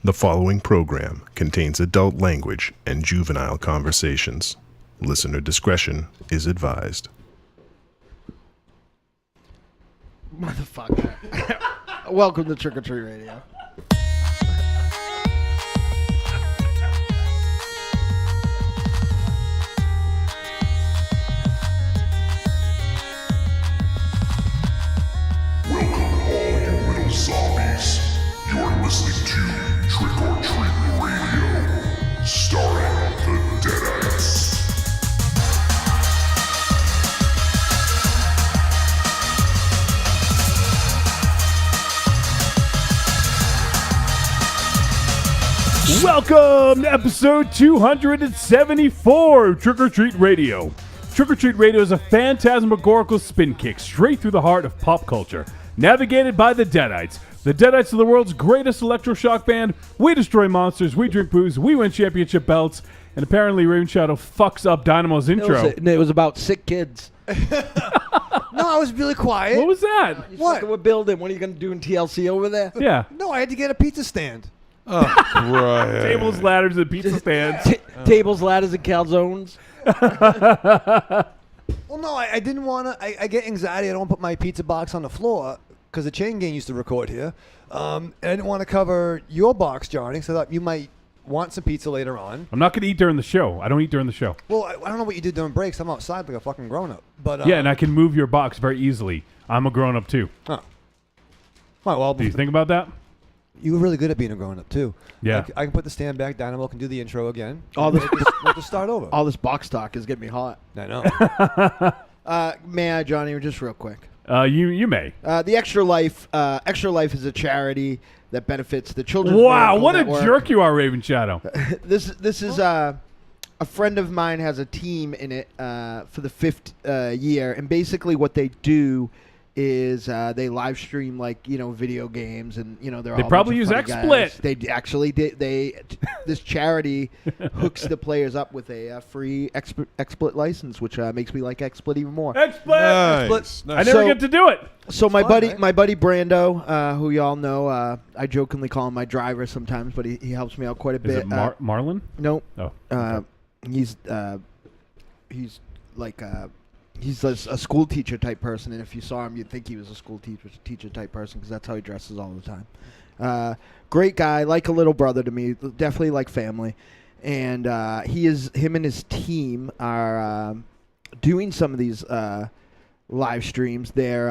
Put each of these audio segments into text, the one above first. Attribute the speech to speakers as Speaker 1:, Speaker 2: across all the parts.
Speaker 1: The following program contains adult language and juvenile conversations. Listener discretion is advised.
Speaker 2: Motherfucker. Welcome to Trick or Treat Radio.
Speaker 3: Welcome all you little zombies. You're listening to Trick or Treat Radio, starring the Deadites.
Speaker 4: Welcome to episode 274 of Trick or Treat Radio. Trick or Treat Radio is a phantasmagorical spin kick straight through the heart of pop culture, navigated by the Deadites. The Deadites are the world's greatest electroshock band. We destroy monsters, we drink booze, we win championship belts, and apparently Raven Shadow fucks up Dynamo's intro.
Speaker 2: It was about sick kids.
Speaker 5: No, I was really quiet.
Speaker 4: What was that?
Speaker 5: What?
Speaker 2: We're building. What are you going to do in TLC over there?
Speaker 4: Yeah.
Speaker 5: No, I had to get a pizza stand.
Speaker 6: Right.
Speaker 4: Tables, ladders, and pizza stands.
Speaker 2: Tables, ladders, and calzones.
Speaker 5: Well, no, I didn't want to. I get anxiety. I don't want to put my pizza box on the floor because the Chain Gang used to record here. And I didn't want to cover your box, Johnny, so I thought you might want some pizza later on.
Speaker 4: I'm not going to eat during the show. I don't eat during the show.
Speaker 5: Well, I don't know what you do during breaks. I'm outside like a fucking grown-up. But
Speaker 4: Yeah, and I can move your box very easily. I'm a grown-up, too.
Speaker 5: All right, well,
Speaker 4: Do you think about that?
Speaker 5: you were really good at being a grown-up, too.
Speaker 4: Yeah.
Speaker 5: I can put the stand back. Dynamo can do the intro again.
Speaker 2: All this,
Speaker 5: We'll just start over.
Speaker 2: all this box talk is getting me hot.
Speaker 5: I know.
Speaker 2: May I, Johnny, just real quick?
Speaker 4: You may.
Speaker 2: The Extra Life is a charity that benefits the children.
Speaker 4: Wow, what a jerk you are, Raven Shadow.
Speaker 2: This is a friend of mine has a team in it for the fifth year, and basically what they do is they live stream video games, and they're
Speaker 4: They
Speaker 2: all
Speaker 4: probably
Speaker 2: a bunch
Speaker 4: use
Speaker 2: of funny
Speaker 4: XSplit.
Speaker 2: guys. They actually did. This charity hooks the players up with a free XSplit license, which makes me like XSplit even more.
Speaker 4: XSplit!
Speaker 6: Nice.
Speaker 4: I never get to do it.
Speaker 2: So
Speaker 5: It's fun, right?
Speaker 2: my buddy Brando, who y'all know, I jokingly call him my driver sometimes, but he helps me out quite a
Speaker 4: Is
Speaker 2: bit.
Speaker 4: it Marlon?
Speaker 2: No,
Speaker 4: Oh.
Speaker 2: he's a school teacher type person, and if you saw him, you'd think he was a school teacher type person because that's how he dresses all the time. Great guy, like a little brother to me, definitely like family. And him and his team are doing some of these live streams. Their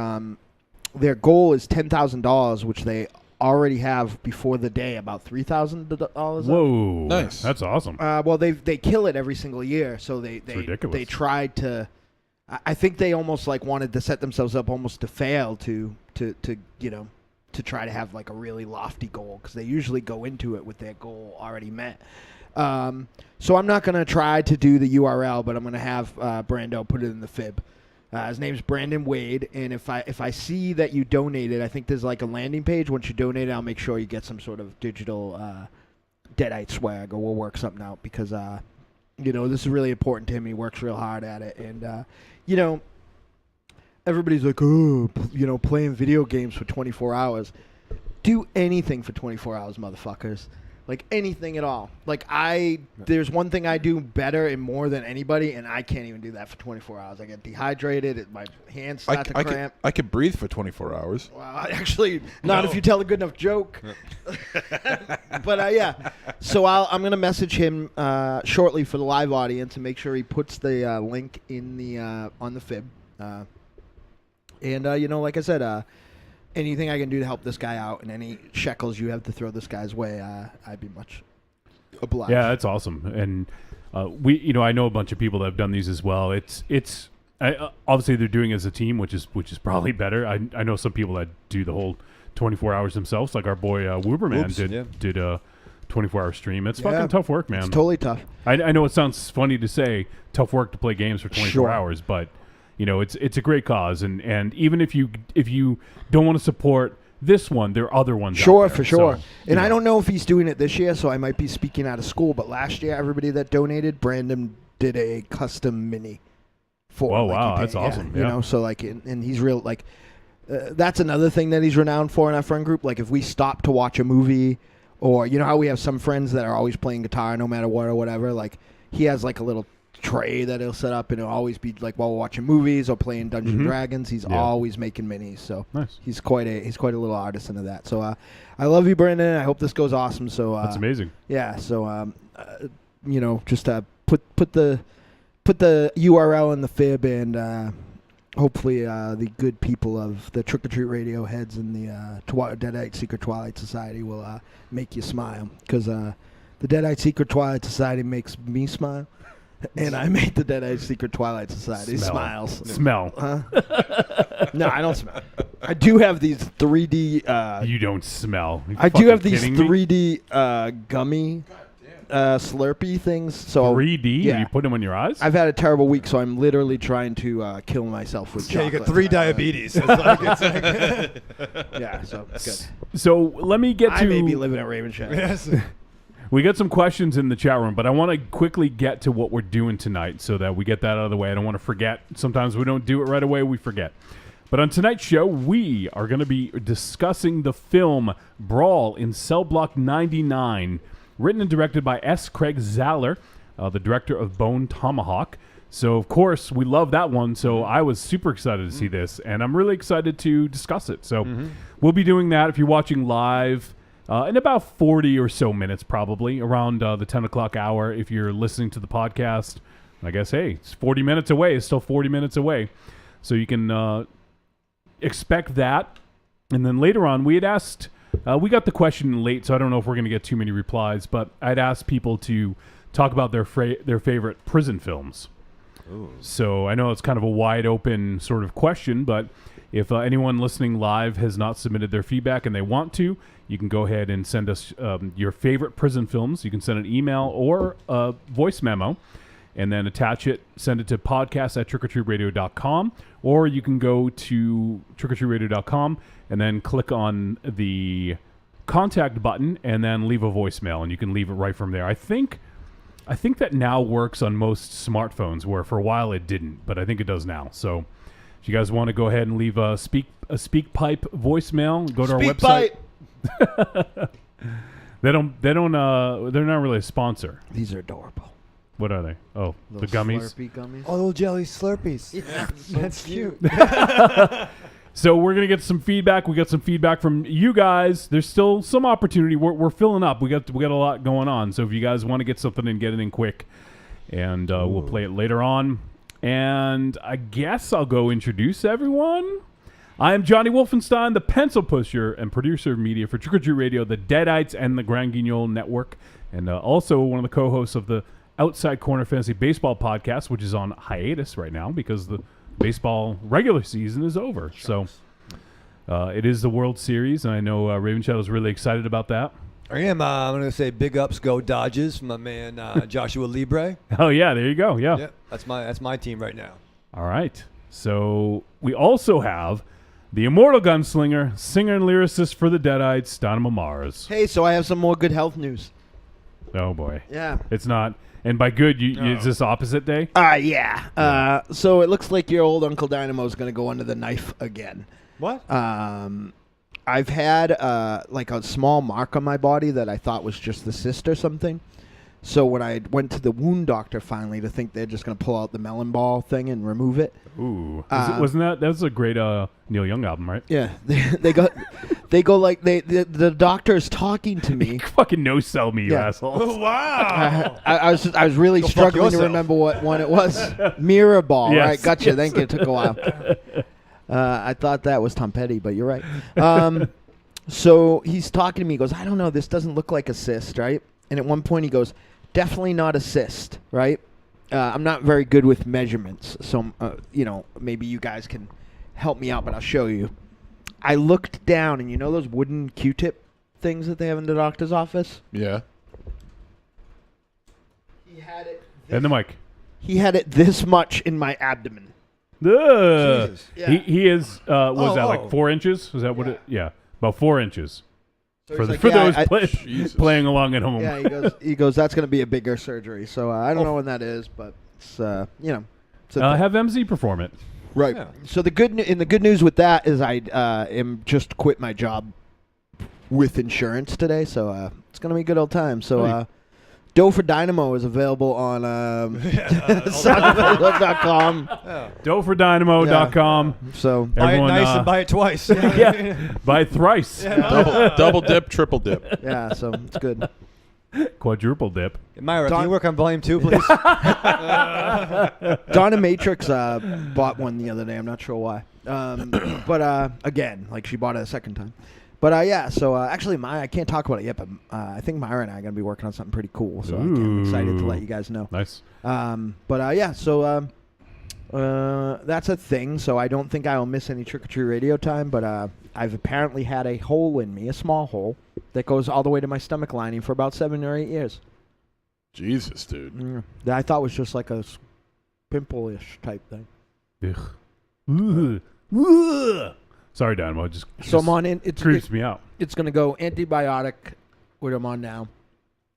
Speaker 2: goal is $10,000, which they already have before the day about $3,000.
Speaker 4: Whoa.
Speaker 6: Nice.
Speaker 4: That's awesome.
Speaker 2: Well, they kill it every single year, so they
Speaker 4: ridiculous.
Speaker 2: They tried to. I think they almost wanted to set themselves up almost to fail to try to have a really lofty goal, because they usually go into it with their goal already met. So I'm not gonna try to do the URL, but I'm gonna have Brando put it in the fib. His name's Brandon Wade, and if I see that you donated, I think there's a landing page. Once you donate it, I'll make sure you get some sort of digital Deadite swag, or we'll work something out, because this is really important to him. He works real hard at it, and everybody's like, playing video games for 24 hours. Do anything for 24 hours, motherfuckers. Anything at all. There's one thing I do better and more than anybody, and I can't even do that for 24 hours. I get dehydrated. My hands start to cramp.
Speaker 6: I could breathe for 24 hours.
Speaker 2: Well, actually, not if you tell a good enough joke. But yeah. So I'm gonna message him shortly for the live audience and make sure he puts the link in the on the fib. And like I said, anything I can do to help this guy out, and any shekels you have to throw this guy's way, I'd be much obliged.
Speaker 4: Yeah, that's awesome. And I know a bunch of people that have done these as well. Obviously they're doing it as a team, which is probably better. I know some people that do the whole 24 hours themselves, like our boy Wooberman did a 24-hour stream. It's fucking tough work, man.
Speaker 2: It's totally tough.
Speaker 4: I know it sounds funny to say tough work to play games for 24 hours, but it's a great cause, and even if you don't want to support this one, there are other ones.
Speaker 2: Sure,
Speaker 4: out there.
Speaker 2: for sure.
Speaker 4: So,
Speaker 2: and I don't know if he's doing it this year, so I might be speaking out of school. But last year, everybody that donated, Brandon did a custom mini for.
Speaker 4: Oh wow, that's awesome. Yeah.
Speaker 2: So and he's real that's another thing that he's renowned for in our friend group. If we stop to watch a movie Or you know how we have some friends that are always playing guitar no matter what or whatever. Like he has like a little tray that he'll set up, and it'll always be like while we're watching movies or playing Dungeons and Dragons. He's always making minis. So
Speaker 4: Nice.
Speaker 2: he's quite a little artisan of that. So I love you, Brandon. I hope this goes awesome. So
Speaker 4: That's amazing.
Speaker 2: Yeah. So just put the URL in the fib, and hopefully the good people of the Trick or Treat Radio heads and the Deadite Secret Twilight Society will make you smile, because the Deadite Secret Twilight Society makes me smile, and I make the Deadite Secret Twilight Society smiles.
Speaker 4: Smell.
Speaker 2: Huh? No, I don't smell. I do have these 3D.
Speaker 4: You don't smell. You
Speaker 2: I do have
Speaker 4: fucking
Speaker 2: these
Speaker 4: kidding me?
Speaker 2: 3D gummy Slurpee things. So
Speaker 4: 3D?
Speaker 2: Yeah.
Speaker 4: You put them on your eyes?
Speaker 2: I've had a terrible week, so I'm literally trying to kill myself with
Speaker 5: Yeah, you
Speaker 2: chocolate.
Speaker 5: got 3 diabetes. It's like,
Speaker 2: Yeah, so good.
Speaker 4: So let me get
Speaker 2: I
Speaker 4: to...
Speaker 2: may be living at Raven Shadow.
Speaker 5: yes.
Speaker 4: We got some questions in the chat room, but I want to quickly get to what we're doing tonight so that we get that out of the way. I don't want to forget. Sometimes we don't do it right away, we forget. But on tonight's show, we are going to be discussing the film Brawl in Cell Block 99, written and directed by S. Craig Zahler, the director of Bone Tomahawk. So, of course, we love that one, so I was super excited to see this, and I'm really excited to discuss it. So we'll be doing that if you're watching live. In about 40 or so minutes, probably, around the 10 o'clock hour. If you're listening to the podcast, I guess, hey, it's 40 minutes away. It's still 40 minutes away. So you can expect that. And then later on, we had asked, we got the question late, so I don't know if we're going to get too many replies, but I'd asked people to talk about their favorite prison films. Ooh. So I know it's kind of a wide open sort of question, but if anyone listening live has not submitted their feedback and they want to, you can go ahead and send us your favorite prison films. You can send an email or a voice memo and then attach it, send it to podcast@trickortreatradio.com, or you can go to trickortreatradio.com and then click on the contact button and then leave a voicemail, and you can leave it right from there. I think that now works on most smartphones, where for a while it didn't, but I think it does now. So if you guys want to go ahead and leave a SpeakPipe voicemail, go to our website. They're not really a sponsor.
Speaker 2: These are adorable.
Speaker 4: What are they? Oh, the
Speaker 2: Little
Speaker 4: gummies.
Speaker 2: Slurpee gummies.
Speaker 5: Oh, little jelly Slurpees.
Speaker 2: Yeah,
Speaker 5: That's cute.
Speaker 4: So we're gonna get some feedback. We got some feedback from you guys. There's still some opportunity. We're filling up. We got a lot going on. So if you guys want to get something and get it in quick, and we'll play it later on. And I guess I'll go introduce everyone. I am Johnny Wolfenstein, the pencil pusher and producer of media for Trick or Treat Radio, the Deadites, and the Grand Guignol Network, and also one of the co-hosts of the Outside Corner Fantasy Baseball podcast, which is on hiatus right now because the baseball regular season is over. Shucks. So it is the World Series, and I know Raven Shadow is really excited about that.
Speaker 5: I am. I'm going to say big ups, go Dodgers, from my man Joshua Libre.
Speaker 4: Oh, yeah, there you go. Yeah.
Speaker 5: Yep, that's my team right now.
Speaker 4: All right. So we also have the immortal gunslinger, singer and lyricist for the Deadites, Dynamo Mars.
Speaker 2: Hey, so I have some more good health news.
Speaker 4: Oh, boy.
Speaker 2: Yeah.
Speaker 4: It's not. And by good, is this opposite day?
Speaker 2: Yeah. So it looks like your old Uncle Dynamo is going to go under the knife again.
Speaker 5: What?
Speaker 2: I've had like a small mark on my body that I thought was just the cyst or something. So when I went to the wound doctor finally to think they're just going to pull out the melon ball thing and remove it.
Speaker 4: Ooh. That was a great Neil Young album, right?
Speaker 2: Yeah. They go like the doctor is talking to me.
Speaker 4: Fucking no sell me, you
Speaker 2: Yeah.
Speaker 4: assholes.
Speaker 5: Wow.
Speaker 2: I was really struggling to
Speaker 5: yourself.
Speaker 2: remember what one it was. Mirror ball,
Speaker 4: Yes,
Speaker 2: right? Gotcha.
Speaker 4: yes.
Speaker 2: Thank you. It took a while. I thought that was Tom Petty, but you're right. So he's talking to me. He goes, I don't know. This doesn't look like a cyst, right? And at one point he goes, definitely not a cyst, right? I'm not very good with measurements, so maybe you guys can help me out, but I'll show you. I looked down, and you know those wooden Q-tip things that they have in the doctor's office?
Speaker 6: Yeah.
Speaker 2: He had it.
Speaker 4: And the mic.
Speaker 2: He had it this much in my abdomen.
Speaker 4: Ugh.
Speaker 5: Jesus.
Speaker 2: Yeah.
Speaker 4: He is, was that
Speaker 5: Oh.
Speaker 4: like 4 inches? Was that what it? Yeah. About 4 inches.
Speaker 2: So
Speaker 4: For,
Speaker 2: he's like,
Speaker 4: for
Speaker 2: "Yeah,
Speaker 4: those
Speaker 6: Jesus.
Speaker 4: playing along at home.
Speaker 2: Yeah, he goes, that's going to be a bigger surgery. So I don't know when that is, but it's, it's a thing.
Speaker 4: Have MZ perform it.
Speaker 2: Right.
Speaker 5: Yeah.
Speaker 2: So the good news with that is I am just quit my job with insurance today, so it's gonna be a good old time. So, Dough for Dynamo is available on SoundCloud.com.
Speaker 4: Doughfordynamo.com.
Speaker 2: So
Speaker 5: Buy it
Speaker 4: Everyone,
Speaker 5: nice and buy it twice.
Speaker 4: Yeah. Buy thrice.
Speaker 6: Double dip, triple dip.
Speaker 2: yeah, so it's good.
Speaker 4: Quadruple dip.
Speaker 5: Myra, can you work on volume 2, please?
Speaker 2: Donna Matrix bought one the other day. I'm not sure why. But again, like she bought it a second time. But yeah, so actually, I can't talk about it yet, but I think Myra and I are going to be working on something pretty cool. So I'm excited to let you guys know.
Speaker 4: Nice.
Speaker 2: But yeah, so that's a thing. So I don't think I will miss any Trick or Treat radio time, but I've apparently had a hole in me, a small hole, that goes all the way to my stomach lining for about 7 or 8 years.
Speaker 6: Jesus, dude.
Speaker 2: That I thought was just like a pimple-ish type thing.
Speaker 4: Ugh. Ugh. Sorry, Dynamo.
Speaker 2: So I'm on it. It
Speaker 4: creeps me out.
Speaker 2: It's going to go antibiotic, what I'm on now.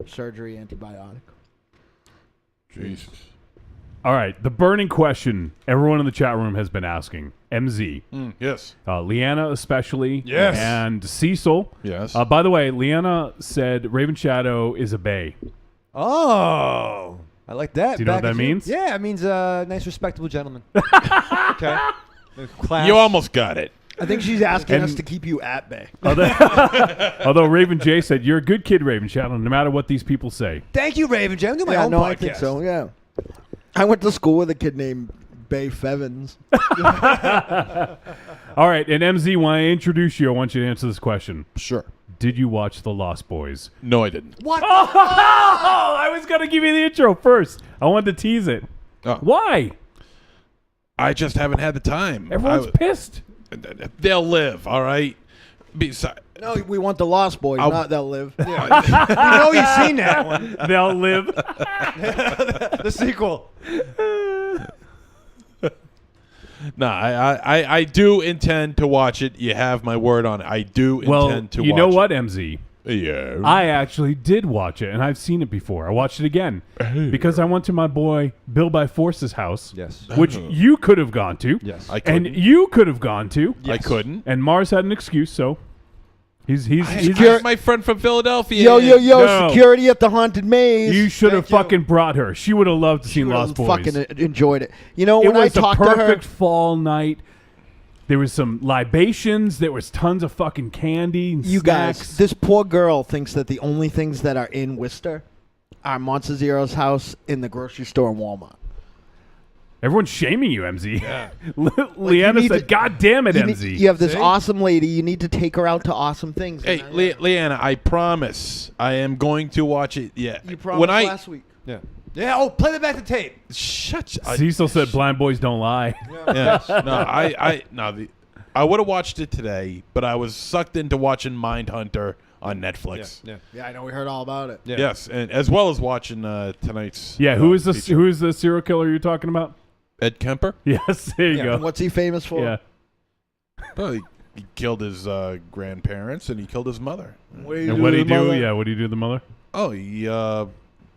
Speaker 2: Surgery, antibiotic.
Speaker 6: Jesus.
Speaker 4: All right. The burning question everyone in the chat room has been asking. MZ.
Speaker 6: Yes.
Speaker 4: Leanna especially.
Speaker 6: Yes.
Speaker 4: And Cecil.
Speaker 6: Yes.
Speaker 4: By the way, Leanna said Raven Shadow is a bae.
Speaker 5: Oh, I like that.
Speaker 4: Do you know what that
Speaker 5: Packaging.
Speaker 4: means?
Speaker 5: Yeah, it means nice, respectable gentleman. Okay. Class.
Speaker 6: You almost got it.
Speaker 2: I think she's asking
Speaker 4: And-
Speaker 2: us to keep you at bay.
Speaker 4: Although Raven J said, you're a good kid, Raven Shadow, no matter what these people say.
Speaker 5: Thank you, Raven J. I'm doing my
Speaker 2: Yeah,
Speaker 5: own
Speaker 2: no,
Speaker 5: podcast.
Speaker 2: I think so, yeah. I went to school with a kid named Bay Fevins.
Speaker 4: All right. And MZ, when I introduce you, I want you to answer this question.
Speaker 6: Sure.
Speaker 4: Did you watch The Lost Boys?
Speaker 6: No, I didn't.
Speaker 5: What?
Speaker 4: Oh, I was going to give you the intro first. I wanted to tease it.
Speaker 6: Oh.
Speaker 4: Why?
Speaker 6: I just haven't had the time.
Speaker 4: Everyone's pissed.
Speaker 6: They'll live, all right? Besides,
Speaker 2: No, we want the Lost Boys,
Speaker 6: I'll-
Speaker 2: not They'll Live.
Speaker 5: You know you've seen that one.
Speaker 4: They'll live.
Speaker 5: The sequel.
Speaker 6: no, I do intend to watch it. You have my word on it. I do
Speaker 4: Well,
Speaker 6: intend to watch it.
Speaker 4: you know what, MZ?
Speaker 6: Yeah.
Speaker 4: I actually did watch it, and I've seen it before. I watched it again because I went to my boy Bill by Force's house,
Speaker 5: Yes.
Speaker 4: which you could have gone to,
Speaker 5: Yes.
Speaker 6: I
Speaker 4: and
Speaker 6: couldn't.
Speaker 4: you could have gone to,
Speaker 6: I couldn't.
Speaker 4: and Mars had an excuse, so he's
Speaker 6: I my friend from Philadelphia.
Speaker 2: Yo,
Speaker 4: No.
Speaker 2: security at the Haunted Maze.
Speaker 4: you should have
Speaker 5: Thank you.
Speaker 4: fucking brought her. She would have loved to see
Speaker 2: She would've
Speaker 4: Lost Boys.
Speaker 2: fucking enjoyed it. You know,
Speaker 4: It
Speaker 2: when I
Speaker 4: was a
Speaker 2: talked to her,
Speaker 4: perfect fall night. There was some libations. There was tons of fucking candy and
Speaker 2: you
Speaker 4: snacks.
Speaker 2: guys, this poor girl thinks that the only things that are in Worcester are Monster Zero's house in the grocery store and Walmart.
Speaker 4: Everyone's shaming you, MZ. Leanna
Speaker 2: need
Speaker 4: said,
Speaker 2: to-
Speaker 4: God damn it,
Speaker 2: You,
Speaker 4: MZ.
Speaker 2: you have this
Speaker 5: See?
Speaker 2: awesome lady. You need to take her out to awesome things.
Speaker 6: Hey,
Speaker 2: And I-
Speaker 6: Leanna, I promise I am going to watch it. Yeah.
Speaker 2: you promised
Speaker 6: when I
Speaker 2: last week.
Speaker 5: Yeah. Yeah. Oh, play the back the tape.
Speaker 6: shut.
Speaker 4: Cecil said blind boys don't lie.
Speaker 6: Yes. No, I would have watched it today, but I was sucked into watching Mindhunter on Netflix.
Speaker 5: Yeah.
Speaker 2: Yeah, I know. We heard all about it.
Speaker 5: Yeah.
Speaker 6: Yes, and as well as watching tonight's.
Speaker 4: Yeah, who is
Speaker 6: feature.
Speaker 4: who is the serial killer you're talking about?
Speaker 6: Ed Kemper.
Speaker 4: Yes, there you
Speaker 5: Yeah,
Speaker 4: go.
Speaker 2: What's he famous for?
Speaker 4: Yeah.
Speaker 6: Well, he killed his grandparents and he killed his mother.
Speaker 4: And what did he do? Yeah, what did he do to the mother?
Speaker 6: Oh, he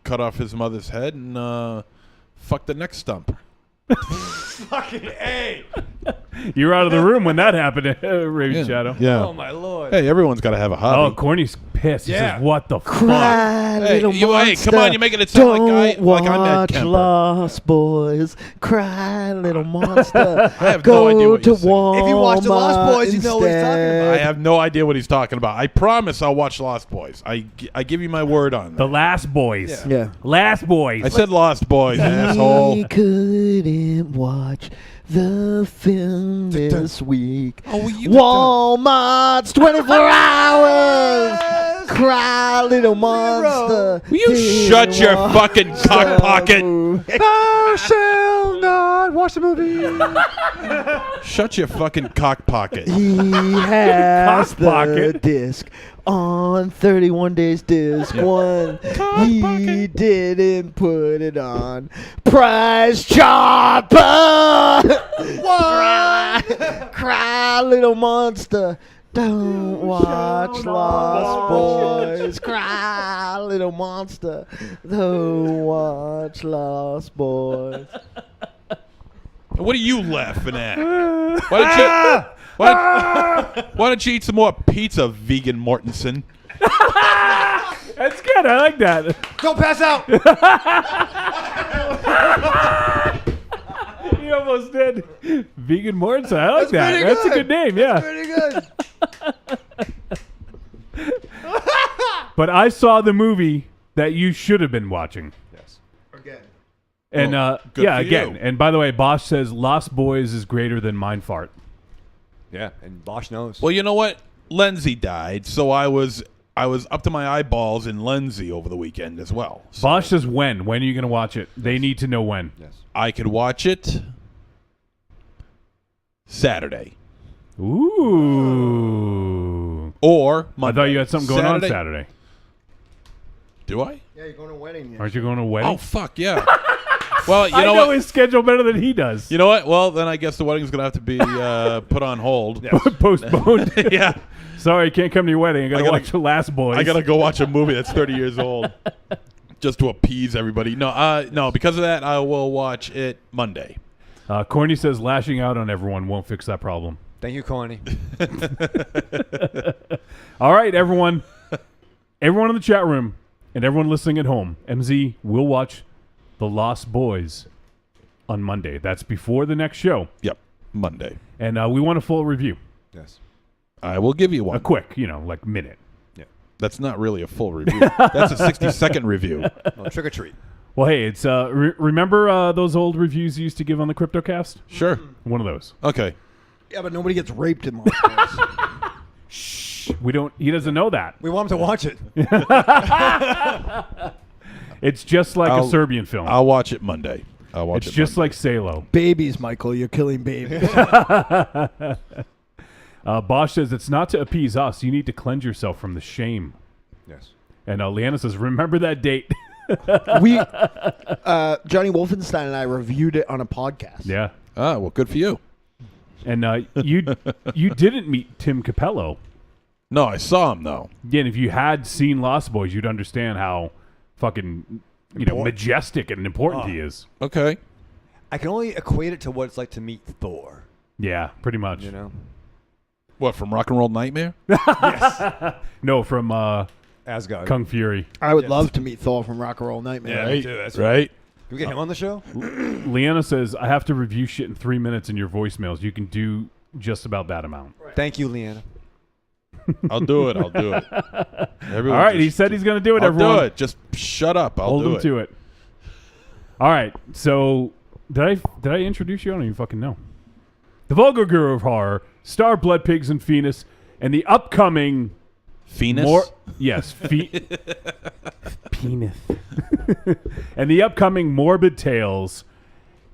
Speaker 6: cut off his mother's head and fucked the neck stump.
Speaker 5: Fucking A.
Speaker 4: You were out of the room when that happened, Raven Shadow.
Speaker 6: Yeah.
Speaker 5: Oh my lord.
Speaker 6: Hey, everyone's got to have a
Speaker 4: Oh,
Speaker 6: hobby.
Speaker 4: Corny's pissed. He
Speaker 5: Yeah.
Speaker 4: says, what the fuck?
Speaker 2: Cry,
Speaker 6: Hey,
Speaker 2: little
Speaker 6: hey,
Speaker 2: monster.
Speaker 6: come on, you're making it sound like
Speaker 2: Don't
Speaker 6: I'm Ed
Speaker 2: watch
Speaker 6: Kemper.
Speaker 2: Lost Boys. Cry, little monster.
Speaker 6: I have
Speaker 2: Go
Speaker 6: no idea what
Speaker 2: to
Speaker 6: you're saying.
Speaker 2: Walmart
Speaker 5: If you watch The Lost Boys, you know what he's talking about.
Speaker 6: I have no idea what he's talking about. I promise I'll watch Lost Boys. I give you my word on that.
Speaker 4: The Last Boys.
Speaker 2: Yeah.
Speaker 4: Last Boys.
Speaker 6: I said Lost Boys, asshole.
Speaker 2: We couldn't watch the film this week.
Speaker 6: Oh, you
Speaker 2: Walmart's 24 hours. Cry, little monster.
Speaker 6: Will you shut your fucking cock pocket?
Speaker 5: I shall not watch the movie.
Speaker 6: Shut your fucking cock pocket.
Speaker 2: He has
Speaker 4: Cock
Speaker 2: the
Speaker 4: pocket.
Speaker 2: disc on 31 Days Disc 1. He didn't put it on Price Chopper. Cry, little monster. Don't watch Lost Boys. Cry, little monster. Don't watch Lost Boys.
Speaker 6: What are you laughing at? Why don't you eat some more pizza, vegan Mortensen?
Speaker 4: That's good. I like that.
Speaker 5: Don't pass out.
Speaker 4: You almost did. Vegan Morton. I like that.
Speaker 5: pretty
Speaker 4: That's a
Speaker 5: good.
Speaker 4: good name. Yeah.
Speaker 5: Pretty good.
Speaker 4: But I saw the movie that you should have been watching.
Speaker 5: Yes.
Speaker 2: Again.
Speaker 4: And
Speaker 6: good
Speaker 4: yeah,
Speaker 6: for
Speaker 4: again.
Speaker 6: you.
Speaker 4: And by the way, Bosch says Lost Boys is greater than Mind Fart.
Speaker 5: Yeah, and Bosch knows.
Speaker 6: Well, you know what? Lindsay died, so I was up to my eyeballs in Lindsay over the weekend as well. So
Speaker 4: Bosch says when. When are you going to watch it? They need to know when.
Speaker 5: Yes.
Speaker 6: I could watch it Saturday
Speaker 4: Ooh.
Speaker 6: or
Speaker 4: I
Speaker 6: Monday.
Speaker 4: thought you had something going on Saturday.
Speaker 6: Do I?
Speaker 2: Yeah, you're going to a wedding.
Speaker 4: Aren't you going to a wedding?
Speaker 6: Oh fuck yeah! Well, you
Speaker 4: I
Speaker 6: know
Speaker 4: know
Speaker 6: what?
Speaker 4: his schedule better than he does.
Speaker 6: You know what? Well, then I guess the wedding's gonna have to be put on hold.
Speaker 4: Postponed.
Speaker 6: Yeah.
Speaker 4: Sorry, can't come to your wedding. I got to watch The Last Boys.
Speaker 6: I gotta go watch a movie that's 30 years old, just to appease everybody. No, because of that, I will watch it Monday.
Speaker 4: Corny says lashing out on everyone won't fix that problem.
Speaker 5: Thank you, Corny.
Speaker 4: All right, everyone. Everyone in the chat room and everyone listening at home, MZ will watch The Lost Boys on Monday. That's before the next show.
Speaker 6: Yep, Monday.
Speaker 4: And we want a full review.
Speaker 5: Yes.
Speaker 6: I will give you
Speaker 4: A
Speaker 6: one.
Speaker 4: quick, like minute.
Speaker 6: That's not really a full review. That's a 60-second review.
Speaker 5: Well, trick or treat.
Speaker 4: Well, hey, it's remember those old reviews you used to give on the CryptoCast?
Speaker 6: Sure.
Speaker 4: One of those.
Speaker 6: Okay.
Speaker 2: Yeah, but nobody gets raped in Lost Boys.
Speaker 4: Shh. We don't. He doesn't know that.
Speaker 5: We want him to watch it.
Speaker 4: It's just like a Serbian film.
Speaker 6: I'll watch it Monday.
Speaker 4: It's just like Salo.
Speaker 2: Babies, Michael. You're killing babies.
Speaker 4: Bosch says it's not to appease us. You need to cleanse yourself from the shame.
Speaker 5: Yes.
Speaker 4: And Leanna says, remember that date.
Speaker 2: We, Johnny Wolfenstein and I reviewed it on a podcast.
Speaker 4: Yeah.
Speaker 6: Ah, well, good for you.
Speaker 4: And you didn't meet Tim Capello.
Speaker 6: No, I saw him though.
Speaker 4: Again, if you had seen Lost Boys, you'd understand how fucking majestic and important he is.
Speaker 6: Okay.
Speaker 5: I can only equate it to what it's like to meet Thor.
Speaker 4: Yeah, pretty much.
Speaker 5: You know?
Speaker 6: What, from Rock and Roll Nightmare?
Speaker 4: No, from
Speaker 5: Asgard.
Speaker 4: Kung Fury.
Speaker 2: I would love to meet Thor from Rock and Roll Nightmare.
Speaker 5: me too, that's
Speaker 6: right.
Speaker 5: Can we get him on the show?
Speaker 4: Leanna says, I have to review shit in 3 minutes in your voicemails. You can do just about that amount.
Speaker 5: Thank you, Leanna.
Speaker 6: I'll do it.
Speaker 4: All right, he said he's going to do it,
Speaker 6: I'll
Speaker 4: everyone.
Speaker 6: do it. Just shut up. I'll
Speaker 4: Hold
Speaker 6: do
Speaker 4: him
Speaker 6: it.
Speaker 4: to it. All right, so did I introduce you? I don't even fucking know. The vulgar guru of horror, star Blood Pigs and Phoenix, and the upcoming
Speaker 6: Phoenix?
Speaker 4: Yes, penis. And the upcoming Morbid Tales,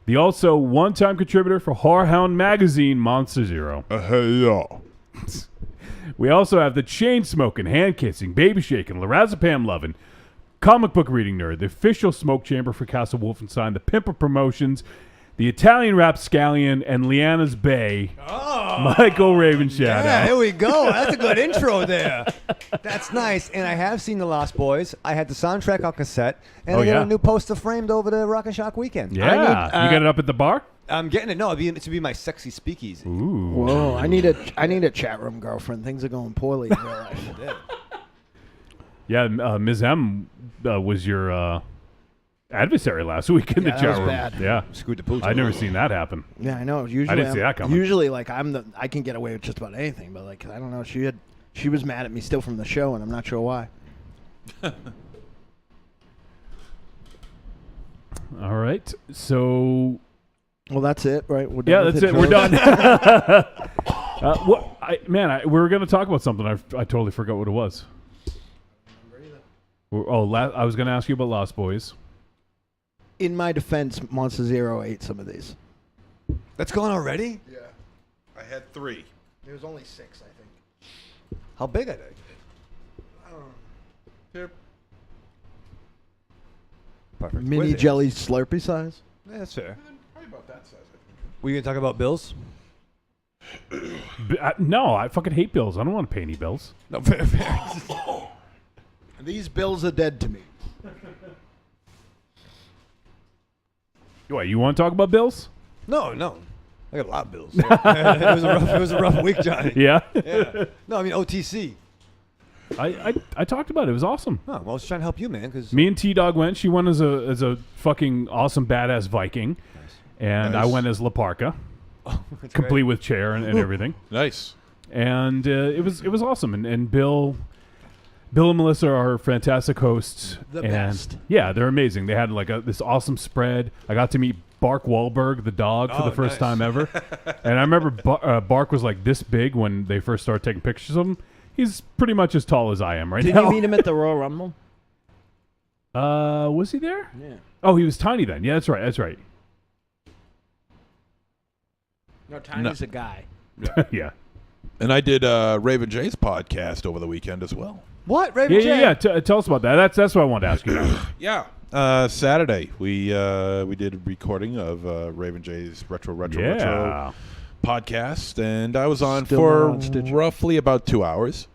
Speaker 4: the also one-time contributor for Horror Hound magazine, Monster Zero.
Speaker 6: Hey, yo.
Speaker 4: We also have the chain-smoking, hand-kissing, baby-shaking, lorazepam-loving, comic book reading nerd, the official smoke chamber for Castle Wolfenstein, the pimp of promotions, the Italian rapscallion, and Liana's Bay, Michael Ravenshadow.
Speaker 5: Yeah, here we go. That's a good intro there. That's nice. And I have seen The Lost Boys. I had the soundtrack on cassette. And I got a new poster framed over the Rock and Shock weekend.
Speaker 4: Yeah. You got it up at the bar?
Speaker 5: I'm getting it. No, it should be my sexy speakeasy.
Speaker 4: Ooh.
Speaker 2: Whoa, I need a chat room girlfriend. Things are going poorly in real life.
Speaker 4: Yeah, Ms. M was your adversary last week in the
Speaker 2: that
Speaker 4: chat
Speaker 2: was
Speaker 4: room.
Speaker 2: bad.
Speaker 4: Yeah.
Speaker 5: Screwed the pooch.
Speaker 4: I'd never seen that happen.
Speaker 2: Yeah, I know. Usually,
Speaker 4: I didn't see that coming.
Speaker 2: Usually, like I can get away with just about anything, but like I don't know. She was mad at me still from the show, and I'm not sure why.
Speaker 4: All right. So
Speaker 2: Well, that's it, right? We're done
Speaker 4: yeah,
Speaker 2: with
Speaker 4: that's it. We're done. We were going to talk about something. I totally forgot what it was. I was going to ask you about Lost Boys.
Speaker 2: In my defense, Monster Zero ate some of these.
Speaker 5: That's gone already?
Speaker 6: Yeah. I had 3.
Speaker 2: There was only 6, I think.
Speaker 5: How big are they?
Speaker 6: Here.
Speaker 5: Perfect.
Speaker 2: Mini
Speaker 5: Where's it?
Speaker 2: jelly Slurpee size.
Speaker 5: Yeah, that's fair.
Speaker 6: Probably about that size, I think.
Speaker 5: Were you going to talk about bills?
Speaker 4: No, I fucking hate bills. I don't want to pay any bills.
Speaker 5: No, fair.
Speaker 2: These bills are dead to me.
Speaker 4: What, you want to talk about bills?
Speaker 5: No. I got a lot of bills. it was a rough week, Johnny.
Speaker 4: Yeah.
Speaker 5: Yeah. No, I mean OTC.
Speaker 4: I talked about it. It was awesome.
Speaker 5: Oh, well, I was trying to help you, man. Because
Speaker 4: Me and T-Dog went. She went as a fucking awesome badass Viking. And I
Speaker 6: Nice.
Speaker 4: went as La Parka, complete with chair and everything.
Speaker 6: Nice.
Speaker 4: And it was awesome. And Bill and Melissa are fantastic hosts.
Speaker 2: The
Speaker 4: and
Speaker 2: best.
Speaker 4: Yeah, they're amazing. They had like this awesome spread. I got to meet Bark Wahlberg, the dog, for the first time ever. And I remember Bark was like this big when they first started taking pictures of him. He's pretty much as tall as I am right
Speaker 2: Did
Speaker 4: now.
Speaker 2: you meet him at the Royal Rumble?
Speaker 4: Was he there?
Speaker 2: Yeah.
Speaker 4: Oh, he was tiny then. Yeah, that's right. That's right.
Speaker 2: No, Tiny's a guy.
Speaker 4: Yeah.
Speaker 6: And I did Raven J's podcast over the weekend as well.
Speaker 5: what? Raven J?
Speaker 4: Yeah. Tell us about that. That's what I wanted to ask you about.
Speaker 6: Yeah. Saturday we did a recording of Raven J's Retro
Speaker 4: Yeah.
Speaker 6: podcast, and I was on
Speaker 2: Still
Speaker 6: for
Speaker 2: not on Stitcher.
Speaker 6: roughly about 2 hours.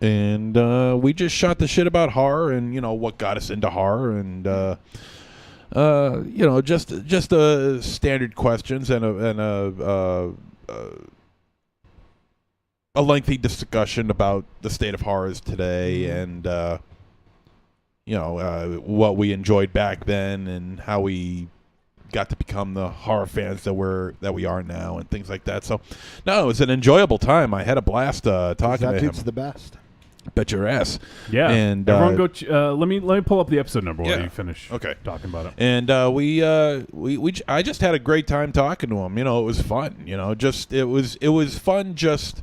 Speaker 6: And we just shot the shit about horror and, what got us into horror and, just standard questions and a lengthy discussion about the state of horrors today and, what we enjoyed back then and how we got to become the horror fans that we are now and things like that. So, no, it was an enjoyable time. I had a blast talking
Speaker 2: That
Speaker 6: to him.
Speaker 2: dude's the best.
Speaker 6: Bet your ass.
Speaker 4: Yeah.
Speaker 6: And
Speaker 4: everyone go. Let me pull up the episode number while
Speaker 6: Yeah.
Speaker 4: you finish.
Speaker 6: Okay.
Speaker 4: Talking about it.
Speaker 6: And I just had a great time talking to him. It was fun. It was fun just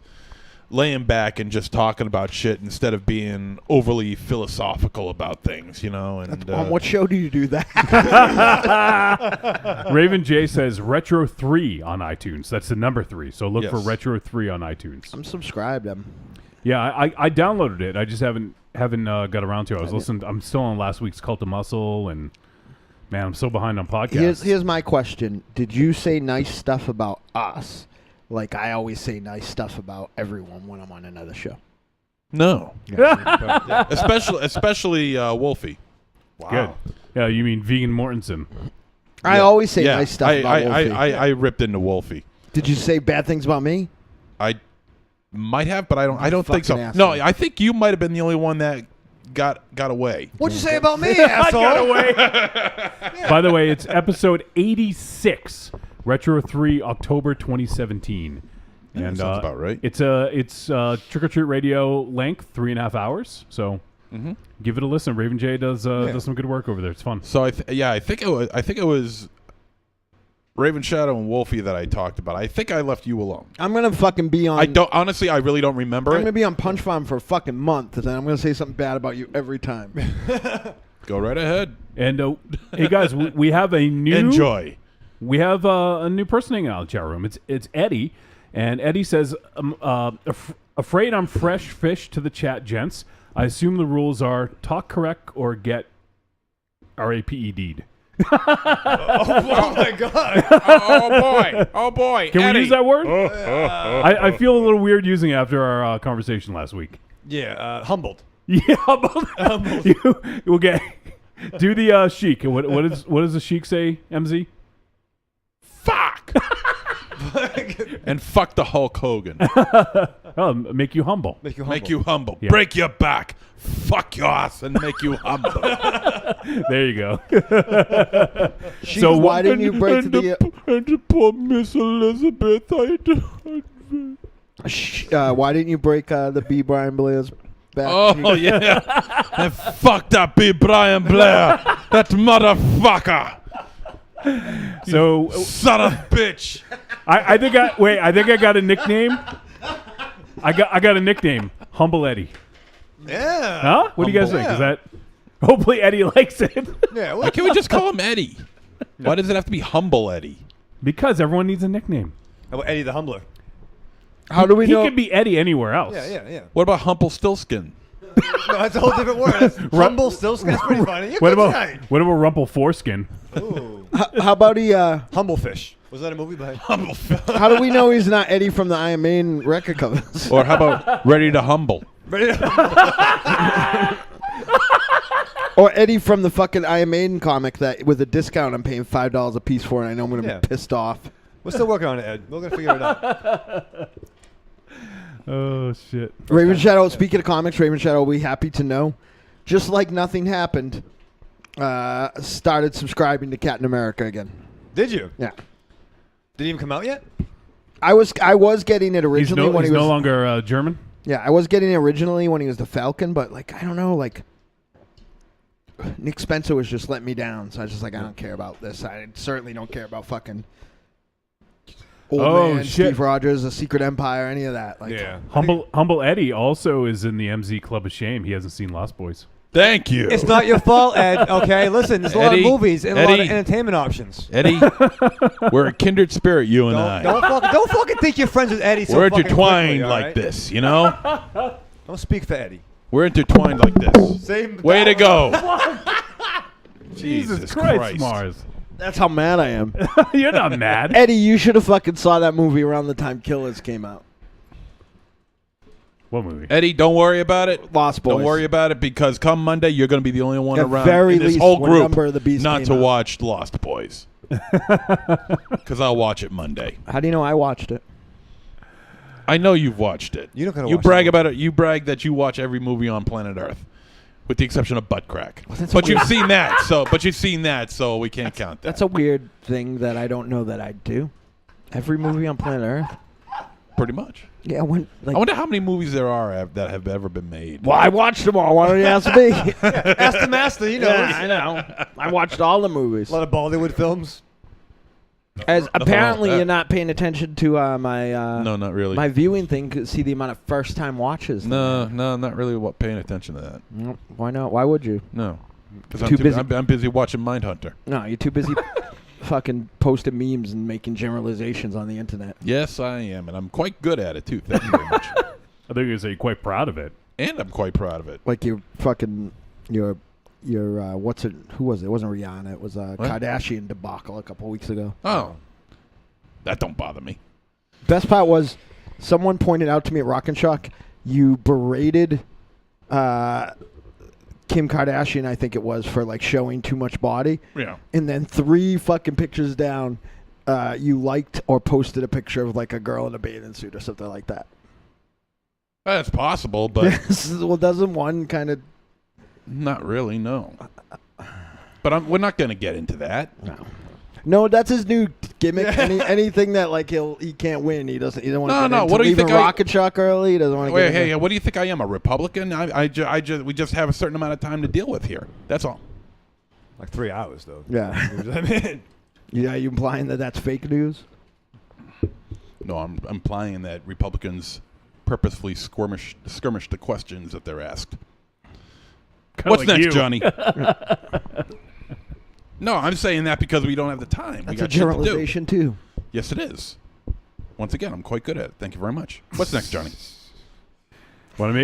Speaker 6: laying back and just talking about shit instead of being overly philosophical about things. And
Speaker 2: On what show do you do that?
Speaker 4: Raven J says Retro 3 on iTunes. That's the number 3. So look for
Speaker 6: Yes.
Speaker 4: Retro 3 on iTunes.
Speaker 2: I'm subscribed.
Speaker 4: Yeah, I downloaded it. I just haven't got around to it. I was listening. I'm still on last week's Cult of Muscle, and man, I'm so behind on podcasts.
Speaker 2: Here's my question. Did you say nice stuff about us? Like I always say nice stuff about everyone when I'm on another show.
Speaker 6: No. Especially Wolfie.
Speaker 4: Good. Yeah, you mean Vegan Mortensen?
Speaker 2: I always say
Speaker 6: Yeah,
Speaker 2: nice stuff about Wolfie.
Speaker 6: I ripped into Wolfie.
Speaker 2: Did you say bad things about me?
Speaker 6: I might have, but I don't think so.
Speaker 2: Fucking
Speaker 6: No,
Speaker 2: asshole.
Speaker 6: I think you might have been the only one that got away.
Speaker 5: What'd you say about me, asshole?
Speaker 4: By the way, it's episode 86, Retro 3, October 2017.
Speaker 6: Yeah,
Speaker 4: And
Speaker 6: sounds about right.
Speaker 4: It's Trick or Treat Radio length, 3.5 hours. So give it a listen. Raven J does some good work over there. It's fun.
Speaker 6: So I think it was Raven Shadow and Wolfie that I talked about. I think I left you alone.
Speaker 2: I'm gonna fucking be on.
Speaker 6: I really don't remember
Speaker 2: I'm
Speaker 6: it.
Speaker 2: gonna be on Punch Farm for a fucking month, and I'm gonna say something bad about you every time.
Speaker 6: Go right ahead.
Speaker 4: And hey guys, we have a new
Speaker 6: Enjoy.
Speaker 4: We have a new person hanging out in the chat room. It's Eddie, and Eddie says, "Afraid I'm fresh fish to the chat, gents. I assume the rules are talk correct or get RAPED'd."
Speaker 5: Oh my god!
Speaker 6: Oh boy!
Speaker 4: Can
Speaker 6: Eddie.
Speaker 4: we use that word? I feel a little weird using it after our conversation last week.
Speaker 5: Yeah, humbled.
Speaker 4: Yeah, you will get do the Sheik. What does the Sheik say, MZ?
Speaker 6: Fuck. And fuck the Hulk Hogan.
Speaker 4: Oh, make you humble.
Speaker 5: Make you humble.
Speaker 6: Make you humble.
Speaker 4: Yeah.
Speaker 6: Break your back. Fuck your ass and make you humble.
Speaker 4: There you go.
Speaker 2: So why didn't you break the?
Speaker 6: And the poor Miss Elizabeth.
Speaker 2: Why didn't you break the B. Brian Blair's back?
Speaker 6: Oh yeah. And fuck that B. Brian Blair. That motherfucker.
Speaker 4: So
Speaker 6: Son of a bitch.
Speaker 4: I think I got a nickname. I got a nickname, Humble Eddie.
Speaker 5: Yeah.
Speaker 4: Huh? What do you guys think?
Speaker 5: Yeah.
Speaker 4: Is that? Hopefully Eddie likes it.
Speaker 5: Yeah.
Speaker 6: Why can't we just call him Eddie? Why does it have to be Humble Eddie?
Speaker 4: Because everyone needs a nickname.
Speaker 5: How about Eddie the Humbler?
Speaker 2: How do we
Speaker 4: He
Speaker 2: know?
Speaker 4: could be Eddie anywhere else.
Speaker 5: Yeah.
Speaker 6: What about Humble Stillskin?
Speaker 5: No, that's a whole different word. That's humble still. That's pretty funny. You're
Speaker 4: What
Speaker 5: good
Speaker 4: about
Speaker 5: tonight.
Speaker 4: Rumple Foreskin?
Speaker 5: Ooh.
Speaker 2: How about he?
Speaker 5: Humble Fish. Was that a movie by?
Speaker 6: Humble.
Speaker 2: How do we know he's not Eddie from the Iron Maiden record covers?
Speaker 6: Or how about Ready to Humble?
Speaker 5: Ready to
Speaker 2: Or Eddie from the fucking Iron Maiden comic that with a discount I'm paying $5 a piece for, and I know I'm gonna
Speaker 5: Yeah.
Speaker 2: be pissed off.
Speaker 5: We're still working on it, Ed. We're gonna figure it out.
Speaker 4: Oh shit.
Speaker 2: Raven Shadow, speaking of comics, Raven Shadow will be happy to know, just like nothing happened, started subscribing to Captain America again.
Speaker 5: Did you?
Speaker 2: Yeah.
Speaker 5: Did it even come out yet?
Speaker 2: I was getting it originally when
Speaker 4: He's
Speaker 2: he was
Speaker 4: no longer German.
Speaker 2: Yeah, I was getting it originally when he was the Falcon, but like I don't know, like Nick Spencer was just letting me down, so I was just like, I don't care about this. I certainly don't care about fucking old man,
Speaker 4: shit.
Speaker 2: Steve Rogers, The Secret Empire, any of that. Like,
Speaker 4: Yeah. Humble Eddie also is in the MZ Club of Shame. He hasn't seen Lost Boys.
Speaker 6: Thank you.
Speaker 5: It's not your fault, Ed. Okay, listen, there's a lot of
Speaker 6: Eddie,
Speaker 5: movies and a lot of
Speaker 6: Eddie.
Speaker 5: entertainment options.
Speaker 6: Eddie, we're a kindred spirit, you and I.
Speaker 5: Don't fucking think you're friends with Eddie. So
Speaker 6: We're
Speaker 5: fucking
Speaker 6: intertwined
Speaker 5: quickly, all
Speaker 6: like
Speaker 5: right?
Speaker 6: this, you know?
Speaker 5: Don't speak for Eddie.
Speaker 6: We're intertwined like this.
Speaker 5: Same.
Speaker 6: Way to go.
Speaker 4: Jesus Christ, Mars.
Speaker 2: That's how mad I am.
Speaker 4: You're not mad.
Speaker 2: Eddie, you should have fucking saw that movie around the time Killers came out.
Speaker 4: What movie?
Speaker 6: Eddie, don't worry about it.
Speaker 2: Lost Boys.
Speaker 6: Don't worry about it because come Monday, you're going to be the only one
Speaker 2: At
Speaker 6: around
Speaker 2: very
Speaker 6: in this
Speaker 2: least,
Speaker 6: whole
Speaker 2: when
Speaker 6: group
Speaker 2: Number of the Beast
Speaker 6: not
Speaker 2: came
Speaker 6: to
Speaker 2: out.
Speaker 6: watch Lost Boys. Because I'll watch it Monday.
Speaker 2: How do you know I watched it?
Speaker 6: I know you've watched it.
Speaker 5: You don't gotta
Speaker 6: You
Speaker 5: watch
Speaker 6: brag
Speaker 5: that
Speaker 6: about it. You brag that you watch every movie on planet Earth, with the exception of Butt Crack.
Speaker 2: that's
Speaker 6: But
Speaker 2: weird.
Speaker 6: you've seen that, so we can't count that.
Speaker 2: That's a weird thing that I don't know that I do. Every movie on planet Earth.
Speaker 6: Pretty much.
Speaker 2: Yeah, when like.
Speaker 6: I wonder how many movies there are that have ever been made.
Speaker 2: Well, I watched them all. Why don't you ask me?
Speaker 5: Ask the master. You know.
Speaker 2: Yeah, I know. I watched all the movies.
Speaker 5: A lot of Bollywood films.
Speaker 2: As
Speaker 6: Nothing wrong
Speaker 2: apparently
Speaker 6: with that.
Speaker 2: you're not paying attention to my
Speaker 6: No, not really.
Speaker 2: my viewing thing. To see the amount of first time watches.
Speaker 6: No, I'm not really paying attention to that.
Speaker 2: No, why not? Why would you?
Speaker 6: No, because
Speaker 2: Too busy.
Speaker 6: I'm busy watching Mindhunter.
Speaker 2: No, you're too busy fucking posting memes and making generalizations on the internet.
Speaker 6: Yes, I am, and I'm quite good at it too. Thank you very much.
Speaker 4: I think you're going to say you're quite proud of it.
Speaker 6: And I'm quite proud of it.
Speaker 2: Like your fucking your what's it? Who was it? It wasn't Rihanna. It was a Kardashian debacle a couple weeks ago.
Speaker 6: Oh, that don't bother me.
Speaker 2: Best part was someone pointed out to me at Rock and Shock, you berated Kim Kardashian, I think it was, for like showing too much body.
Speaker 6: Yeah.
Speaker 2: And then 3 fucking pictures down, you liked or posted a picture of like a girl in a bathing suit or something like that.
Speaker 6: That's possible, but
Speaker 2: Well, doesn't one kind of...
Speaker 6: not really. No. But we're not going to get into that.
Speaker 2: No, that's his new gimmick. Anything that like he can't win, he doesn't want to.
Speaker 6: No. What do you think?
Speaker 2: Rocket Shock early. He doesn't want to.
Speaker 6: Wait, hey, what do you think I am? A Republican? We just have a certain amount of time to deal with here. That's all.
Speaker 5: Like 3 hours though.
Speaker 2: Yeah.
Speaker 5: I mean,
Speaker 2: Yeah, you implying that that's fake news?
Speaker 6: No, I'm implying that Republicans purposefully skirmish the questions that they're asked.
Speaker 4: Kinda
Speaker 6: What's
Speaker 4: like
Speaker 6: next,
Speaker 4: you.
Speaker 6: Johnny? No, I'm saying that because we don't have the time. We
Speaker 2: That's a
Speaker 6: got shit to do.
Speaker 2: generalization too.
Speaker 6: Yes, it is. Once again, I'm quite good at it. Thank you very much. What's next, Johnny?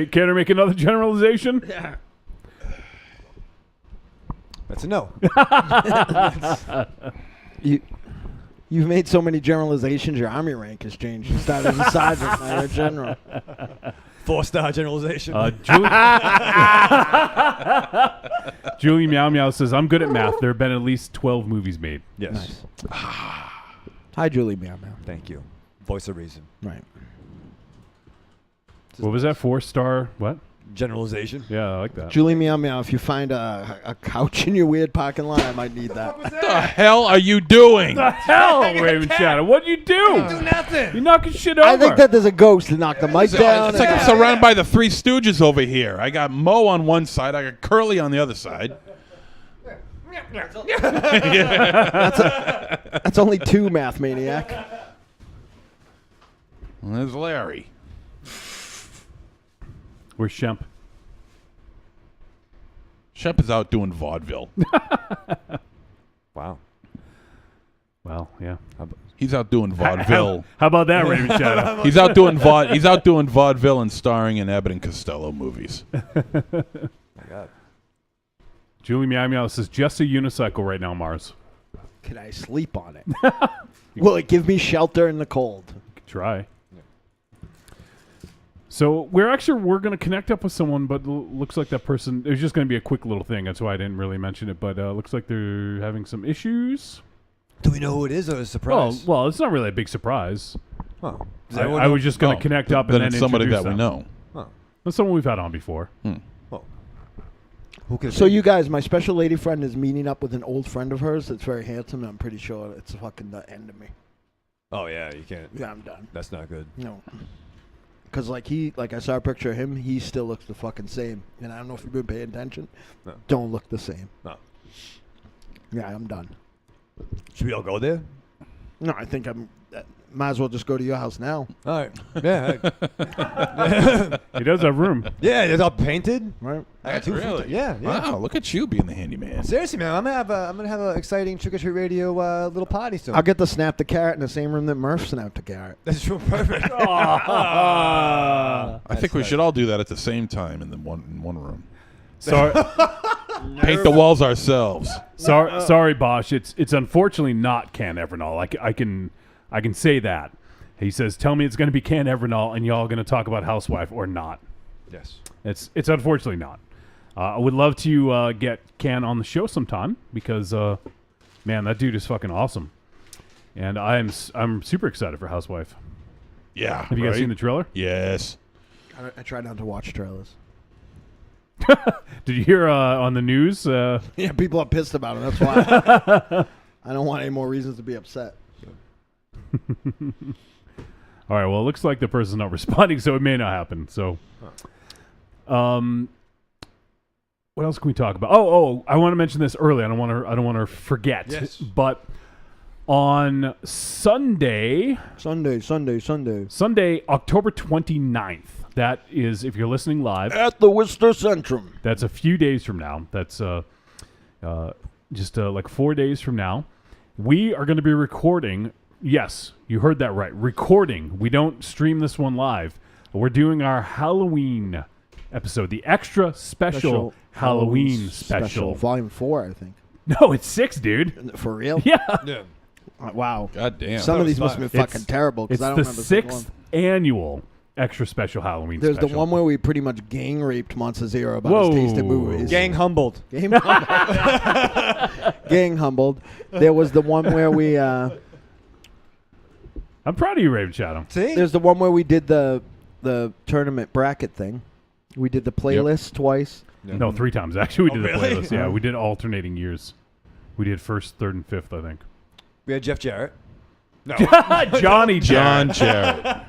Speaker 4: Care to make another generalization?
Speaker 2: Yeah.
Speaker 5: that's a no.
Speaker 2: You've made so many generalizations. Your army rank has changed. You started as a sergeant, now you're a general.
Speaker 5: 4-star generalization.
Speaker 4: Julie Meow Meow says, I'm good at math. There have been at least 12 movies made.
Speaker 5: yes.
Speaker 2: Nice. Hi, Julie Meow Meow.
Speaker 5: Thank you. Voice of reason.
Speaker 2: Right.
Speaker 4: What was that? 4-star? What?
Speaker 5: Generalization.
Speaker 4: Yeah, I like that.
Speaker 2: Julie Meow Meow, if you find a couch in your weird parking lot, I might need that.
Speaker 6: What the hell are you doing?
Speaker 4: What the hell, Raven Shadow? What'd you do?
Speaker 5: Do nothing.
Speaker 4: You're knocking shit over.
Speaker 2: I think that there's a ghost to knock the mic down.
Speaker 6: It's like I'm surrounded by the Three Stooges over here. I got Mo on one side. I got Curly on the other side.
Speaker 2: That's only 2, Math Maniac.
Speaker 6: And there's Larry.
Speaker 4: Where's Shemp?
Speaker 6: Shemp is out doing vaudeville.
Speaker 5: Wow.
Speaker 4: Well, yeah.
Speaker 6: He's out doing vaudeville.
Speaker 4: How about that, Raven Shadow?
Speaker 6: He's out doing vaudeville and starring in Abbott and Costello movies.
Speaker 5: My God.
Speaker 4: Julie Meow Meow says, just a unicycle right now, Mars.
Speaker 2: Can I sleep on it? Will it give me shelter in the cold?
Speaker 4: Try. So we're going to connect up with someone, but looks like that person. It was just going to be a quick little thing. That's why I didn't really mention it. But looks like they're having some issues.
Speaker 5: Do we know who it is or is it a surprise?
Speaker 4: Well, it's not really a big surprise.
Speaker 5: Huh. Does
Speaker 4: I
Speaker 5: everyone know-
Speaker 4: was just going
Speaker 6: Oh,
Speaker 4: to connect up and
Speaker 6: then
Speaker 4: then
Speaker 6: it's somebody
Speaker 4: introduce
Speaker 6: that we
Speaker 4: them.
Speaker 6: know.
Speaker 4: That's someone we've had on before.
Speaker 5: Well, who can
Speaker 2: So
Speaker 5: say?
Speaker 2: you guys, my special lady friend is meeting up with an old friend of hers that's very handsome, and I'm pretty sure it's fucking the end of me.
Speaker 5: Oh yeah, you can't.
Speaker 2: Yeah, I'm done.
Speaker 5: That's not good.
Speaker 2: No. Because, like I saw a picture of him, he still looks the fucking same. And I don't know if you've been paying attention.
Speaker 5: No.
Speaker 2: Don't look the same.
Speaker 5: No.
Speaker 2: Yeah, I'm done.
Speaker 5: Should we all go there?
Speaker 2: No, I think might as well just go to your house now.
Speaker 5: All right. Yeah.
Speaker 4: He does have room.
Speaker 5: Yeah, it's all painted.
Speaker 2: Right?
Speaker 5: I got two.
Speaker 6: Really?
Speaker 5: Yeah.
Speaker 6: Wow, look at you being the handyman.
Speaker 5: Seriously, man, I'm gonna have an exciting Trick or Treat Radio little party soon.
Speaker 2: I'll get to snap the carrot in the same room that Murph snapped the carrot.
Speaker 5: That's true. Perfect.
Speaker 6: I think we should all do that at the same time in one room.
Speaker 4: Sorry,
Speaker 6: Paint the walls ourselves.
Speaker 4: sorry, Bosch. It's unfortunately not Can Evernall. I can say that. He says, "Tell me it's going to be Can Evernall, and y'all going to talk about Housewife or not."
Speaker 5: Yes.
Speaker 4: It's unfortunately not. I would love to get Can on the show sometime because, man, that dude is fucking awesome, and I'm super excited for Housewife.
Speaker 6: Yeah.
Speaker 4: Have you guys seen the trailer?
Speaker 6: Yes.
Speaker 2: I try not to watch trailers.
Speaker 4: Did you hear on the news?
Speaker 2: Yeah, people are pissed about it. That's why. I don't want any more reasons to be upset.
Speaker 4: All right. Well, it looks like the person's not responding, so it may not happen. So, what else can we talk about? Oh, I want to mention this early. I don't want to forget.
Speaker 5: Yes.
Speaker 4: But on Sunday,
Speaker 2: Sunday.
Speaker 4: October 29th. That is, if you're listening live,
Speaker 2: At the Worcester Centrum.
Speaker 4: that's a few days from now. That's just like 4 days from now. We are going to be recording. Yes, you heard that right. Recording. We don't stream this one live. We're doing our Halloween episode, the extra special Halloween special.
Speaker 2: Volume 4, I think.
Speaker 4: No, it's 6, dude.
Speaker 2: For real?
Speaker 4: Yeah.
Speaker 5: Yeah.
Speaker 2: Wow.
Speaker 6: God damn.
Speaker 2: Some of these
Speaker 5: was
Speaker 2: must have been
Speaker 4: It's-
Speaker 2: fucking terrible
Speaker 4: It's
Speaker 2: because I don't
Speaker 4: the
Speaker 2: remember single
Speaker 4: 6th annual extra special Halloween
Speaker 2: There's
Speaker 4: special.
Speaker 2: the one where we pretty much gang raped Monster Zero about
Speaker 4: Whoa.
Speaker 2: his taste in movies.
Speaker 5: Gang humbled.
Speaker 2: Gang humbled. Gang humbled. There was the one where we.
Speaker 4: I'm proud of you, Raven Shadow.
Speaker 5: See?
Speaker 2: There's the one where we did the tournament bracket thing. We did the playlist twice.
Speaker 4: No, 3 times actually. We
Speaker 5: Oh,
Speaker 4: did
Speaker 5: really?
Speaker 4: the playlist. Yeah, we did alternating years. We did 1st, 3rd, and 5th, I think.
Speaker 5: We had Jeff Jarrett. No.
Speaker 4: Johnny
Speaker 6: John
Speaker 4: Jarrett.
Speaker 6: Jarrett.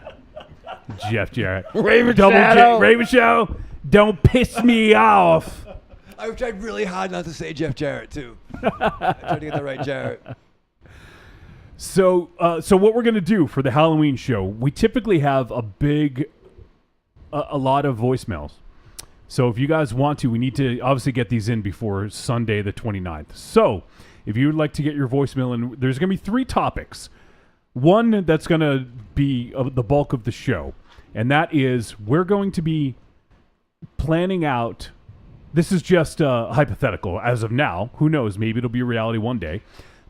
Speaker 4: Jeff Jarrett.
Speaker 2: Raven
Speaker 4: Double
Speaker 2: Shadow.
Speaker 4: J. Raven Shadow. Don't piss me off.
Speaker 5: I tried really hard not to say Jeff Jarrett too. I tried to get the right Jarrett.
Speaker 4: So what we're gonna do for the Halloween show? We typically have a lot of voicemails. So if you guys want to, we need to obviously get these in before Sunday the 29th. So if you would like to get your voicemail in, there's gonna be 3 topics. One that's gonna be the bulk of the show, and that is we're going to be planning out. This is just hypothetical as of now. Who knows? Maybe it'll be a reality one day.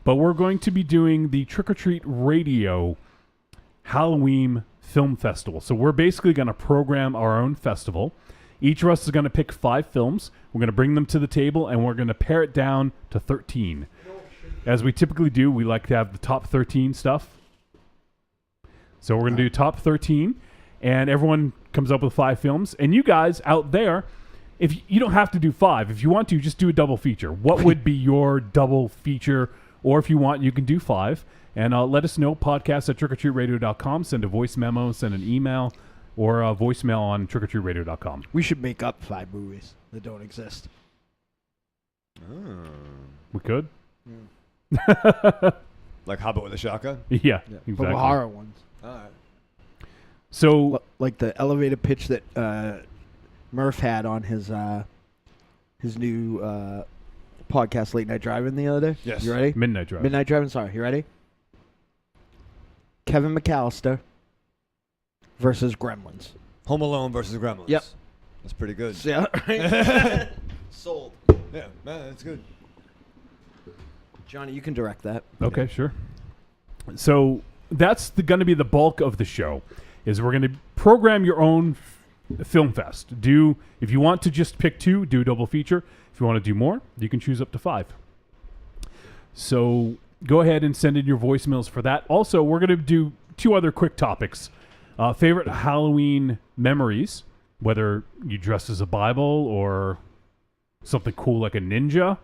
Speaker 4: But we're going to be doing the Trick or Treat Radio Halloween Film Festival. So we're basically going to program our own festival. Each of us is going to pick 5 films. We're going to bring them to the table, and we're going to pare it down to 13. As we typically do, we like to have the top 13 stuff. So we're going to do top 13, and everyone comes up with 5 films. And you guys out there, if you don't have to do 5. If you want to, just do a double feature. What would be your double feature? Or if you want, you can do 5. And let us know, podcast@trickortreatradio.com. Send a voice memo, send an email, or a voicemail on trickortreatradio.com.
Speaker 2: We should make up 5 movies that don't exist.
Speaker 4: We could?
Speaker 5: Like Hobbit with a shotgun?
Speaker 4: Yeah,
Speaker 2: But
Speaker 4: exactly.
Speaker 2: horror ones.
Speaker 5: All right.
Speaker 4: So,
Speaker 2: Like the elevator pitch that Murph had on his new podcast, Late Night Driving, the other day.
Speaker 5: Yes.
Speaker 2: You ready?
Speaker 4: Midnight Drive.
Speaker 2: Midnight Driving, sorry. You ready? Kevin McAllister versus Gremlins.
Speaker 5: Home Alone versus Gremlins.
Speaker 2: Yep.
Speaker 5: That's pretty good.
Speaker 2: Yeah, right? Sold.
Speaker 5: Yeah, man, that's good.
Speaker 2: Johnny, you can direct that.
Speaker 4: Okay, sure. So that's going to be the bulk of the show. Is we're going to program your own film fest. If you want to just pick 2, do a double feature. If you want to do more, you can choose up to 5. So go ahead and send in your voicemails for that. Also, we're going to do two other quick topics. Favorite Halloween memories, whether you dressed as a Bible or something cool like a ninja.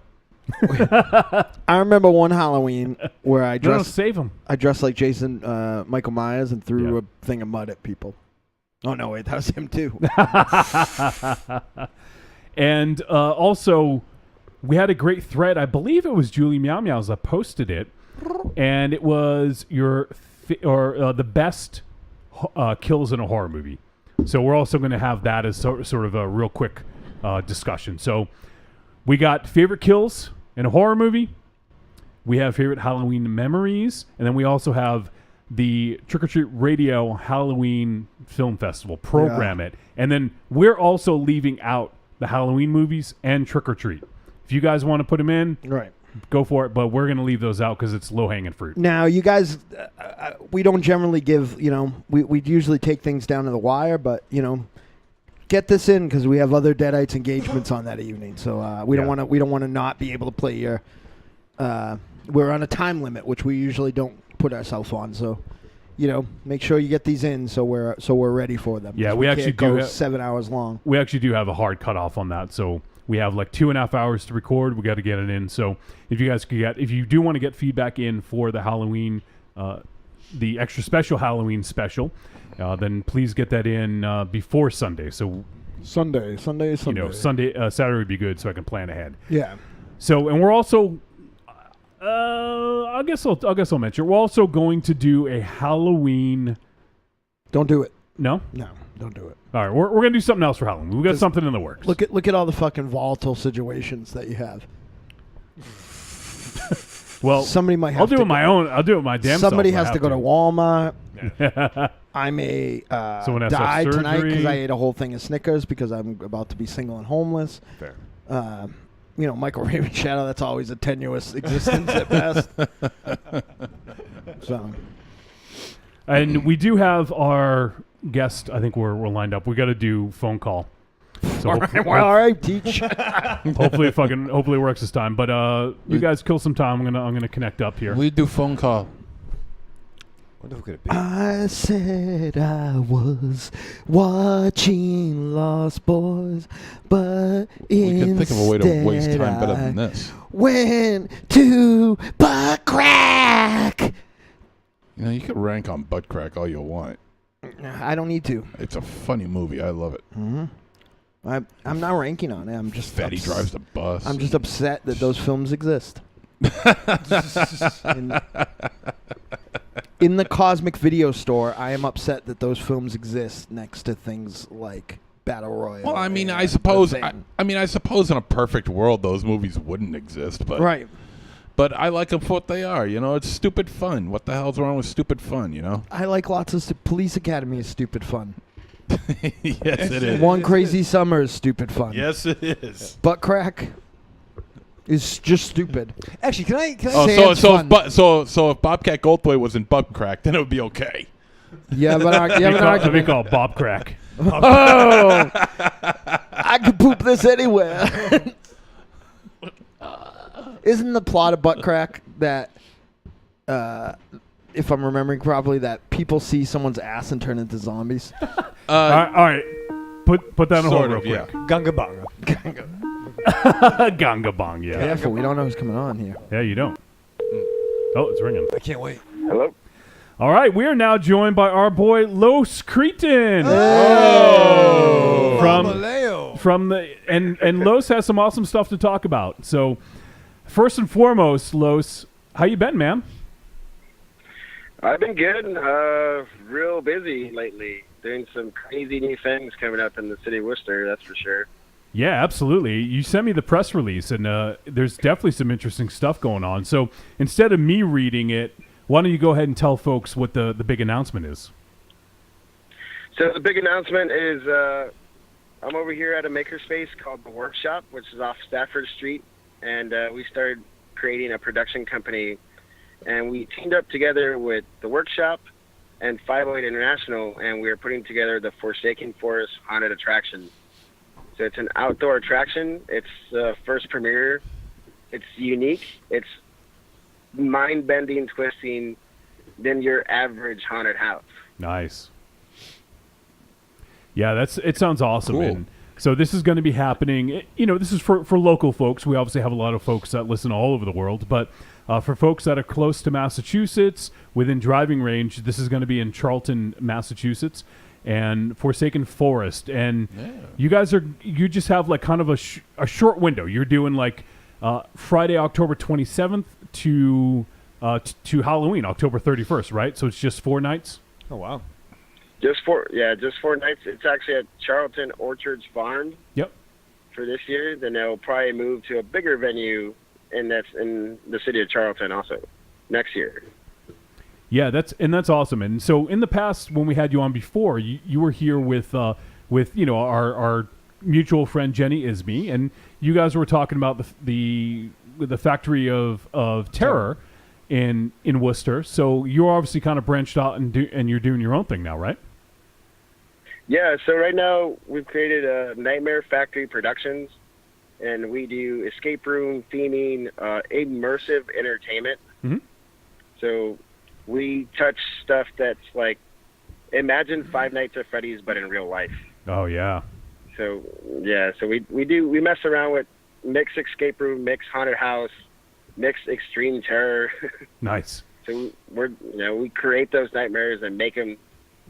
Speaker 2: I remember one Halloween where I
Speaker 4: No,
Speaker 2: dressed.
Speaker 4: save them.
Speaker 2: I dressed like Jason, Michael Myers, and threw a thing of mud at people. Oh no, wait, that was him too.
Speaker 4: And also, we had a great thread. I believe it was Julie Meow Meows that posted it, and it was the best kills in a horror movie. So we're also going to have that as sort of a real quick discussion. So we got favorite kills in a horror movie. We have favorite Halloween memories, and then we also have the Trick or Treat Radio Halloween Film Festival. Program it, and then we're also leaving out the Halloween movies and Trick or Treat. If you guys want to put them in,
Speaker 2: Right.
Speaker 4: go for it. But we're going to leave those out because it's low-hanging fruit.
Speaker 2: Now, you guys, we don't generally give, we usually take things down to the wire, but, get this in because we have other Deadites engagements on that evening. So we don't want to not be able to play your, we're on a time limit, which we usually don't put ourselves on. So, make sure you get these in so we're ready for them.
Speaker 4: Yeah,
Speaker 2: 'Cause
Speaker 4: we
Speaker 2: can't
Speaker 4: actually
Speaker 2: go
Speaker 4: do have-
Speaker 2: 7 hours long.
Speaker 4: We actually do have a hard cutoff on that. So we have like 2.5 hours to record. We got to get it in. So if you guys if you do want to get feedback in for the Halloween, the extra special Halloween special, then please get that in before Sunday. So
Speaker 2: Sunday.
Speaker 4: Saturday would be good so I can plan ahead.
Speaker 2: Yeah.
Speaker 4: So, and we're also, I guess I'll mention, we're also going to do a Halloween.
Speaker 2: Don't do it.
Speaker 4: No?
Speaker 2: No, don't do it.
Speaker 4: All right, we're going to do something else for Halloween. We got something in the works.
Speaker 2: Look at all the fucking volatile situations that you have.
Speaker 4: Well,
Speaker 2: somebody might have
Speaker 4: I'll do
Speaker 2: to
Speaker 4: it my own. I'll do it my damn
Speaker 2: Somebody
Speaker 4: self.
Speaker 2: has to go to Walmart.
Speaker 4: Yeah.
Speaker 2: I may
Speaker 4: Someone has to
Speaker 2: die
Speaker 4: have
Speaker 2: tonight because
Speaker 4: surgery.
Speaker 2: I ate a whole thing of Snickers because I'm about to be single and homeless.
Speaker 4: Fair.
Speaker 2: Michael Raven Shadow, that's always a tenuous existence at best. So,
Speaker 4: And we do have our guest. I think we're lined up. We got to do phone call. So
Speaker 2: all right, teach.
Speaker 4: hopefully it works this time. But you guys kill some time. I'm gonna connect up here.
Speaker 6: We do phone call.
Speaker 5: What could it be?
Speaker 2: I said I was watching Lost Boys, but
Speaker 6: We can think of a way to waste
Speaker 2: instead
Speaker 6: time better than
Speaker 2: I
Speaker 6: this.
Speaker 2: went to butt crack.
Speaker 6: You can rank on butt crack all you want.
Speaker 2: I don't need to.
Speaker 6: It's a funny movie. I love it.
Speaker 2: Mm-hmm. I'm not ranking on it. I'm just
Speaker 6: Fatty drives the bus.
Speaker 2: I'm just upset that those films exist. In the Cosmic Video Store, I am upset that those films exist next to things like Battle Royale.
Speaker 6: Well, I mean,
Speaker 2: and
Speaker 6: I suppose.
Speaker 2: The Thing.
Speaker 6: I suppose in a perfect world, those movies wouldn't exist. But
Speaker 2: Right.
Speaker 6: But I like them for what they are. It's stupid fun. What the hell's wrong with stupid fun?
Speaker 2: I like lots of Police Academy is stupid fun.
Speaker 6: Yes, it is.
Speaker 2: One Crazy Summer is stupid fun.
Speaker 6: Yes, it is.
Speaker 2: Butt crack is just stupid.
Speaker 5: Actually, can I?
Speaker 6: Oh,
Speaker 2: Sam's fun.
Speaker 6: so if Bobcat Goldthwait was in butt crack, then it would be okay.
Speaker 2: You have an
Speaker 4: Let me
Speaker 2: argument.
Speaker 4: call it Bob Crack.
Speaker 2: Oh, I could poop this anywhere. Isn't the plot of Butt Crack that, if I'm remembering properly, that people see someone's ass and turn into zombies?
Speaker 4: All right. Put that on hold
Speaker 6: Sort
Speaker 4: real
Speaker 6: of, yeah.
Speaker 4: quick.
Speaker 5: Gunga Bunga.
Speaker 4: Ganga bong, yeah.
Speaker 2: Careful, we don't know who's coming on here.
Speaker 4: Yeah, you don't. Oh, it's ringing.
Speaker 5: I can't wait.
Speaker 7: Hello?
Speaker 4: All right, we are now joined by our boy Los Cretan.
Speaker 6: Oh!
Speaker 4: From the and Los has some awesome stuff to talk about. So, first and foremost, Los, how you been, man?
Speaker 7: I've been good. Real busy lately. Doing some crazy new things coming up in the city of Worcester, that's for sure.
Speaker 4: Yeah, absolutely. You sent me the press release, and there's definitely some interesting stuff going on. So, instead of me reading it, why don't you go ahead and tell folks what the big announcement is?
Speaker 7: So the big announcement is I'm over here at a makerspace called The Workshop, which is off Stafford Street, and we started creating a production company, and we teamed up together with The Workshop and 508 International, and we are putting together the Forsaken Forest Haunted Attraction. So it's an outdoor attraction. It's the first premiere. It's unique. It's mind-bending, twisting, than your average haunted house.
Speaker 4: Nice. Yeah, it sounds awesome.
Speaker 6: Cool.
Speaker 4: And so this is going to be happening. This is for local folks. We obviously have a lot of folks that listen all over the world, but for folks that are close to Massachusetts, within driving range, this is going to be in Charlton, Massachusetts, and Forsaken Forest. And you just have like kind of a short window. You're doing like Friday, October 27th to Halloween, October 31st, right? So it's just 4 nights.
Speaker 5: Oh wow.
Speaker 7: Just 4 nights. It's actually at Charlton Orchards Farm.
Speaker 4: Yep.
Speaker 7: For this year. Then they'll probably move to a bigger venue, and that's in the city of Charlton also next year.
Speaker 4: Yeah, that's awesome. And so in the past, when we had you on before, you were here with our mutual friend Jenny Isby, and you guys were talking about the Factory of Terror in Worcester. So you're obviously kind of branched out and you're doing your own thing now, right?
Speaker 7: Yeah. So right now we've created a Nightmare Factory Productions, and we do escape room theming, immersive entertainment.
Speaker 4: Mm-hmm. So
Speaker 7: we touch stuff that's like, imagine Five Nights at Freddy's, but in real life.
Speaker 4: Oh yeah.
Speaker 7: So we mess around with mixed escape room, mixed haunted house, mixed extreme terror.
Speaker 4: Nice.
Speaker 7: So we create those nightmares and make them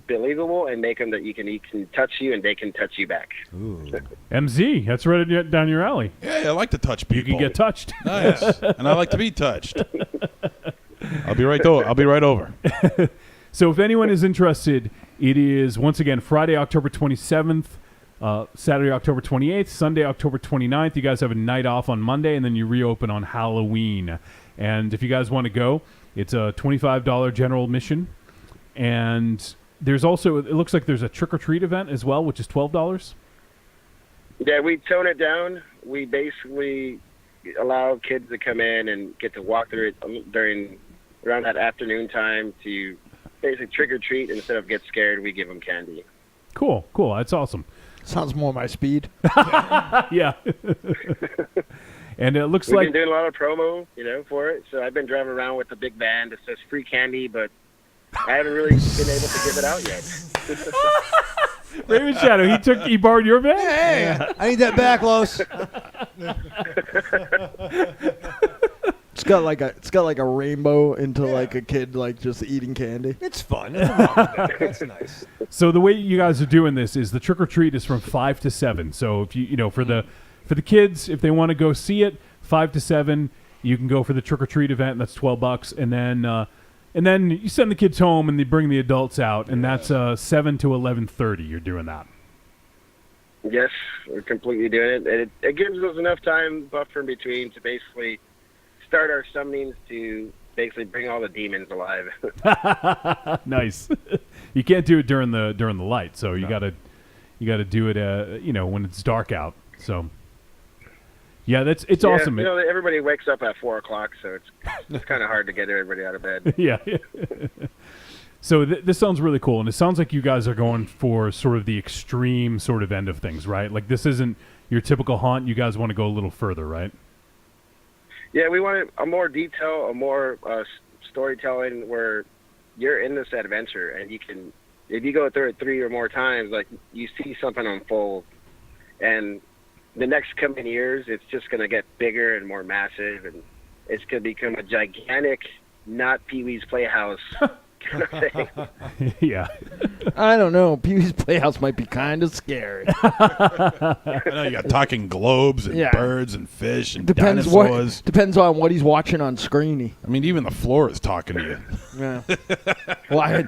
Speaker 7: believable, and make them that he can touch you and they can touch you back.
Speaker 5: Ooh.
Speaker 4: MZ, that's right down your alley.
Speaker 6: Yeah, I like to touch people.
Speaker 4: You can get touched.
Speaker 6: Nice. And I like to be touched. I'll be right over.
Speaker 4: So if anyone is interested, it is, once again, Friday, October 27th, Saturday, October 28th, Sunday, October 29th. You guys have a night off on Monday, and then you reopen on Halloween. And if you guys want to go, it's a $25 general admission. And there's also, it looks like there's a trick-or-treat event as well, which is $12.
Speaker 7: Yeah, we tone it down. We basically allow kids to come in and get to walk through it around that afternoon time to basically trick-or-treat. Instead of get scared, we give them candy.
Speaker 4: Cool. That's awesome.
Speaker 2: Sounds more my speed.
Speaker 4: Yeah. And it looks
Speaker 7: We've
Speaker 4: like
Speaker 7: been doing a lot of promo, for it. So I've been driving around with the big band that says free candy, but I haven't really been able to give it out yet.
Speaker 4: Raven Shadow, he borrowed your van?
Speaker 5: Hey, I need that back, Los.
Speaker 2: It's got like a rainbow into like a kid like just eating candy.
Speaker 5: It's fun. That's nice.
Speaker 4: So the way you guys are doing this is the trick or treat is from 5 to 7. So if you for the kids, if they want to go see it, 5 to 7, you can go for the trick or treat event. And that's $12, and then you send the kids home and they bring the adults out, and that's 7 to 11:30. You're doing that.
Speaker 7: Yes, we're completely doing it. It gives us enough time buffer in between to basically start our summonings to basically bring all the demons alive.
Speaker 4: Nice. You can't do it during the light, so you gotta do it when it's dark out. So yeah, it's awesome.
Speaker 7: Everybody wakes up at 4:00, so it's kind of hard to get everybody out of bed.
Speaker 4: Yeah. So this sounds really cool, and it sounds like you guys are going for sort of the extreme sort of end of things, right? Like this isn't your typical haunt. You guys want to go a little further, right?
Speaker 7: Yeah, we want a more detail, a more storytelling where you're in this adventure, and you can, if you go through it 3 or more times, like you see something unfold, and the next coming years, it's just going to get bigger and more massive, and it's going to become a gigantic, not Pee-wee's Playhouse kind of thing.
Speaker 4: Yeah.
Speaker 2: I don't know. Pee-wee's Playhouse might be kind of scary.
Speaker 6: I know you got talking globes and
Speaker 2: Yeah.
Speaker 6: birds and fish and dinosaurs.
Speaker 2: Depends on what he's watching on screeny.
Speaker 6: I mean, even the floor is talking to you.
Speaker 2: Yeah. Well,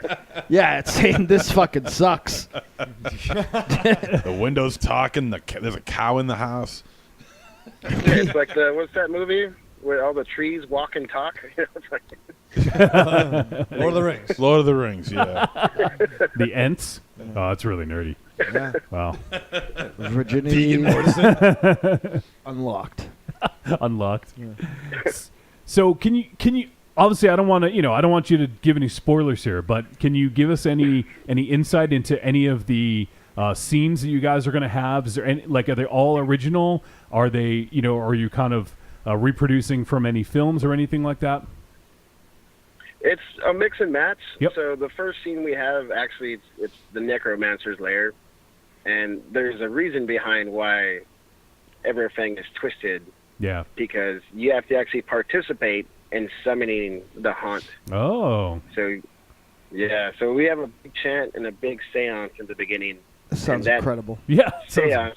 Speaker 2: it's saying this fucking sucks.
Speaker 6: The window's talking. There's a cow in the house.
Speaker 7: It's like what's that movie where all the trees walk and talk? It's like,
Speaker 5: Lord of the Rings.
Speaker 6: Lord of the Rings, yeah.
Speaker 4: The Ents. Oh, that's really nerdy.
Speaker 5: Yeah.
Speaker 4: Wow.
Speaker 2: Virginity unlocked.
Speaker 4: Unlocked. So can you? Obviously, I don't want you to give any spoilers here, but can you give us any insight into any of the scenes that you guys are going to have? Is there any, are they all original? Are they, are you kind of reproducing from any films or anything like that?
Speaker 7: It's a mix and match.
Speaker 4: Yep.
Speaker 7: So the first scene we have, actually, it's the Necromancer's lair, and there's a reason behind why everything is twisted,
Speaker 4: Yeah.
Speaker 7: because you have to actually participate in summoning the haunt.
Speaker 4: Oh.
Speaker 7: So, yeah, so we have a big chant and a big seance in the beginning.
Speaker 2: That sounds
Speaker 7: that
Speaker 2: incredible.
Speaker 4: Yeah.
Speaker 7: Seance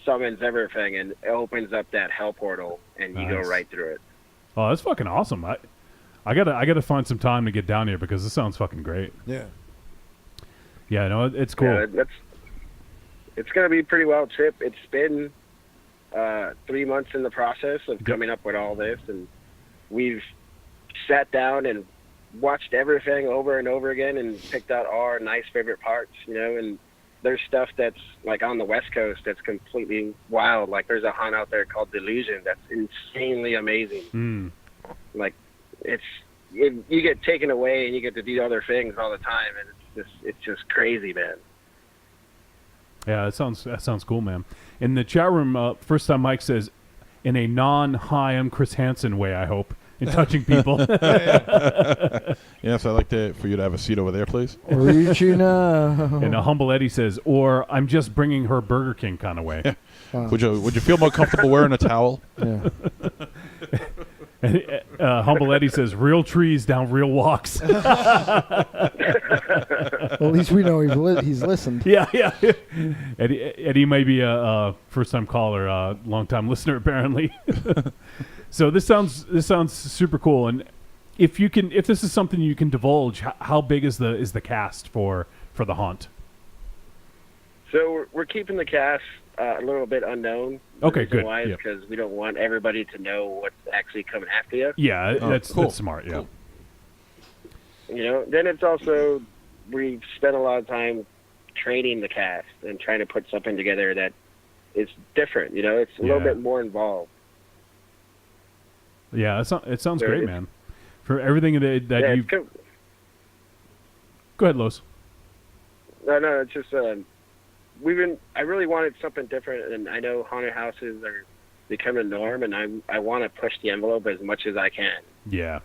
Speaker 7: summons everything and it opens up that hell portal, and you go
Speaker 4: Nice.
Speaker 7: right through it.
Speaker 4: Oh, that's fucking awesome. I gotta find some time to get down here because this sounds fucking great.
Speaker 5: Yeah.
Speaker 4: Yeah, no, it's cool.
Speaker 7: Yeah, it's going to be a pretty wild trip. It's been 3 months in the process of coming up with all this, and we've sat down and watched everything over and over again and picked out our nice favorite parts, and there's stuff that's like on the West Coast that's completely wild. Like there's a hunt out there called Delusion that's insanely amazing. Like you get taken away and you get to do other things all the time, and it's just crazy, man.
Speaker 4: Yeah, that sounds cool, man. In the chat room, first time Mike says, in a non-hi, I'm Chris Hansen way, I hope, in touching people.
Speaker 6: Yes, I'd like for you to have a seat over there, please.
Speaker 2: Reaching out.
Speaker 4: And a humble Eddie says, or I'm just bringing her Burger King kind of way.
Speaker 6: Would you feel more comfortable wearing a towel?
Speaker 2: Yeah.
Speaker 4: And, humble Eddie says, real trees down real walks.
Speaker 2: Well, at least we know he's listened.
Speaker 4: Yeah. Eddie may be a first-time caller, long-time listener apparently. So this sounds super cool. And if this is something you can divulge, how big is the cast for the haunt?
Speaker 7: So we're keeping the cast a little bit unknown.
Speaker 4: Okay, good.
Speaker 7: Why?
Speaker 4: Yep.
Speaker 7: Because we don't want everybody to know what's actually coming after you.
Speaker 4: Yeah, that's
Speaker 6: cool.
Speaker 4: That's smart. Yeah.
Speaker 6: Cool.
Speaker 7: Then it's also, we've spent a lot of time training the cast and trying to put something together that is different. It's a little bit more involved.
Speaker 4: Yeah, it sounds
Speaker 7: So
Speaker 4: great,
Speaker 7: it's-
Speaker 4: man. For everything that
Speaker 7: Yeah,
Speaker 4: you go ahead, Los.
Speaker 7: No, it's just I really wanted something different, and I know haunted houses are becoming a norm, and I want to push the envelope as much as I can.
Speaker 4: Yeah.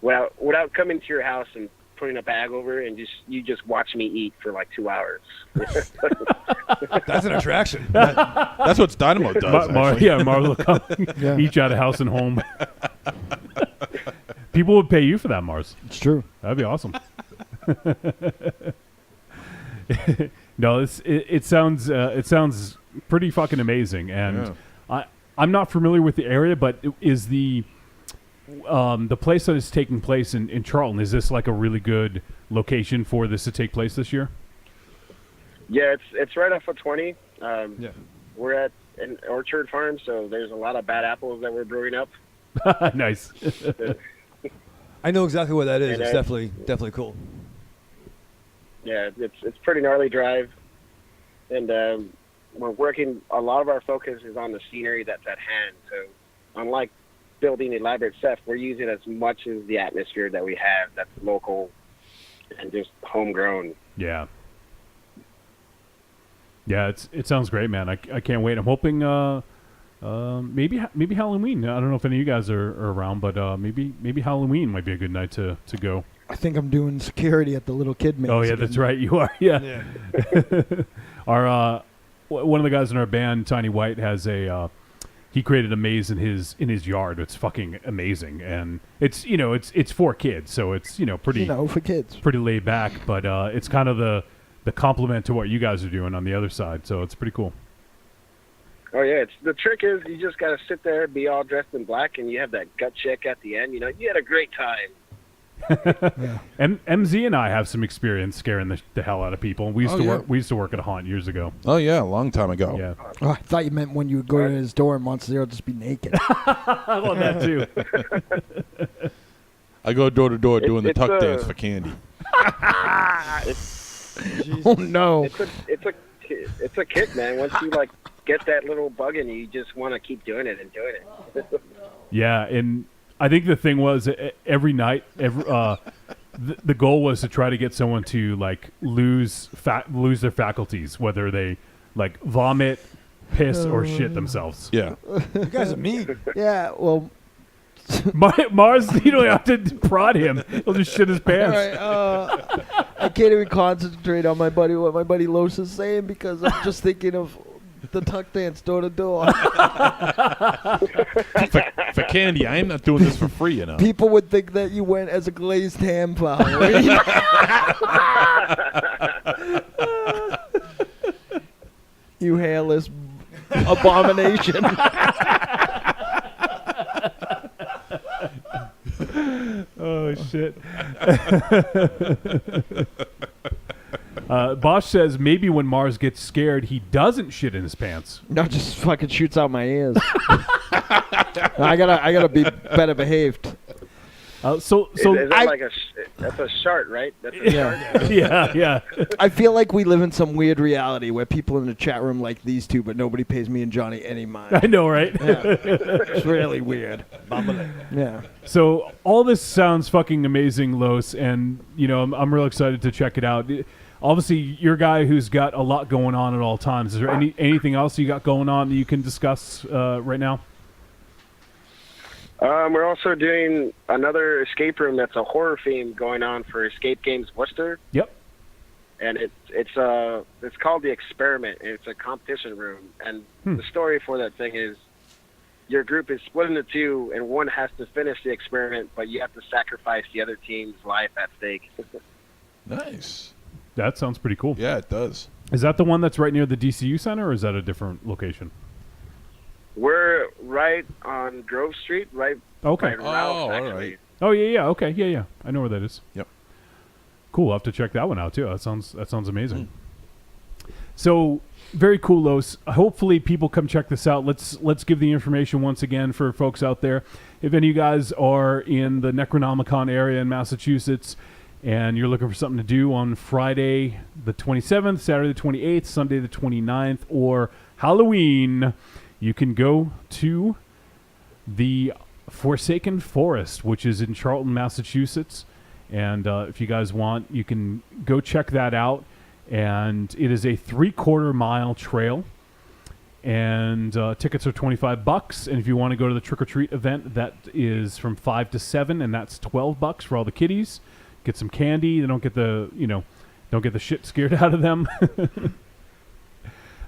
Speaker 7: Without coming to your house and putting a bag over and you just watch me eat for like 2 hours.
Speaker 5: That's an attraction.
Speaker 6: That's what Dynamo does. actually.
Speaker 4: Marvel will come each out of house and home. People would pay you for that, Mars.
Speaker 2: It's true.
Speaker 4: That'd be awesome. No, it sounds pretty fucking amazing, and I'm not familiar with the area, but is the place that is taking place in Charlton, is this like a really good location for this to take place this year?
Speaker 7: Yeah, it's right off of 20.
Speaker 5: Yeah.
Speaker 7: We're at an orchard farm, so there's a lot of bad apples that we're brewing up.
Speaker 4: Nice.
Speaker 5: I know exactly where that is.
Speaker 7: And
Speaker 5: It's definitely cool.
Speaker 7: Yeah, it's pretty gnarly drive, and we're working. A lot of our focus is on the scenery that's at hand. So, unlike building elaborate stuff, we're using as much as the atmosphere that we have that's local and just homegrown.
Speaker 4: Yeah. Yeah, it sounds great, man. I can't wait. I'm hoping maybe Halloween. I don't know if any of you guys are around, but maybe Halloween might be a good night to go.
Speaker 2: I think I'm doing security at the little kid maze.
Speaker 4: Oh yeah, that's right. You are. Yeah. Our one of the guys in our band, Tiny White, has he created a maze in his yard. It's fucking amazing, and it's for kids, so it's pretty
Speaker 2: for kids.
Speaker 4: pretty laid back, but it's kind of the complement to what you guys are doing on the other side, so it's pretty cool.
Speaker 7: Oh yeah, the trick is you just got to sit there, be all dressed in black, and you have that gut check at the end. You had a great time.
Speaker 4: MZ and I have some experience scaring the hell out of people. We used to work at a haunt years ago.
Speaker 6: Oh yeah, a long time ago.
Speaker 4: Yeah.
Speaker 2: Oh, I thought you meant when you would go to his door and Monster Zero just be naked.
Speaker 4: I love that too.
Speaker 6: I go door to door doing the
Speaker 7: it's
Speaker 6: tuck dance for candy.
Speaker 2: Oh no!
Speaker 7: It's a kick, man. Once you get that little bug in you, you just want to keep doing it and doing it.
Speaker 4: Yeah, and I think the thing was every night, the goal was to try to get someone to lose their faculties, whether they vomit, piss, or shit themselves.
Speaker 6: Yeah.
Speaker 5: You guys are mean.
Speaker 2: Yeah, well,
Speaker 4: Mars, you don't have to prod him. He'll just shit his
Speaker 2: All
Speaker 4: pants.
Speaker 2: right, I can't even concentrate on what my buddy Los is saying because I'm just thinking of the tuck dance door to door.
Speaker 6: For candy, I am not doing this for free, you know.
Speaker 2: People would think that you went as a glazed ham pie. You hairless abomination.
Speaker 4: Oh, shit. Bosch says maybe when Mars gets scared, he doesn't shit in his pants.
Speaker 2: No, just fucking shoots out my ears. I gotta be better behaved.
Speaker 4: So
Speaker 7: Is that that's a shart, right? That's a shart.
Speaker 4: yeah.
Speaker 2: I feel like we live in some weird reality where people in the chat room like these two, but nobody pays me and Johnny any mind.
Speaker 4: I know, right?
Speaker 2: Yeah. It's really weird. Yeah.
Speaker 4: So all this sounds fucking amazing, Los, and I'm real excited to check it out. Obviously, you're a guy who's got a lot going on at all times. Is there anything else you got going on that you can discuss right now?
Speaker 7: We're also doing another escape room that's a horror theme going on for Escape Games Worcester.
Speaker 4: Yep.
Speaker 7: And it's called The Experiment, and it's a competition room. And the story for that thing is your group is split into two, and one has to finish the experiment, but you have to sacrifice the other team's life at stake.
Speaker 6: Nice.
Speaker 4: That sounds pretty cool.
Speaker 6: Yeah, it does.
Speaker 4: Is that the one that's right near the DCU Center, or is that a different location?
Speaker 7: We're right on Grove Street, right?
Speaker 4: Okay.
Speaker 7: Right Ralph,
Speaker 6: all
Speaker 7: actually.
Speaker 6: right.
Speaker 4: Oh yeah. Okay. Yeah. I know where that is.
Speaker 6: Yep.
Speaker 4: Cool. I'll have to check that one out too. That sounds amazing. So very cool, Los. Hopefully people come check this out. Let's give the information once again for folks out there. If any of you guys are in the Necronomicon area in Massachusetts and you're looking for something to do on Friday the 27th, Saturday the 28th, Sunday the 29th, or Halloween, you can go to the Forsaken Forest, which is in Charlton, Massachusetts. And if you guys want, you can go check that out. And it is a 3/4 mile trail. And tickets are $25. And if you want to go to the trick or treat event, that is from 5 to 7, and that's $12 for all the kiddies. Get some candy. They don't get the shit scared out of them.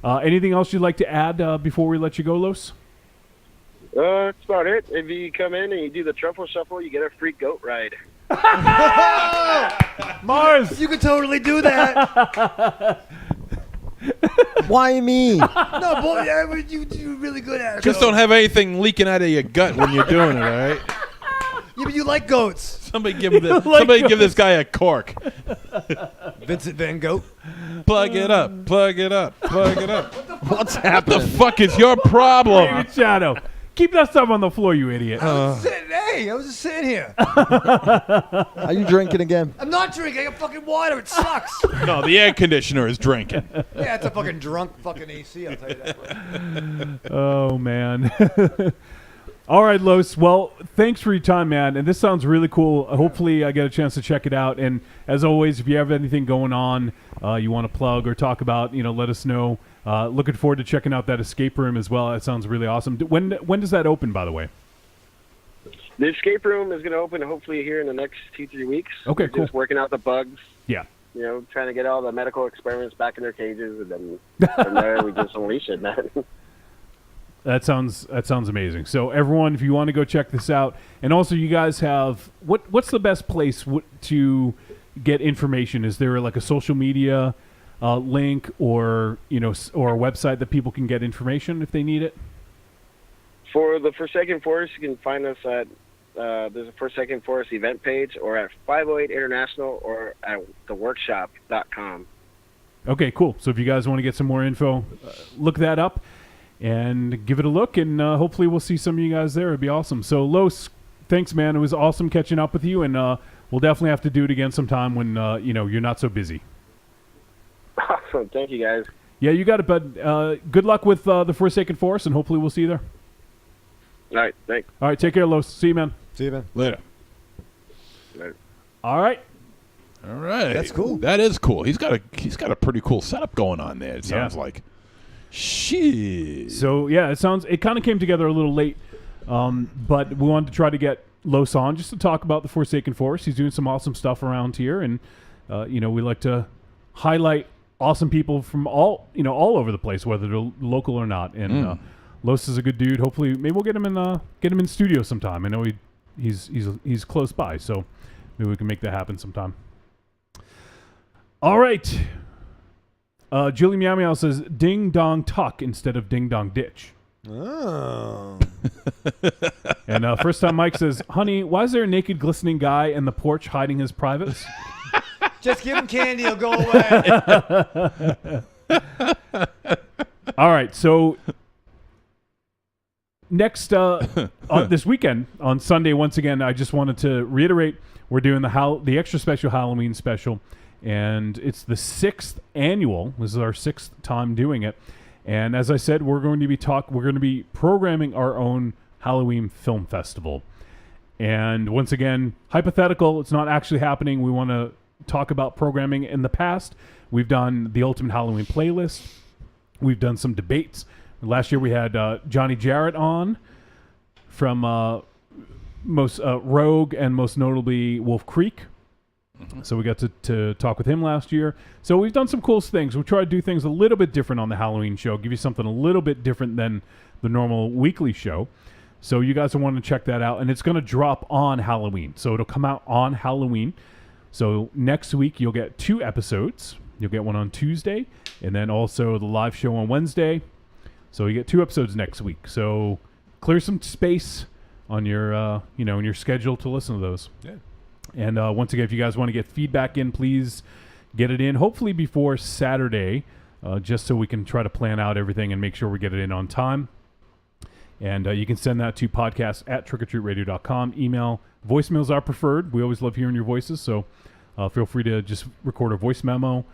Speaker 4: Anything else you'd like to add before we let you go, Los?
Speaker 7: That's about it. If you come in and you do the truffle shuffle, you get a free goat ride.
Speaker 4: Mars!
Speaker 5: You could totally do that.
Speaker 2: Why me?
Speaker 5: No, boy, yeah, you do really good at it.
Speaker 6: Just don't have anything leaking out of your gut when you're doing it, all right?
Speaker 5: Yeah, but you like goats.
Speaker 6: Somebody give this guy a cork.
Speaker 5: Vincent Van Gogh.
Speaker 6: Plug it up. Plug it up. Plug it up.
Speaker 2: What's
Speaker 6: What
Speaker 2: happening?
Speaker 6: the fuck is your problem?
Speaker 4: David Shadow. Keep that stuff on the floor, you idiot.
Speaker 5: I was just sitting here.
Speaker 2: Are you drinking again?
Speaker 5: I'm not drinking. I got fucking water. It sucks.
Speaker 6: No, the air conditioner is drinking.
Speaker 5: Yeah, it's a fucking drunk fucking AC. I'll tell you that.
Speaker 4: Oh, man. All right, Los. Well, thanks for your time, man. And this sounds really cool. Hopefully, I get a chance to check it out. And as always, if you have anything going on you want to plug or talk about, let us know. Looking forward to checking out that escape room as well. That sounds really awesome. When does that open, by the way?
Speaker 7: The escape room is going to open hopefully here in the next 2-3 weeks.
Speaker 4: Okay,
Speaker 7: We're
Speaker 4: cool.
Speaker 7: Just working out the bugs.
Speaker 4: Yeah.
Speaker 7: Trying to get all the medical experiments back in their cages, and then from there we just unleash it, man.
Speaker 4: That sounds amazing. So everyone, if you want to go check this out, and also you guys have what's the best place to get information? Is there like a social media link or or a website that people can get information if they need it?
Speaker 7: For the Forsaken Forest, you can find us at there's a Forsaken Forest event page, or at 508 International, or at theworkshop.com.
Speaker 4: Okay, cool. So if you guys want to get some more info, look that up and give it a look, and hopefully we'll see some of you guys there. It'd be awesome. So Los, thanks, man. It was awesome catching up with you, and we'll definitely have to do it again sometime when you're not so busy.
Speaker 7: Awesome. Thank you, guys.
Speaker 4: Yeah, you got it, bud. Good luck with the Forsaken Forest, and hopefully we'll see you there.
Speaker 7: All right. Thanks.
Speaker 4: All right, take care, Los. See you, man.
Speaker 5: See you, man.
Speaker 6: Later.
Speaker 7: Later.
Speaker 4: All right.
Speaker 6: All right.
Speaker 5: That's cool.
Speaker 6: That is cool. He's got a pretty cool setup going on there, it sounds like. Shit.
Speaker 4: So, yeah, it kind of came together a little late. But we wanted to try to get Los on just to talk about the Forsaken Forest. He's doing some awesome stuff around here, and we like to highlight awesome people from all over the place, whether they're local or not. And Los is a good dude. Hopefully, maybe we'll get him in studio sometime. I know he's close by, so maybe we can make that happen sometime. All right. Julie Meow Meow says ding dong tuck instead of ding dong ditch.
Speaker 5: Oh.
Speaker 4: And first time Mike says, honey, why is there a naked glistening guy in the porch hiding his privates?
Speaker 5: Just give him candy, he'll go away.
Speaker 4: All right, so next this weekend on Sunday, once again, I just wanted to reiterate we're doing the extra special Halloween special, and it's the 6th annual. This is our 6th time doing it, and as I said, we're going to be programming our own Halloween film festival. And once again, hypothetical, it's not actually happening. We want to talk about programming. In the past, we've done the Ultimate Halloween playlist. We've done some debates. Last year we had Johnny Jarrett on from most Rogue and most notably Wolf Creek. So we got to talk with him last year. So we've done some cool things. We try to do things a little bit different on the Halloween show, give you something a little bit different than the normal weekly show. So you guys will want to check that out. And it's going to drop on Halloween. So it'll come out on Halloween. So next week you'll get 2 episodes. You'll get one on Tuesday and then also the live show on Wednesday. So you get 2 episodes next week. So clear some space on your in your schedule to listen to those.
Speaker 6: Yeah.
Speaker 4: And once again, if you guys want to get feedback in, please get it in hopefully before Saturday, just so we can try to plan out everything and make sure we get it in on time. And you can send that to podcast@trickortreatradio.com. Email, voicemails are preferred. We always love hearing your voices, so feel free to just record a voice memo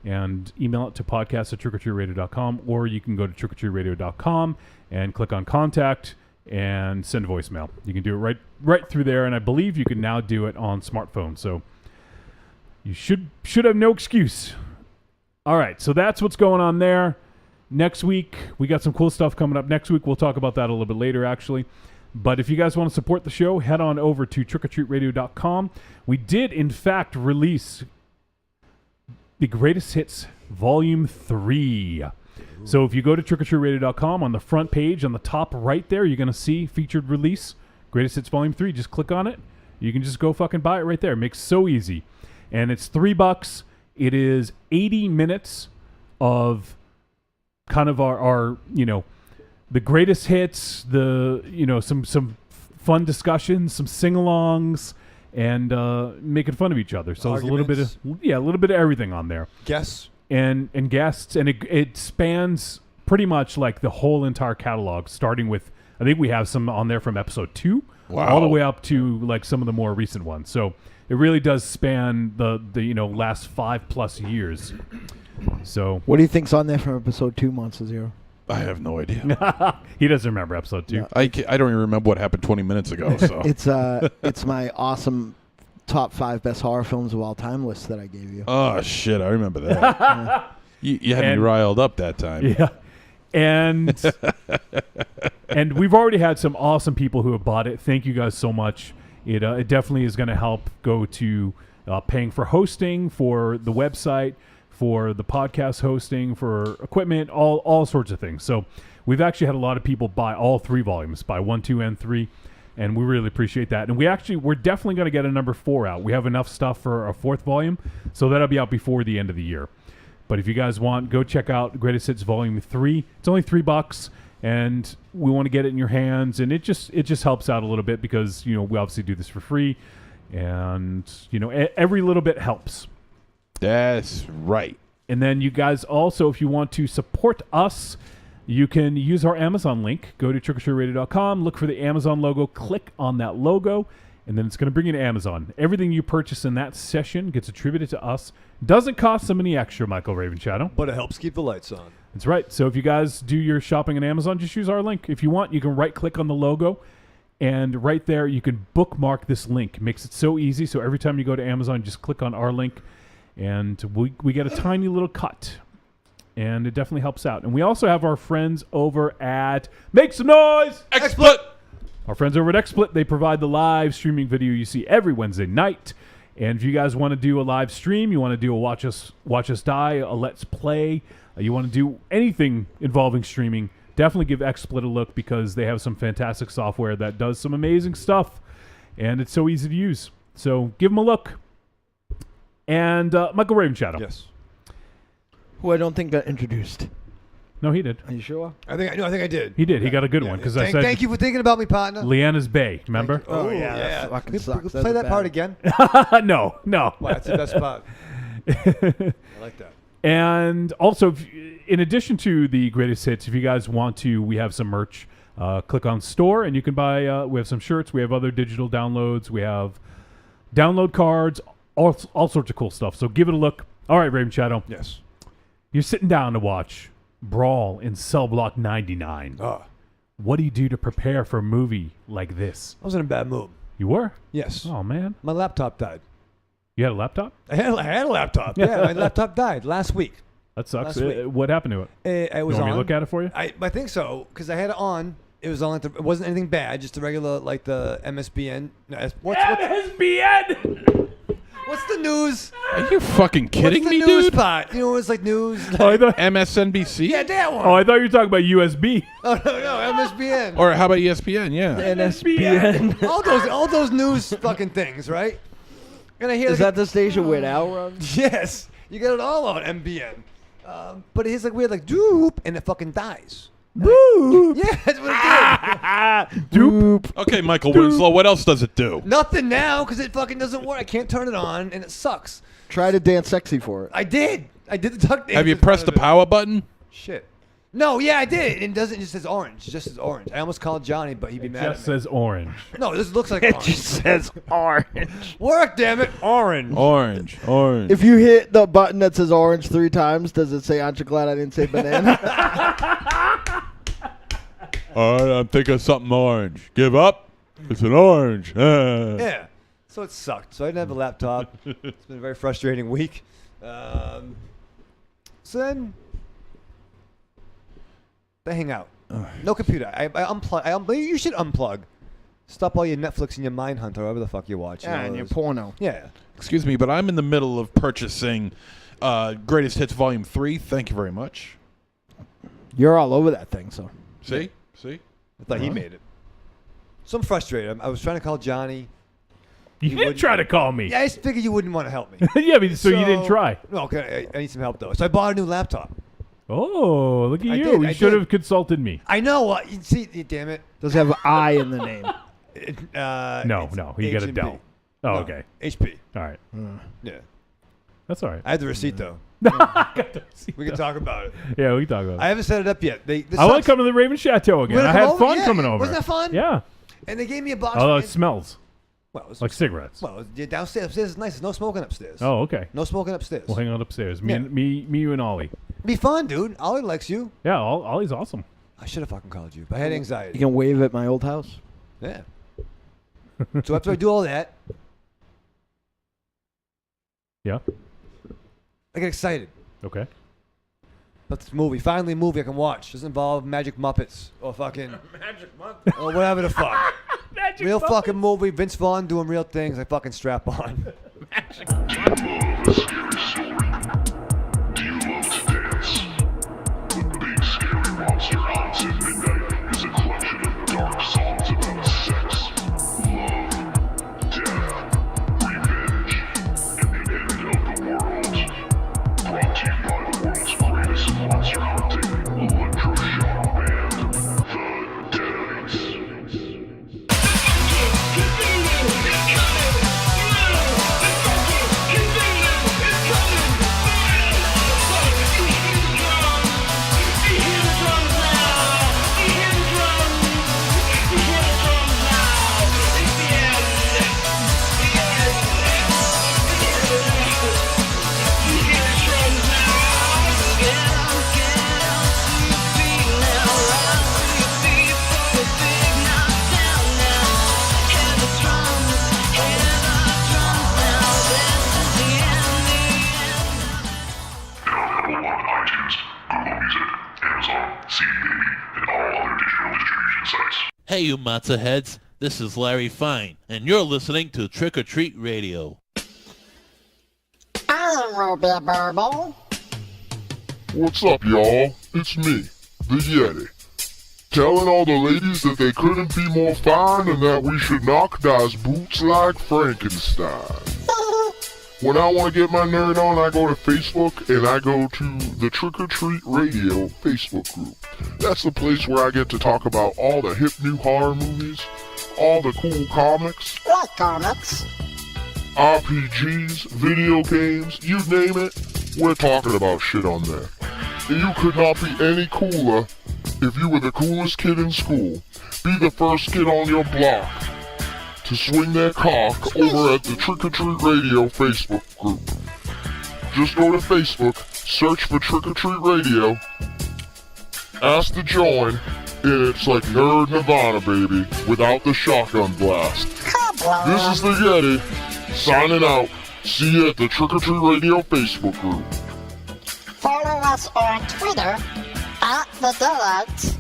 Speaker 4: and email it to podcast@trickortreatradio.com, or you can go to trickortreatradio.com and click on contact and send a voicemail. You can do it right through there, and I believe you can now do it on smartphone, so you should have no excuse. All right, so that's what's going on there. Next week, we got some cool stuff coming up. Next week, we'll talk about that a little bit later, actually. But if you guys want to support the show, head on over to trickortreatradio.com. We did, in fact, release the Greatest Hits Volume 3. So if you go to trickortreatradio.com, on the front page, on the top right there, you're going to see featured release, Greatest Hits Volume 3. Just click on it. You can just go fucking buy it right there. It makes it so easy. And it's $3. It is 80 minutes of kind of our the greatest hits, some fun discussions, some sing-alongs, and making fun of each other. So there's a little bit of everything on there.
Speaker 5: Guests.
Speaker 4: And guests, and it spans pretty much like the whole entire catalog, starting with, I think we have some on there from episode 2, all the way up to like some of the more recent ones. So it really does span the last 5+ years. So
Speaker 2: What do you think's on there from episode 2, Monster Zero?
Speaker 6: I have no idea.
Speaker 4: he doesn't remember episode 2.
Speaker 2: No.
Speaker 6: I don't even remember what happened 20 minutes ago. So
Speaker 2: It's my awesome top 5 best horror films of all time list that I gave you.
Speaker 6: Oh shit, I remember that. You had me riled up that time.
Speaker 4: Yeah, and and we've already had some awesome people who have bought it. Thank you guys so much. It definitely is going to help go to paying for hosting for the website, for the podcast hosting, for equipment, all sorts of things. So we've actually had a lot of people buy all 3 volumes, buy 1, 2, and 3, and we really appreciate that. And we're definitely going to get a number 4 out. We have enough stuff for a 4th volume, so that'll be out before the end of the year. But if you guys want, go check out Greatest Hits Volume 3. It's only $3, and we want to get it in your hands, and it just helps out a little bit because we obviously do this for free, and every little bit helps.
Speaker 6: That's right.
Speaker 4: And then you guys also, if you want to support us, you can use our Amazon link. Go to trickortreatradio.com, look for the Amazon logo, click on that logo, and then it's going to bring you to Amazon. Everything you purchase in that session gets attributed to us. Doesn't cost them any extra, Michael Raven Shadow.
Speaker 5: But it helps keep the lights on.
Speaker 4: That's right. So if you guys do your shopping on Amazon, just use our link. If you want, you can right-click on the logo, and right there you can bookmark this link. It makes it so easy. So every time you go to Amazon, just click on our link, and we get a tiny little cut, and it definitely helps out. And we also have our friends over at Make Some Noise!
Speaker 6: Exploit!
Speaker 4: Our friends over at XSplit, they provide the live streaming video you see every Wednesday night. And if you guys want to do a live stream, you want to do a watch us die, a let's play, you want to do anything involving streaming, definitely give XSplit a look because they have some fantastic software that does some amazing stuff. And it's so easy to use. So give them a look. And Michael Ravenshadow.
Speaker 5: Yes.
Speaker 2: Who I don't think got introduced.
Speaker 4: No, he did.
Speaker 2: Are you sure?
Speaker 5: I think I did.
Speaker 4: He did. He got a good one because I said
Speaker 5: Thank you for thinking about me, partner.
Speaker 4: Leanna's Bay. Remember?
Speaker 5: Oh,
Speaker 2: yeah,
Speaker 5: yeah.
Speaker 2: that fucking
Speaker 5: Can we
Speaker 2: sucks.
Speaker 5: play
Speaker 2: That's
Speaker 5: that
Speaker 2: bad.
Speaker 5: part again?
Speaker 4: No.
Speaker 5: Wow, that's the best part. I like that.
Speaker 4: And also, in addition to the greatest hits, if you guys want to, we have some merch. Click on store and you can buy. We have some shirts. We have other digital downloads. We have download cards. All sorts of cool stuff. So give it a look. All right, Raven Shadow.
Speaker 5: Yes.
Speaker 4: You're sitting down to watch Brawl in Cell Block 99. What do you do to prepare for a movie like this?
Speaker 5: I was in a bad mood.
Speaker 4: You were?
Speaker 5: Yes.
Speaker 4: Oh, man.
Speaker 5: My laptop died.
Speaker 4: You had a laptop?
Speaker 5: I had a laptop. Yeah, my laptop died last week.
Speaker 4: That sucks.
Speaker 5: Last week.
Speaker 4: What happened to it?
Speaker 5: It was
Speaker 4: You want me
Speaker 5: on.
Speaker 4: to look at it for you?
Speaker 5: I think so because I had it on. It was on. Like it wasn't anything bad. Just the regular, like the MSBN. No, what's
Speaker 4: MSBN!
Speaker 5: what's the news?
Speaker 6: Are you fucking kidding
Speaker 5: what's the
Speaker 6: me,
Speaker 5: news
Speaker 6: dude?
Speaker 5: spot? You know, it's like news.
Speaker 4: Oh, I thought,
Speaker 6: MSNBC?
Speaker 5: yeah, that one.
Speaker 4: oh, I thought you were talking about USB.
Speaker 5: Oh no, MSBN.
Speaker 6: Or how about ESPN? Yeah.
Speaker 2: NSBN.
Speaker 5: all those news fucking things, right? And I hear
Speaker 2: Is
Speaker 5: like,
Speaker 2: that the station where Al runs?
Speaker 5: yes, you get it all on MBN. But it's like weird, like doop, and it fucking dies.
Speaker 2: Boop.
Speaker 5: Yeah, that's what it did.
Speaker 4: Doop.
Speaker 6: Okay, Michael Winslow, what else does it do?
Speaker 5: Nothing now because it fucking doesn't work. I can't turn it on, and it sucks.
Speaker 2: Try to dance sexy for it.
Speaker 5: I did the duck dance.
Speaker 6: Have you pressed the power button?
Speaker 5: Shit. No, yeah, I did. It doesn't. It just says orange. It just says orange. I almost called Johnny, but he'd be mad
Speaker 4: Just
Speaker 5: at me.
Speaker 4: says orange.
Speaker 5: No, this looks like
Speaker 2: It
Speaker 5: orange.
Speaker 2: just says orange.
Speaker 5: Work, damn it, orange.
Speaker 6: Orange.
Speaker 2: If you hit the button that says orange 3 times, does it say, aren't you glad I didn't say banana?
Speaker 6: All right, I'm thinking of something orange. Give up? It's an orange.
Speaker 5: Yeah. So it sucked. So I didn't have a laptop. It's been a very frustrating week. So then, they hang out. No computer. I unplug. You should unplug. Stop all your Netflix and your Mindhunter, whatever the fuck you watch.
Speaker 2: Yeah, and your porno.
Speaker 5: Yeah.
Speaker 6: Excuse me, but I'm in the middle of purchasing Greatest Hits Volume 3. Thank you very much.
Speaker 2: You're all over that thing, so.
Speaker 6: See?
Speaker 5: I thought he made it. So I'm frustrated. I was trying to call Johnny.
Speaker 4: You didn't try to call me.
Speaker 5: Yeah, I just figured you wouldn't want to help me.
Speaker 4: Yeah, but so you didn't try.
Speaker 5: No, okay. I need some help though. So I bought a new laptop.
Speaker 4: Oh, look at
Speaker 5: I
Speaker 4: you.
Speaker 5: did,
Speaker 4: You
Speaker 5: I
Speaker 4: should
Speaker 5: did.
Speaker 4: have consulted me.
Speaker 5: I know. You see, damn it.
Speaker 2: Does have an I in the name.
Speaker 4: No, you got a
Speaker 5: H&P.
Speaker 4: Dell. Oh,
Speaker 5: No,
Speaker 4: okay.
Speaker 5: HP.
Speaker 4: All right.
Speaker 5: Yeah.
Speaker 4: That's all right.
Speaker 5: I have the receipt though. We can talk about it.
Speaker 4: Yeah, we can talk about it.
Speaker 5: I haven't set it up yet. This
Speaker 4: I want
Speaker 5: sucks.
Speaker 4: to come to the Raven Chateau again.
Speaker 5: Wanna
Speaker 4: I
Speaker 5: come
Speaker 4: had
Speaker 5: over?
Speaker 4: fun
Speaker 5: Yeah,
Speaker 4: coming over.
Speaker 5: wasn't that fun?
Speaker 4: Yeah.
Speaker 5: And they gave me a box.
Speaker 4: Although it smells
Speaker 5: well, it's,
Speaker 4: like cigarettes.
Speaker 5: well, it's downstairs. Upstairs is nice. There's no smoking upstairs.
Speaker 4: Oh, okay.
Speaker 5: No smoking upstairs.
Speaker 4: We'll hang out upstairs.
Speaker 5: Yeah.
Speaker 4: Me, you, and Ollie.
Speaker 5: Be fun, dude. Ollie likes you.
Speaker 4: Yeah, Ollie's awesome.
Speaker 5: I should have fucking called you, but I had
Speaker 2: You
Speaker 5: anxiety.
Speaker 2: can wave at my old house.
Speaker 5: Yeah. So after I do all that,
Speaker 4: Yeah.
Speaker 5: I get excited.
Speaker 4: Okay.
Speaker 5: About this movie. Finally, a movie I can watch. Doesn't involve Magic Muppets or fucking Magic Muppets or whatever the fuck. Real fucking movie. Vince Vaughn doing real things. I fucking strap on.
Speaker 3: Do you love a scary story? Do you love to dance? The Big Scary Monster Haunts at Midnight is a collection of dark songs about sex, love, death, revenge, and the end of the world. Brought to you by the world's greatest monster hunting electroshock band, the Deadites. Available on iTunes, Google Music, Amazon, CD Baby, and all other digital distribution sites.
Speaker 8: Hey, you matzo heads. This is Larry Fine, and you're listening to Trick or Treat Radio.
Speaker 9: I will be Burble.
Speaker 3: What's up, y'all? It's me, the Yeti. Telling all the ladies that they couldn't be more fine and that we should knock those boots like Frankenstein. When I want to get my nerd on, I go to Facebook and I go to the Trick or Treat Radio Facebook group. That's the place where I get to talk about all the hip new horror movies, all the cool comics,
Speaker 9: Like comics.
Speaker 3: RPGs, video games, you name it, we're talking about shit on there. And you could not be any cooler if you were the coolest kid in school. Be the first kid on your block to swing their cock over at the Trick or Treat Radio Facebook group. Just go to Facebook, search for Trick or Treat Radio, ask to join, and it's like Nerd Nirvana, baby, without the shotgun blast. This is the Yeti, signing out. See you at the Trick or Treat Radio Facebook group.
Speaker 9: Follow us on Twitter at The Deadites,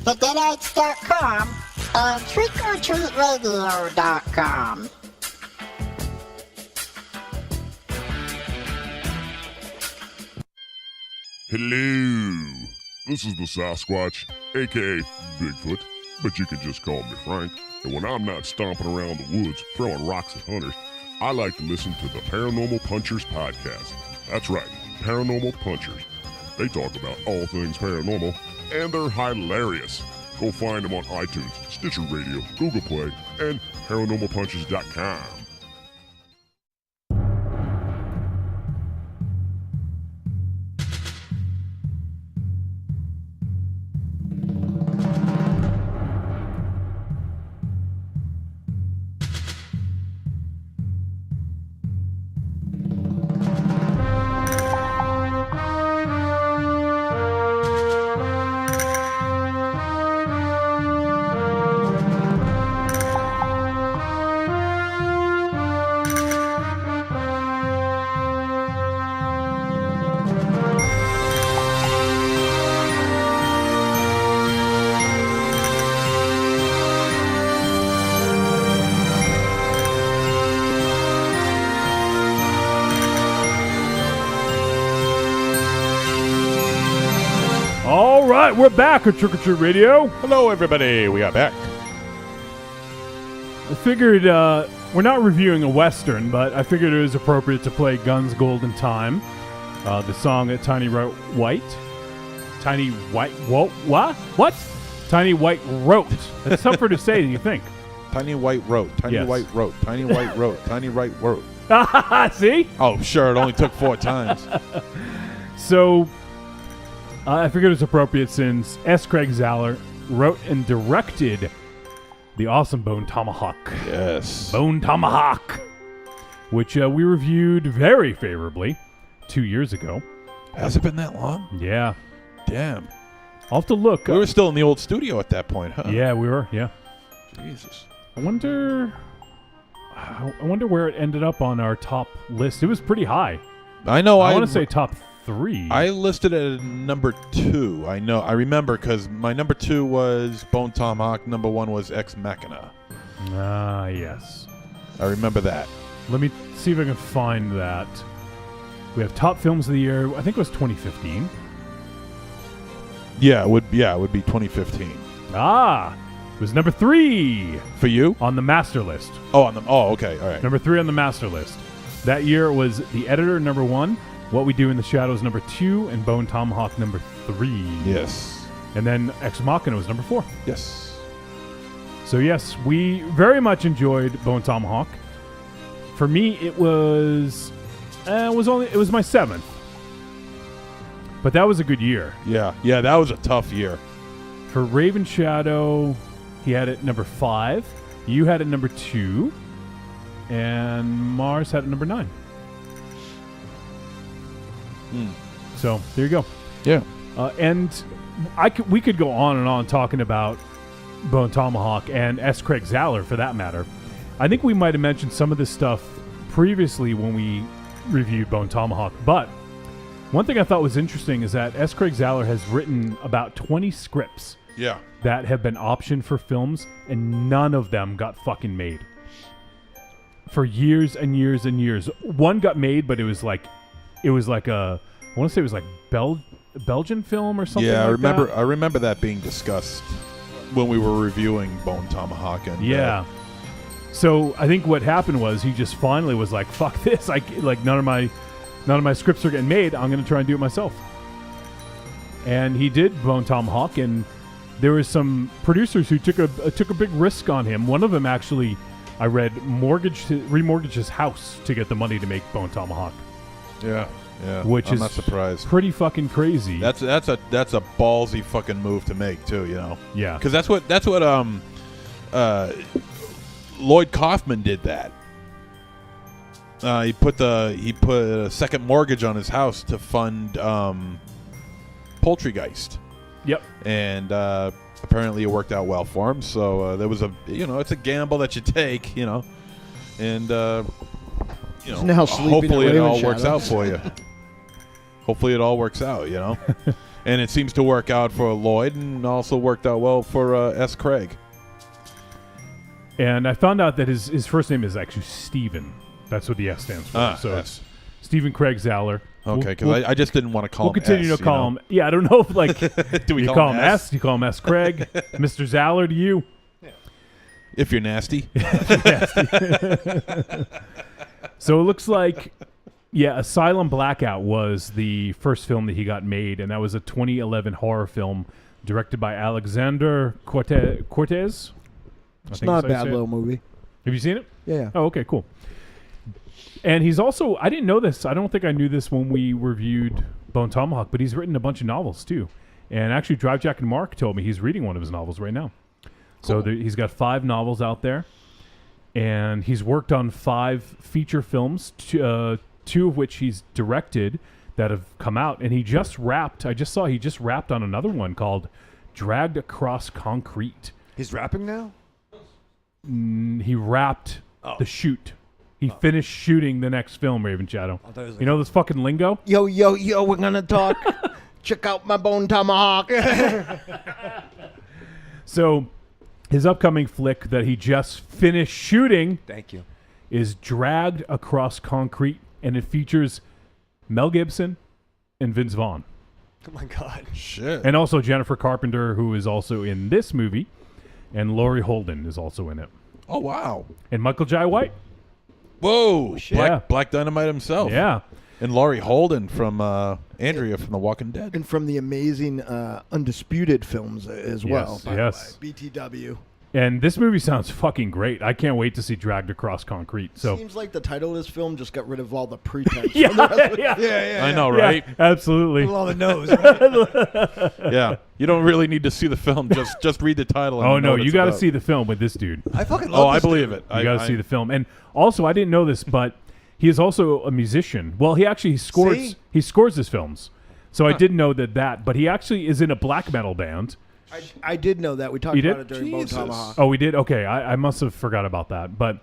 Speaker 9: TheDeadites.com, and TrickOrTreatRadio.com.
Speaker 3: Hello, this is the Sasquatch, aka Bigfoot, but you can just call me Frank. And when I'm not stomping around the woods throwing rocks at hunters, I like to listen to the Paranormal Punchers podcast. That's right, Paranormal Punchers. They talk about all things paranormal, and they're hilarious. Go find them on iTunes, Stitcher Radio, Google Play, and ParanormalPunchers.com.
Speaker 4: All right, we're back at Trick or Treat Radio.
Speaker 6: Hello, everybody. We are back.
Speaker 4: I figured we're not reviewing a Western, but I figured it was appropriate to play Guns Golden Time, the song that Tiny White What? Tiny White wrote. That's tougher to say than you think.
Speaker 6: Tiny White wrote. Tiny
Speaker 4: Yes.
Speaker 6: White wrote. Tiny White wrote. Tiny White wrote.
Speaker 4: See?
Speaker 6: Oh, sure. It only took 4 times.
Speaker 4: So, I figured it was appropriate since S. Craig Zahler wrote and directed the awesome Bone Tomahawk.
Speaker 6: Yes.
Speaker 4: Bone Tomahawk, which we reviewed very favorably 2 years ago.
Speaker 6: Has it been that long?
Speaker 4: Yeah.
Speaker 6: Damn.
Speaker 4: I'll have to look.
Speaker 6: We were still in the old studio at that point, huh?
Speaker 4: Yeah, we were. Yeah.
Speaker 6: Jesus.
Speaker 4: I wonder where it ended up on our top list. It was pretty high.
Speaker 6: I know.
Speaker 4: I want to say top 3.
Speaker 6: I listed it at number 2. I know. I remember because my number 2 was Bone Tomahawk. Number 1 was Ex Machina.
Speaker 4: Ah, yes.
Speaker 6: I remember that.
Speaker 4: Let me see if I can find that. We have top films of the year. I think it was 2015.
Speaker 6: Yeah, it would be 2015.
Speaker 4: Ah, it was number 3
Speaker 6: For you?
Speaker 4: on the master list.
Speaker 6: Oh, okay. All right.
Speaker 4: Number 3 on the master list. That year was The Editor, number 1. What We Do in the Shadows, number 2. And Bone Tomahawk, number 3.
Speaker 6: Yes.
Speaker 4: And then Ex Machina was number 4.
Speaker 6: Yes.
Speaker 4: So yes, we very much enjoyed Bone Tomahawk. For me, it was my 7th. But that was a good year.
Speaker 6: Yeah, that was a tough year.
Speaker 4: For Raven Shadow, he had it number 5. You had it number 2. And Mars had it number 9. So there you go.
Speaker 6: Yeah.
Speaker 4: And we could go on and on talking about Bone Tomahawk and S. Craig Zahler for that matter. I think we might have mentioned some of this stuff previously when we reviewed Bone Tomahawk, but one thing I thought was interesting is that S. Craig Zahler has written about 20 scripts
Speaker 6: Yeah.
Speaker 4: that have been optioned for films, and none of them got fucking made. For years and years and years. One got made, but it was like a, I want to say it was like Belgian film or something.
Speaker 6: Yeah,
Speaker 4: like
Speaker 6: I remember that being discussed when we were reviewing Bone Tomahawk. And
Speaker 4: Yeah. So I think what happened was he just finally was like, "Fuck this! None of my scripts are getting made. I'm going to try and do it myself." And he did Bone Tomahawk, and there were some producers who took a big risk on him. One of them actually, I read, remortgaged his house to get the money to make Bone Tomahawk.
Speaker 6: Yeah.
Speaker 4: Which
Speaker 6: I'm
Speaker 4: is
Speaker 6: not surprised.
Speaker 4: Pretty fucking crazy.
Speaker 6: That's a ballsy fucking move to make too. You know.
Speaker 4: Yeah.
Speaker 6: Because that's what Lloyd Kaufman did that. He put a second mortgage on his house to fund Poultrygeist.
Speaker 4: Yep.
Speaker 6: And apparently it worked out well for him. So there was it's a gamble that you take, and
Speaker 2: Now sleeping
Speaker 6: hopefully
Speaker 2: at
Speaker 6: it
Speaker 2: Raven
Speaker 6: all works out
Speaker 2: Shadows.
Speaker 6: for you. Hopefully it all works out, and it seems to work out for Lloyd, and also worked out well for S. Craig.
Speaker 4: And I found out that his first name is actually Stephen. That's what the S stands for. So
Speaker 6: S.
Speaker 4: it's Stephen Craig Zahler.
Speaker 6: Okay, because I just didn't want to call
Speaker 4: we'll
Speaker 6: him
Speaker 4: continue
Speaker 6: S,
Speaker 4: to call him. Yeah, I don't know if like
Speaker 6: Do we
Speaker 4: you
Speaker 6: call him
Speaker 4: him S? You call him S. Craig, Mr. Zahler to you.
Speaker 6: If you're nasty.
Speaker 4: So it looks like, Asylum Blackout was the first film that he got made, and that was a 2011 horror film directed by Alexander Cortez.
Speaker 2: It's not a bad little movie.
Speaker 4: Have you seen it?
Speaker 2: Yeah.
Speaker 4: Oh, okay, cool. And he's also, I didn't know this. I don't think I knew this when we reviewed Bone Tomahawk, but he's written a bunch of novels too. And actually, Drive Jack and Mark told me he's reading one of his novels right now. So he's got 5 novels out there. And he's worked on 5 feature films, 2 of which he's directed that have come out. And he just wrapped on another one called Dragged Across Concrete.
Speaker 5: He's rapping now?
Speaker 4: He wrapped the shoot. He finished shooting the next film, Raven Shadow.
Speaker 5: I thought it was like-
Speaker 4: You know this fucking lingo?
Speaker 2: Yo, we're gonna talk. Check out my Bone Tomahawk.
Speaker 4: So his upcoming flick that he just finished shooting
Speaker 5: Thank you.
Speaker 4: is Dragged Across Concrete, and it features Mel Gibson and Vince Vaughn.
Speaker 5: Oh my God.
Speaker 6: Shit.
Speaker 4: And also Jennifer Carpenter, who is also in this movie, and Laurie Holden is also in it.
Speaker 6: Oh, wow.
Speaker 4: And Michael Jai White.
Speaker 6: Whoa.
Speaker 4: Yeah.
Speaker 6: Black Dynamite himself.
Speaker 4: Yeah.
Speaker 6: And Laurie Holden from Andrea from The Walking Dead.
Speaker 2: And from the amazing Undisputed films as well. by the
Speaker 4: yes.
Speaker 2: way. BTW.
Speaker 4: And this movie sounds fucking great. I can't wait to see Dragged Across Concrete. So
Speaker 2: Seems like the title of this film just got rid of all the pretense.
Speaker 4: yeah,
Speaker 2: from the rest of
Speaker 4: yeah,
Speaker 6: I know, right?
Speaker 4: yeah, absolutely.
Speaker 5: On the nose. Right?
Speaker 6: Yeah. You don't really need to see the film. Just read the title. And
Speaker 4: Oh
Speaker 6: you know
Speaker 4: no,
Speaker 6: what
Speaker 4: you
Speaker 6: it's
Speaker 4: got to
Speaker 6: about.
Speaker 4: see the film with this dude.
Speaker 5: I fucking love
Speaker 6: Oh, I
Speaker 5: this
Speaker 6: believe
Speaker 5: dude.
Speaker 6: it.
Speaker 4: You got to see the film. And also, I didn't know this, but he is also a musician. Well, he scores.
Speaker 5: See?
Speaker 4: He scores his films. So I didn't know that. But he actually is in a black metal band.
Speaker 2: I did know that. We talked
Speaker 4: You did?
Speaker 2: about it during Bone
Speaker 6: Jesus.
Speaker 2: Tomahawk.
Speaker 4: Oh, we did. Okay, I must have forgot about that. But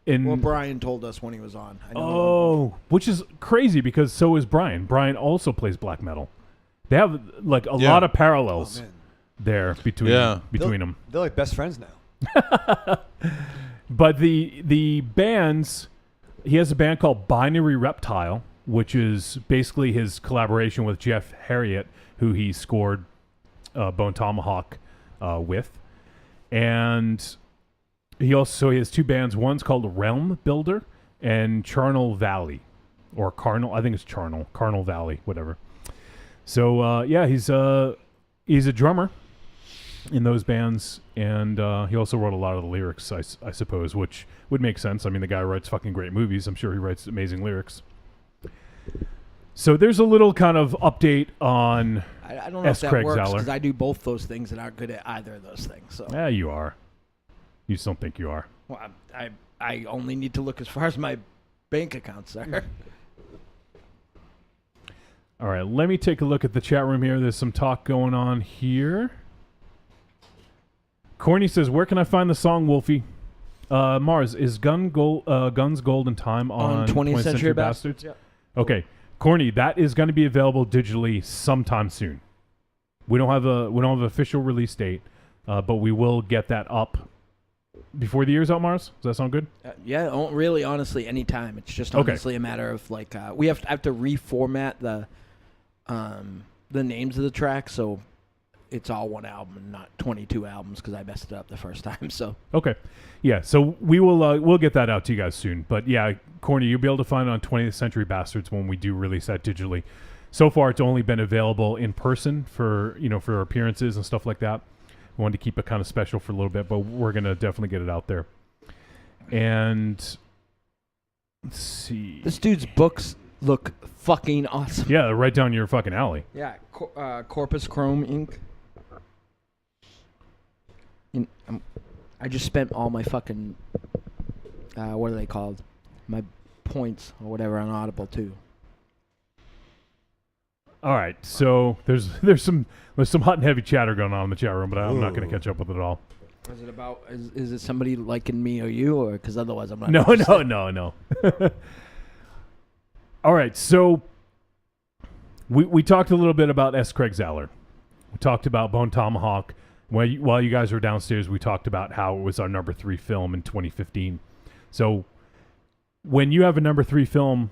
Speaker 2: Well, Brian told us when he was on. I know
Speaker 4: which is crazy because so is Brian. Brian also plays black metal. They have like a
Speaker 6: Yeah.
Speaker 4: lot of parallels
Speaker 5: Oh, man.
Speaker 4: there between them.
Speaker 5: They're like best friends now.
Speaker 4: But the bands, he has a band called Binary Reptile, which is basically his collaboration with Jeff Harriet, who he scored Bone Tomahawk with. And he has 2 bands. One's called Realm Builder and Charnel Valley. Or Carnal, I think it's Carnal Valley, whatever. So, he's a drummer in those bands, and he also wrote a lot of the lyrics, I suppose, which would make sense. I mean, the guy writes fucking great movies. I'm sure he writes amazing lyrics. So there's a little kind of update on
Speaker 2: I don't know
Speaker 4: S.
Speaker 2: if that
Speaker 4: Craig
Speaker 2: works
Speaker 4: Zahler.
Speaker 2: because I do both those things and aren't good at either of those things. So,
Speaker 4: Yeah, you are. You just don't think you are.
Speaker 2: well, I only need to look as far as my bank accounts are.
Speaker 4: All right, let me take a look at the chat room here. There's some talk going on here. Corny says, "Where can I find the song, Wolfie?" Mars, is Guns Gold and Time on
Speaker 2: 20th Century Bastards?
Speaker 4: Okay, Corny, that is going to be available digitally sometime soon. We don't have an official release date, but we will get that up before the year's out. Mars, does that sound good?
Speaker 2: Yeah, really, honestly, anytime. It's just
Speaker 4: Okay.
Speaker 2: honestly a matter of like we have to reformat the names of the tracks, so it's all one album and not 22 albums because I messed it up the first time. So
Speaker 4: Okay, yeah. So we will we'll get that out to you guys soon. But yeah, Corny, you'll be able to find it on 20th Century Bastards when we do release that digitally. So far, it's only been available in person for for appearances and stuff like that. We wanted to keep it kind of special for a little bit, but we're gonna definitely get it out there. And let's see.
Speaker 2: this dude's books look fucking awesome.
Speaker 4: Yeah, right down your fucking alley.
Speaker 2: Yeah, Corpus Chrome ink. I just spent all my fucking what are they called? My points or whatever on Audible too.
Speaker 4: All right, so there's some hot and heavy chatter going on in the chat room, but I'm not going to catch up with it all.
Speaker 2: Is it about? Is it somebody liking me or you, or because otherwise I'm not?
Speaker 4: No. All right, so we talked a little bit about S. Craig Zahler. We talked about Bone Tomahawk. While you guys were downstairs, we talked about how it was our number 3 film in 2015. So when you have a number 3 film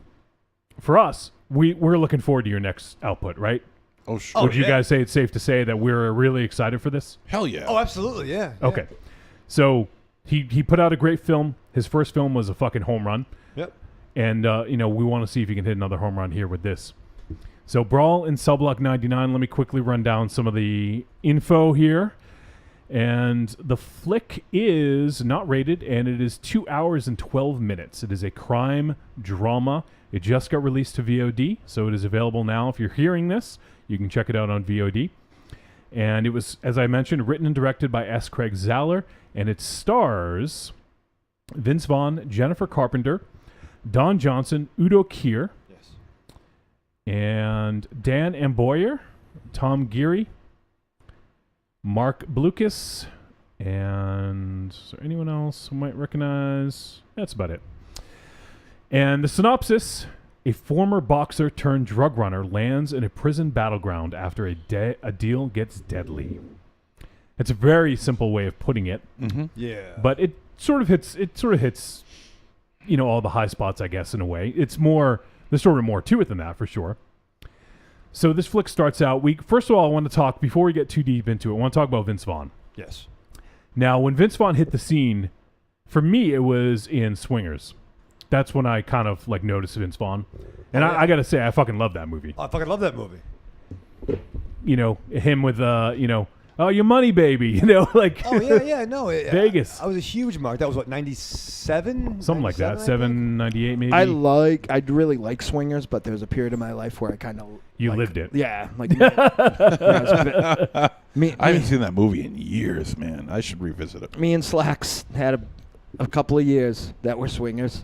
Speaker 4: for us, we're looking forward to your next output, right?
Speaker 6: Oh, sure.
Speaker 4: Would you guys say it's safe to say that we're really excited for this?
Speaker 6: Hell yeah.
Speaker 5: Oh, absolutely, yeah.
Speaker 4: Okay. So he put out a great film. His first film was a fucking home run.
Speaker 5: Yep.
Speaker 4: And, we want to see if he can hit another home run here with this. So Brawl in Cell Block 99. Let me quickly run down some of the info here. And the flick is not rated, and it is 2 hours and 12 minutes. It is a crime drama. It just got released to VOD, so it is available now. If you're hearing this, you can check it out on VOD. And it was, as I mentioned, written and directed by S. Craig Zahler, and it stars Vince Vaughn, Jennifer Carpenter, Don Johnson, Udo Kier,
Speaker 5: Yes.
Speaker 4: and Dan Amboyer, Tom Geary, Mark Blucas, and is there anyone else who might recognize? That's about it. And the synopsis: a former boxer turned drug runner lands in a prison battleground after a deal gets deadly. It's a very simple way of putting it.
Speaker 6: Mm-hmm.
Speaker 5: Yeah.
Speaker 4: But it sort of hits all the high spots, I guess, in a way. There's sort of more to it than that, for sure. So this flick starts out, first of all, I want to talk, before we get too deep into it, I want to talk about Vince Vaughn.
Speaker 5: Yes.
Speaker 4: Now, when Vince Vaughn hit the scene, for me, it was in Swingers. That's when I kind of, noticed Vince Vaughn. And I got to say, I fucking love that movie.
Speaker 5: I fucking love that movie.
Speaker 4: Him with, oh, your money, baby.
Speaker 5: Oh, yeah, no.
Speaker 4: Vegas.
Speaker 5: I was a huge mark. That was, what, 97?
Speaker 4: Something like that. 798 maybe.
Speaker 2: I really like Swingers, but there was a period of my life where I kind of
Speaker 4: lived it.
Speaker 2: Yeah,
Speaker 6: I haven't seen that movie in years, man. I should revisit it.
Speaker 2: Me and Slacks had a couple of years that were Swingers.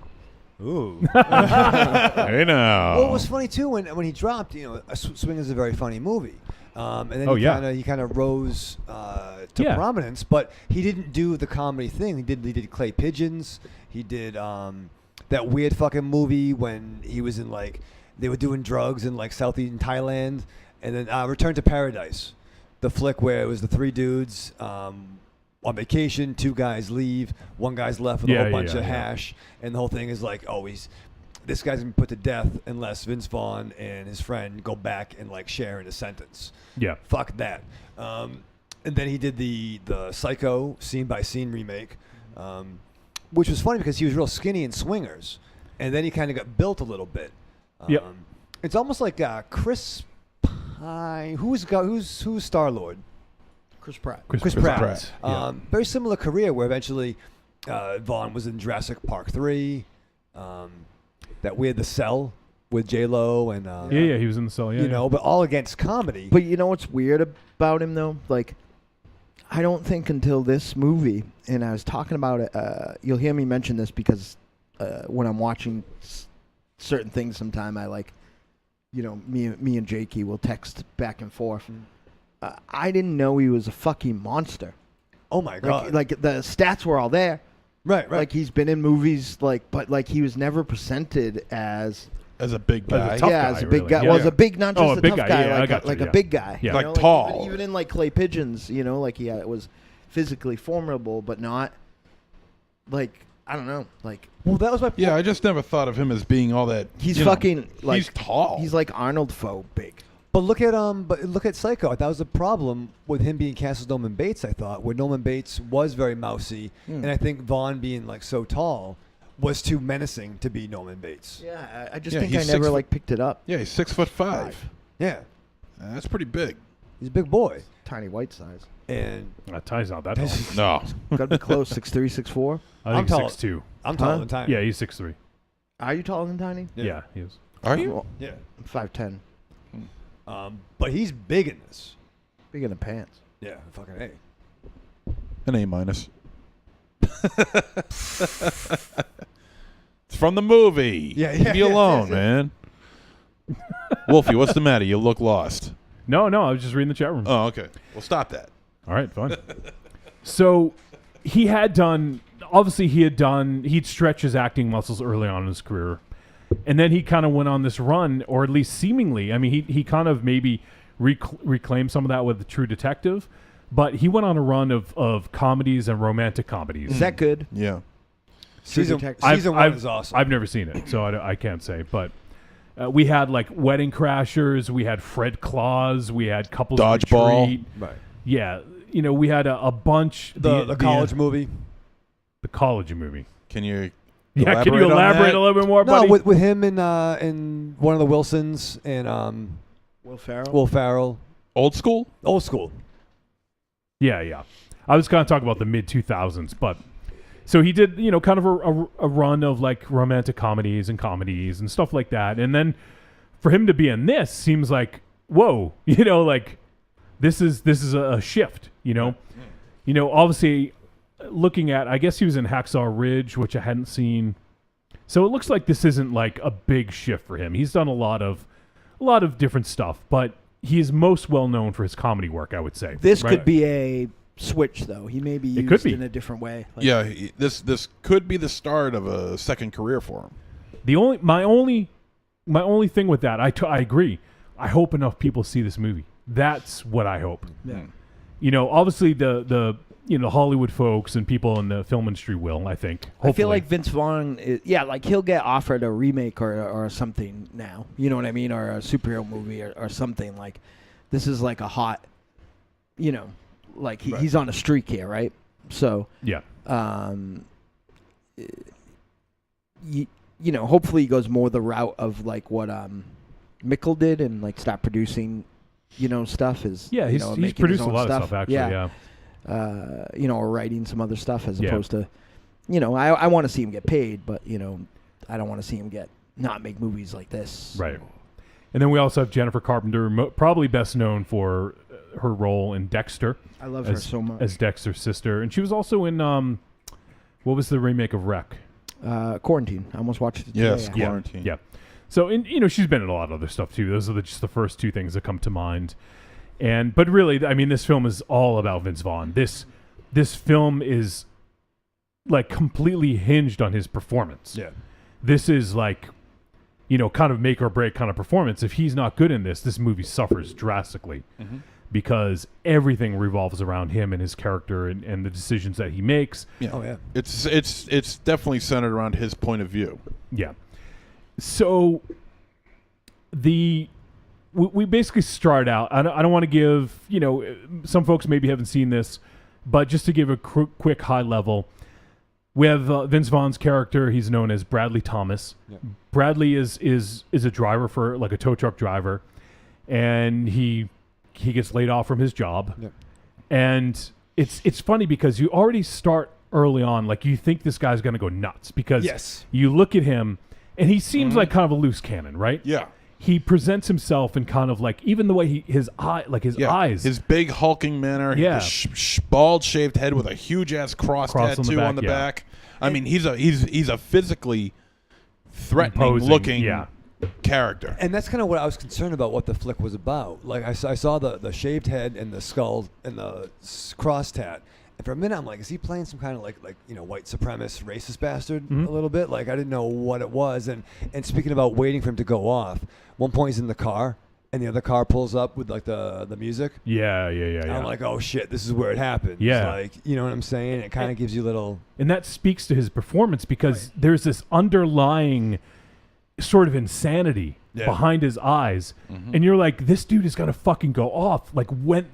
Speaker 5: Ooh.
Speaker 6: Hey now.
Speaker 5: Well, it was funny too when he dropped. Swingers is a very funny movie. And then he kind of rose to prominence, but he didn't do the comedy thing. He did Clay Pigeons. He did that weird fucking movie when he was in they were doing drugs in Southeastern Thailand, and then Return to Paradise, the flick where it was the 3 dudes on vacation, 2 guys leave, 1 guy's left with a whole bunch of hash, and the whole thing is this guy's gonna be put to death unless Vince Vaughn and his friend go back and share in a sentence.
Speaker 4: Yeah.
Speaker 5: Fuck that. And then he did the Psycho scene by scene remake, which was funny because he was real skinny in Swingers, and then he kind of got built a little bit. It's almost like Chris Pine. Who's Star-Lord?
Speaker 2: Chris Pratt.
Speaker 5: Chris Pratt. Very similar career where eventually Vaughn was in Jurassic Park 3. That weird The Cell with J-Lo and
Speaker 4: he was in The Cell.
Speaker 5: But all against comedy.
Speaker 2: But you know what's weird about him though? I don't think until this movie, and I was talking about it. You'll hear me mention this because when I'm watching certain things, sometime I me and Jakey will text back and forth. I didn't know he was a fucking monster.
Speaker 5: Oh my god!
Speaker 2: The stats were all there.
Speaker 5: Right.
Speaker 2: He's been in movies, but he was never presented as
Speaker 6: As a big guy.
Speaker 4: tough
Speaker 2: yeah,
Speaker 4: guy,
Speaker 2: as a big
Speaker 4: really.
Speaker 2: guy.
Speaker 4: Yeah.
Speaker 2: Well, as a big, not just
Speaker 4: a big
Speaker 2: tough
Speaker 4: guy.
Speaker 2: guy,
Speaker 4: Yeah, I
Speaker 2: like,
Speaker 4: got you,
Speaker 2: like
Speaker 4: yeah.
Speaker 2: a big guy.
Speaker 4: Yeah.
Speaker 6: Like
Speaker 2: know,
Speaker 6: tall.
Speaker 2: Even in like Clay Pigeons, like he was physically formidable, but not like I don't know, like
Speaker 5: Well, that was my point.
Speaker 6: Yeah, I just never thought of him as being all that.
Speaker 2: he's
Speaker 6: you know,
Speaker 2: fucking like
Speaker 6: he's tall.
Speaker 2: He's like Arnold Foe big.
Speaker 5: But look at Psycho. That was a problem with him being cast as Norman Bates. I thought where Norman Bates was very mousy, and I think Vaughn being like so tall was too menacing to be Norman Bates.
Speaker 2: Yeah, I just
Speaker 6: Yeah,
Speaker 2: think I
Speaker 6: he's
Speaker 2: never
Speaker 6: 6
Speaker 2: like picked it up.
Speaker 6: Yeah, he's 6'5".
Speaker 5: Yeah,
Speaker 6: That's pretty big.
Speaker 5: he's a big boy,
Speaker 2: Tiny white size.
Speaker 5: and
Speaker 4: Ty's not that tall.
Speaker 6: No.
Speaker 2: Gotta be close. 6'3", 6'4".
Speaker 4: I
Speaker 5: I'm
Speaker 4: think
Speaker 5: tall.
Speaker 4: 6'2".
Speaker 5: I'm taller
Speaker 2: Huh?
Speaker 5: than Tiny.
Speaker 4: Yeah, he's 6'3".
Speaker 2: Are you taller than Tiny?
Speaker 4: Yeah, he is.
Speaker 6: Are you?
Speaker 5: Yeah.
Speaker 2: I'm 5'10".
Speaker 5: But he's big in this.
Speaker 2: Big in the pants.
Speaker 5: Yeah, fucking A.
Speaker 6: An A-. It's from the movie.
Speaker 5: Yeah,
Speaker 6: Leave
Speaker 5: yeah,
Speaker 6: me
Speaker 5: yeah,
Speaker 6: alone,
Speaker 5: yeah.
Speaker 6: man. Wolfie, what's the matter? You look lost.
Speaker 4: No, I was just reading the chat room.
Speaker 6: Oh, okay. Well, stop that.
Speaker 4: All right, fine. So he had done, obviously he'd stretched his acting muscles early on in his career. And then he kind of went on this run, or at least seemingly. I mean, he kind of maybe reclaimed some of that with The True Detective. But he went on a run of comedies and romantic comedies.
Speaker 2: Is that good?
Speaker 6: Yeah.
Speaker 5: Season
Speaker 2: Detective.
Speaker 5: one is awesome.
Speaker 4: I've never seen it, so I can't say. But we had like Wedding Crashers, we had Fred Claus, we had Couples
Speaker 6: Dodgeball.
Speaker 4: Retreat.
Speaker 5: Right.
Speaker 4: Yeah, we had a bunch.
Speaker 5: The college movie.
Speaker 4: The college movie.
Speaker 6: Can you
Speaker 4: Yeah, can you
Speaker 6: elaborate on
Speaker 4: elaborate
Speaker 6: that?
Speaker 4: a little bit more,
Speaker 5: No,
Speaker 4: buddy?
Speaker 5: with him and one of the Wilsons and
Speaker 2: Will Ferrell.
Speaker 5: Will Ferrell.
Speaker 6: Old school?
Speaker 5: Old school.
Speaker 4: Yeah. I was going to talk about the mid 2000s, but so he did, kind of a run of like romantic comedies and stuff like that. And then for him to be in this seems like, whoa, like this is a shift, obviously looking at, I guess he was in Hacksaw Ridge, which I hadn't seen. So it looks like this isn't like a big shift for him. He's done a lot of different stuff, but he is most well known for his comedy work, I would say.
Speaker 2: This
Speaker 4: right?
Speaker 2: could be a switch, though. He may be used
Speaker 4: could be.
Speaker 2: in a different way. Like,
Speaker 6: Yeah, this could be the start of a second career for him.
Speaker 4: My only thing with that, I agree. I hope enough people see this movie. That's what I hope.
Speaker 2: Yeah.
Speaker 4: Obviously the Hollywood folks and people in the film industry will, I think. Hopefully.
Speaker 2: I feel like Vince Vaughn, like he'll get offered a remake or something now. You know what I mean? Or a superhero movie or something. Like, this is like a hot, like he's on a streak here, right? So,
Speaker 4: yeah.
Speaker 2: Hopefully he goes more the route of like what Mickle did and like start producing, stuff. He's
Speaker 4: produced a lot of stuff actually. Yeah.
Speaker 2: Or writing some other stuff as opposed to, I want to see him get paid, but I don't want to see him not make movies like this.
Speaker 4: Right. And then we also have Jennifer Carpenter, probably best known for her role in Dexter.
Speaker 2: I love her so much
Speaker 4: as Dexter's sister, and she was also in what was the remake of Wreck?
Speaker 2: Quarantine. I almost watched it today.
Speaker 6: Yes, Quarantine.
Speaker 4: Yeah. So, she's been in a lot of other stuff too. Those are just the first two things that come to mind. But really, I mean, this film is all about Vince Vaughn. This film is like completely hinged on his performance.
Speaker 5: Yeah.
Speaker 4: This is like, kind of make or break kind of performance. If he's not good in this movie suffers drastically because everything revolves around him and his character and the decisions that he makes.
Speaker 6: Yeah.
Speaker 5: Oh yeah.
Speaker 6: It's definitely centered around his point of view.
Speaker 4: Yeah. So we basically start out. I don't want to give, some folks maybe haven't seen this, but just to give a quick high level, we have Vince Vaughn's character. He's known as Bradley Thomas. Yep. Bradley is a driver for like a tow truck driver, and he gets laid off from his job.
Speaker 5: Yep.
Speaker 4: And it's funny because you already start early on, like you think this guy's going to go nuts because you look at him and he seems like kind of a loose cannon, right?
Speaker 6: Yeah.
Speaker 4: He presents himself in kind of like, even the way his eyes.
Speaker 6: His big hulking manner, his bald shaved head with a huge ass cross tattoo on the back. I mean, he's a physically threatening looking character.
Speaker 5: And that's kind of what I was concerned about, what the flick was about. Like I saw the shaved head and the skull and the cross tat, And for a minute, I'm like, is he playing some kind of like white supremacist, racist bastard a little bit? Like I didn't know what it was. And speaking about waiting for him to go off, one point he's in the car. And the other car pulls up with like the music.
Speaker 4: Yeah.
Speaker 5: I'm like, oh shit, this is where it happened.
Speaker 4: Yeah.
Speaker 5: Like, you know what I'm saying? It kind of gives you little.
Speaker 4: And that speaks to his performance because there's this underlying sort of insanity behind his eyes, and you're like, this dude is gonna fucking go off. Like when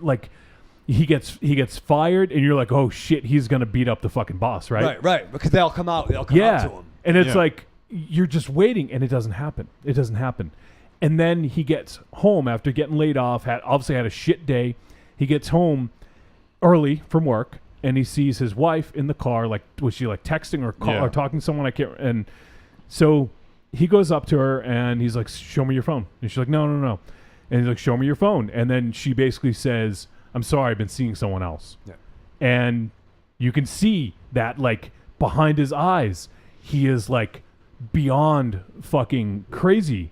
Speaker 4: he gets fired, and you're like, oh shit, he's gonna beat up the fucking boss, right?
Speaker 5: Right. Because they'll come out. They'll come out to him.
Speaker 4: And it's like you're just waiting, and it doesn't happen. And then he gets home after getting laid off. Obviously had a shit day. He gets home early from work, and he sees his wife in the car. Like, was she like texting or or talking to someone? I can't. And so he goes up to her, and he's like, "Show me your phone." And she's like, "No." And he's like, "Show me your phone." And then she basically says, "I'm sorry, I've been seeing someone else."
Speaker 5: Yeah.
Speaker 4: And you can see that like behind his eyes, he is like beyond fucking crazy.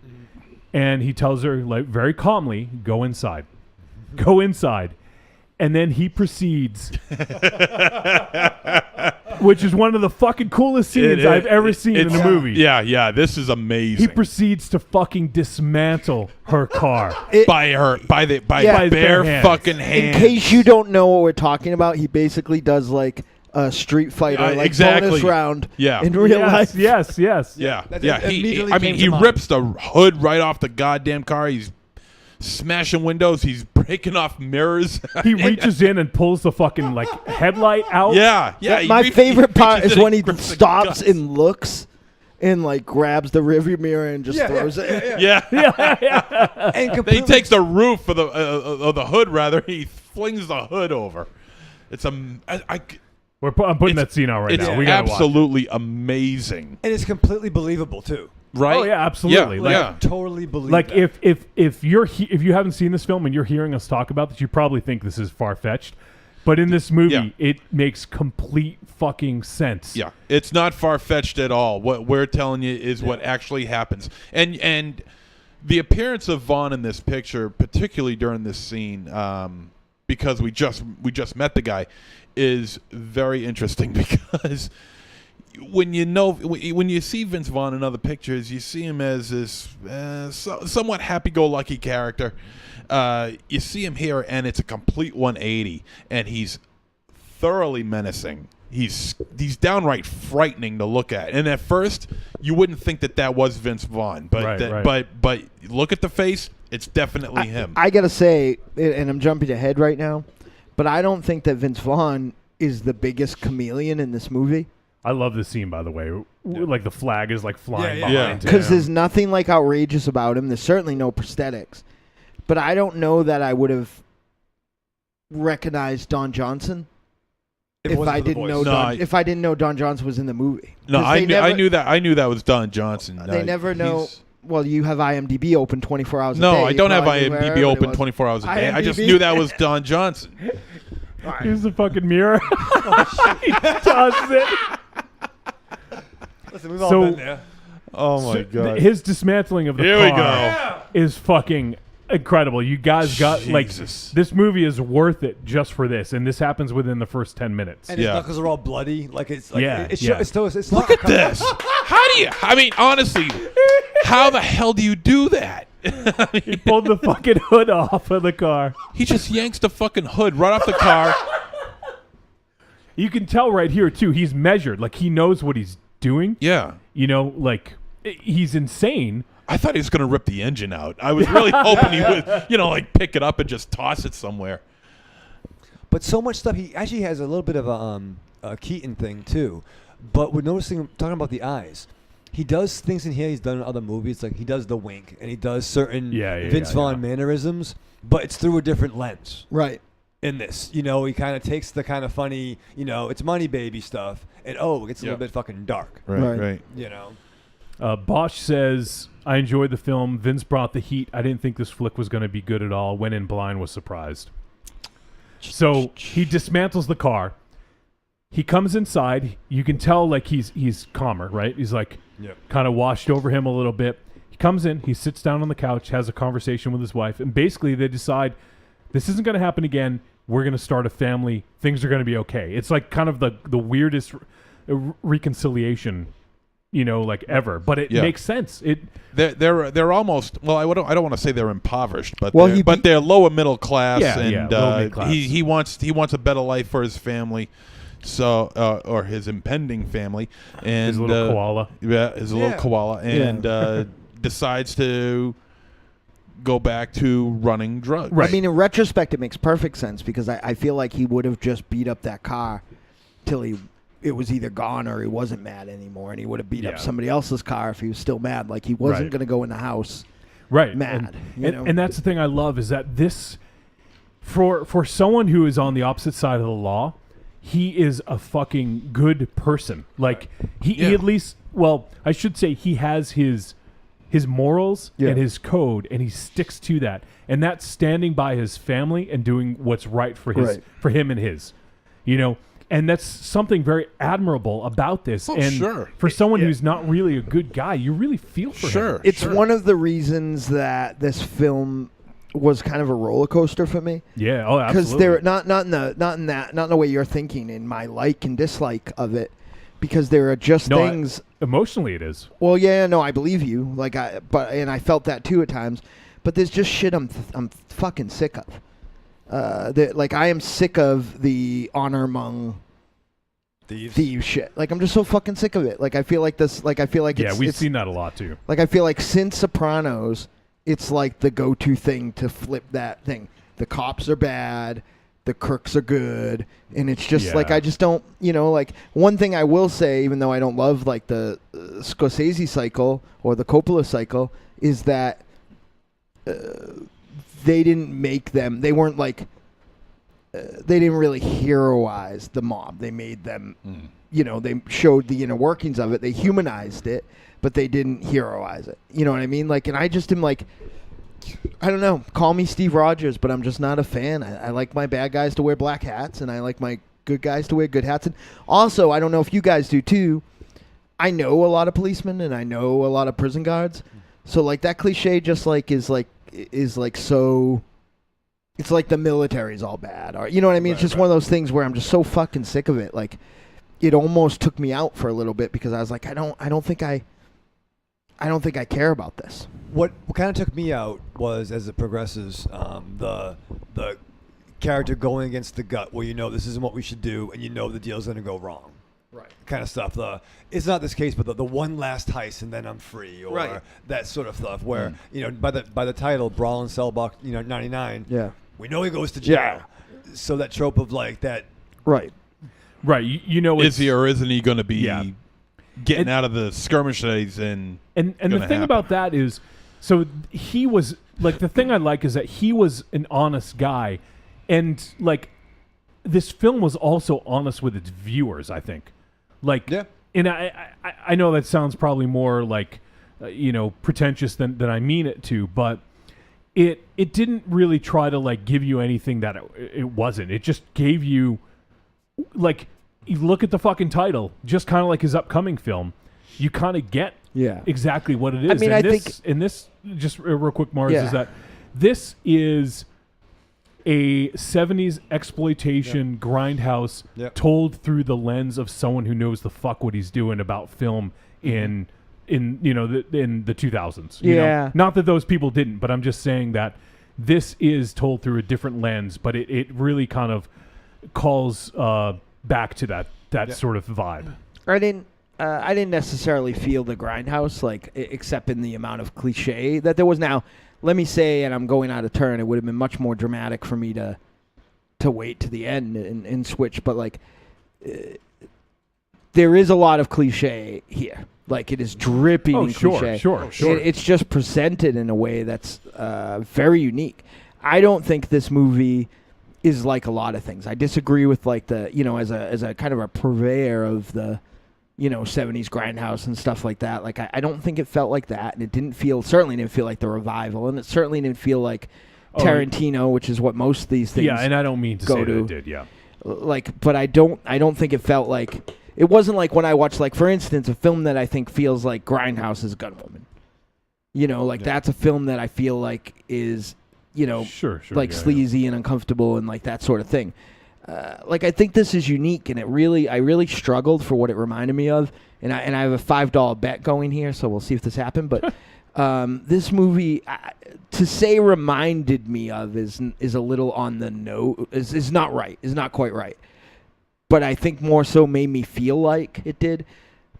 Speaker 4: And he tells her, like, very calmly, go inside. Go inside. And then he proceeds, which is one of the fucking coolest scenes I've ever seen in a movie.
Speaker 6: Yeah, this is amazing.
Speaker 4: He proceeds to fucking dismantle her car.
Speaker 6: by his bare
Speaker 4: hands.
Speaker 6: fucking hands.
Speaker 2: In case you don't know what we're talking about, he basically does like a Street Fighter, like bonus round in real life.
Speaker 4: Yes.
Speaker 6: Yeah. He rips the hood right off the goddamn car. He's smashing windows. He's breaking off mirrors.
Speaker 4: He reaches in and pulls the fucking like headlight out.
Speaker 6: Yeah.
Speaker 2: My favorite part is when he stops and looks and like grabs the rearview mirror and just throws it.
Speaker 6: Yeah. And he takes the roof of the hood. Rather, he flings the hood over. It's I'm
Speaker 4: putting that scene out right now. We gotta
Speaker 6: absolutely amazing,
Speaker 5: and it's completely believable too.
Speaker 6: Right?
Speaker 4: Oh yeah, absolutely.
Speaker 5: Totally believe.
Speaker 4: Like
Speaker 5: that.
Speaker 4: if you haven't seen this film and you're hearing us talk about this, you probably think this is far fetched. But in this movie, it makes complete fucking sense.
Speaker 6: Yeah, it's not far fetched at all. What we're telling you is what actually happens, and the appearance of Vaughn in this picture, particularly during this scene, because we just met the guy, is very interesting because when you see Vince Vaughn in other pictures, you see him as this somewhat happy-go-lucky character. You see him here, and it's a complete 180, and he's thoroughly menacing. He's downright frightening to look at. And at first, you wouldn't think that was Vince Vaughn, but but look at the face, it's definitely him.
Speaker 2: I gotta say, and I'm jumping ahead right now, but I don't think that Vince Vaughn is the biggest chameleon in this movie.
Speaker 4: I love this scene, by the way. Like the flag is like flying behind him.
Speaker 2: Because there's nothing like outrageous about him. There's certainly no prosthetics. But I don't know that I would have recognized Don Johnson if I didn't know Don Johnson was in the movie.
Speaker 6: No, I knew that was Don Johnson.
Speaker 2: They never know. Well, you have IMDb open 24 hours a day.
Speaker 6: No, I don't have IMDb open 24 hours a day. I just knew that was Don Johnson.
Speaker 4: Here's the fucking mirror. He tosses it.
Speaker 5: Listen, we've all been there.
Speaker 6: Oh my god!
Speaker 4: His dismantling of the car is fucking incredible. You guys got this movie is worth it just for this, and this happens within the first 10 minutes.
Speaker 5: And his knuckles are all bloody. Like it's like it's
Speaker 6: look at this. How do you? I mean, honestly, how the hell do you do that?
Speaker 4: He pulled the fucking hood off of the car.
Speaker 6: He just yanks the fucking hood right off the car.
Speaker 4: You can tell right here too. He's measured. Like he knows what he's doing.
Speaker 6: Yeah.
Speaker 4: You know, like he's insane.
Speaker 6: I thought he was going to rip the engine out. I was really hoping he would, like pick it up and just toss it somewhere.
Speaker 5: But so much stuff. He actually has a little bit of a Keaton thing too. But we're noticing, talking about the eyes, he does things in here he's done in other movies. Like he does the wink and he does certain Vince Vaughn mannerisms, but it's through a different lens.
Speaker 2: Right.
Speaker 5: In this, he kind of takes the kind of funny, it's money baby stuff, and it gets a little bit fucking dark.
Speaker 6: Right.
Speaker 4: Bosch says, I enjoyed the film. Vince brought the heat. I didn't think this flick was going to be good at all. Went in blind, was surprised. So he dismantles the car. He comes inside. You can tell like he's calmer, right? He's like kind of washed over him a little bit. He comes in. He sits down on the couch, has a conversation with his wife, and basically they decide this isn't going to happen again. we're going to start a family. Things are going to be okay. It's like kind of the weirdest reconciliation, like ever. But it makes sense.
Speaker 6: They're almost, well, I don't want to say they're impoverished, but they're lower middle class, and
Speaker 4: lower mid-class.
Speaker 6: he wants a better life for his family. So, or his impending family, and
Speaker 4: his little koala.
Speaker 6: Yeah, his little koala, and decides to go back to running drugs.
Speaker 2: Right. I mean, in retrospect, it makes perfect sense because I feel like he would have just beat up that car till it was either gone or he wasn't mad anymore, and he would have beat up somebody else's car if he was still mad. Like he wasn't going to go in the house, mad.
Speaker 4: And that's the thing I love is that this, for someone who is on the opposite side of the law. He is a fucking good person. Like he at least, well, I should say he has his morals and his code, and he sticks to that. And that's standing by his family and doing what's right for him and his, And that's something very admirable about this. For someone who's not really a good guy, you really feel for him.
Speaker 2: It's one of the reasons that this film was kind of a roller coaster for me.
Speaker 4: Yeah, oh, absolutely.
Speaker 2: Because they're not in the way you're thinking, in my like and dislike of it. Because there are just things.
Speaker 4: Emotionally, it is.
Speaker 2: Well, yeah, no, I believe you. And I felt that too at times. But there's just shit I'm fucking sick of. I am sick of the honor among thieves shit. Like I'm just so fucking sick of it. Like I feel like this. Like I feel like
Speaker 4: we've seen that a lot too.
Speaker 2: Like I feel like since Sopranos. It's like the go-to thing to flip that thing. The cops are bad, the crooks are good, and it's just like I just don't, like one thing I will say, even though I don't love like the Scorsese cycle or the Coppola cycle, is that they didn't make them. They weren't like they didn't really heroize the mob. They made them, they showed the inner workings of it. They humanized it. But they didn't heroize it. You know what I mean? Like, and I just am like, I don't know. Call me Steve Rogers, but I'm just not a fan. I like my bad guys to wear black hats, and I like my good guys to wear good hats. And also, I don't know if you guys do too. I know a lot of policemen, and I know a lot of prison guards. So like that cliche, just like is like so. It's like the military's all bad, or you know what I mean? It's just one of those things where I'm just so fucking sick of it. Like, it almost took me out for a little bit because I was like, I don't think I care about this.
Speaker 5: What kind of took me out was, as it progresses, the character going against the gut, where this isn't what we should do, and the deal's going to go wrong. Right. Kind of stuff. It's not this case, but the one last heist and then I'm free, or that sort of stuff. Where by the title, Brawl and Cellblock, 99.
Speaker 2: Yeah.
Speaker 5: We know he goes to jail. Yeah. So that trope of like that.
Speaker 2: Right.
Speaker 4: Right.
Speaker 6: Is he or isn't he going to be getting out of the skirmishes and
Speaker 4: the thing about that is, so he was like, the thing I like is that he was an honest guy, and like this film was also honest with its viewers, I think. Like, and I know that sounds probably more like pretentious than I mean it to, but it didn't really try to like give you anything that it wasn't. It just gave you, like, you look at the fucking title, just kind of like his upcoming film, you kind of get exactly what it is.
Speaker 2: I mean,
Speaker 4: this just real quick, Mars, is that this is a 70s exploitation grindhouse told through the lens of someone who knows the fuck what he's doing about film in in the 2000s. You know? Not that those people didn't, but I'm just saying that this is told through a different lens, but it really kind of calls back to that sort of vibe.
Speaker 2: I didn't necessarily feel the grindhouse, like, except in the amount of cliche that there was. Now, let me say, and I'm going out of turn, it would have been much more dramatic for me to wait to the end and switch, but like there is a lot of cliche here. Like, it is dripping in cliche.
Speaker 4: Sure.
Speaker 2: It's just presented in a way that's very unique. I don't think this movie is like a lot of things. I disagree with like the, as a kind of a purveyor of the, 70s grindhouse and stuff like that. Like, I don't think it felt like that, and it certainly didn't feel like the revival, and it certainly didn't feel like Tarantino, which is what most of these things
Speaker 4: and I don't mean to say that it did,
Speaker 2: Like, but I don't think it felt like, it wasn't like when I watched, like, for instance, a film that I think feels like Grindhouse is Gunwoman. That's a film that I feel like is
Speaker 4: Sure,
Speaker 2: like
Speaker 4: yeah,
Speaker 2: sleazy and uncomfortable and like that sort of thing. Like I think this is unique, and I really struggled for what it reminded me of, and I have a $5 bet going here, so we'll see if this happened. But this movie, to say reminded me of is a little on the nose. Is not right. Is not quite right. But I think more so made me feel like it did.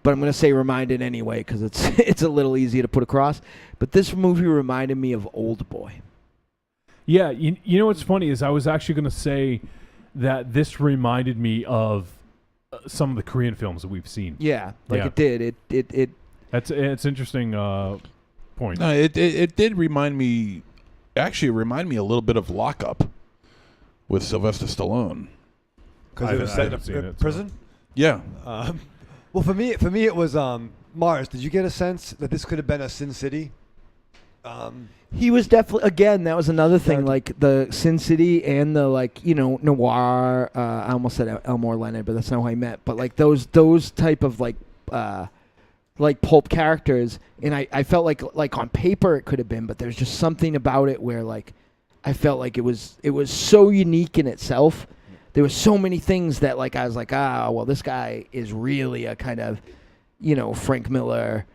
Speaker 2: But I'm going to say reminded anyway because it's a little easier to put across. But this movie reminded me of Old Boy.
Speaker 4: Yeah, you know what's funny is I was actually going to say that this reminded me of some of the Korean films that we've seen.
Speaker 2: Yeah, it did.
Speaker 4: It's interesting point.
Speaker 6: No, it did remind me. Actually, it reminded me a little bit of Lock Up with Sylvester Stallone.
Speaker 5: Because it was set in a prison.
Speaker 6: Yeah.
Speaker 5: Well, for me, it was Mars. Did you get a sense that this could have been a Sin City?
Speaker 2: He was definitely, again, that was another thing, like the Sin City and the, noir, I almost said Elmore Leonard, but that's not who I meant, but like those type of like pulp characters, and I felt like on paper it could have been, but there's just something about it where like I felt like it was so unique in itself. There were so many things that like I was like, well, this guy is really a kind of, Frank Miller,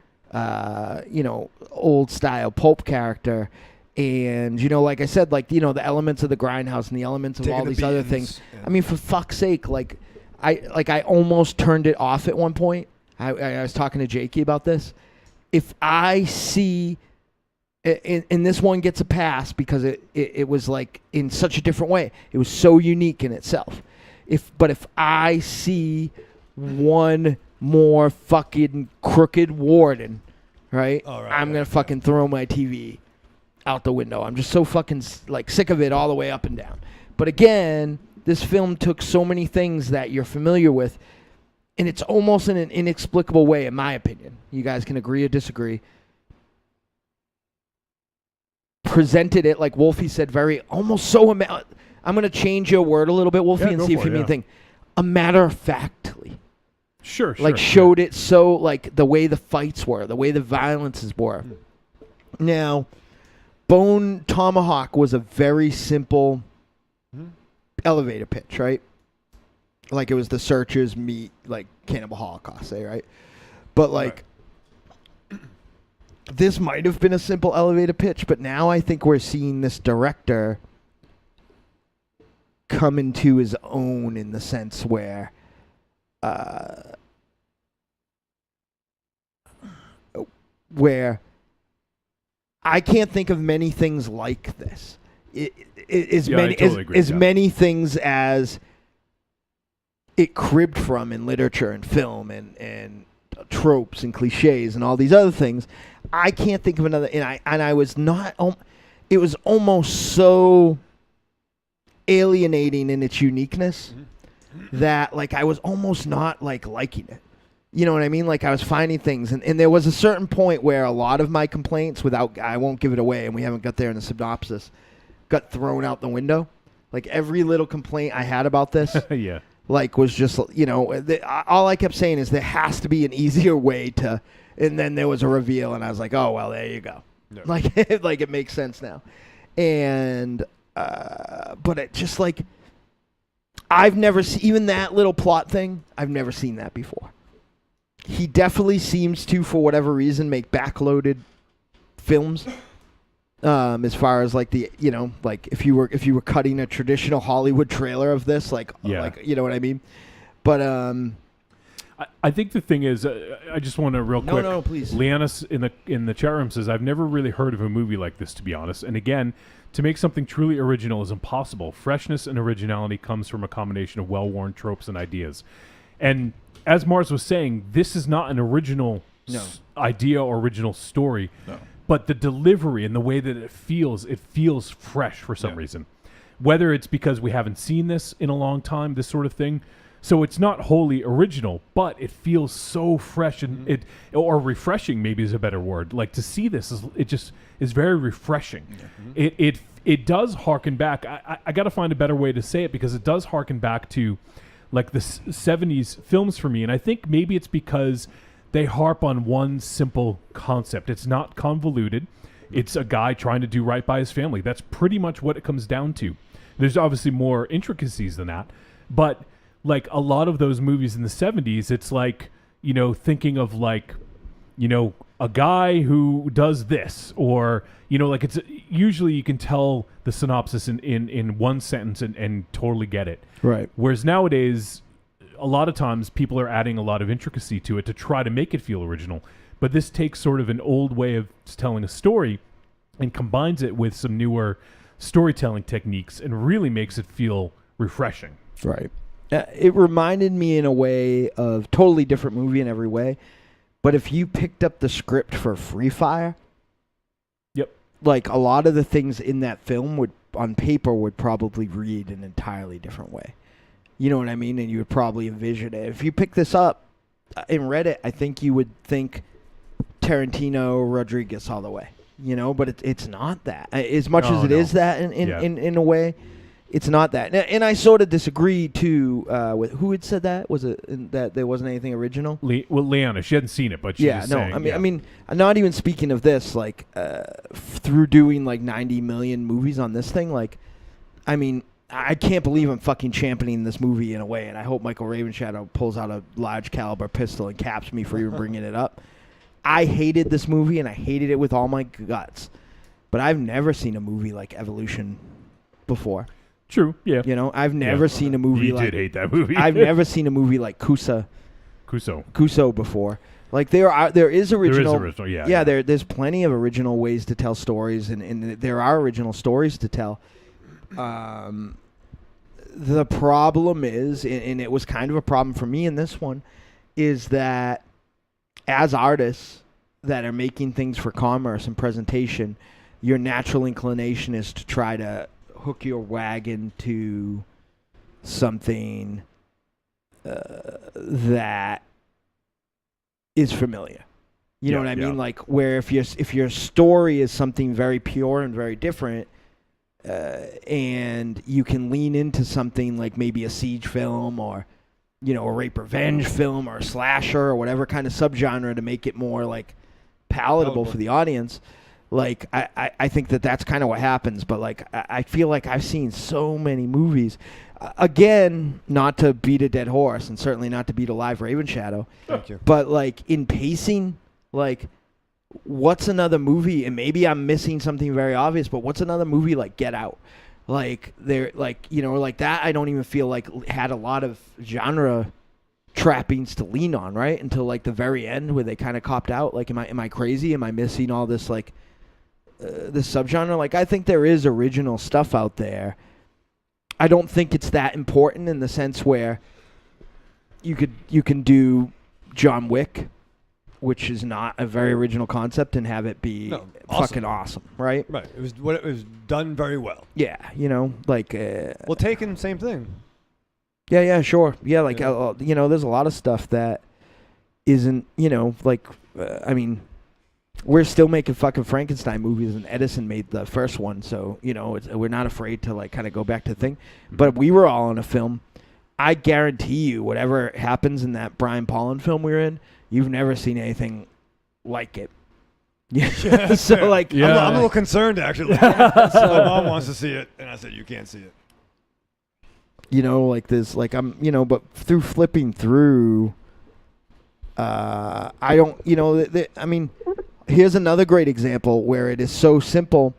Speaker 2: old style pulp character. And, like I said, like, the elements of the grindhouse and the elements of all these other things. Yeah. I mean, for fuck's sake, I almost turned it off at one point. I was talking to Jakey about this. If I see, and this one gets a pass because it was like in such a different way. It was so unique in itself. But if I see one more fucking crooked warden, right? I'm going to fucking throw my TV out the window. I'm just so fucking sick of it all the way up and down. But again, this film took so many things that you're familiar with, and it's almost in an inexplicable way, in my opinion. You guys can agree or disagree. Presented it, like Wolfie said, almost so... I'm going to change your word a little bit, Wolfie, and see if you mean anything. A matter-of-factly.
Speaker 4: Sure.
Speaker 2: Showed it so, like, the way the fights were, the way the violences were. Now, Bone Tomahawk was a very simple elevator pitch, right? Like, it was the Searchers meet, like, Cannibal Holocaust, say, right? But, like, this might have been a simple elevator pitch, but now I think we're seeing this director come into his own in the sense where I can't think of many things like this. Many things as it cribbed from in literature and film and tropes and cliches and all these other things. I can't think of another, and I was not. It was almost so alienating in its uniqueness that like I was almost not liking it. You know what I mean? Like I was finding things, and there was a certain point where a lot of my complaints, I won't give it away, and we haven't got there in the synopsis, got thrown out the window. Like every little complaint I had about this,
Speaker 4: yeah,
Speaker 2: like was just all I kept saying is there has to be an easier way to. And then there was a reveal, and I was like, "Oh well, there you go." No. Like it makes sense now. And but it just like I've never seen even that little plot thing. I've never seen that before. He definitely seems to, for whatever reason, make backloaded films. As far as like the like if you were cutting a traditional Hollywood trailer of this, like you know what I mean. But
Speaker 4: I think the thing is, I just want to real quick.
Speaker 2: No, please.
Speaker 4: Leannis in the chat room says, I've never really heard of a movie like this, to be honest. And again, to make something truly original is impossible. Freshness and originality comes from a combination of well-worn tropes and ideas. And as Mars was saying, this is not an original idea or original story. No. But the delivery and the way that it feels fresh for some reason. Whether it's because we haven't seen this in a long time, this sort of thing. So it's not wholly original, but it feels so fresh and or refreshing. Maybe is a better word. Like to see this is very refreshing. Mm-hmm. It does harken back. I got to find a better way to say it because it does harken back to like the 70s films for me, and I think maybe it's because they harp on one simple concept. It's not convoluted. It's a guy trying to do right by his family. That's pretty much what it comes down to. There's obviously more intricacies than that, but like a lot of those movies in the 70s, it's like, you know, thinking of like, you know, a guy who does this, or, you know, like it's usually you can tell the synopsis in one sentence and totally get it.
Speaker 2: Right.
Speaker 4: Whereas nowadays, a lot of times people are adding a lot of intricacy to it to try to make it feel original. But this takes sort of an old way of telling a story and combines it with some newer storytelling techniques and really makes it feel refreshing.
Speaker 2: Right. It reminded me in a way of totally different movie in every way. But if you picked up the script for Free Fire,
Speaker 4: yep,
Speaker 2: like a lot of the things in that film would probably read an entirely different way. You know what I mean? And you would probably envision it. If you pick this up and read it, I think you would think Tarantino, Rodriguez all the way. You know, but it's not that. As much as it is that in a way. It's not that. And I sort of disagree, too, with who had said that? Was it that there wasn't anything original?
Speaker 4: Leanna, she hadn't seen it, but she was saying.
Speaker 2: I mean, I'm not even speaking of this, like, through doing, like, 90 million movies on this thing, like, I mean, I can't believe I'm fucking championing this movie in a way, and I hope Michael Ravenshadow pulls out a large caliber pistol and caps me for even bringing it up. I hated this movie, and I hated it with all my guts. But I've never seen a movie like Evolution before.
Speaker 4: True, yeah.
Speaker 2: You know, I've never seen a movie
Speaker 4: you
Speaker 2: like...
Speaker 4: You did hate that movie.
Speaker 2: I've never seen a movie like Kuso before. Like, there is original...
Speaker 4: There is original, yeah.
Speaker 2: There's plenty of original ways to tell stories, and there are original stories to tell. The problem is, and it was kind of a problem for me in this one, is that as artists that are making things for commerce and presentation, your natural inclination is to try to hook your wagon to something that is familiar. You know what I mean? Like, where if your story is something very pure and very different, and you can lean into something like maybe a siege film or, you know, a rape revenge film or a slasher or whatever kind of subgenre to make it more like palatable for the audience. Like, I think that's kind of what happens, but, like, I feel like I've seen so many movies. Again, not to beat a dead horse, and certainly not to beat a live Ravenshadow.
Speaker 5: Thank you.
Speaker 2: But, like, in pacing, like, what's another movie, and maybe I'm missing something very obvious, but what's another movie like Get Out? Like, they're, like, you know, like that I don't even feel like had a lot of genre trappings to lean on, right? Until, like, the very end where they kind of copped out. Like, am I crazy? Am I missing all this, like... this subgenre? Like, I think there is original stuff out there. I don't think it's that important in the sense where you can do John Wick, which is not a very original concept, and have it be fucking awesome, right?
Speaker 5: Right. It was done very well.
Speaker 2: Yeah, you know, like
Speaker 5: well, Taken, same thing.
Speaker 2: Yeah, sure. Yeah, like you know, there's a lot of stuff that isn't, you know, like I mean, we're still making fucking Frankenstein movies, and Edison made the first one, so, you know, we're not afraid to, like, kind of go back to the thing. But we were all in a film. I guarantee you, whatever happens in that Brian Pollan film we were in, you've never seen anything like it. Yeah. So, like...
Speaker 5: Yeah. I'm a little concerned, actually. My mom wants to see it, and I said, you can't see it.
Speaker 2: You know, like this, like, I'm, you know, but through flipping through, I don't, you know, I mean... Here's another great example where it is so simple,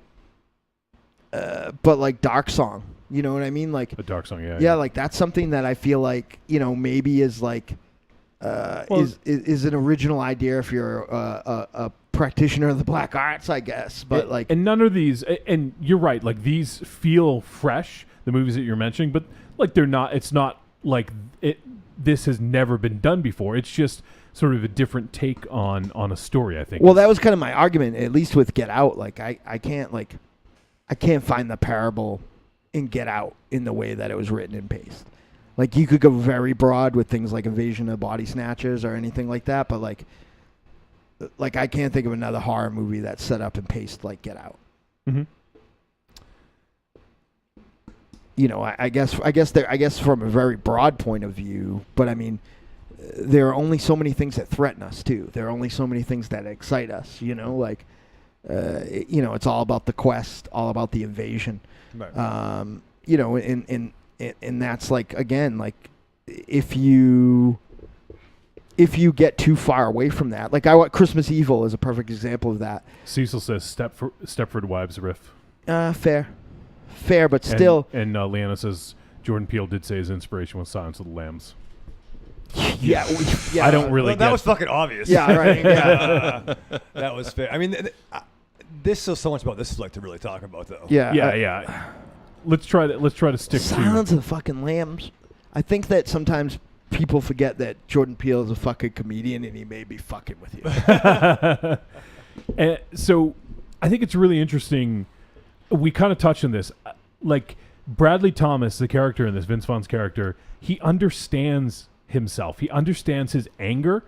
Speaker 2: but like Dark Song. You know what I mean? Like
Speaker 4: a Dark Song, yeah.
Speaker 2: Yeah, like that's something that I feel like, you know, maybe is like is an original idea if you're a practitioner of the black arts, I guess. But like,
Speaker 4: and none of these, and you're right. Like, these feel fresh, the movies that you're mentioning, but like they're not. It's not like it. This has never been done before. It's just sort of a different take on a story, I think.
Speaker 2: Well, that was kind of my argument, at least with Get Out. Like, I can't find the parable in Get Out in the way that it was written and paced. Like, you could go very broad with things like Invasion of Body Snatchers or anything like that, but like I can't think of another horror movie that's set up and paced like Get Out.
Speaker 4: Mm-hmm.
Speaker 2: You know, I guess from a very broad point of view, but I mean, there are only so many things that threaten us too. There are only so many things that excite us, you know, like it's all about the quest, all about the invasion.
Speaker 5: Right.
Speaker 2: And that's like, again, like if you get too far away from that, like Christmas Evil is a perfect example of that.
Speaker 4: Cecil says Stepford Wives riff.
Speaker 2: Fair, but still.
Speaker 4: And Leanna says Jordan Peele did say his inspiration was Silence of the Lambs.
Speaker 2: Yeah.
Speaker 4: I don't really.
Speaker 5: That was fucking obvious.
Speaker 2: Yeah, right. Yeah.
Speaker 5: That was fair. I mean, this is so much about this is like to really talk about though.
Speaker 4: Yeah. Let's try to stick
Speaker 2: Silence
Speaker 4: to
Speaker 2: of the fucking Lambs. I think that sometimes people forget that Jordan Peele is a fucking comedian and he may be fucking with you.
Speaker 4: And so I think it's really interesting. We kind of touched on this. Like Bradley Thomas, the character in this, Vince Vaughn's character, he understands himself. He understands his anger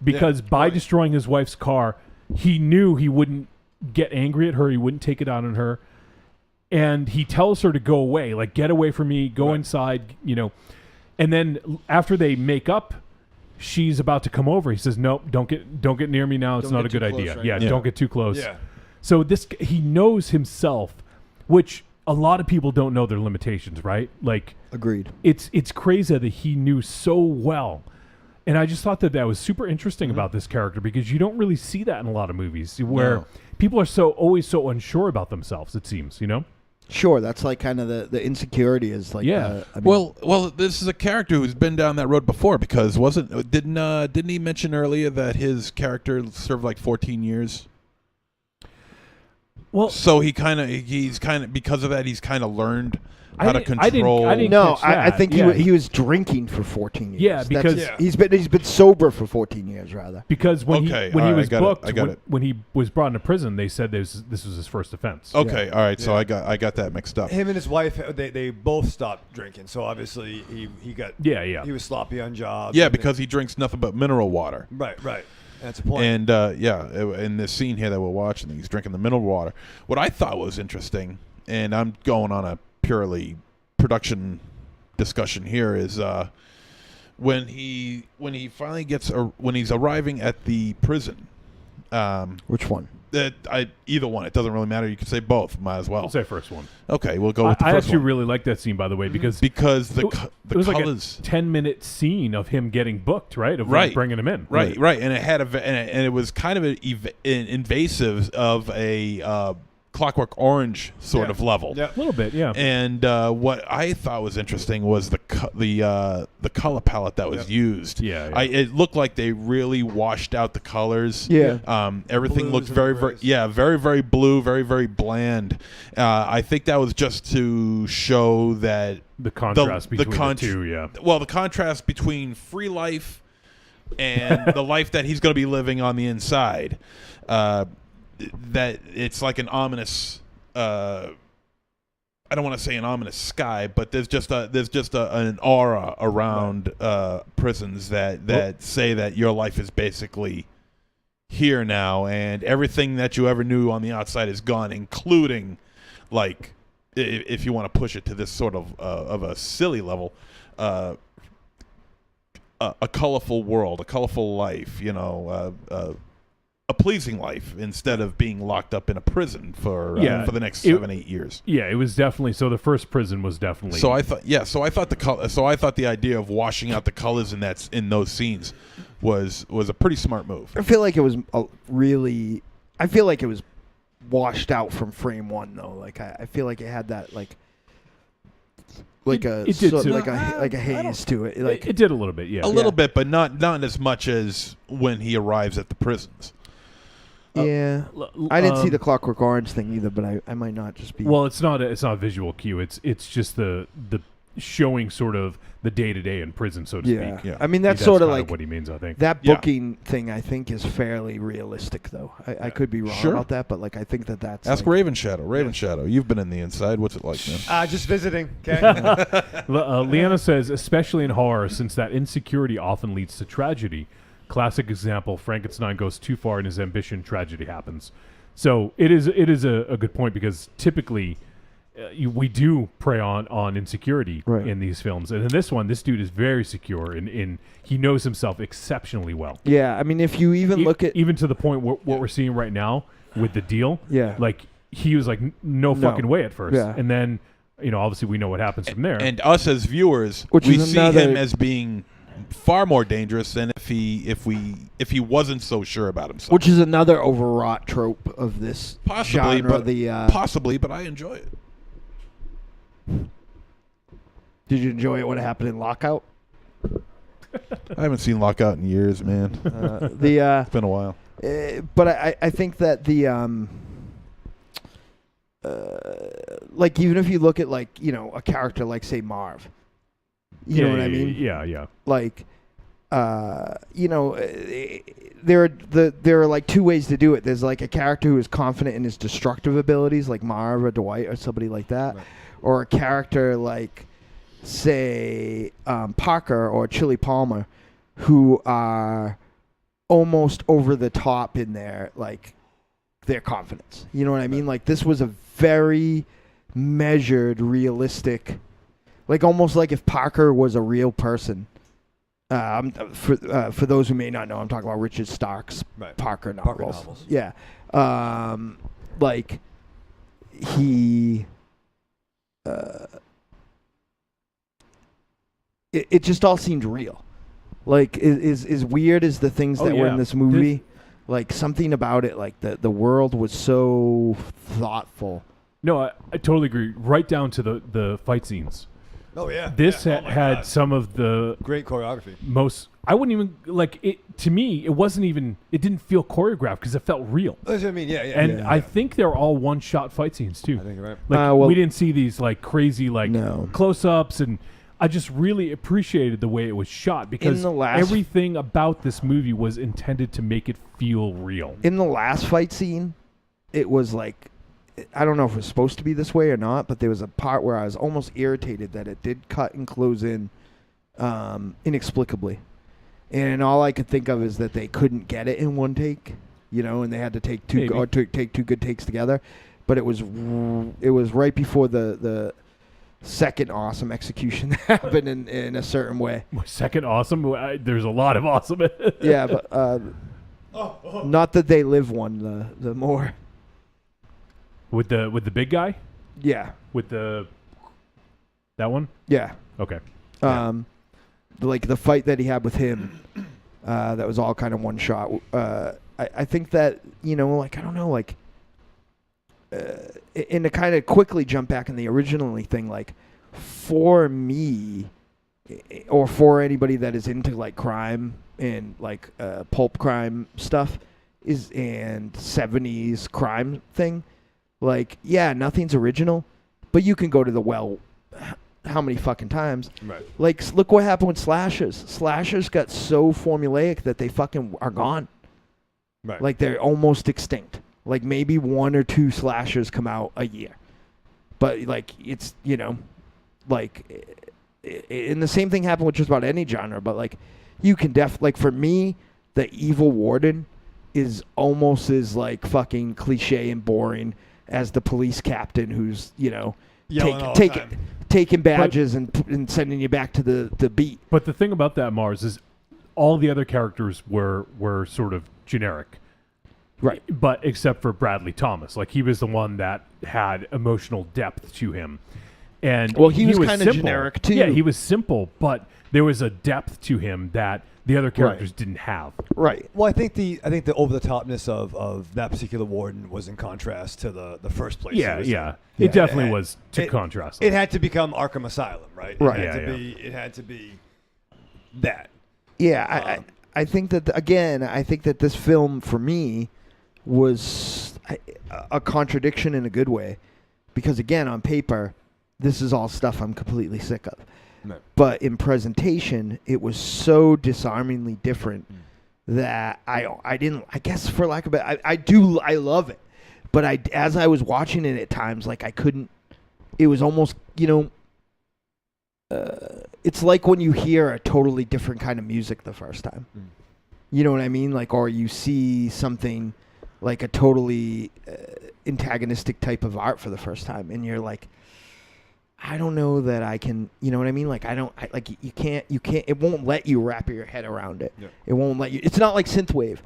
Speaker 4: because by destroying his wife's car, he knew he wouldn't get angry at her. He wouldn't take it out on her. And he tells her to go away, like, get away from me, go inside, And then after they make up, she's about to come over. He says, "No, don't get near me now. It's not a good idea.
Speaker 2: Right?
Speaker 4: Yeah, don't get too close."
Speaker 5: Yeah.
Speaker 4: So he knows himself, which a lot of people don't know their limitations, right? Like,
Speaker 2: Agreed.
Speaker 4: It's crazy that he knew so well. And I just thought that was super interesting about this character because you don't really see that in a lot of movies where people are always so unsure about themselves, it seems,
Speaker 2: Sure, that's like kind of the insecurity is like.
Speaker 6: Well, this is a character who's been down that road before because didn't he mention earlier that his character served like 14 years?
Speaker 4: Well,
Speaker 6: so he's kind of because of that he's kind of learned how to control.
Speaker 4: I didn't
Speaker 2: no,
Speaker 4: catch that.
Speaker 2: I think he was drinking for 14 years.
Speaker 4: Yeah, because
Speaker 2: he's been sober for 14 years rather.
Speaker 4: Because when he was booked,
Speaker 6: it.
Speaker 4: When he was brought into prison, they said this was his first offense.
Speaker 6: Okay, all right. So I got that mixed up.
Speaker 5: Him and his wife, they both stopped drinking. So obviously he got he was sloppy on jobs.
Speaker 6: Yeah, because he drinks nothing but mineral water.
Speaker 5: Right. That's a point.
Speaker 6: And in this scene here that we're watching, he's drinking the mineral water. What I thought was interesting, and I'm going on a purely production discussion here, is when he finally when he's arriving at the prison.
Speaker 2: Which one?
Speaker 6: Either one. It doesn't really matter. You could say both. Might as well.
Speaker 4: I'll say first one.
Speaker 6: Okay, we'll go with the first one.
Speaker 4: I actually really like that scene, by the way, because
Speaker 6: the
Speaker 4: it was
Speaker 6: colors.
Speaker 4: Like a 10-minute scene of him getting booked, right? Of bringing him in.
Speaker 6: Right. And it had and it was kind of an invasive of a Clockwork Orange sort of level.
Speaker 4: Yeah, a little bit, yeah.
Speaker 6: And what I thought was interesting was the color palette that was used.
Speaker 4: Yeah.
Speaker 6: It looked like they really washed out the colors.
Speaker 2: Yeah.
Speaker 6: Everything looked very very blue, very very bland. I think that was just to show that
Speaker 4: the contrast between the two. Yeah.
Speaker 6: Well, the contrast between free life and the life that he's going to be living on the inside. That it's like an ominous I don't want to say an ominous sky, but there's just an aura around prisons that say that your life is basically here now, and everything that you ever knew on the outside is gone, including, like, if you want to push it to this sort of a silly level, a colorful world, a colorful life, a pleasing life instead of being locked up in a prison for the next 7-8 years.
Speaker 4: Yeah, it was definitely so. The first prison was definitely.
Speaker 6: So I thought the idea of washing out the colors in those scenes was a pretty smart move.
Speaker 2: I feel like it was washed out from frame one though. Like I feel like it had that like a haze to it. Like
Speaker 4: it did a little bit, yeah,
Speaker 6: a little bit, but not as much as when he arrives at the prisons.
Speaker 2: Yeah, I didn't see the Clockwork Orange thing either, but I might not just be.
Speaker 4: Well, it's not a visual cue. It's just the showing sort of the day to day in prison, so to speak.
Speaker 2: Yeah, I mean that's sort of like
Speaker 4: what he means. I think
Speaker 2: that booking thing. I think is fairly realistic, though. I could be wrong about that, but like I think that's.
Speaker 6: Ask Raven Shadow. You've been in the inside. What's it like, man?
Speaker 5: Just visiting. Okay.
Speaker 4: Leanna says, especially in horror, since that insecurity often leads to tragedy. Classic example: Frankenstein goes too far in his ambition, tragedy happens. So it is a good point because typically we do prey on insecurity in these films, and in this one, this dude is very secure and he knows himself exceptionally well.
Speaker 2: Yeah, I mean, if you even look at
Speaker 4: even to the point what we're seeing right now, with the deal.
Speaker 2: Yeah.
Speaker 4: Like he was like, no fucking way at first.
Speaker 2: Yeah.
Speaker 4: And then, obviously we know what happens from there.
Speaker 6: And us as viewers,
Speaker 2: Which
Speaker 6: we
Speaker 2: is
Speaker 6: see
Speaker 2: another-
Speaker 6: him as being far more dangerous than if he wasn't so sure about himself.
Speaker 2: Which is another overwrought trope of this
Speaker 6: Possibly,
Speaker 2: genre.
Speaker 6: but possibly, but I enjoy it.
Speaker 2: Did you enjoy it when it happened in Lockout?
Speaker 6: I haven't seen Lockout in years, man. It's been a while.
Speaker 2: But I think that the like even if you look at like a character like say Marv, you know what I mean?
Speaker 4: Yeah.
Speaker 2: Like, there are like two ways to do it. There's like a character who is confident in his destructive abilities, like Marv or Dwight or somebody like that,
Speaker 5: Right.
Speaker 2: or a character like, say, Parker or Chili Palmer, who are almost over the top in their confidence. You know what I mean? Like this was a very measured, realistic. Like almost like if Parker was a real person. For those who may not know, I'm talking about Richard Stark's Parker novels. Yeah. Like he it just all seemed real. Like as weird as the things that were in this movie, like something about it, like the world was so thoughtful.
Speaker 4: No, I totally agree. Right down to the fight scenes.
Speaker 5: Oh yeah.
Speaker 4: This
Speaker 5: Oh, my
Speaker 4: had
Speaker 5: God.
Speaker 4: some of the
Speaker 5: Great choreography.
Speaker 4: most. I wouldn't even like it. To me, it wasn't even. It didn't feel choreographed because it felt real.
Speaker 5: That's what I mean. Yeah.
Speaker 4: And I think they're all one-shot fight scenes too.
Speaker 5: I think you're right.
Speaker 4: Like
Speaker 2: well-
Speaker 4: we didn't see these like crazy like
Speaker 2: No.
Speaker 4: close-ups, and I just really appreciated the way it was shot because
Speaker 2: the last-
Speaker 4: everything about this movie was intended to make it feel real.
Speaker 2: In the last fight scene, it was like, I don't know if it was supposed to be this way or not, but there was a part where I was almost irritated that it did cut and close in inexplicably. And all I could think of is that they couldn't get it in one take, and they had to take two take two good takes together. But it was right before the second awesome execution that happened in a certain way.
Speaker 4: Second awesome. There's a lot of awesome.
Speaker 2: Yeah, but not that they live one. The more.
Speaker 4: With the big guy.
Speaker 2: Yeah.
Speaker 4: With that one.
Speaker 2: Yeah.
Speaker 4: Okay.
Speaker 2: Like the fight that he had with him, that was all kind of one shot. I think that like I don't know, like, and to kind of quickly jump back in the originally thing, like for me, or for anybody that is into like crime and like pulp crime stuff, and 70s crime thing. Like, yeah, nothing's original, but you can go to the well how many fucking times.
Speaker 5: Right.
Speaker 2: Like, look what happened with slashers. Slashers got so formulaic that they fucking are gone.
Speaker 5: Right.
Speaker 2: Like, they're almost extinct. Like, maybe one or two slashers come out a year. But, like, it's, like, and the same thing happened with just about any genre, but, like, you can like, for me, the evil warden is almost as, like, fucking cliche and boring as the police captain who's,
Speaker 5: Yelling all the time.
Speaker 2: taking badges and sending you back to the beat.
Speaker 4: But the thing about that, Mars, is all the other characters were sort of generic.
Speaker 2: Right.
Speaker 4: But except for Bradley Thomas. Like, he was the one that had emotional depth to him. And
Speaker 2: well, he was kind of
Speaker 4: simple.
Speaker 2: generic, too.
Speaker 4: Yeah, he was simple, but there was a depth to him that the other characters didn't have.
Speaker 2: Right.
Speaker 5: Well, I think the over the topness of that particular warden was in contrast to the first place.
Speaker 4: Yeah. It definitely was to contrast.
Speaker 5: It had to become Arkham Asylum, right?
Speaker 2: Right.
Speaker 5: It had to be that.
Speaker 2: Yeah, I think that I think that this film for me was a contradiction in a good way, because again, on paper, this is all stuff I'm completely sick of.
Speaker 5: Right.
Speaker 2: But in presentation, it was so disarmingly different that I didn't. I guess for lack of it, I love it, but as I was watching it at times, like I couldn't. It was almost it's like when you hear a totally different kind of music the first time. You know what I mean? Like, or you see something like a totally antagonistic type of art for the first time, and you're like, I don't know that I can, you know what I mean? Like, you can't, it won't let you wrap your head around it.
Speaker 5: Yeah.
Speaker 2: It won't let you, it's not like synthwave.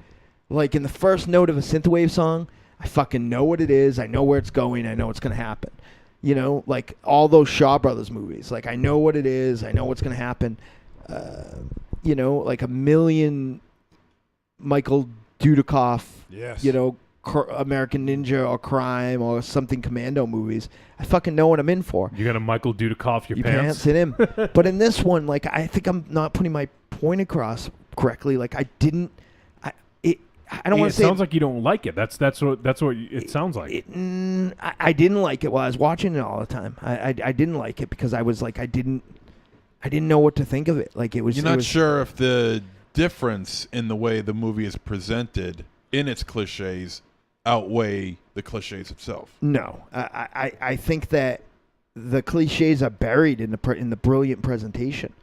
Speaker 2: Like, in the first note of a synthwave song, I fucking know what it is. I know where it's going. I know what's going to happen. You know, like all those Shaw Brothers movies. Like I know what it is. I know what's going to happen. You know, like a million Michael Dudikoff,
Speaker 5: Yes.
Speaker 2: you know, American Ninja or Crime or something Commando movies. I fucking know what I'm in for.
Speaker 4: You got to Michael Dudikoff your
Speaker 2: pants in him. But in this one, like I think I'm not putting my point across correctly. Like I didn't. I don't want to say.
Speaker 4: It sounds like you don't like it. That's what it sounds like.
Speaker 2: I didn't like it while I was watching it all the time. I didn't like it because I was like I didn't know what to think of it. Like it was.
Speaker 6: You're not sure if the difference in the way the movie is presented in its cliches outweigh the cliches itself.
Speaker 2: No, I think that the cliches are buried in the brilliant presentation.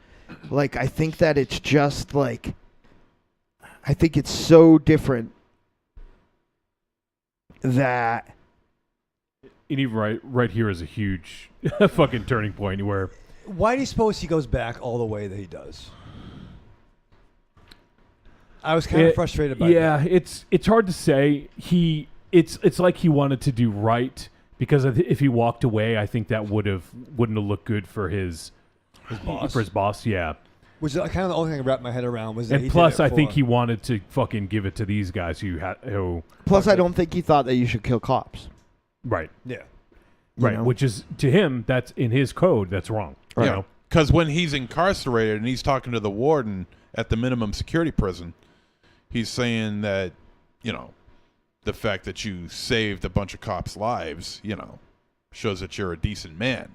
Speaker 2: Like I think that it's just like. I think it's so different that.
Speaker 4: And even right here is a huge fucking turning point where.
Speaker 5: Why do you suppose he goes back all the way that he does? I was kind of frustrated by that.
Speaker 4: Yeah, it's hard to say. It's like he wanted to do right because if he walked away, I think that wouldn't have looked good for his
Speaker 5: boss.
Speaker 4: For his boss, yeah.
Speaker 5: Which is kind of the only thing I wrapped my head around was that
Speaker 4: and plus, I think he wanted to fucking give it to these guys who.
Speaker 2: Plus, I don't think he thought that you should kill cops.
Speaker 4: Right.
Speaker 5: Yeah.
Speaker 4: Right.
Speaker 2: know?
Speaker 4: Which is to him, that's in his code. That's wrong.
Speaker 6: Right.
Speaker 4: You know?
Speaker 6: Because when he's incarcerated and he's talking to the warden at the minimum security prison, he's saying that, you know, the fact that you saved a bunch of cops' lives, you know, shows that you're a decent man.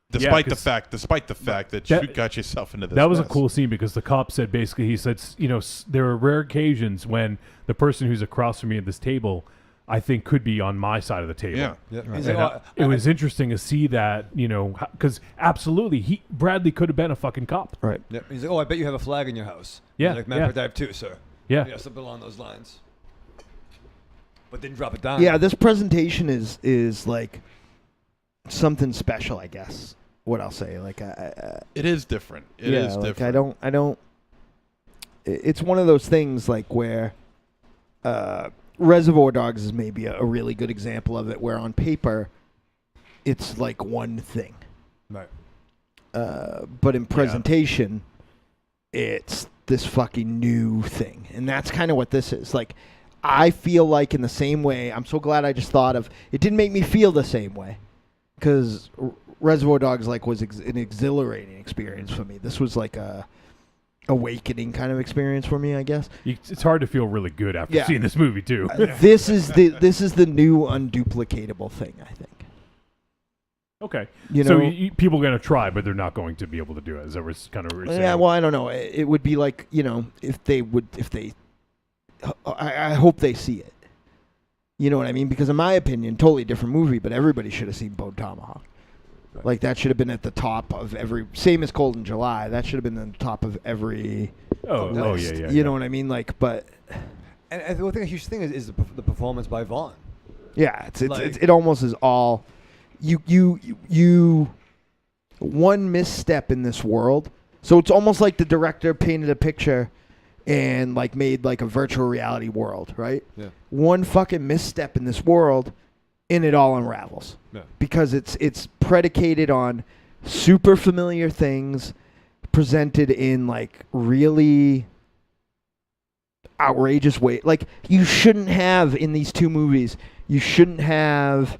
Speaker 6: Despite the fact that you got yourself into this.
Speaker 4: That was
Speaker 6: mess.
Speaker 4: a cool scene because the cop said basically, he said, you know, there are rare occasions when the person who's across from me at this table, I think, could be on my side of the table.
Speaker 6: Yeah.
Speaker 5: Right.
Speaker 4: And it was interesting to see that, you know, because absolutely, Bradley could have been a fucking cop.
Speaker 2: Right.
Speaker 5: Yep. He's like, oh, I bet you have a flag in your house.
Speaker 4: Yeah.
Speaker 5: He's like, matter of fact, I have too, sir.
Speaker 4: Yeah.
Speaker 5: Yeah, something along those lines. But didn't drop it down.
Speaker 2: Yeah, this presentation is like something special, I guess. What I'll say, like,
Speaker 6: it is different. It is
Speaker 2: like
Speaker 6: different.
Speaker 2: I don't. It's one of those things like where Reservoir Dogs is maybe a really good example of it, where on paper, it's like one thing,
Speaker 5: right?
Speaker 2: But in presentation, it's this fucking new thing, and that's kind of what this is. Like, I feel like in the same way. I'm so glad I just thought of it. Didn't make me feel the same way, because Reservoir Dogs was an exhilarating experience for me. This was like a awakening kind of experience for me, I guess.
Speaker 4: It's hard to feel really good after seeing this movie too.
Speaker 2: This is the new unduplicatable thing, I think.
Speaker 4: Okay,
Speaker 2: you
Speaker 4: so
Speaker 2: know,
Speaker 4: people are going to try, but they're not going to be able to do it. Is that was kind of
Speaker 2: yeah? Well, I don't know. It would be like, you know, I hope they see it. You know what I mean? Because in my opinion, totally different movie, but everybody should have seen Bone Tomahawk. Right. Like, that should have been at the top of every... Same as Cold in July. That should have been at the top of every list.
Speaker 4: Yeah.
Speaker 2: You know what I mean? Like, but...
Speaker 5: And I think a huge thing is the performance by Vaughn.
Speaker 2: Yeah, it almost is all... You one misstep in this world. So it's almost like the director painted a picture and made a virtual reality world, right?
Speaker 5: Yeah.
Speaker 2: One fucking misstep in this world, and it all unravels.
Speaker 5: Yeah.
Speaker 2: Because it's predicated on super familiar things presented in really outrageous way. Like, you shouldn't have in these two movies. You shouldn't have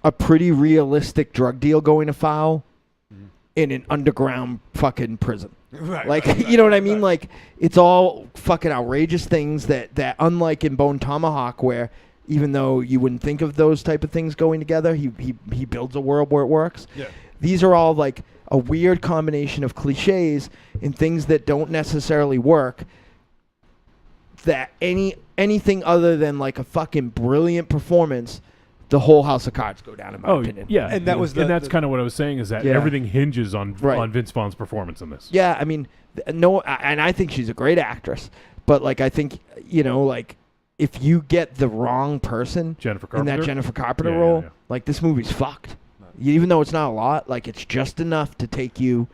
Speaker 2: a pretty realistic drug deal going afoul in an underground fucking prison.
Speaker 5: Right.
Speaker 2: You know what I mean? Like, it's all fucking outrageous things that unlike in Bone Tomahawk, where even though you wouldn't think of those type of things going together, he builds a world where it works.
Speaker 5: Yeah.
Speaker 2: These are all a weird combination of cliches and things that don't necessarily work, that anything other than a fucking brilliant performance, the whole house of cards go down, in my opinion.
Speaker 4: Yeah,
Speaker 5: and that's
Speaker 4: kind of what I was saying, is that everything hinges on Vince Vaughn's performance in this.
Speaker 2: Yeah, I mean, no, and I think she's a great actress, but I think, you know, if you get the wrong person in that Jennifer Carpenter role, this movie's fucked. Even though it's not a lot, it's just enough to take you,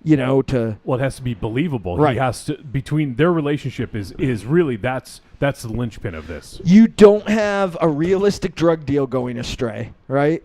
Speaker 2: to
Speaker 4: Well, it has to be believable.
Speaker 2: Right.
Speaker 4: He has to between their relationship is really that's the linchpin of this.
Speaker 2: You don't have a realistic drug deal going astray, right?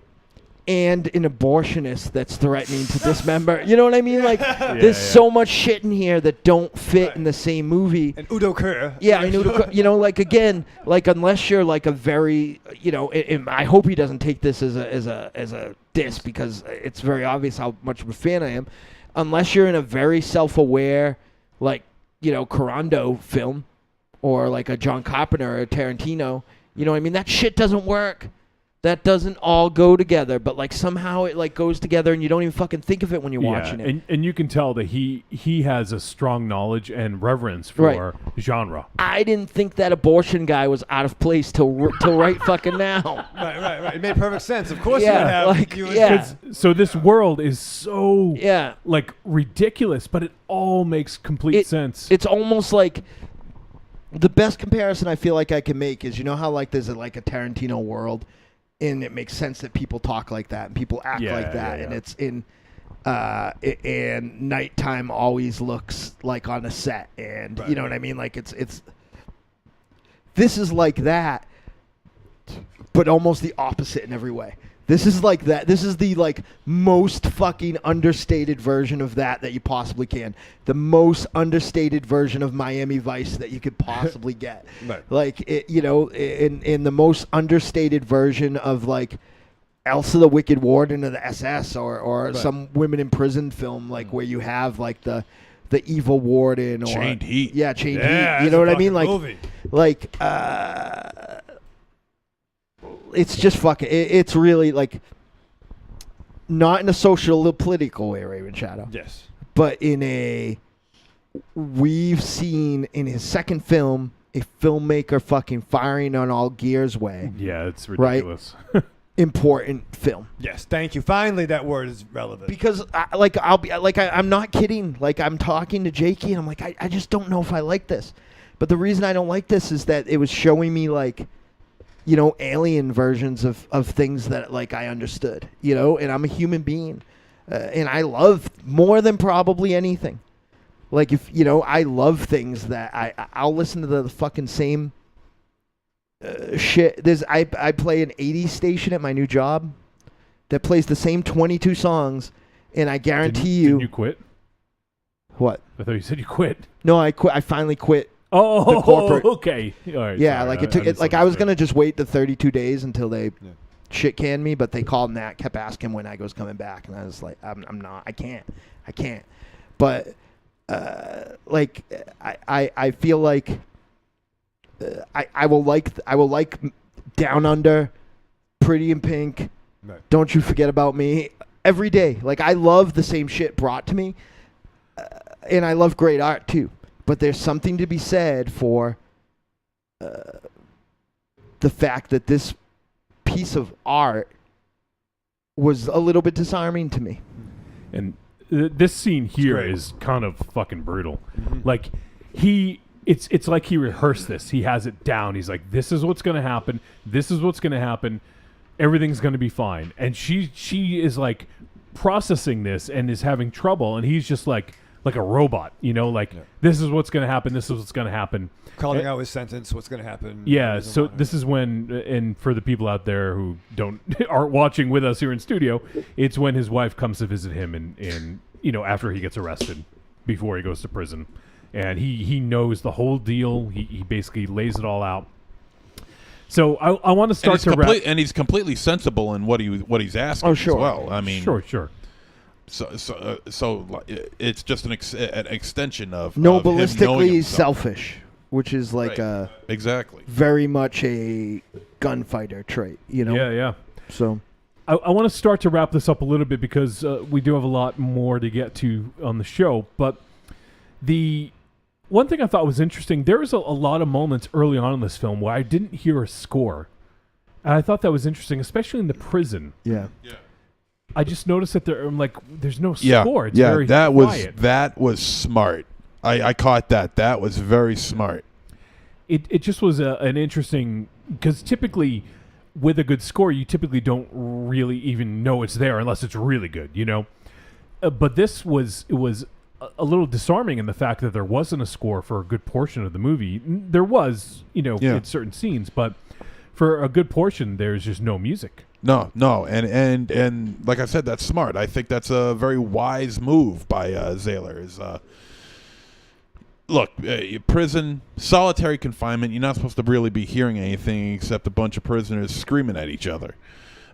Speaker 2: And an abortionist that's threatening to dismember. You know what I mean? Like, there's so much shit in here that don't fit in the same movie.
Speaker 5: And Udo Kier.
Speaker 2: Yeah, and Udo Kier, like, again, like, unless you're like a very, and I hope he doesn't take this as a diss, because it's very obvious how much of a fan I am. Unless you're in a very self-aware, like, Corando film, or like a John Carpenter or a Tarantino, you know what I mean? That shit doesn't work. That doesn't all go together, but like somehow it like goes together, and you don't even fucking think of it when you're watching it.
Speaker 4: And you can tell that he has a strong knowledge and reverence for genre.
Speaker 2: I didn't think that abortion guy was out of place till right fucking now.
Speaker 5: Right. It made perfect sense. Of course,
Speaker 2: Yeah,
Speaker 5: you would have.
Speaker 4: So this world is so
Speaker 2: Yeah.
Speaker 4: like ridiculous, but it all makes complete sense.
Speaker 2: It's almost like the best comparison I feel like I can make is, how like there's a Tarantino world. And it makes sense that people talk like that and people act like that, and it's in, and nighttime always looks like on a set, and you know what I mean. Like it's this is like that, but almost the opposite in every way. This is like that. This is the like most fucking understated version of that you possibly can. The most understated version of Miami Vice that you could possibly get.
Speaker 5: Right.
Speaker 2: Like in the most understated version of like Elsa the Wicked Warden of the SS or some women in prison film, like where you have like the evil warden or
Speaker 6: Chained Heat.
Speaker 2: Yeah, Chained Heat.
Speaker 5: Yeah,
Speaker 2: You know what I mean?
Speaker 5: movie.
Speaker 2: It's just fucking. It's really like not in a social political way, Raven Shadow.
Speaker 5: Yes.
Speaker 2: But in a, we've seen in his second film a filmmaker fucking firing on all gears way.
Speaker 4: Yeah, it's ridiculous.
Speaker 2: Important film.
Speaker 5: Yes. Thank you. Finally, that word is relevant.
Speaker 2: Because I'm not kidding. Like I'm talking to Jakey and I'm like, I just don't know if I like this. But the reason I don't like this is that it was showing me like, alien versions of things that like I understood, and I'm a human being, and I love more than probably anything. Like if, I love things that I'll listen to the fucking same shit. I play an 80s station at my new job that plays the same 22 songs, and I guarantee
Speaker 4: Didn't you quit?
Speaker 2: What?
Speaker 4: I thought you said you quit.
Speaker 2: No, I quit. I finally quit.
Speaker 4: Oh,
Speaker 2: the corporate.
Speaker 4: okay. All right,
Speaker 2: Yeah,
Speaker 4: sorry,
Speaker 2: like it took. Like I was gonna just wait the 32 days until they
Speaker 5: Yeah.
Speaker 2: shit canned me, but they called Nat, kept asking when I was coming back, and I was like, I'm not. I can't. But like I feel like I will like Down Under, Pretty in Pink,
Speaker 5: Right.
Speaker 2: Don't You Forget About Me every day. Like I love the same shit brought to me, and I love great art too. But there's something to be said for the fact that this piece of art was a little bit disarming to me.
Speaker 4: And this scene here
Speaker 5: great.
Speaker 4: is kind of fucking brutal. Like it's like he rehearsed this. He has it down. He's like, this is what's going to happen. This is what's going to happen. Everything's going to be fine. And she is like processing this and is having trouble. And he's just like a robot, this is what's going to happen. This is what's going to happen.
Speaker 5: Calling out his sentence, what's going to happen.
Speaker 4: Yeah, so this is when, and for the people out there who aren't watching with us here in studio, it's when his wife comes to visit him and after he gets arrested, before he goes to prison. And he knows the whole deal. He basically lays it all out. So I want to start to wrap.
Speaker 6: And he's completely sensible in what he's asking.
Speaker 2: Oh, sure.
Speaker 6: As well, I mean,
Speaker 4: Sure.
Speaker 6: So it's just an extension of
Speaker 2: No,
Speaker 6: of him knowing
Speaker 2: ballistically
Speaker 6: himself.
Speaker 2: selfish, which is like
Speaker 6: Right. Exactly.
Speaker 2: very much a gunfighter trait,
Speaker 4: Yeah.
Speaker 2: So
Speaker 4: I want to start to wrap this up a little bit because we do have a lot more to get to on the show. But the one thing I thought was interesting, there was a lot of moments early on in this film where I didn't hear a score. And I thought that was interesting, especially in the prison.
Speaker 2: yeah.
Speaker 4: I just noticed that there's no
Speaker 6: Yeah,
Speaker 4: score. It's
Speaker 6: yeah,
Speaker 4: very
Speaker 6: that
Speaker 4: quiet.
Speaker 6: was smart. I caught that. That was very smart.
Speaker 4: It just was an interesting, because typically with a good score, you typically don't really even know it's there unless it's really good, but this was a little disarming in the fact that there wasn't a score for a good portion of the movie. There was, in certain scenes, but for a good portion, there's just no music.
Speaker 6: No, and like I said, that's smart. I think that's a very wise move by Zahler. Look, prison, solitary confinement, you're not supposed to really be hearing anything except a bunch of prisoners screaming at each other.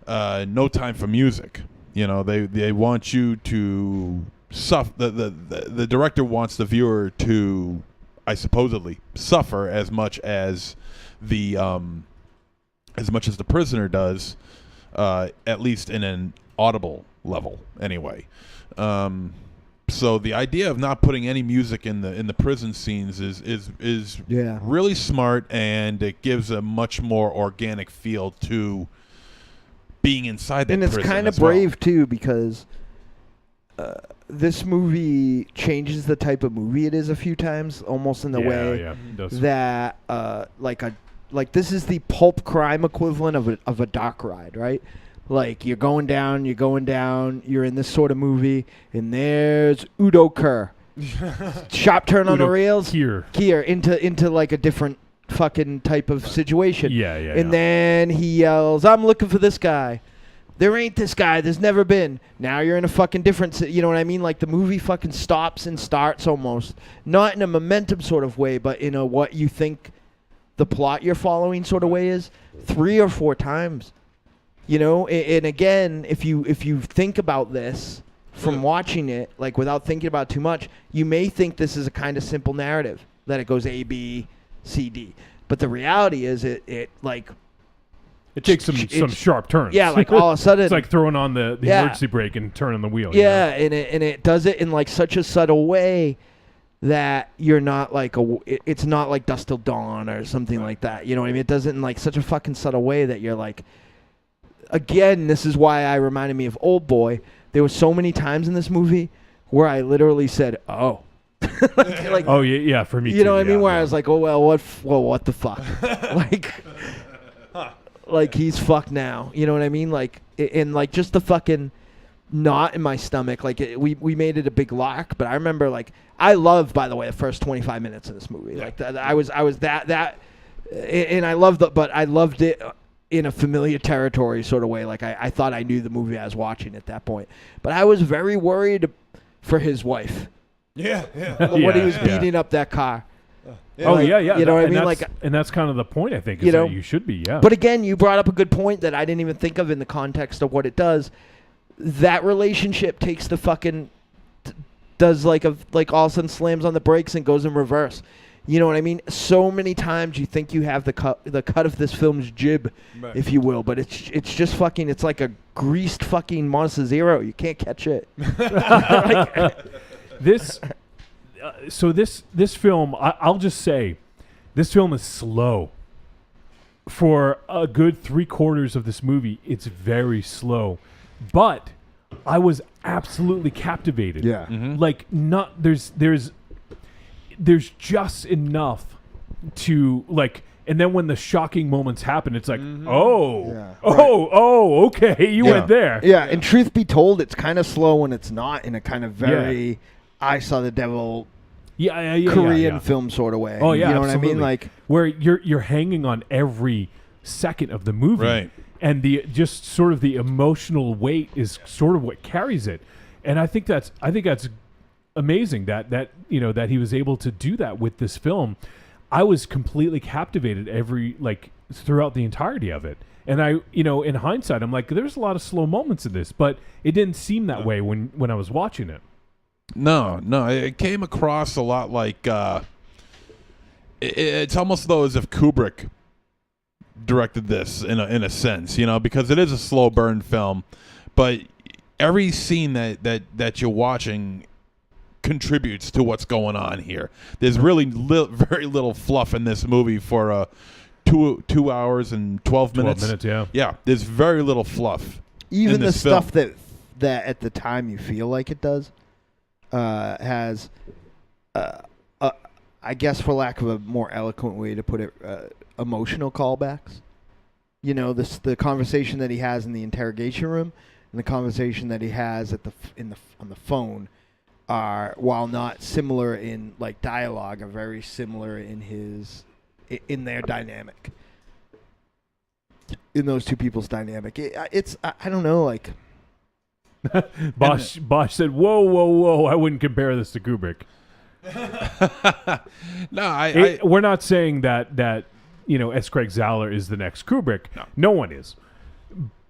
Speaker 6: No time for music. They want you to suffer. The director wants the viewer to, supposedly, suffer as much as the prisoner does, at least in an audible level, anyway. So the idea of not putting any music in the prison scenes is really smart, and it gives a much more organic feel to being inside that prison.
Speaker 2: And it's kind of brave too, because this movie changes the type of movie it is a few times, almost in the way that like this is the pulp crime equivalent of a dock ride, right? Like you're going down, you're in this sort of movie, and there's Udo Kerr. Sharp turn on the rails. Here into like a different fucking type of situation. And then he yells, "I'm looking for this guy." There ain't this guy. There's never been. Now you're in a fucking different, you know what I mean? Like the movie fucking stops and starts almost. Not in a momentum sort of way, but in a what you think the plot you're following sort of way is 3 or 4 times. And again, if you think about this from watching it, like without thinking about it too much, you may think this is a kind of simple narrative, that it goes A, B, C, D. But the reality is it
Speaker 4: takes some sharp turns.
Speaker 2: Yeah, like all of a sudden.
Speaker 4: It's like throwing on the emergency brake and turning the wheel.
Speaker 2: Yeah, and it does it in like such a subtle way that you're not like it's not like Dusk Till Dawn or something like that. You know what I mean? It does it in like such a fucking subtle way that you're like, again, this is why I reminded me of Old Boy. There were so many times in this movie where I literally said, "Oh." like,
Speaker 4: oh yeah, for me too.
Speaker 2: You know what I mean? Where I was like, "Oh well, what the fuck?" like he's fucked now. You know what I mean? Like, and like just the fucking knot in my stomach. Like we made it a big lark, but I remember like I loved, by the way, the first 25 minutes of this movie. Yeah. Like I was that, and I loved it, but I loved it in a familiar territory sort of way. Like I thought I knew the movie I was watching at that point, but I was very worried for his wife.
Speaker 5: Yeah.
Speaker 2: When he was beating up that car.
Speaker 4: Yeah. Oh yeah.
Speaker 2: You know what I mean?
Speaker 4: And that's kind of the point, I think. Is that you should be. Yeah.
Speaker 2: But again, you brought up a good point that I didn't even think of in the context of what it does. That relationship takes the fucking does like all of a sudden slams on the brakes and goes in reverse. You know what I mean? So many times you think you have the cut of this film's jib, right, if you will, but it's just fucking. It's like a greased fucking Monster Zero. You can't catch it.
Speaker 4: This film, I'll just say, this film is slow. For a good 3/4 of this movie, it's very slow, but I was absolutely captivated.
Speaker 2: Yeah,
Speaker 4: like there's just enough to like, and then when the shocking moments happen, it's like, okay, you went there.
Speaker 2: Yeah, and truth be told, it's kind of slow when it's not in a kind of very I Saw the Devil Korean film sort of way.
Speaker 4: Oh yeah,
Speaker 2: you know
Speaker 4: absolutely.
Speaker 2: what I mean? Like
Speaker 4: where you're hanging on every second of the movie,
Speaker 6: right?
Speaker 4: And the just sort of the emotional weight is sort of what carries it. And I think that's amazing that he was able to do that with this film. I was completely captivated throughout the entirety of it. And I, in hindsight, I'm like, there's a lot of slow moments in this, but it didn't seem that way when I was watching it.
Speaker 6: No, it came across a lot like it's almost though as if Kubrick directed this in a sense, because it is a slow burn film, but every scene that you're watching contributes to what's going on here. There's really very little fluff in this movie for 2 hours and 12 minutes.
Speaker 4: 12 minutes, yeah.
Speaker 6: There's very little fluff.
Speaker 2: Even the stuff that at the time you feel like it does has, I guess, for lack of a more eloquent way to put it, emotional callbacks. The conversation that he has in the interrogation room, and the conversation that he has on the phone are, while not similar in like dialogue, are very similar in their dynamic. In those two people's dynamic, I don't know, like.
Speaker 4: Bosch said, "Whoa! I wouldn't compare this to Kubrick."
Speaker 6: No,
Speaker 4: we're not saying that S. Craig Zahler is the next Kubrick. No one is.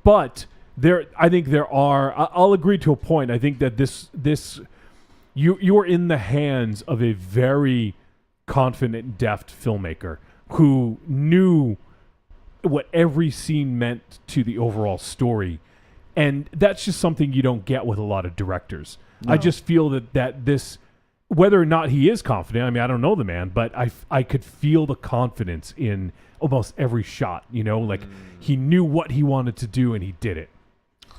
Speaker 4: But I think there are. I'll agree to a point. I think that you are in the hands of a very confident, deft filmmaker who knew what every scene meant to the overall story. And that's just something you don't get with a lot of directors. No. I just feel that this, whether or not he is confident, I mean, I don't know the man, but I could feel the confidence in almost every shot, like he knew what he wanted to do and he did it.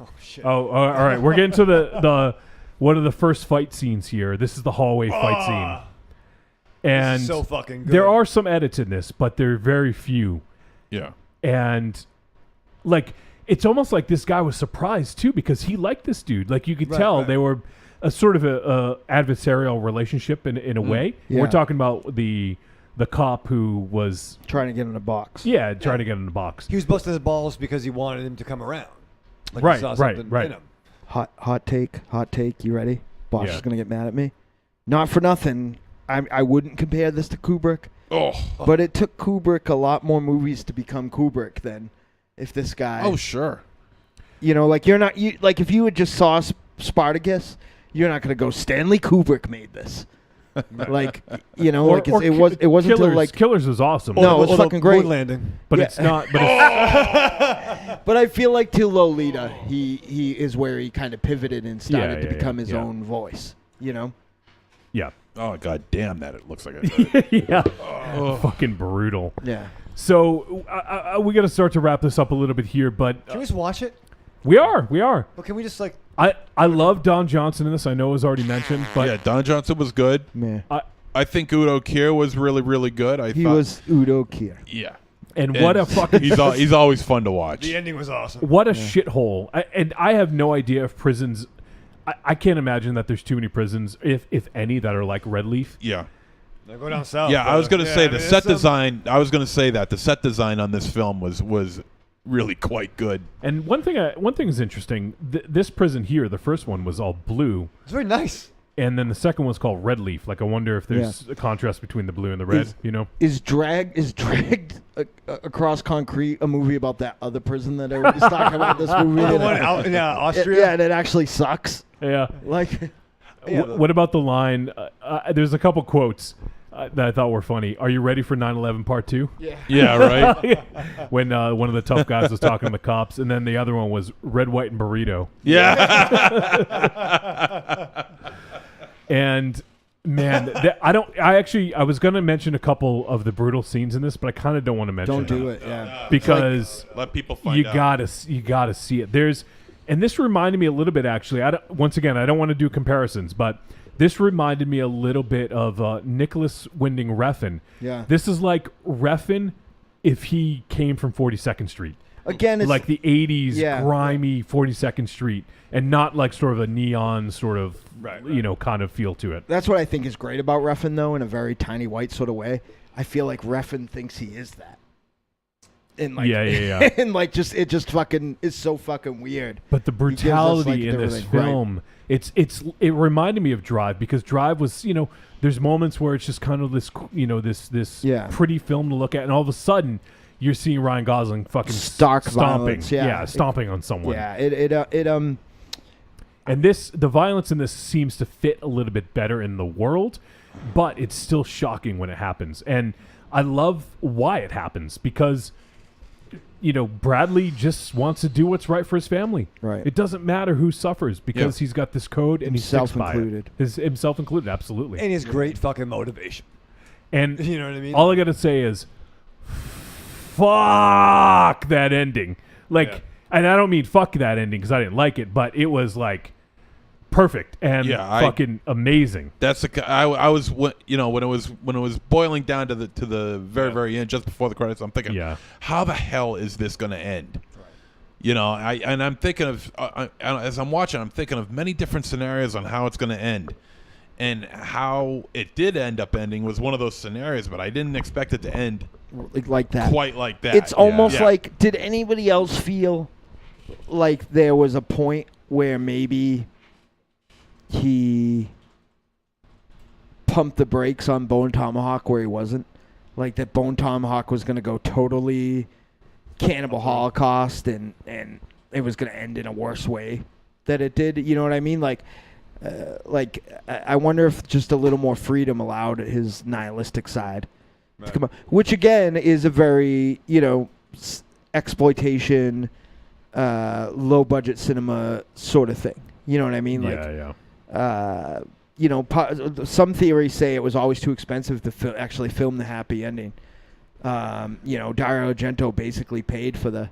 Speaker 5: Oh, shit.
Speaker 4: Oh, all right. We're getting to the one of the first fight scenes here. This is the hallway fight scene. And
Speaker 5: this is so fucking good.
Speaker 4: There are some edits in this, but they're very few.
Speaker 6: Yeah.
Speaker 4: And like, it's almost like this guy was surprised too, because he liked this dude. Like you could tell they were a sort of a adversarial relationship in a way. Yeah. We're talking about the cop who was
Speaker 2: trying to get in a box.
Speaker 4: Yeah, trying to get in the box.
Speaker 5: He was busting his balls because he wanted him to come around. Like
Speaker 4: right,
Speaker 5: he saw
Speaker 4: right.
Speaker 5: In him.
Speaker 2: Hot take. You ready? Bosch is gonna get mad at me. Not for nothing. I wouldn't compare this to Kubrick. But it took Kubrick a lot more movies to become Kubrick than if this guy.
Speaker 6: Oh, sure.
Speaker 2: Like like if you had just saw Spartacus, you're not going to go, Stanley Kubrick made this. Like, it wasn't
Speaker 4: Killers,
Speaker 2: until like
Speaker 4: Killers was awesome.
Speaker 2: No, it was fucking great.
Speaker 5: Moon landing.
Speaker 4: But it's not. But,
Speaker 2: but I feel like till Lolita, he is where he kind of pivoted and started to become his own voice.
Speaker 4: Yeah.
Speaker 6: Oh, god damn that! It looks like it.
Speaker 4: Yeah. Fucking brutal.
Speaker 2: Yeah.
Speaker 4: So we got to start to wrap this up a little bit here, but
Speaker 5: can we just watch it?
Speaker 4: We are.
Speaker 5: But can we just like?
Speaker 4: I love Don Johnson in this. I know it was already mentioned, but
Speaker 6: yeah, Don Johnson was good.
Speaker 2: Yeah.
Speaker 6: I think Udo Kier was really, really good.
Speaker 2: He was Udo Kier.
Speaker 6: Yeah.
Speaker 4: And what a fucking...
Speaker 6: he's always fun to watch.
Speaker 5: The ending was awesome.
Speaker 4: What a shithole. And I have no idea if prisons... I can't imagine that there's too many prisons, if any, that are like Red Leaf.
Speaker 6: Yeah.
Speaker 5: They go down south.
Speaker 6: Yeah, I was going to say the set design... I was going to say that. The set design on this film was really quite good.
Speaker 4: And one thing is interesting. This prison here, the first one, was all blue.
Speaker 5: It's very nice.
Speaker 4: And then the second one's called Red Leaf. Like, I wonder if there's a contrast between the blue and the red,
Speaker 2: Is Dragged Across Concrete a movie about that other prison that everybody's talking about this movie?
Speaker 5: The one out in Austria?
Speaker 2: Yeah, and it actually sucks.
Speaker 4: Yeah.
Speaker 2: Like...
Speaker 4: What about the line? There's a couple quotes that I thought were funny. Are you ready for 9/11 Part 2?
Speaker 2: Yeah.
Speaker 6: Yeah, right.
Speaker 4: When one of the tough guys was talking to the cops, and then the other one was red, white, and burrito.
Speaker 6: Yeah.
Speaker 4: And man, I was going to mention a couple of the brutal scenes in this, but I kind of don't want to mention.
Speaker 2: Don't do it. Yeah.
Speaker 4: Because
Speaker 6: let people find out.
Speaker 4: You gotta see it. And this reminded me a little bit, actually. Once again, I don't want to do comparisons, but this reminded me a little bit of Nicholas Winding Refn.
Speaker 2: Yeah.
Speaker 4: This is like Refn if he came from 42nd Street.
Speaker 2: Again, it's
Speaker 4: like the 80s grimy 42nd Street, and not like sort of a neon sort of, kind of feel to it.
Speaker 2: That's what I think is great about Refn, though, in a very tiny white sort of way. I feel like Refn thinks he is that. And like,
Speaker 4: yeah.
Speaker 2: And like, it just fucking is so fucking weird.
Speaker 4: But the brutality in this film, it reminded me of Drive, because Drive was, there's moments where it's just kind of this, this pretty film to look at, and all of a sudden you're seeing Ryan Gosling fucking
Speaker 2: stomping,
Speaker 4: violence, stomping on someone.
Speaker 2: Yeah,
Speaker 4: and the violence in this seems to fit a little bit better in the world, but it's still shocking when it happens, and I love why it happens, because Bradley just wants to do what's right for his family.
Speaker 2: Right.
Speaker 4: It doesn't matter who suffers, because he's got this code and
Speaker 2: himself
Speaker 4: he's included. Himself included, absolutely.
Speaker 5: And his great fucking motivation.
Speaker 4: And
Speaker 5: you know what I mean?
Speaker 4: All I gotta say is, fuck that ending. And I don't mean fuck that ending because I didn't like it, but it was like perfect and fucking amazing.
Speaker 6: That's I was when it was boiling down to the very very end, just before the credits. I'm thinking, how the hell is this going to end? You know, I'm thinking of as I'm watching, I'm thinking of many different scenarios on how it's going to end, and how it did end up ending was one of those scenarios. But I didn't expect it to end
Speaker 2: like that.
Speaker 6: Quite like that.
Speaker 2: It's almost like, did anybody else feel like there was a point where maybe he pumped the brakes on Bone Tomahawk where he wasn't? Like that Bone Tomahawk was going to go totally cannibal holocaust and it was going to end in a worse way that it did. You know what I mean? Like I wonder if just a little more freedom allowed his nihilistic side to come up, which again is a very, exploitation, low budget cinema sort of thing. You know what I mean? Some theories say it was always too expensive to actually film the happy ending. Dario Argento basically paid for the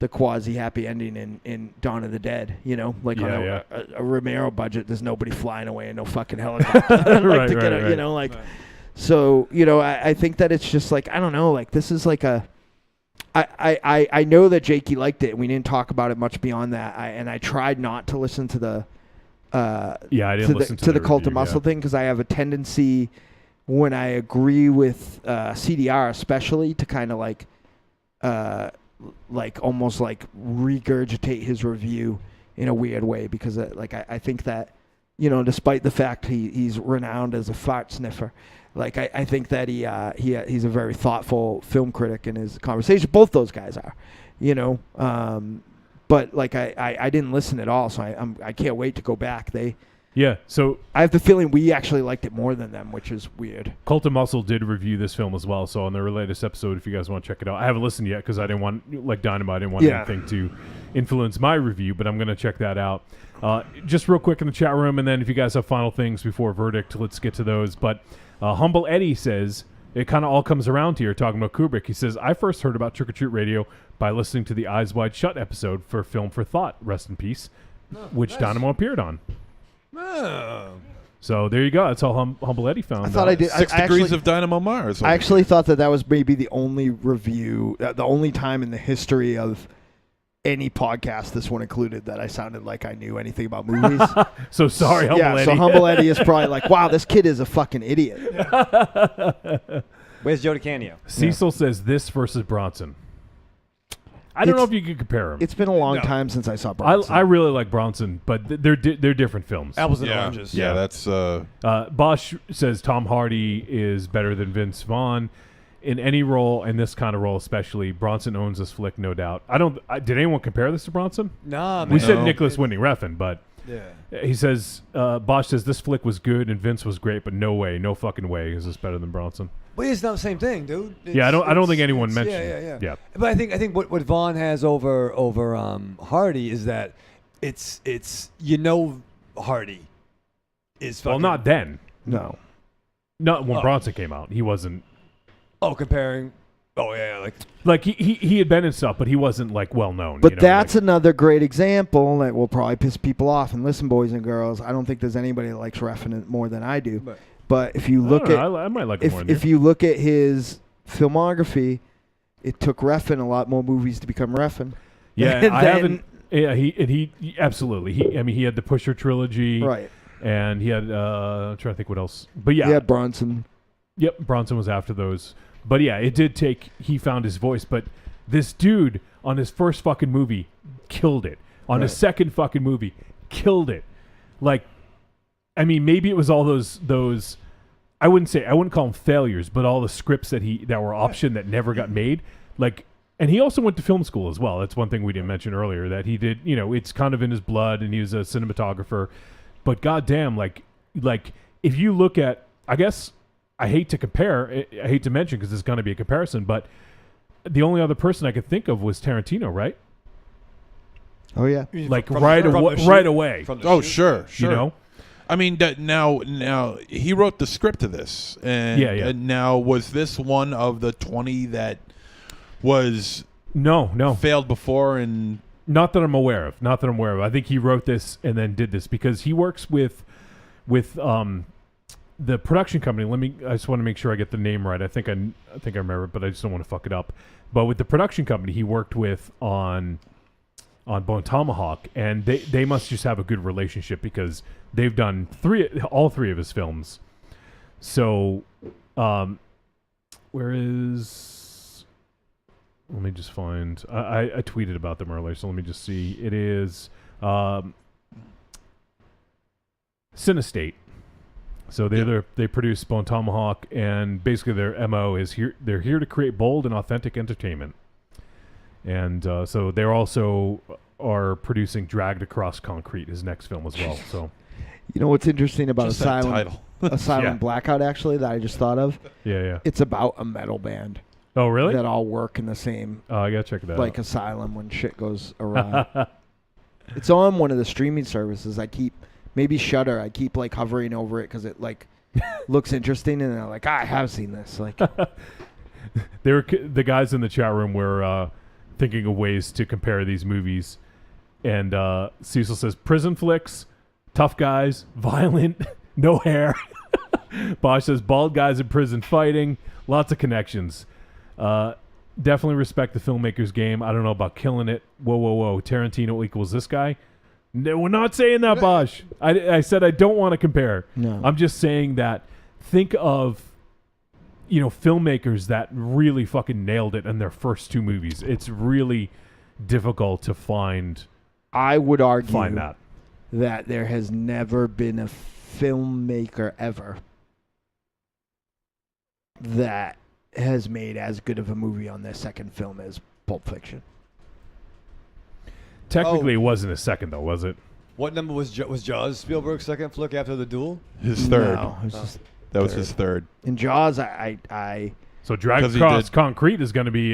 Speaker 2: quasi happy ending in Dawn of the Dead. On a Romero budget, there's nobody flying away in no fucking helicopter. So I think that it's just like, I don't know, like this is like I know that Jakey liked it and we didn't talk about it much beyond that. I tried not to listen to the
Speaker 4: I didn't listen to
Speaker 2: the Cult
Speaker 4: review,
Speaker 2: of Muscle thing because I have a tendency when I agree with CDR especially to kind of like almost like regurgitate his review in a weird way because I think that despite the fact he's renowned as a fart sniffer, like I think that he's a very thoughtful film critic in his conversation. Both those guys are, but like I didn't listen at all, so I can't wait to go back.
Speaker 4: So
Speaker 2: I have the feeling we actually liked it more than them, which is weird.
Speaker 4: Cult of Muscle did review this film as well, so on their latest episode, if you guys want to check it out. I haven't listened yet because I didn't want, like Dynamite, I didn't want anything to influence my review, but I'm going to check that out. Just real quick in the chat room, and then if you guys have final things before verdict, let's get to those. But Humble Eddie says, it kind of all comes around here, talking about Kubrick. He says, I first heard about Trick or Treat Radio by listening to the Eyes Wide Shut episode for Film for Thought, rest in peace, which Dynamo appeared on. So there you go. That's all Humble Eddie found.
Speaker 2: I thought I did.
Speaker 6: 6 Degrees of Dynamo Mars.
Speaker 2: I actually thought that was maybe the only review, the only time in the history of any podcast, this one included, that I sounded like I knew anything about movies.
Speaker 4: So sorry, Humble Eddie.
Speaker 2: So Humble Eddie is probably like, wow, this kid is a fucking idiot.
Speaker 5: Where's Joe DiCanio?
Speaker 4: Cecil says this versus Bronson. I don't know if you could compare them.
Speaker 2: It's been a long time since I saw Bronson.
Speaker 4: I really like Bronson, but they're different films.
Speaker 5: Apples and oranges.
Speaker 6: Yeah, that's...
Speaker 4: Bosch says Tom Hardy is better than Vince Vaughn. In any role, in this kind of role especially, Bronson owns this flick, no doubt. Did anyone compare this to Bronson?
Speaker 5: No, man.
Speaker 4: We said Nicholas Winding Refn, but
Speaker 5: yeah.
Speaker 4: He says, Bosch says this flick was good and Vince was great, but no fucking way is this better than Bronson.
Speaker 5: But it's not the same thing, dude.
Speaker 4: I don't think anyone mentioned it.
Speaker 5: Yeah. But I think what Vaughn has over Hardy is that it's Hardy is fucking...
Speaker 4: Well, not then.
Speaker 2: No.
Speaker 4: Not when Bronson came out. He wasn't...
Speaker 5: Oh, comparing... Oh, yeah,
Speaker 4: like he had been in stuff, but he wasn't, like, well-known.
Speaker 2: But that's another great example that will probably piss people off. And listen, boys and girls, I don't think there's anybody that likes Refn more than I do. But if you look
Speaker 4: I might like it more than
Speaker 2: if you look at his filmography, it took Refn a lot more movies to become Refn.
Speaker 4: Yeah, I haven't... Yeah, he absolutely. He had the Pusher trilogy.
Speaker 2: Right.
Speaker 4: And he had... I'm trying to think what else. But yeah.
Speaker 2: He had Bronson.
Speaker 4: Yep, Bronson was after those. But yeah, it did take... He found his voice. But this dude, on his first fucking movie, killed it. On his second fucking movie, killed it. Like, I mean, maybe it was all those... I wouldn't call them failures, but all the scripts that were optioned that never got made. Like, and he also went to film school as well. That's one thing we didn't mention earlier, that he did, it's kind of in his blood, and he was a cinematographer. But goddamn, like if you look at... I guess... I hate to compare. I hate to mention because there's going to be a comparison, but the only other person I could think of was Tarantino, right?
Speaker 2: Oh yeah,
Speaker 4: like right away.
Speaker 6: Oh sure.
Speaker 4: You know,
Speaker 6: I mean now he wrote the script to this, and and now was this one of the 20 that was
Speaker 4: no
Speaker 6: failed before? And
Speaker 4: not that I'm aware of. I think he wrote this and then did this because he works with the production company. I just want to make sure I get the name right. I think I remember it, but I just don't want to fuck it up. But with the production company he worked with on on Bone Tomahawk, and they must just have a good relationship because they've done all three of his films. So, where is? Let me just find. I tweeted about them earlier, so let me just see. It is Cinestate. So they produce Bone Tomahawk, and basically their MO is they're here to create bold and authentic entertainment. And so they're also are producing Dragged Across Concrete, his next film as well. So,
Speaker 2: you know what's interesting about
Speaker 6: Just that
Speaker 2: Asylum
Speaker 6: title.
Speaker 2: Asylum Blackout, actually, that I just thought of?
Speaker 4: Yeah.
Speaker 2: It's about a metal band.
Speaker 4: Oh, really?
Speaker 2: That all work in the same.
Speaker 4: Oh, I gotta check that out.
Speaker 2: Like Asylum when shit goes awry. It's on one of the streaming services. Maybe Shudder. I keep like hovering over it because it like looks interesting, and I'm like, I have seen this. Like,
Speaker 4: the guys in the chat room were thinking of ways to compare these movies, and Cecil says prison flicks, tough guys, violent, no hair. Bosch says bald guys in prison fighting, lots of connections. Definitely respect the filmmaker's game. I don't know about killing it. Whoa. Tarantino equals this guy. No, we're not saying that, Bosch. I said I don't want to compare.
Speaker 2: No.
Speaker 4: I'm just saying that think of, filmmakers that really fucking nailed it in their first two movies. It's really difficult to find.
Speaker 2: I would argue
Speaker 4: that
Speaker 2: there has never been a filmmaker ever that has made as good of a movie on their second film as Pulp Fiction.
Speaker 4: Technically, it wasn't his second, though, was it?
Speaker 5: What number was Jaws Spielberg's second flick after The Duel?
Speaker 6: His third.
Speaker 2: No, it was just
Speaker 6: That was his third.
Speaker 2: in Jaws, I
Speaker 4: So Dragged Across Concrete is going to be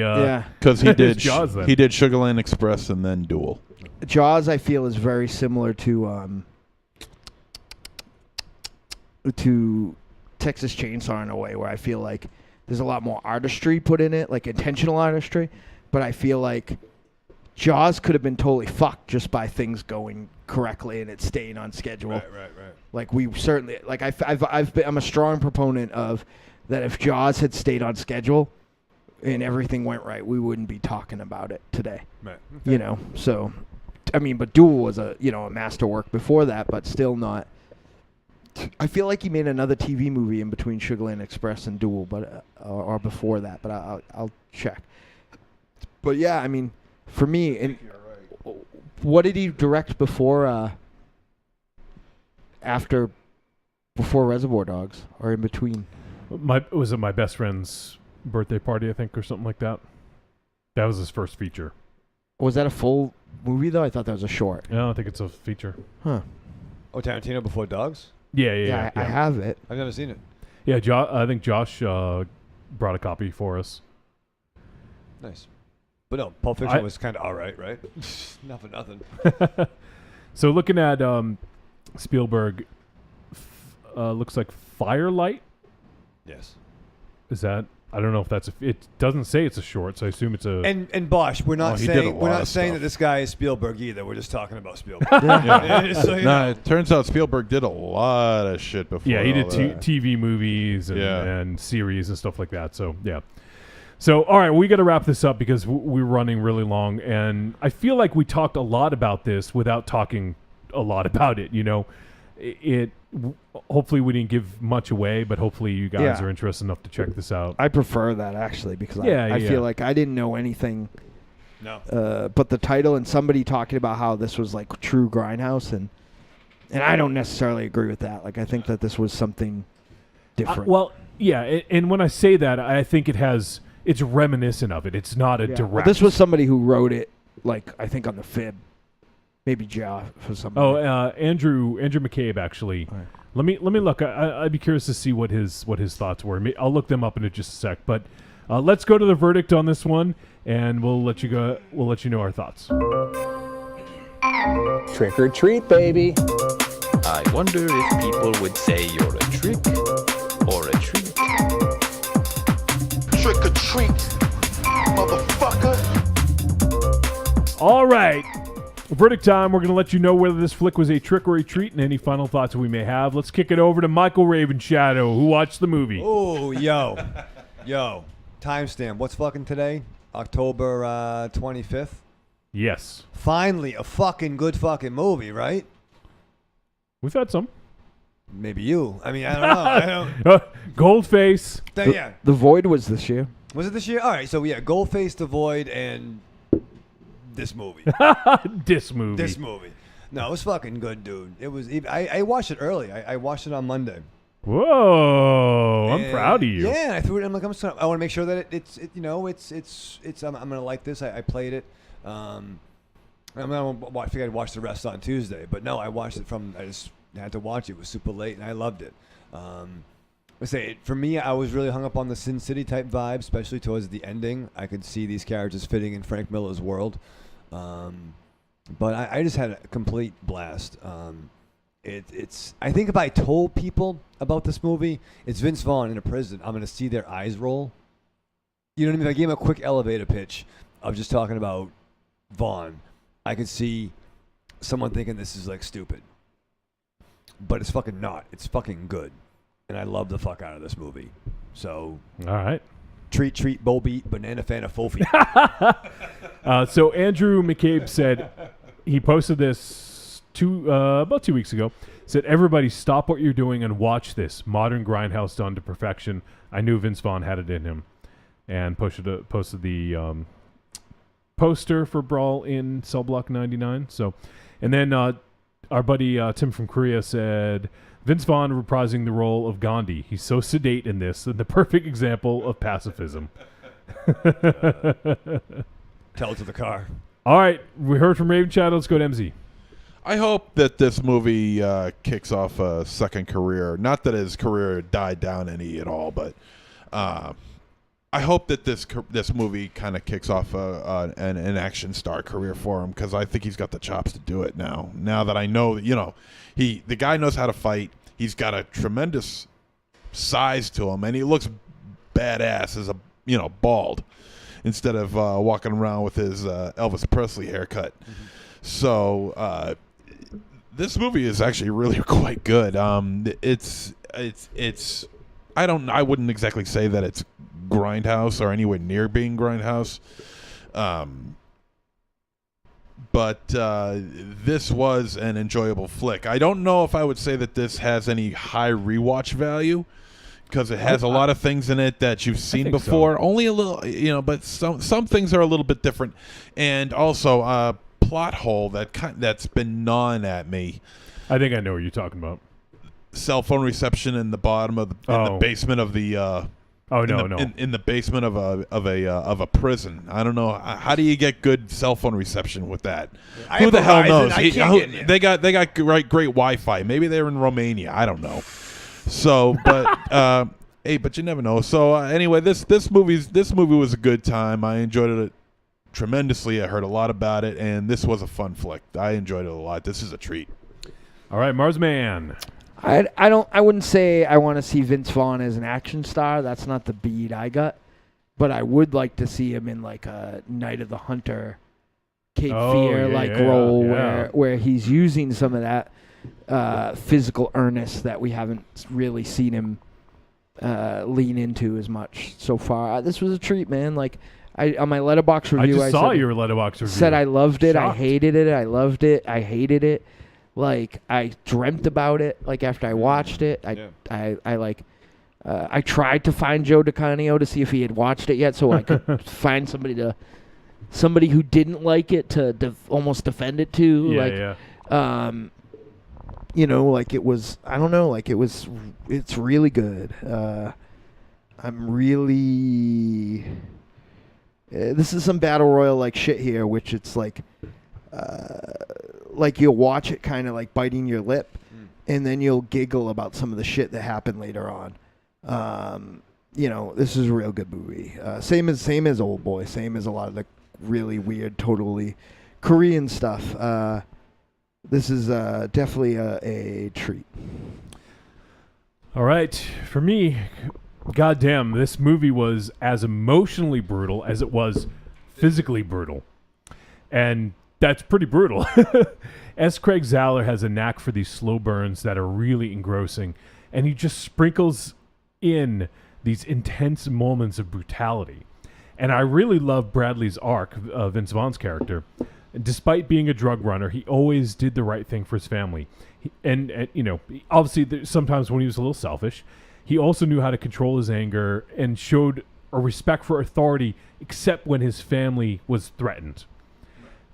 Speaker 6: Because he did
Speaker 4: Jaws, then.
Speaker 6: he did Sugarland Express and then Duel.
Speaker 2: Jaws I feel is very similar to Texas Chainsaw in a way, where I feel like there's a lot more artistry put in it, like intentional artistry, but I feel like Jaws could have been totally fucked just by things going correctly and it staying on schedule.
Speaker 5: Right.
Speaker 2: Like we certainly, like I'm a strong proponent of that. If Jaws had stayed on schedule and everything went right, we wouldn't be talking about it today.
Speaker 5: Right.
Speaker 2: So, I mean, but Duel was a masterwork before that, but still not. I feel like he made another TV movie in between Sugarland Express and Duel, but or before that. But I'll check. But yeah, I mean, for me, and what did he direct before Reservoir Dogs, or in between?
Speaker 4: Was it My Best Friend's Birthday Party, I think, or something like that? That was his first feature.
Speaker 2: Was that a full movie though? I thought that was a short.
Speaker 4: No, I think it's a feature.
Speaker 2: Huh.
Speaker 5: Oh, Tarantino before Dogs?
Speaker 4: Yeah.
Speaker 2: I have it.
Speaker 5: I've never seen it.
Speaker 4: Yeah, I think Josh brought a copy for us.
Speaker 5: Nice. But no, Pulp Fiction was kind of all right? Not for nothing.
Speaker 4: So looking at Spielberg, looks like Firelight.
Speaker 5: Yes.
Speaker 4: Is that? I don't know if that's it doesn't say it's a short, so I assume it's a.
Speaker 5: And Bosch, we're not
Speaker 6: he did a
Speaker 5: saying
Speaker 6: lot of
Speaker 5: that
Speaker 6: stuff.
Speaker 5: this guy is Spielberg either. We're just talking about Spielberg. So,
Speaker 6: It turns out Spielberg did a lot of shit before.
Speaker 4: Yeah, he did
Speaker 6: all that.
Speaker 4: TV movies and series and stuff like that. So yeah. So all right, we got to wrap this up because we're running really long, and I feel like we talked a lot about this without talking a lot about it. Hopefully we didn't give much away, but hopefully you guys are interested enough to check this out.
Speaker 2: I prefer that actually because I feel like I didn't know anything.
Speaker 5: No.
Speaker 2: But the title and somebody talking about how this was like true Grindhouse, and I don't necessarily agree with that. Like I think that this was something different.
Speaker 4: And when I say that, I think it's reminiscent of it. It's not a direct.
Speaker 2: Well, this was somebody who wrote it, like I think on the Fib. Maybe Jeff for somebody.
Speaker 4: Oh, Andrew McCabe actually.
Speaker 2: Right.
Speaker 4: Let me look. I'd be curious to see what his thoughts were. I'll look them up in just a sec. But let's go to the verdict on this one, and we'll let you go. We'll let you know our thoughts.
Speaker 10: Trick or treat, baby.
Speaker 11: I wonder if people would say you're a trick or a treat.
Speaker 3: Trick or treat, motherfucker.
Speaker 4: All right. Verdict time. We're going to let you know whether this flick was a trick or a treat and any final thoughts we may have. Let's kick it over to Michael Ravenshadow, who watched the movie.
Speaker 5: Oh, yo. Timestamp. What's fucking today? October 25th.
Speaker 4: Yes.
Speaker 5: Finally, a fucking good fucking movie, right?
Speaker 4: We've had some.
Speaker 5: Maybe you. I mean, I don't know.
Speaker 4: Goldface.
Speaker 5: Yeah.
Speaker 2: The Void was this year.
Speaker 5: Was it this year? All right, so yeah, Goldface, The Void, and this movie.
Speaker 4: This movie.
Speaker 5: This movie. No, it was fucking good, dude. It was. I watched it early. I watched it on Monday.
Speaker 4: Whoa! I'm proud of you.
Speaker 5: Yeah, I threw it. I want to make sure that it's I'm gonna like this. I played it. I figured I'd watch the rest on Tuesday, but no, I watched it I just had to watch it. It was super late, and I loved it. For me, I was really hung up on the Sin City type vibe, especially towards the ending. I could see these characters fitting in Frank Miller's world. But I just had a complete blast. I think if I told people about this movie, it's Vince Vaughn in a prison, I'm going to see their eyes roll. You know what I mean? If I gave him a quick elevator pitch of just talking about Vaughn, I could see someone thinking this is like stupid. But it's fucking not. It's fucking good. And I love the fuck out of this movie. So,
Speaker 4: all right.
Speaker 5: Treat, Bo Beat, Banana Fana, Fofi.
Speaker 4: So Andrew McCabe said he posted this about 2 weeks ago. Said, everybody stop what you're doing and watch this. Modern Grindhouse done to perfection. I knew Vince Vaughn had it in him. And posted the poster for Brawl in Cell Block 99. So, and then our buddy Tim from Korea said, Vince Vaughn reprising the role of Gandhi. He's so sedate in this and the perfect example of pacifism.
Speaker 5: Tell it to the car.
Speaker 4: All right. We heard from Raven Chat. Let's go to MZ.
Speaker 6: I hope that this movie kicks off a second career. Not that his career died down any at all, but I hope that this movie kind of kicks off an action star career for him, because I think he's got the chops to do it now. Now that I know, the guy knows how to fight. He's got a tremendous size to him, and he looks badass as bald instead of walking around with his Elvis Presley haircut. Mm-hmm. So this movie is actually really quite good. It's I wouldn't exactly say that it's Grindhouse or anywhere near being Grindhouse. But this was an enjoyable flick. I don't know if I would say that this has any high rewatch value, because it has a lot of things in it that you've seen before. So. Only a little, but some things are a little bit different. And also a plot hole that's been gnawing at me.
Speaker 4: I think I know what you're talking about.
Speaker 6: Cell phone reception in the bottom of the basement of the in the basement of a prison. I don't know, how do you get good cell phone reception with that? Who the hell knows? They got great Wi-Fi. Maybe they're in Romania. I don't know. So, but hey, but you never know. So anyway, this movie was a good time. I enjoyed it tremendously. I heard a lot about it, and this was a fun flick. I enjoyed it a lot. This is a treat.
Speaker 4: All right, Marsman.
Speaker 2: I wouldn't say I want to see Vince Vaughn as an action star. That's not the beat I got. But I would like to see him in like a Night of the Hunter, Cape Fear role where he's using some of that physical earnest that we haven't really seen him lean into as much so far. This was a treat, man. Like on my Letterboxd review,
Speaker 4: I saw your Letterboxd review.
Speaker 2: Said I loved it.
Speaker 4: Shocked.
Speaker 2: I hated it. I loved it. I hated it. Like I dreamt about it. Like after I watched it, I tried to find Joe DeCanio to see if he had watched it yet, so I could find somebody who didn't like it to almost defend it to. Like it was. I don't know. Like it was. It's really good. I'm really. This is some battle royal like shit here, which it's like. Like you'll watch it kind of like biting your lip, and then you'll giggle about some of the shit that happened later on. This is a real good movie. Same as Old Boy, same as a lot of the really weird, totally Korean stuff. This is definitely a treat.
Speaker 4: All right, for me, goddamn, this movie was as emotionally brutal as it was physically brutal, and that's pretty brutal. S. Craig Zahler has a knack for these slow burns that are really engrossing, and he just sprinkles in these intense moments of brutality. And I really love Bradley's arc, Vince Vaughn's character. Despite being a drug runner, he always did the right thing for his family. And you know, obviously, sometimes when he was a little selfish, he also knew how to control his anger and showed a respect for authority, except when his family was threatened.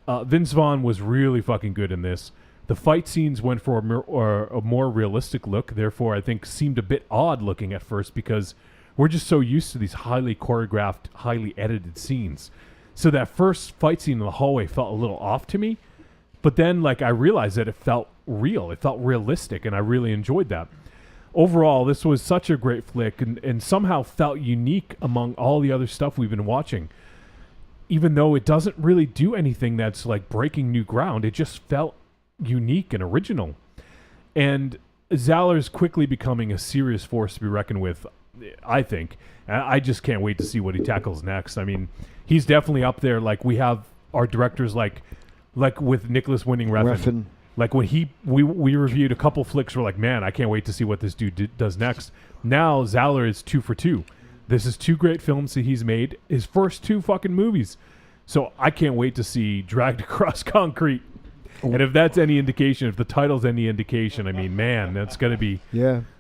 Speaker 4: Vince Vaughn was really fucking good in this. The fight scenes went for a more realistic look, therefore I think seemed a bit odd looking at first because we're just so used to these highly choreographed, highly edited scenes. So that first fight scene in the hallway felt a little off to me, but then like I realized that it felt real, it felt realistic, and I really enjoyed that. Overall, this was such a great flick and somehow felt unique among all the other stuff we've been watching. Even though it doesn't really do anything that's like breaking new ground, it just felt unique and original. And Zaller's quickly becoming a serious force to be reckoned with, I think. I just can't wait to see what he tackles next. I mean, he's definitely up there. Like, we have our directors like with Nicholas Winding Refn. Like, when we reviewed a couple flicks, we're like, man, I can't wait to see what this dude does next. Now Zaller is 2 for 2. This is 2 great films that he's made. His first 2 fucking movies. So I can't wait to see Dragged Across Concrete. And if that's any indication, if the title's any indication, I mean, man, that's going to be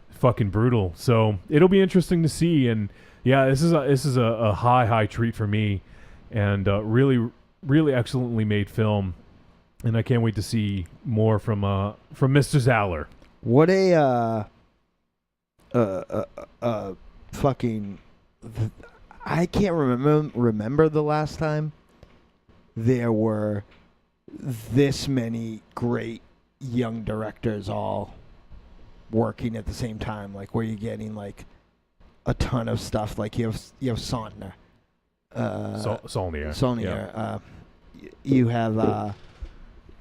Speaker 4: fucking brutal. So it'll be interesting to see. And yeah, this is a high treat for me, and really, really excellently made film. And I can't wait to see more from Mr. Zaller.
Speaker 2: What fucking, I can't remember the last time there were this many great young directors all working at the same time, like where you're getting like a ton of stuff. Like you have Saulnier.
Speaker 4: Saulnier.
Speaker 2: Yeah. You have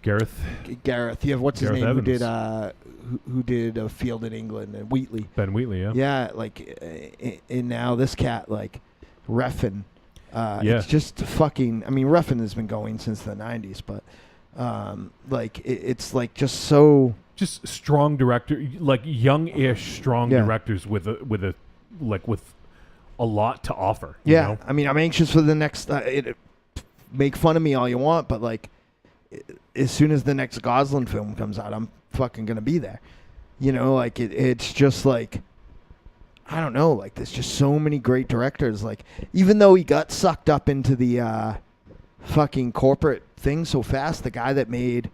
Speaker 4: Gareth.
Speaker 2: You have what's his name
Speaker 4: Evans.
Speaker 2: who did a Field in England, and Wheatley.
Speaker 4: Ben Wheatley, yeah.
Speaker 2: Yeah, like and now this cat like Refn. It's just fucking. I mean, Refn has been going since the '90s, but like it's like just so
Speaker 4: strong director, like young-ish strong directors with a lot to offer. You know?
Speaker 2: I mean, I'm anxious for the next. Make fun of me all you want, but like, as soon as the next Gosling film comes out, I'm fucking gonna be there. You know, like it's just like. I don't know, like there's just so many great directors. Like, even though he got sucked up into the fucking corporate thing so fast, the guy that made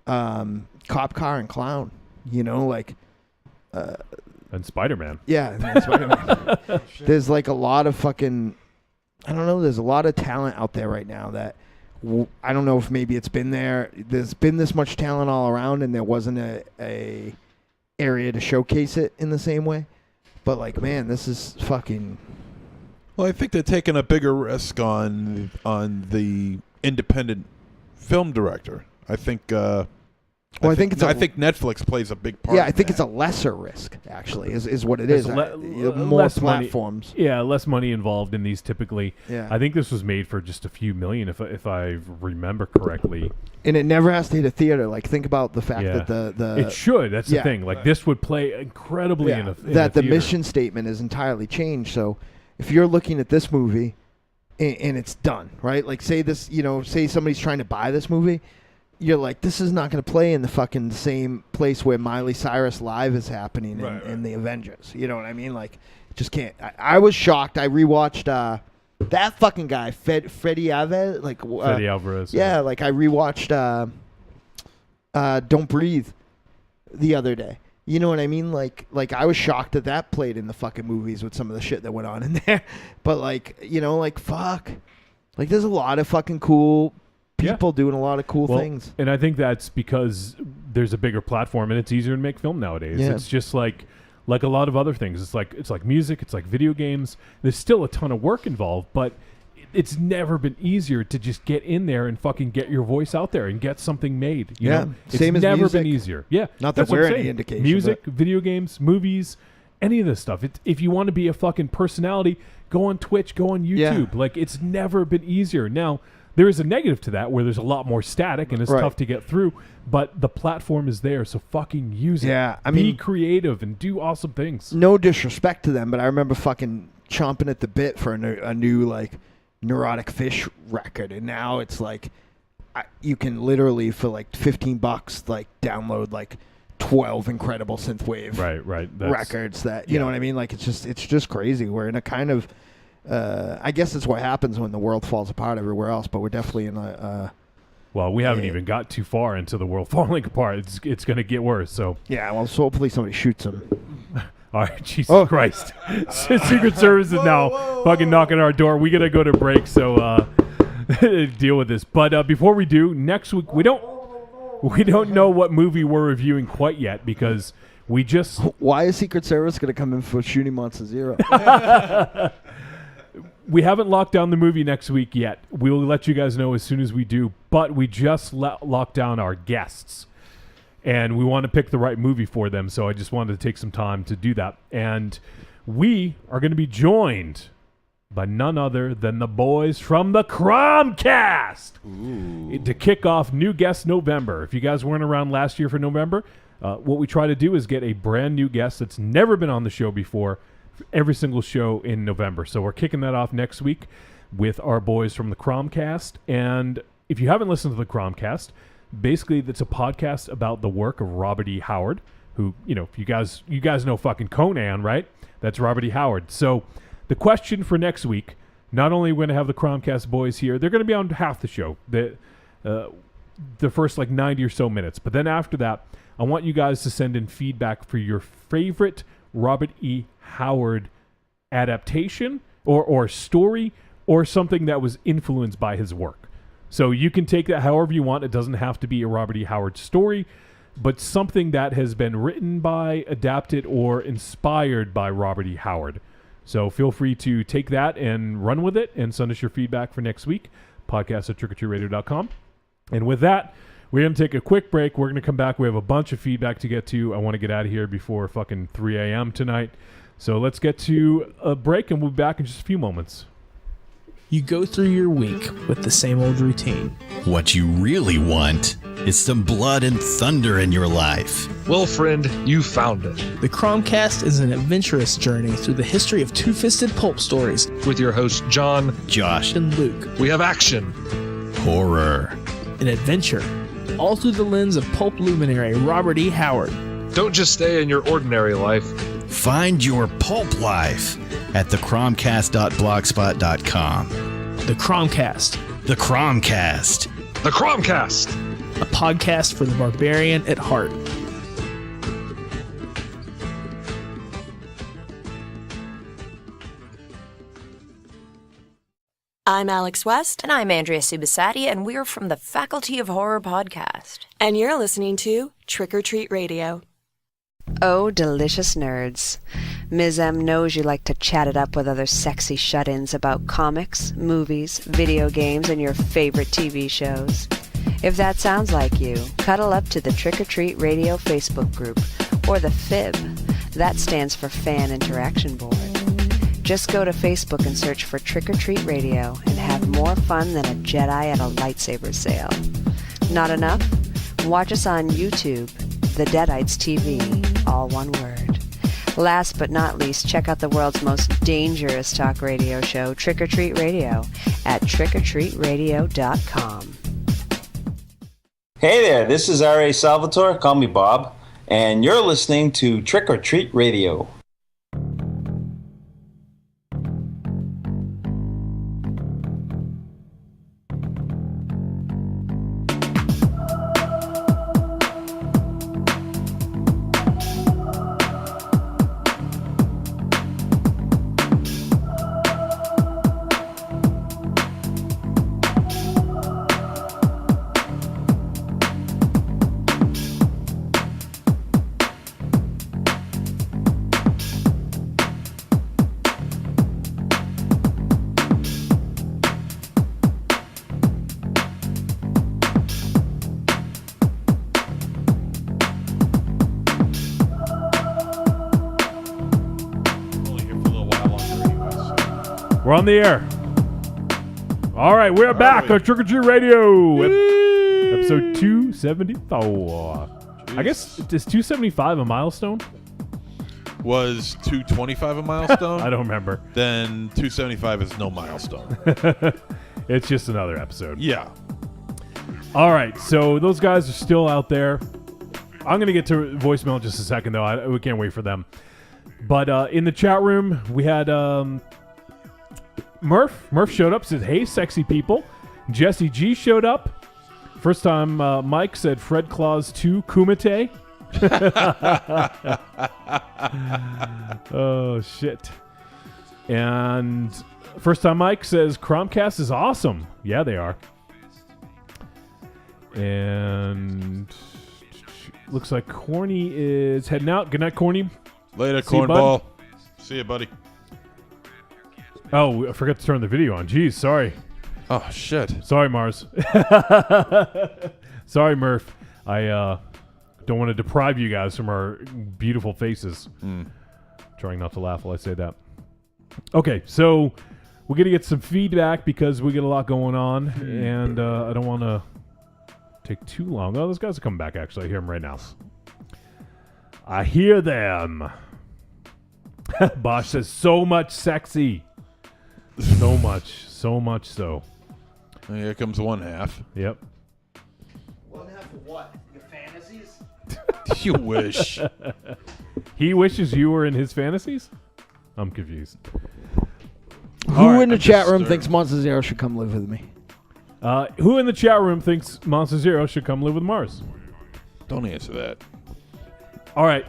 Speaker 2: Cop Car and Clown, you know, like
Speaker 4: and Spider-Man.
Speaker 2: Yeah, and Spider-Man. There's like a lot of fucking, I don't know, there's a lot of talent out there right now that I don't know if maybe it's been there. There's been this much talent all around, and there wasn't a area to showcase it in the same way. But like, man, this is fucking.
Speaker 6: Well, I think they're taking a bigger risk on the independent film director. I think. I think Netflix plays a big part.
Speaker 2: Yeah, I think it's a lesser risk. Actually, is what it is. More
Speaker 4: less
Speaker 2: platforms.
Speaker 4: Money, less money involved in these typically.
Speaker 2: Yeah.
Speaker 4: I think this was made for just a few million, if I remember correctly.
Speaker 2: And it never has to hit a theater. Like, think about the fact that the
Speaker 4: it should. That's the thing. Like, this would play incredibly in a
Speaker 2: that the
Speaker 4: theater.
Speaker 2: mission statement is entirely changed. So, if you're looking at this movie, and it's done right, like say somebody's trying to buy this movie. You're like, this is not going to play in the fucking same place where Miley Cyrus Live is happening in the Avengers. You know what I mean? Like, just can't. I was shocked. I rewatched that fucking guy, Fede Alvarez.
Speaker 4: Fede Alvarez.
Speaker 2: Yeah, like I rewatched Don't Breathe the other day. You know what I mean? Like I was shocked that played in the fucking movies with some of the shit that went on in there. But like, you know, like fuck. Like there's a lot of fucking cool people doing a lot of cool things.
Speaker 4: And I think that's because there's a bigger platform and it's easier to make film nowadays.
Speaker 2: Yeah.
Speaker 4: It's just like a lot of other things. It's like music, it's like video games. There's still a ton of work involved, but it's never been easier to just get in there and fucking get your voice out there and get something made. You know?
Speaker 2: Same
Speaker 4: it's
Speaker 2: as
Speaker 4: never
Speaker 2: music.
Speaker 4: been easier. Yeah.
Speaker 2: Not that we're any indication.
Speaker 4: Music, video games, movies, any of this stuff. If you want to be a fucking personality, go on Twitch, go on YouTube. Like it's never been easier. Now, there is a negative to that where there's a lot more static and it's tough to get through, but the platform is there, so fucking use it.
Speaker 2: Yeah, I mean,
Speaker 4: be creative and do awesome things.
Speaker 2: No disrespect to them, but I remember fucking chomping at the bit for a new like Neurotic Fish record, and now it's like you can literally for like $15 like download like 12 incredible synthwave
Speaker 4: right
Speaker 2: records that you know what I mean. Like it's just crazy. We're in a kind of I guess it's what happens when the world falls apart everywhere else. But we're definitely in a
Speaker 4: well, we haven't even got too far into the world falling apart. It's going to get worse. So
Speaker 2: yeah, well, so hopefully somebody shoots him.
Speaker 4: All right, Jesus Christ! Secret Service is now fucking knocking our door. We gotta go to break, so deal with this. But before we do, next week we don't know what movie we're reviewing quite yet because we just.
Speaker 2: Why is Secret Service gonna come in for Shooting Monster Zero?
Speaker 4: We haven't locked down the movie next week yet. We'll let you guys know as soon as we do. But we just locked down our guests. And we want to pick the right movie for them. So I just wanted to take some time to do that. And we are going to be joined by none other than the boys from the Cromcast. To kick off New Guest November. If you guys weren't around last year for November, what we try to do is get a brand new guest that's never been on the show before every single show in November. So we're kicking that off next week with our boys from the Cromcast. And if you haven't listened to the Cromcast, basically it's a podcast about the work of Robert E. Howard, who, you know, you guys know fucking Conan, right? That's Robert E. Howard. So the question for next week, not only are we going to have the Cromcast boys here, they're going to be on half the show, the first like 90 or so minutes. But then after that, I want you guys to send in feedback for your favorite Robert E. Howard adaptation or story or something that was influenced by his work. So you can take that however you want. It doesn't have to be a Robert E. Howard story, but something that has been written by, adapted, or inspired by Robert E. Howard. So feel free to take that and run with it and send us your feedback for next week. Podcast at trickortreatradio.com. And with that, we're going to take a quick break. We're going to come back. We have a bunch of feedback to get to. I want to get out of here before fucking 3 a.m. tonight. So let's get to a break, and we'll be back in just a few moments.
Speaker 12: You go through your week with the same old routine.
Speaker 13: What you really want is some blood and thunder in your life.
Speaker 14: Well, friend, you found it.
Speaker 12: The Cromcast is an adventurous journey through the history of two-fisted pulp stories.
Speaker 14: With your hosts, John,
Speaker 13: Josh,
Speaker 12: and Luke.
Speaker 14: We have action,
Speaker 13: horror,
Speaker 12: and adventure, all through the lens of pulp luminary Robert E. Howard.
Speaker 14: Don't just stay in your ordinary life.
Speaker 13: Find your pulp life at thecromcast.blogspot.com.
Speaker 12: The Cromcast.
Speaker 13: The Cromcast.
Speaker 14: The Cromcast.
Speaker 12: A podcast for the barbarian at heart.
Speaker 15: I'm Alex West. And I'm Andrea Subasati, and we're from the Faculty of Horror podcast.
Speaker 16: And you're listening to Trick or Treat Radio.
Speaker 17: Oh, delicious nerds. Ms. M knows you like to chat it up with other sexy shut-ins about comics, movies, video games, and your favorite TV shows. If that sounds like you, cuddle up to the Trick or Treat Radio Facebook group, or the FIB. That stands for Fan Interaction Board. Just go to Facebook and search for Trick or Treat Radio and have more fun than a Jedi at a lightsaber sale. Not enough? Watch us on YouTube, The Deadites TV, all one word. Last but not least, check out the world's most dangerous talk radio show, Trick or Treat Radio, at trickortreatradio.com.
Speaker 18: Hey there, this is R.A. Salvatore, call me Bob, and you're listening to Trick or Treat Radio.
Speaker 4: We're on the air. All right, we're back on Trick or Treat Radio. Episode 274. I guess, is 275 a milestone?
Speaker 6: Was 225 a milestone?
Speaker 4: I don't remember.
Speaker 6: Then 275 is no milestone.
Speaker 4: It's just another episode.
Speaker 6: Yeah.
Speaker 4: All right, so those guys are still out there. I'm going to get to voicemail in just a second, though. We can't wait for them. But in the chat room, we had Murph. Murph showed up, said, hey, sexy people. Jesse G showed up. First time Mike said Fred Claus 2 Kumite. Oh, shit. And first time Mike says Chromcast is awesome. Yeah, they are. And looks like Corny is heading out. Good night, Corny.
Speaker 6: Later, cornball. See you, buddy.
Speaker 4: Oh, I forgot to turn the video on. Jeez, sorry.
Speaker 6: Oh, shit.
Speaker 4: Sorry, Mars. Sorry, Murph. I don't want to deprive you guys from our beautiful faces. Trying not to laugh while I say that. Okay, so we're going to get some feedback because we get a lot going on, and I don't want to take too long. Oh, those guys are coming back, actually. I hear them right now. I hear them. Bosch says, so much sexy. So much so.
Speaker 6: Here comes one half.
Speaker 4: Yep.
Speaker 2: One half of what? Your fantasies?
Speaker 6: You wish.
Speaker 4: He wishes you were in his fantasies? I'm confused.
Speaker 2: Who in the chat room thinks Monster Zero should come live with me?
Speaker 4: Who in the chat room thinks Monster Zero should come live with Mars?
Speaker 6: Don't answer that.
Speaker 4: All right.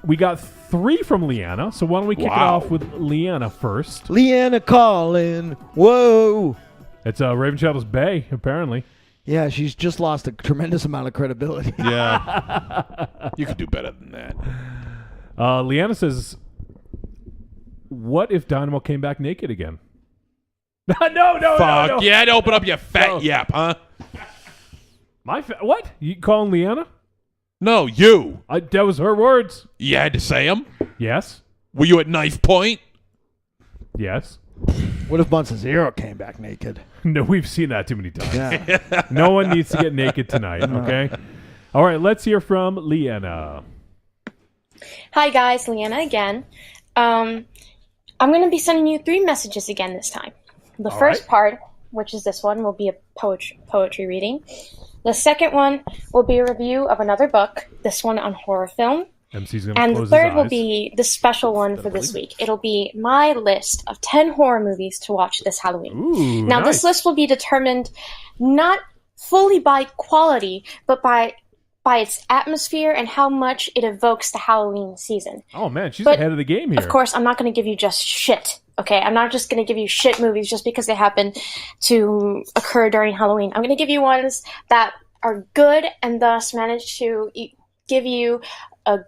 Speaker 4: We got 3 from Leanna, so why don't we kick it off with Leanna first?
Speaker 2: Leanna calling. Whoa.
Speaker 4: It's Raven Shadows Bay, apparently.
Speaker 2: Yeah, she's just lost a tremendous amount of credibility.
Speaker 6: Yeah. You could do better than that.
Speaker 4: Leanna says, what if Dynamo came back naked again? No.
Speaker 6: Fuck yeah, I'd open up your fat yap, huh?
Speaker 4: What? You calling Leanna?
Speaker 6: No, you.
Speaker 4: That was her words.
Speaker 6: You had to say them?
Speaker 4: Yes.
Speaker 6: Were you at knife point?
Speaker 4: Yes.
Speaker 2: What if Monster Zero came back naked?
Speaker 4: No, we've seen that too many times.
Speaker 2: Yeah.
Speaker 4: No one needs to get naked tonight, okay? All right, let's hear from Leanna.
Speaker 19: Hi, guys. Leanna again. I'm going to be sending you 3 messages again this time. The first part, which is this one, will be a poetry reading. The second one will be a review of another book, this one on horror film.
Speaker 4: MC's gonna
Speaker 19: and
Speaker 4: close
Speaker 19: the third
Speaker 4: his
Speaker 19: will
Speaker 4: eyes.
Speaker 19: be the special one for this week. It'll be my list of 10 horror movies to watch this Halloween.
Speaker 4: Ooh,
Speaker 19: now,
Speaker 4: nice.
Speaker 19: this list will be determined not fully by quality, but by its atmosphere and how much it evokes the Halloween season.
Speaker 4: Oh, man, she's
Speaker 19: But,
Speaker 4: ahead of the game here.
Speaker 19: Of course, I'm not going to give you just shit. Okay, I'm not just going to give you shit movies just because they happen to occur during Halloween. I'm going to give you ones that are good and thus manage to give you a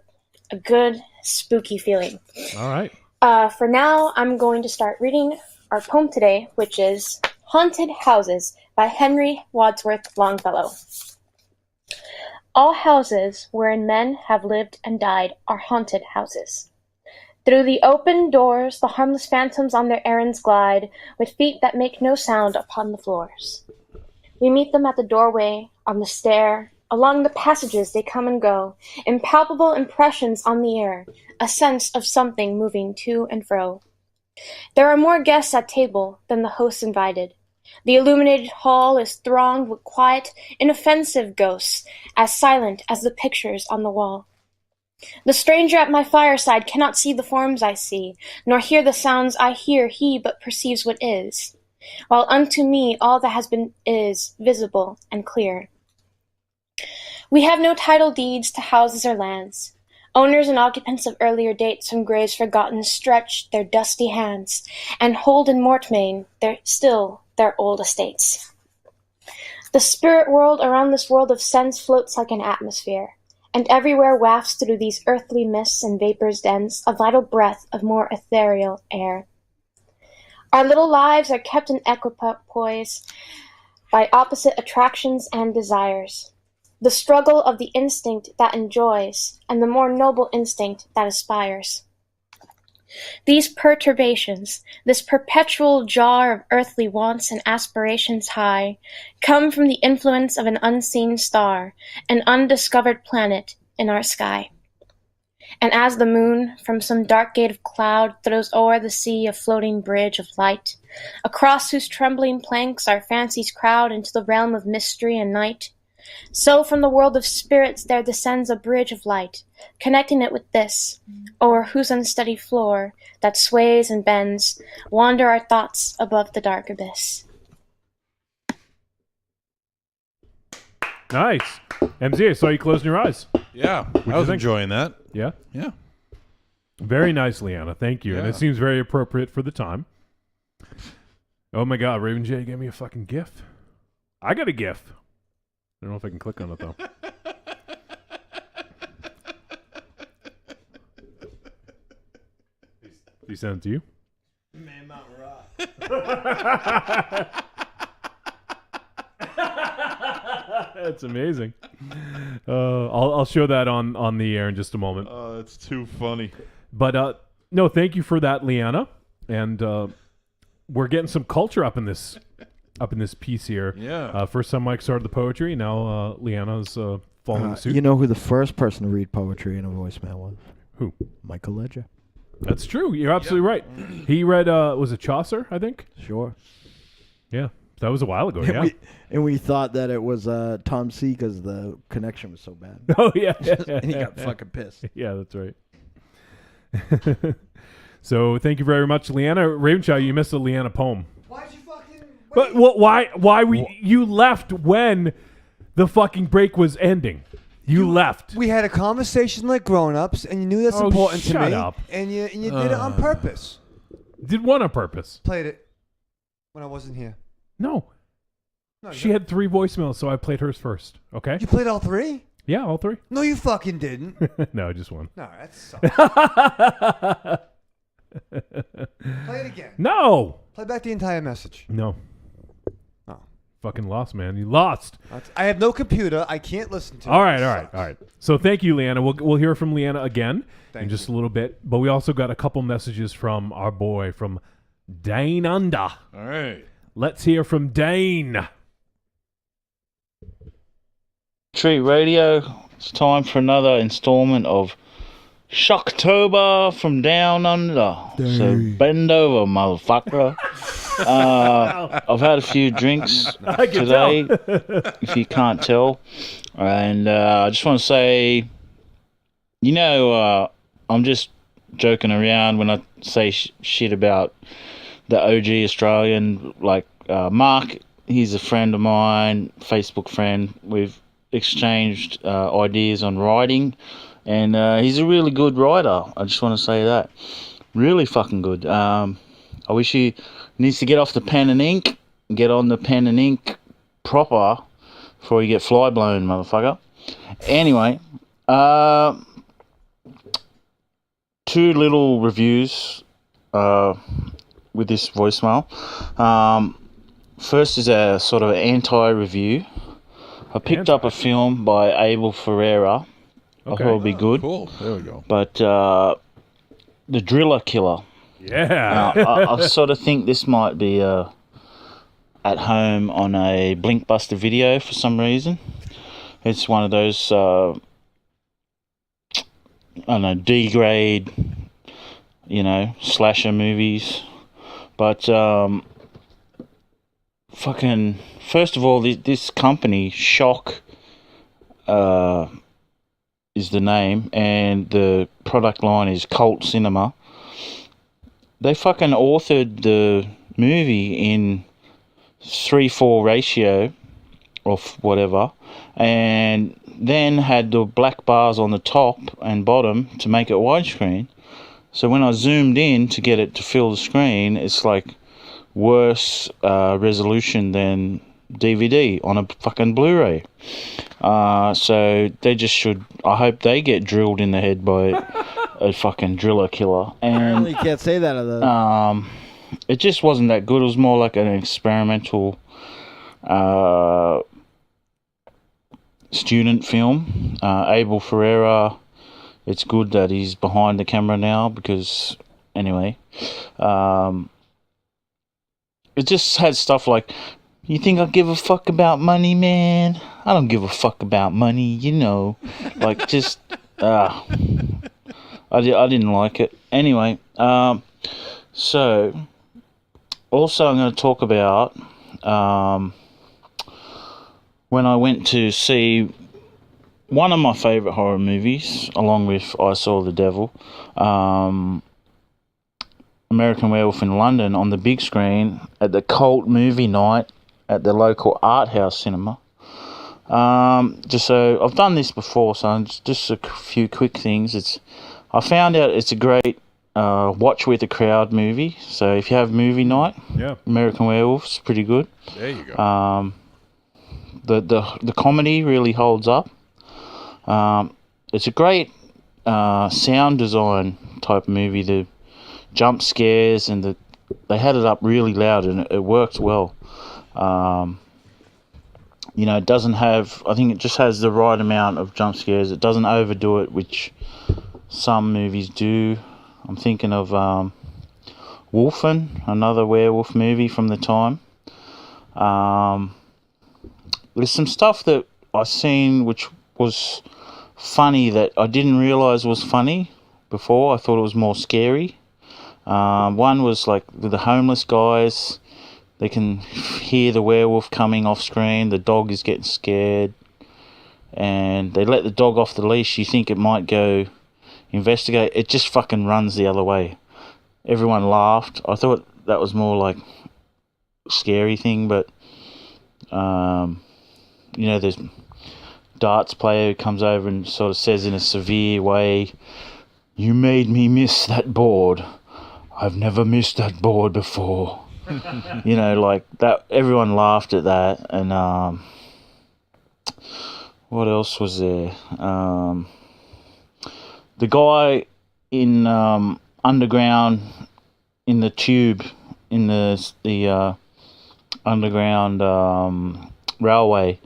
Speaker 19: good spooky feeling.
Speaker 4: All right.
Speaker 19: For now, I'm going to start reading our poem today, which is Haunted Houses by Henry Wadsworth Longfellow. All houses wherein men have lived and died are haunted houses. Through the open doors the harmless phantoms on their errands glide, with feet that make no sound upon the floors. We meet them at the doorway, on the stair, along the passages they come and go, impalpable impressions on the air, a sense of something moving to and fro. There are more guests at table than the hosts invited. The illuminated hall is thronged with quiet, inoffensive ghosts, as silent as the pictures on the wall. The stranger at my fireside cannot see the forms I see, nor hear the sounds I hear. He but perceives what is, while unto me all that has been is visible and clear. We have no title deeds to houses or lands. Owners and occupants of earlier dates from graves forgotten stretch their dusty hands and hold in mortmain their old estates. The spirit world around this world of sense floats like an atmosphere, and everywhere wafts through these earthly mists and vapors dense a vital breath of more ethereal air. Our little lives are kept in equipoise by opposite attractions and desires. The struggle of the instinct that enjoys, and the more noble instinct that aspires. These perturbations, this perpetual jar of earthly wants and aspirations high, come from the influence of an unseen star, an undiscovered planet in our sky. And as the moon, from some dark gate of cloud, throws o'er the sea a floating bridge of light, across whose trembling planks our fancies crowd into the realm of mystery and night, so from the world of spirits there descends a bridge of light, connecting it with this, o'er whose unsteady floor, that sways and bends, wander our thoughts above the dark abyss.
Speaker 4: Nice. MZ, I saw you closing your eyes.
Speaker 6: Yeah, I was enjoying that.
Speaker 4: Yeah?
Speaker 6: Yeah.
Speaker 4: Very nice, Leanna. Thank you. And
Speaker 6: Yeah.
Speaker 4: it seems very appropriate for the time. Oh my God, Raven J gave me a fucking GIF. I got a GIF. I don't know if I can click on it, though. He sent it to you?
Speaker 2: Man, Mount Rock.
Speaker 4: That's amazing. I'll show that on the air in just a moment.
Speaker 6: Oh, that's too funny.
Speaker 4: But no, thank you for that, Leanna. And we're getting some culture up in this piece here.
Speaker 6: Yeah.
Speaker 4: First time Mike started the poetry. Now Leanna's following suit.
Speaker 2: You know who the first person to read poetry in a voicemail was?
Speaker 4: Who?
Speaker 2: Michael Ledger.
Speaker 4: That's true. You're absolutely right. He read, was it Chaucer, I think?
Speaker 2: Sure.
Speaker 4: Yeah. That was a while ago, yeah.
Speaker 2: And we thought that it was Tom C. because the connection was so bad.
Speaker 4: Oh, yeah.
Speaker 2: And he got fucking pissed.
Speaker 4: Yeah, that's right. So thank you very much, Leanna. Ravenshaw, you missed a Leanna poem.
Speaker 5: Why'd you fucking...
Speaker 4: But why you left when the fucking break was ending? You left.
Speaker 5: We had a conversation like grown-ups, and you knew that's important to me.
Speaker 4: Shut up.
Speaker 5: And you did it on purpose.
Speaker 4: Did what on purpose?
Speaker 5: Played it when I wasn't here.
Speaker 4: No.
Speaker 5: No,
Speaker 4: She had 3 voicemails, so I played hers first. Okay?
Speaker 5: You played all 3?
Speaker 4: Yeah, all 3.
Speaker 5: No, you fucking didn't.
Speaker 4: No, just one.
Speaker 5: No, that sucks. Play it again.
Speaker 4: No.
Speaker 5: Play back the entire message.
Speaker 4: No.
Speaker 5: Oh.
Speaker 4: Fucking lost, man. You lost.
Speaker 5: I have no computer. I can't listen to it.
Speaker 4: All right. So thank you, Leanna. We'll hear from Leanna again in just a little bit. But we also got a couple messages from our boy from Dane Under.
Speaker 6: All right.
Speaker 4: Let's hear from Dane.
Speaker 20: Treat Radio. It's time for another installment of Shocktober from Down Under. So bend over, motherfucker. I've had a few drinks today, if you can't tell. And I just want to say, I'm just joking around when I say shit about the OG Australian, like Mark. He's a friend of mine, Facebook friend. We've exchanged ideas on writing, and he's a really good writer. I just want to say that. Really fucking good. I wish he needs to get off the pen and ink, get on the pen and ink proper before you get fly blown, motherfucker. Anyway, 2 little reviews with this voicemail. First is a sort of anti-review. I picked up a film by Abel Ferreira. I thought it would be good.
Speaker 6: Cool. There we go.
Speaker 20: But The Driller Killer.
Speaker 4: Yeah.
Speaker 20: I sort of think this might be at home on a Blinkbuster video for some reason. It's one of those, I don't know, D-grade, slasher movies. But fucking, first of all, this company, Shock, is the name, and the product line is Cult Cinema. They fucking authored the movie in 3:4 ratio or whatever, and then had the black bars on the top and bottom to make it widescreen. So when I zoomed in to get it to fill the screen, it's like worse resolution than DVD on a fucking Blu-ray. So they just should. I hope they get drilled in the head by a fucking driller killer. And
Speaker 2: You can't say that of the.
Speaker 20: it just wasn't that good. It was more like an experimental student film. Abel Ferreira. It's good that he's behind the camera now because, anyway, it just had stuff like, you think I give a fuck about money, man? I don't give a fuck about money, like just, I didn't like it. Anyway, so also I'm going to talk about when I went to see one of my favourite horror movies, along with I Saw the Devil, American Werewolf in London, on the big screen at the cult movie night at the local art house cinema. Just so I've done this before, so just a few quick things. I found out it's a great watch with a crowd movie. So if you have movie night, American Werewolf's pretty good.
Speaker 6: There you go.
Speaker 20: The comedy really holds up. It's a great sound design type movie. The jump scares and they had it up really loud and it worked well. It doesn't have, I think it just has the right amount of jump scares. It doesn't overdo it, which some movies do. I'm thinking of Wolfen, another werewolf movie from the time. There's some stuff that I seen which was funny that I didn't realise was funny before. I thought it was more scary. One was like with the homeless guys. They can hear the werewolf coming off screen. The dog is getting scared. And they let the dog off the leash. You think it might go investigate. It just fucking runs the other way. Everyone laughed. I thought that was more like a scary thing. But, there's darts player who comes over and sort of says in a severe way, "You made me miss that board. I've never missed that board before." Like that. Everyone laughed at that. And what else was there? The guy in underground in the tube in the underground railway.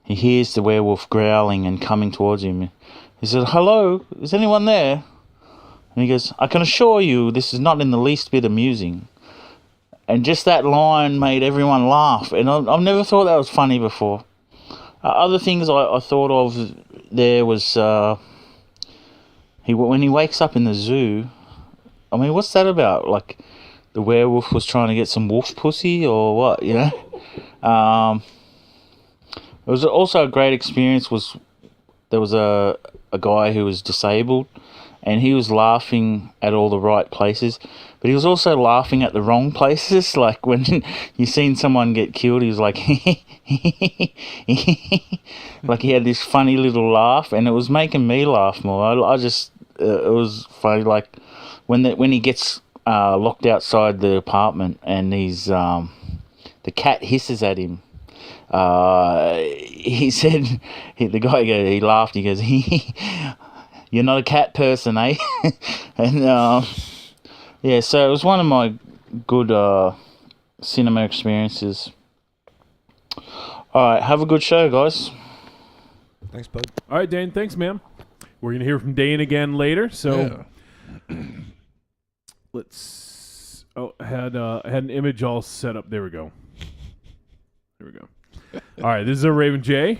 Speaker 20: He hears the werewolf growling and coming towards him. He says, "Hello, is anyone there?" And he goes, "I can assure you this is not in the least bit amusing." And just that line made everyone laugh. And I've never thought that was funny before. Other things I thought of there was when he wakes up in the zoo. I mean, what's that about? Like the werewolf was trying to get some wolf pussy or what, It was also a great experience. There was a guy who was disabled and he was laughing at all the right places, but he was also laughing at the wrong places. Like when you seen someone get killed, he was like, like he had this funny little laugh, and it was making me laugh more. I just, it was funny. Like when he gets locked outside the apartment, and he's the cat hisses at him. He said, the guy he laughed. He goes, "You're not a cat person, eh?" And so it was one of my good cinema experiences. All right, have a good show, guys.
Speaker 5: Thanks, bud.
Speaker 4: All right, Dane, thanks, man. We're going to hear from Dane again later. So let's... Oh, had an image all set up. There we go. There we go. All right, this is a Raven J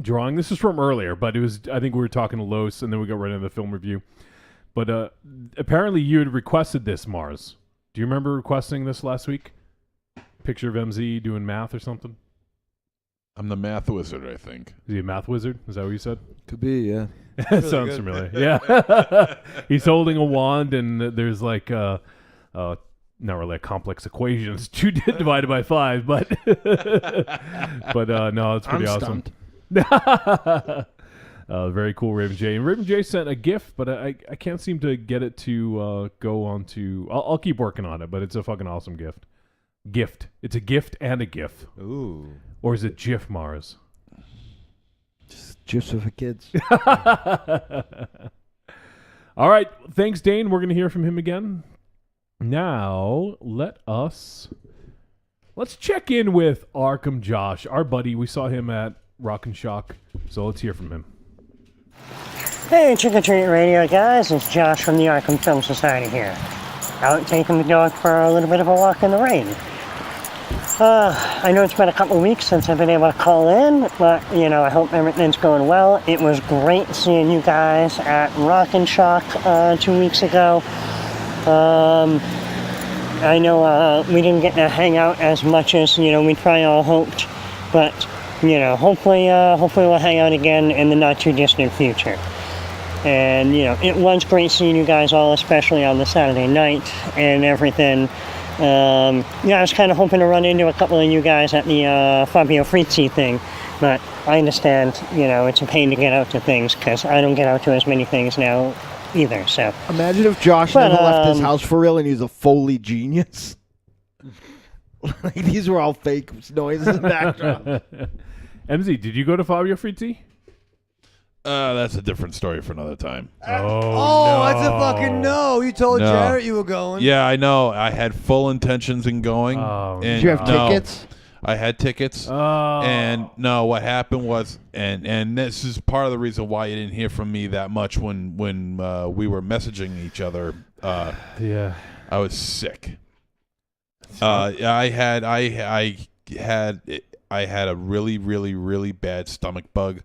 Speaker 4: drawing. This is from earlier, but it was, I think we were talking to Los, and then we got right into the film review. But apparently you had requested this, Mars. Do you remember requesting this last week? Picture of MZ doing math or something?
Speaker 6: I'm the math wizard, I think.
Speaker 4: Is he a math wizard? Is that what you said?
Speaker 5: Could be, yeah.
Speaker 4: Really sounds familiar. Yeah. He's holding a wand, and there's like, not really a complex equation. It's 2 divided by 5, but no, it's pretty awesome. Very cool, Raven J. And Raven J sent a GIF, but I can't seem to get it to go on to... I'll keep working on it, but it's a fucking awesome gift. It's a gift and a GIF.
Speaker 5: Ooh.
Speaker 4: Or is it GIF, Mars?
Speaker 2: Just for the kids.
Speaker 4: All right. Thanks, Dane. We're going to hear from him again. Now, let's check in with Arkham Josh, our buddy. We saw him at Rock and Shock, so let's hear from him.
Speaker 21: Hey, Trick or Treat Radio guys, it's Josh from the Arkham Film Society here. Out taking the dog for a little bit of a walk in the rain. I know it's been a couple of weeks since I've been able to call in, but, I hope everything's going well. It was great seeing you guys at Rock and Shock 2 weeks ago. I know we didn't get to hang out as much as, we probably all hoped, but, hopefully we'll hang out again in the not-too-distant future. And, it was great seeing you guys all, especially on the Saturday night and everything. I was kind of hoping to run into a couple of you guys at the Fabio Frizzi thing, but I understand, it's a pain to get out to things because I don't get out to as many things now either. So
Speaker 2: imagine if Josh never left his house for real and he's a Foley genius. Like, these were all fake noises in the background.
Speaker 4: MZ, did you go to Fabio Frizzi?
Speaker 6: That's a different story for another time.
Speaker 5: That's a fucking no. You told Jarrett you were going.
Speaker 6: Yeah, I know. I had full intentions in going. And
Speaker 2: did you have tickets?
Speaker 6: I had tickets. And no, what happened was, and this is part of the reason why you didn't hear from me that much when we were messaging each other.
Speaker 4: Yeah,
Speaker 6: I was sick. I had a really, really, really bad stomach bug.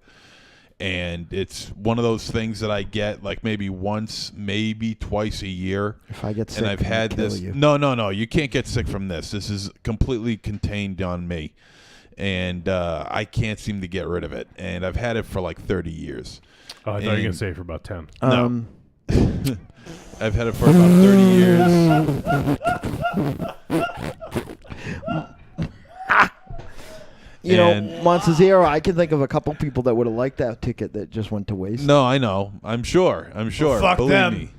Speaker 6: And it's one of those things that I get like maybe once, maybe twice a year.
Speaker 2: If I get sick,
Speaker 6: and I've had this.
Speaker 2: You.
Speaker 6: No, you can't get sick from this. This is completely contained on me, and I can't seem to get rid of it. And I've had it for like 30 years.
Speaker 4: Oh, I thought you were gonna say for about 10.
Speaker 6: No, I've had it for about 30 years.
Speaker 2: Monster Zero, I can think of a couple people that would have liked that ticket that just went to waste.
Speaker 6: No, I know. I'm sure.
Speaker 5: Well, fuck
Speaker 6: Believe
Speaker 5: them.
Speaker 6: me.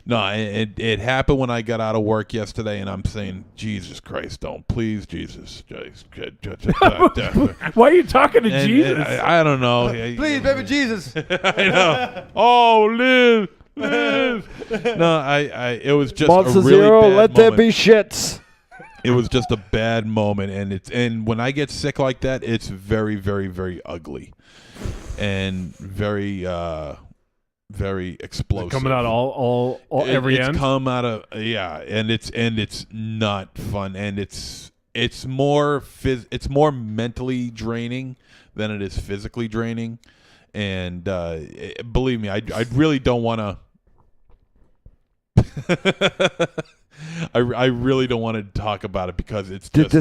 Speaker 6: No, it happened when I got out of work yesterday, and I'm saying, Jesus Christ, don't. Please, Jesus.
Speaker 4: Why are you talking to Jesus?
Speaker 6: I don't know.
Speaker 5: Please, baby Jesus.
Speaker 6: I know. Oh, Liz. No, it was just
Speaker 2: Monster
Speaker 6: a really
Speaker 2: Zero,
Speaker 6: bad
Speaker 2: let there
Speaker 6: moment.
Speaker 2: be shits.
Speaker 6: It was just a bad moment, and when I get sick like that, it's very, very, very ugly, and very, very explosive.
Speaker 4: Coming out all every end.
Speaker 6: It's come out of and it's not fun, and it's more mentally draining than it is physically draining, and believe me, I really don't want to. I really don't want to talk about it because it's just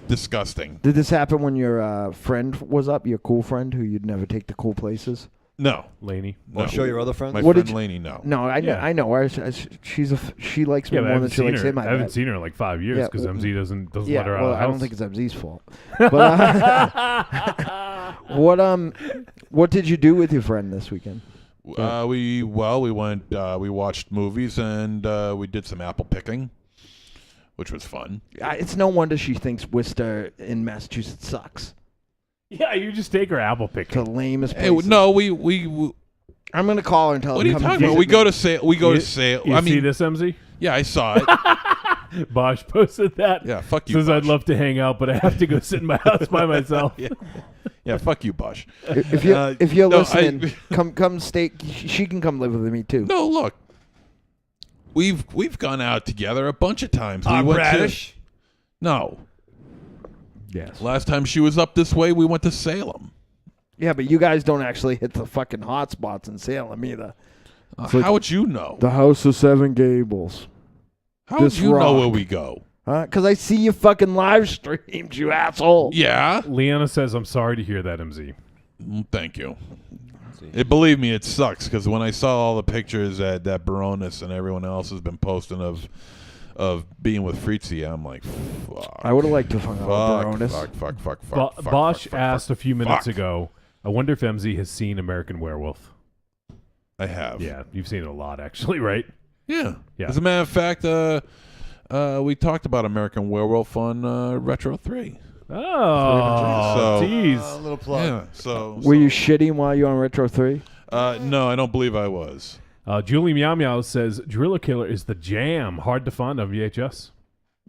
Speaker 6: disgusting.
Speaker 2: Did this happen when your friend was up, your cool friend who you'd never take to cool places?
Speaker 6: No,
Speaker 4: Laney.
Speaker 6: No.
Speaker 5: Show your other friends.
Speaker 6: My friend Laney. No.
Speaker 2: No, I know her. She likes me more than she likes him.
Speaker 4: I haven't seen her in like 5 years because MZ doesn't let her out of the house.
Speaker 2: I don't think it's MZ's fault. But what did you do with your friend this weekend?
Speaker 6: We went. We watched movies and we did some apple picking, which was fun.
Speaker 2: It's no wonder she thinks Worcester in Massachusetts sucks.
Speaker 4: Yeah, you just take her apple picking.
Speaker 2: It's the lamest place.
Speaker 6: Hey, no, we
Speaker 2: I'm gonna call her and tell her.
Speaker 6: What are you talking about? We go to Salem.
Speaker 4: You see this, MZ?
Speaker 6: Yeah, I saw it.
Speaker 4: Bosch posted that.
Speaker 6: Yeah, fuck you.
Speaker 4: Says
Speaker 6: Bosch.
Speaker 4: I'd love to hang out, but I have to go sit in my house by myself.
Speaker 6: Yeah, fuck you, Bosch.
Speaker 2: If you're listening, come stay. She can come live with me too.
Speaker 6: No, look, we've gone out together a bunch of times. We went
Speaker 5: Bradish?
Speaker 6: No.
Speaker 2: Yes.
Speaker 6: Last time she was up this way, we went to Salem.
Speaker 2: Yeah, but you guys don't actually hit the fucking hot spots in Salem either.
Speaker 6: How would you know?
Speaker 2: The House of Seven Gables.
Speaker 6: How would you know where we go?
Speaker 2: Because I see you fucking live streams, you asshole.
Speaker 6: Yeah.
Speaker 4: Leanna says, I'm sorry to hear that, MZ.
Speaker 6: Thank you. Believe me, it sucks because when I saw all the pictures that Baronis and everyone else has been posting of being with Frizzi, I'm like, fuck.
Speaker 2: I would have liked to find out with Baronis.
Speaker 6: Fuck.
Speaker 4: Bosch asked a few minutes ago, I wonder if MZ has seen American Werewolf.
Speaker 6: I have.
Speaker 4: Yeah, you've seen it a lot, actually, right?
Speaker 6: Yeah. As a matter of fact, we talked about American Werewolf on Retro 3.
Speaker 4: Oh, jeez.
Speaker 5: A little plug.
Speaker 6: Yeah. So
Speaker 2: were you shitting while you were on Retro 3?
Speaker 6: No, I don't believe I was.
Speaker 4: Julie Meow Meow says Driller Killer is the jam. Hard to find on VHS.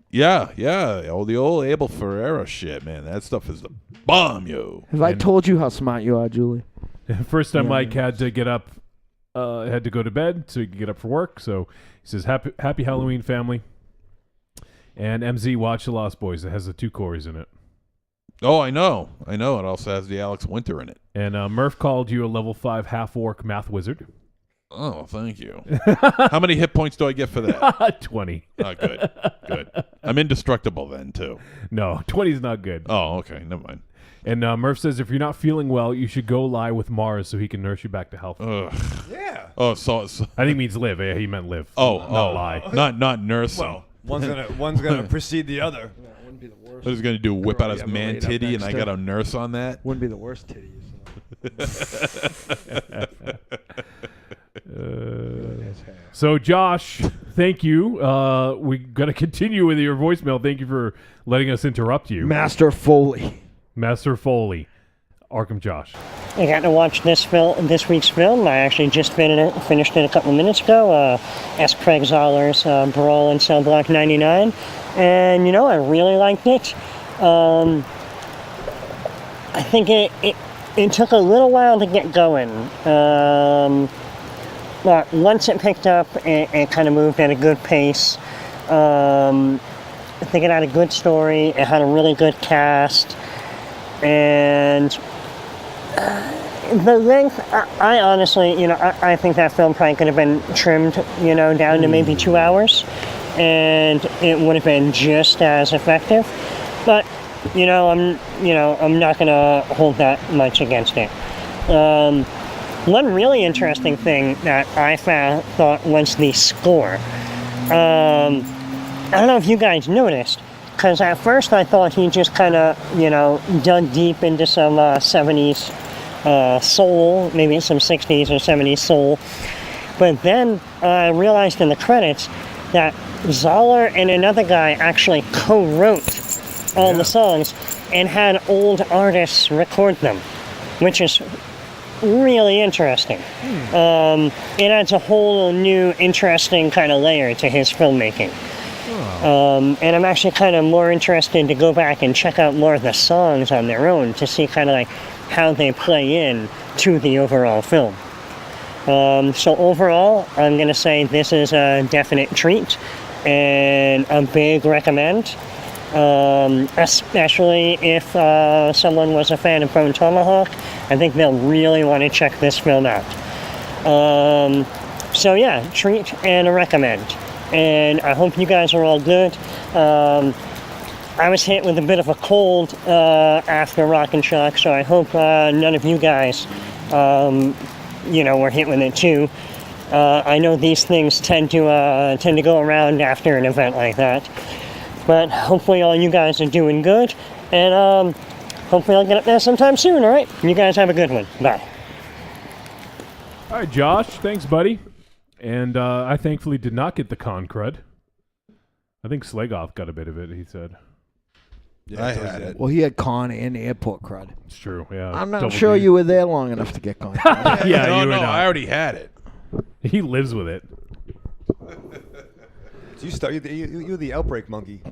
Speaker 6: Yeah. The old Abel Ferreira shit, man. That stuff is the bomb, yo.
Speaker 2: Have I told you how smart you are, Julie?
Speaker 4: First time Mike had to get up, had to go to bed so he could get up for work. So he says, happy Halloween, family. And MZ, watch The Lost Boys. It has the 2 Corys in it.
Speaker 6: Oh, I know. It also has the Alex Winter in it.
Speaker 4: And Murph called you a level 5 half-orc math wizard.
Speaker 6: Oh, thank you. How many hit points do I get for that?
Speaker 4: 20.
Speaker 6: Oh, good. I'm indestructible then, too.
Speaker 4: No, 20 is not good.
Speaker 6: Oh, okay. Never mind.
Speaker 4: And Murph says if you're not feeling well, you should go lie with Mars so he can nurse you back to health.
Speaker 6: Ugh.
Speaker 5: Yeah.
Speaker 6: Oh, so
Speaker 4: I think he means live. Yeah, he meant live.
Speaker 6: not
Speaker 4: lie.
Speaker 6: Not nurse.
Speaker 5: Well, one's gonna precede the other.
Speaker 2: Yeah, it wouldn't be the worst.
Speaker 6: What is he going to do? Whip out his
Speaker 2: Girl you ever
Speaker 6: man
Speaker 2: laid up
Speaker 6: titty, and
Speaker 2: next
Speaker 6: I
Speaker 2: to?
Speaker 6: got a nurse on that?
Speaker 2: Wouldn't be the worst titty.
Speaker 4: So, Josh, thank you. We got to continue with your voicemail. Thank you for letting us interrupt you.
Speaker 2: Master Foley,
Speaker 4: Arkham Josh.
Speaker 21: I got to watch this week's film. I actually just finished it a couple minutes ago. S. Craig Zoller's Brawl in Cell Block 99. And, I really liked it. I think it took a little while to get going. But once it picked up, it kind of moved at a good pace. I think it had a good story. It had a really good cast. And the length, I honestly, I think that film probably could have been trimmed, down to maybe 2 hours. And it would have been just as effective. But, I'm not going to hold that much against it. One really interesting thing that I thought was the score. I don't know if you guys noticed, because at first I thought he just kind of, dug deep into some 70s soul, maybe some 60s or 70s soul. But then I realized in the credits that Zoller and another guy actually co-wrote all the songs and had old artists record them, which is really interesting. It adds a whole new interesting kind of layer to his filmmaking. And I'm actually kind of more interested to go back and check out more of the songs on their own to see kind of like how they play in to the overall film. So overall, I'm going to say this is a definite treat and a big recommend. Especially if someone was a fan of Bone Tomahawk, I think they'll really want to check this film out. So yeah, treat and a recommend. And I hope you guys are all good. I was hit with a bit of a cold after Rock and Shock, so I hope none of you guys, were hit with it too. I know these things tend to go around after an event like that. But hopefully all you guys are doing good, and hopefully I'll get up there sometime soon, all right? You guys have a good one. Bye.
Speaker 4: All right, Josh, thanks, buddy. And I thankfully did not get the con crud. I think Slegoff got a bit of it, he said.
Speaker 6: Yeah, I had it.
Speaker 2: Well, he had con and airport crud.
Speaker 4: It's true, yeah.
Speaker 2: I'm not sure you were there long enough to get con crud.
Speaker 4: Yeah,
Speaker 6: no, I already had it.
Speaker 4: He lives with it.
Speaker 5: You're the outbreak monkey.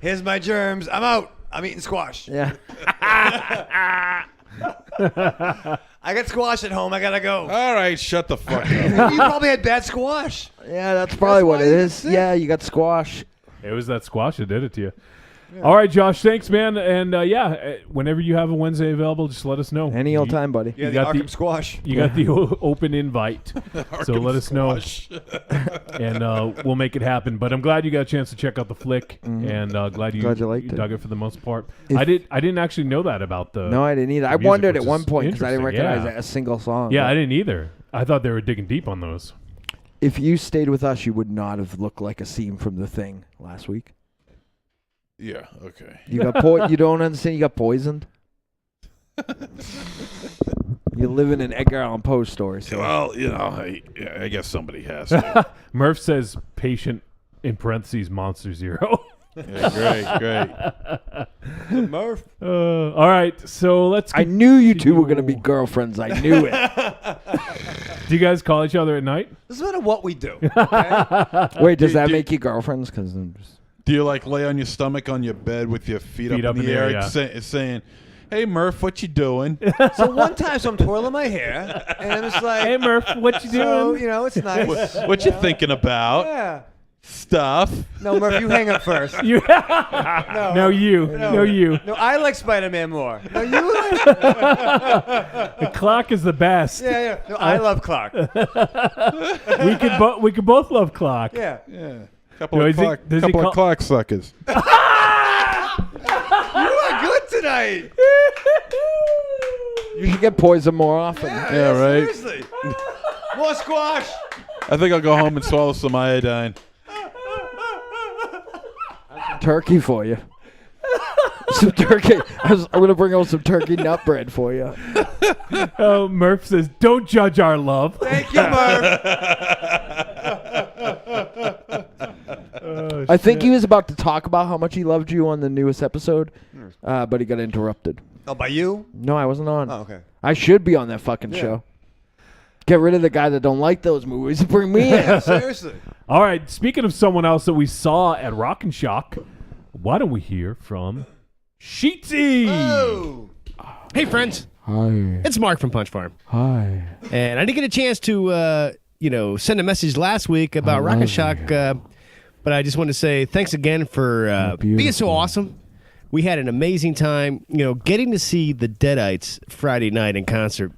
Speaker 5: Here's my germs. I'm out. I'm eating squash.
Speaker 2: Yeah.
Speaker 5: I got squash at home. I gotta go.
Speaker 6: All right, shut the fuck up.
Speaker 5: You probably had bad squash.
Speaker 2: Yeah, that's probably what it is. Yeah, you got squash.
Speaker 4: It was that squash that did it to you. Yeah. All right, Josh, thanks, man. And whenever you have a Wednesday available, just let us know.
Speaker 2: Any old time, buddy.
Speaker 5: Yeah, the Arkham squash.
Speaker 4: You got the open invite. So let us know. And we'll make it happen. But I'm glad you got a chance to check out the flick. Mm-hmm. And glad you
Speaker 2: liked it.
Speaker 4: Dug it for the most part. I didn't actually know that about the
Speaker 2: No, I didn't either. I wondered at one point because I didn't recognize a single song.
Speaker 4: Yeah, I didn't either. I thought they were digging deep on those.
Speaker 2: If you stayed with us, you would not have looked like a scene from The Thing last week.
Speaker 6: Yeah, okay.
Speaker 2: You got you don't understand? You got poisoned? You live in an Edgar Allan Poe story. So.
Speaker 6: Well, I guess somebody has to.
Speaker 4: Murph says patient in parentheses monster zero.
Speaker 6: Yeah, great.
Speaker 5: Murph.
Speaker 4: All right, so let's.
Speaker 2: I knew you two were going to be girlfriends. I knew it.
Speaker 4: Do you guys call each other at night?
Speaker 5: Doesn't matter what we do. Okay?
Speaker 2: Wait, does that make you girlfriends? Because
Speaker 6: do you lay on your stomach on your bed with your feet up in the air, saying, Hey, Murph, what you doing?
Speaker 5: So one time, I'm twirling my hair, and I was like,
Speaker 4: "Hey, Murph, what you doing?"
Speaker 5: So, it's nice.
Speaker 6: What you thinking about?
Speaker 5: Yeah.
Speaker 6: Stuff.
Speaker 5: No, Murph, you hang up first.
Speaker 4: No, you.
Speaker 5: No, I like Spider-Man more. No, you like.
Speaker 4: The Clark is the best.
Speaker 5: Yeah. No, I love Clark.
Speaker 4: we could both love Clark.
Speaker 5: Yeah.
Speaker 6: Couple of clock suckers.
Speaker 5: You are good tonight.
Speaker 2: You should get poisoned more often.
Speaker 6: Yeah, right.
Speaker 5: Seriously. More squash.
Speaker 6: I think I'll go home and swallow some iodine.
Speaker 2: Turkey for you. Some turkey. I'm going to bring over some turkey nut bread for you.
Speaker 4: Oh, Murph says, "Don't judge our love."
Speaker 5: Thank you, Murph.
Speaker 2: I think he was about to talk about how much he loved you on the newest episode, but he got interrupted.
Speaker 5: Oh, by you?
Speaker 2: No, I wasn't on.
Speaker 5: Oh, okay.
Speaker 2: I should be on that fucking show. Get rid of the guy that don't like those movies and bring me in.
Speaker 5: Seriously.
Speaker 4: All right, speaking of someone else that we saw at Rock and Shock, why don't we hear from Sheetsy?
Speaker 5: Oh.
Speaker 1: Hey, friends.
Speaker 2: Hi.
Speaker 1: It's Mark from Punch Farm.
Speaker 2: Hi.
Speaker 1: And I didn't get a chance to, send a message last week about Rock and Shock, but I just want to say thanks again for being so awesome. We had an amazing time. Getting to see the Deadites Friday night in concert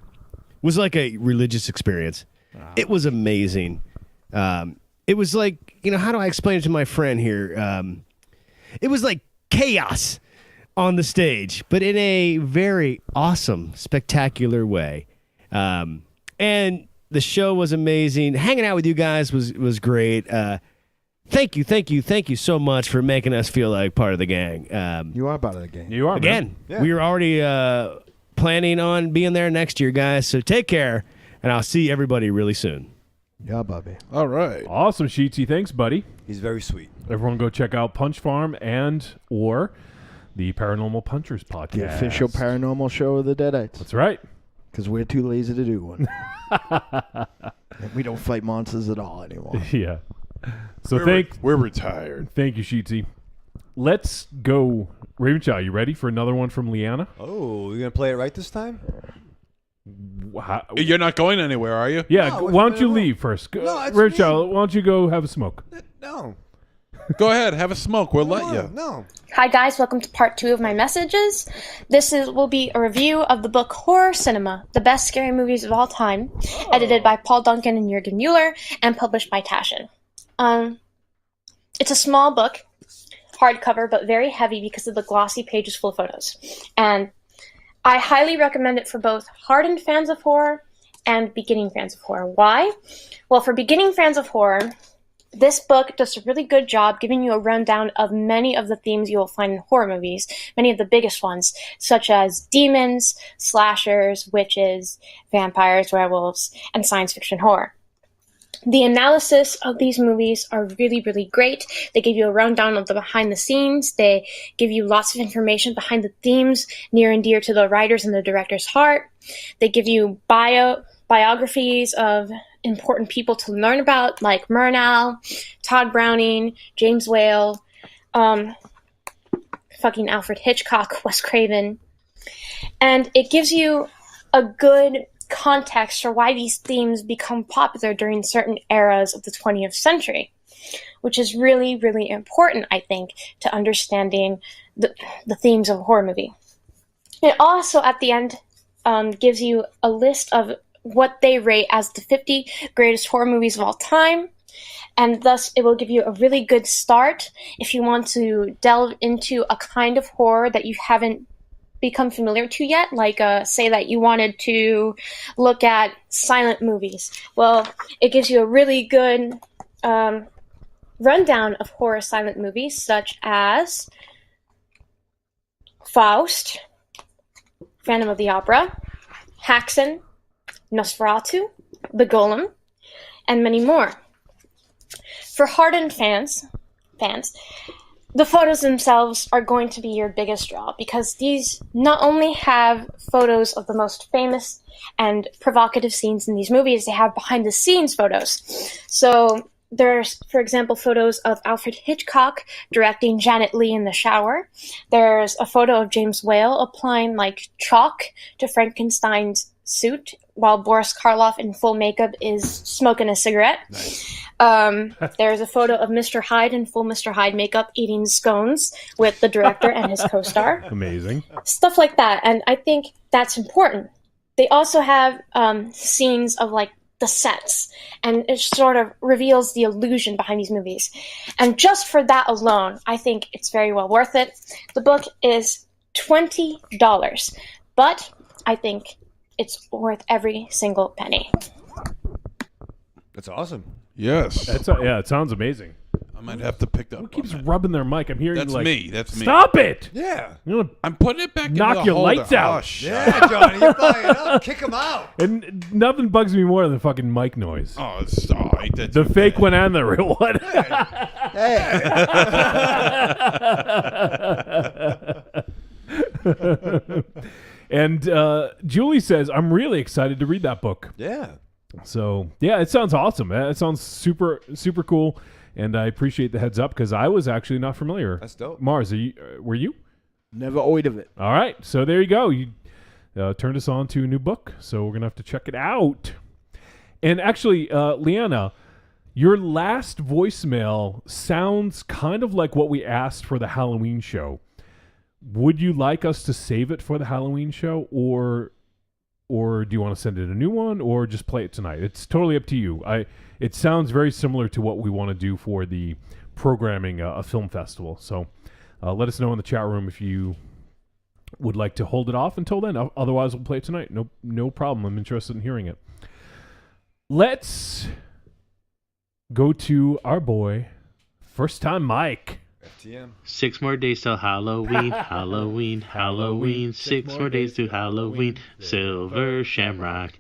Speaker 1: was like a religious experience. Wow. It was amazing. It was like, how do I explain it to my friend here? It was like chaos on the stage, but in a very awesome, spectacular way. And the show was amazing. Hanging out with you guys was great. Thank you so much for making us feel like part of the gang.
Speaker 2: You are part of the gang.
Speaker 4: You are,
Speaker 1: again.
Speaker 5: Yeah.
Speaker 1: We were already planning on being there next year, guys. So take care, and I'll see everybody really soon.
Speaker 2: Yeah, Bobby.
Speaker 6: All right.
Speaker 4: Awesome, Sheetsy. Thanks, buddy.
Speaker 5: He's very sweet.
Speaker 4: Everyone go check out Punch Farm or the Paranormal Punchers podcast.
Speaker 2: The official paranormal show of the Deadites.
Speaker 4: That's right.
Speaker 2: Because we're too lazy to do one. And we don't fight monsters at all anymore.
Speaker 4: Yeah. So
Speaker 6: we're retired.
Speaker 4: Thank you, Sheetsy. Let's go. Ravenchild, you ready for another one from Leanna?
Speaker 5: Oh, you're going to play it right this time?
Speaker 6: You're not going anywhere, are you?
Speaker 4: Yeah,
Speaker 5: No,
Speaker 4: why don't you leave first?
Speaker 5: No, it's
Speaker 4: Ravenchild, why don't you go have a smoke?
Speaker 5: No.
Speaker 6: Go ahead, have a smoke. We'll let you.
Speaker 5: No.
Speaker 19: Hi guys, welcome to part 2 of my messages. Will be a review of the book Horror Cinema, the best scary movies of all time, edited by Paul Duncan and Jürgen Mueller, and published by Taschen. It's a small book, hardcover, but very heavy because of the glossy pages full of photos. And I highly recommend it for both hardened fans of horror and beginning fans of horror. Why? Well, for beginning fans of horror, this book does a really good job giving you a rundown of many of the themes you will find in horror movies, many of the biggest ones, such as demons, slashers, witches, vampires, werewolves, and science fiction horror. The analysis of these movies are really, really great. They give you a rundown of the behind the scenes. They give you lots of information behind the themes near and dear to the writers and the director's heart. They give you biographies of important people to learn about, like Murnau, Todd Browning, James Whale, fucking Alfred Hitchcock, Wes Craven. And it gives you a good context for why these themes become popular during certain eras of the 20th century, which is really, really important, I think, to understanding the themes of a horror movie. It also, at the end, gives you a list of what they rate as the 50 greatest horror movies of all time, and thus it will give you a really good start if you want to delve into a kind of horror that you haven't become familiar to yet, like say that you wanted to look at silent movies. Well, it gives you a really good rundown of horror silent movies such as Faust, Phantom of the Opera, Haxan, Nosferatu, The Golem, and many more. For hardened fans, the photos themselves are going to be your biggest draw because these not only have photos of the most famous and provocative scenes in these movies, they have behind-the-scenes photos. So There's, for example, photos of Alfred Hitchcock directing Janet Leigh in the shower. There's a photo of James Whale applying like chalk to Frankenstein's suit while Boris Karloff in full makeup is smoking a cigarette. Nice. There's a photo of Mr. Hyde in full Mr. Hyde makeup eating scones with the director and his co-star.
Speaker 4: Amazing.
Speaker 19: Stuff like that. And I think that's important. They also have scenes of like the sets, and it sort of reveals the illusion behind these movies. And just for that alone, I think it's very well worth it. The book is $20, but I think it's worth every single penny.
Speaker 5: That's awesome.
Speaker 6: Yes.
Speaker 4: Yeah, it sounds amazing.
Speaker 6: I might have to pick up.
Speaker 4: Who keeps rubbing their mic? I'm hearing
Speaker 6: That's
Speaker 4: like,
Speaker 6: me. That's me.
Speaker 4: Stop it!
Speaker 5: Yeah.
Speaker 6: I'm putting it back.
Speaker 4: Knock
Speaker 6: into the
Speaker 4: your
Speaker 6: holder.
Speaker 4: lights out.
Speaker 6: Oh, shut
Speaker 5: Yeah, Johnny, you're buying it up. Kick him out.
Speaker 4: And nothing bugs me more than fucking mic noise.
Speaker 6: Oh, it's all right.
Speaker 4: The fake one and the real one. And Julie says, I'm really excited to read that book.
Speaker 5: Yeah.
Speaker 4: So, yeah, it sounds awesome. It sounds super, super cool. And I appreciate the heads up because I was actually not familiar.
Speaker 5: That's dope.
Speaker 4: Mars, were you?
Speaker 2: Never heard of it.
Speaker 4: All right. So there you go. You turned us on to a new book. So we're going to have to check it out. And actually, Leanna, your last voicemail sounds kind of like what we asked for the Halloween show. Would you like us to save it for the Halloween show, or do you want to send it a new one, or just play it tonight? It's totally up to you. It sounds very similar to what we want to do for the programming a film festival. So let us know in the chat room if you would like to hold it off until then. Otherwise, we'll play it tonight. No problem. I'm interested in hearing it. Let's go to our boy, First Time Mike.
Speaker 5: FTM.
Speaker 7: 6 more days till Halloween, Halloween, Halloween. 6 more days to Halloween, Silver Shamrock.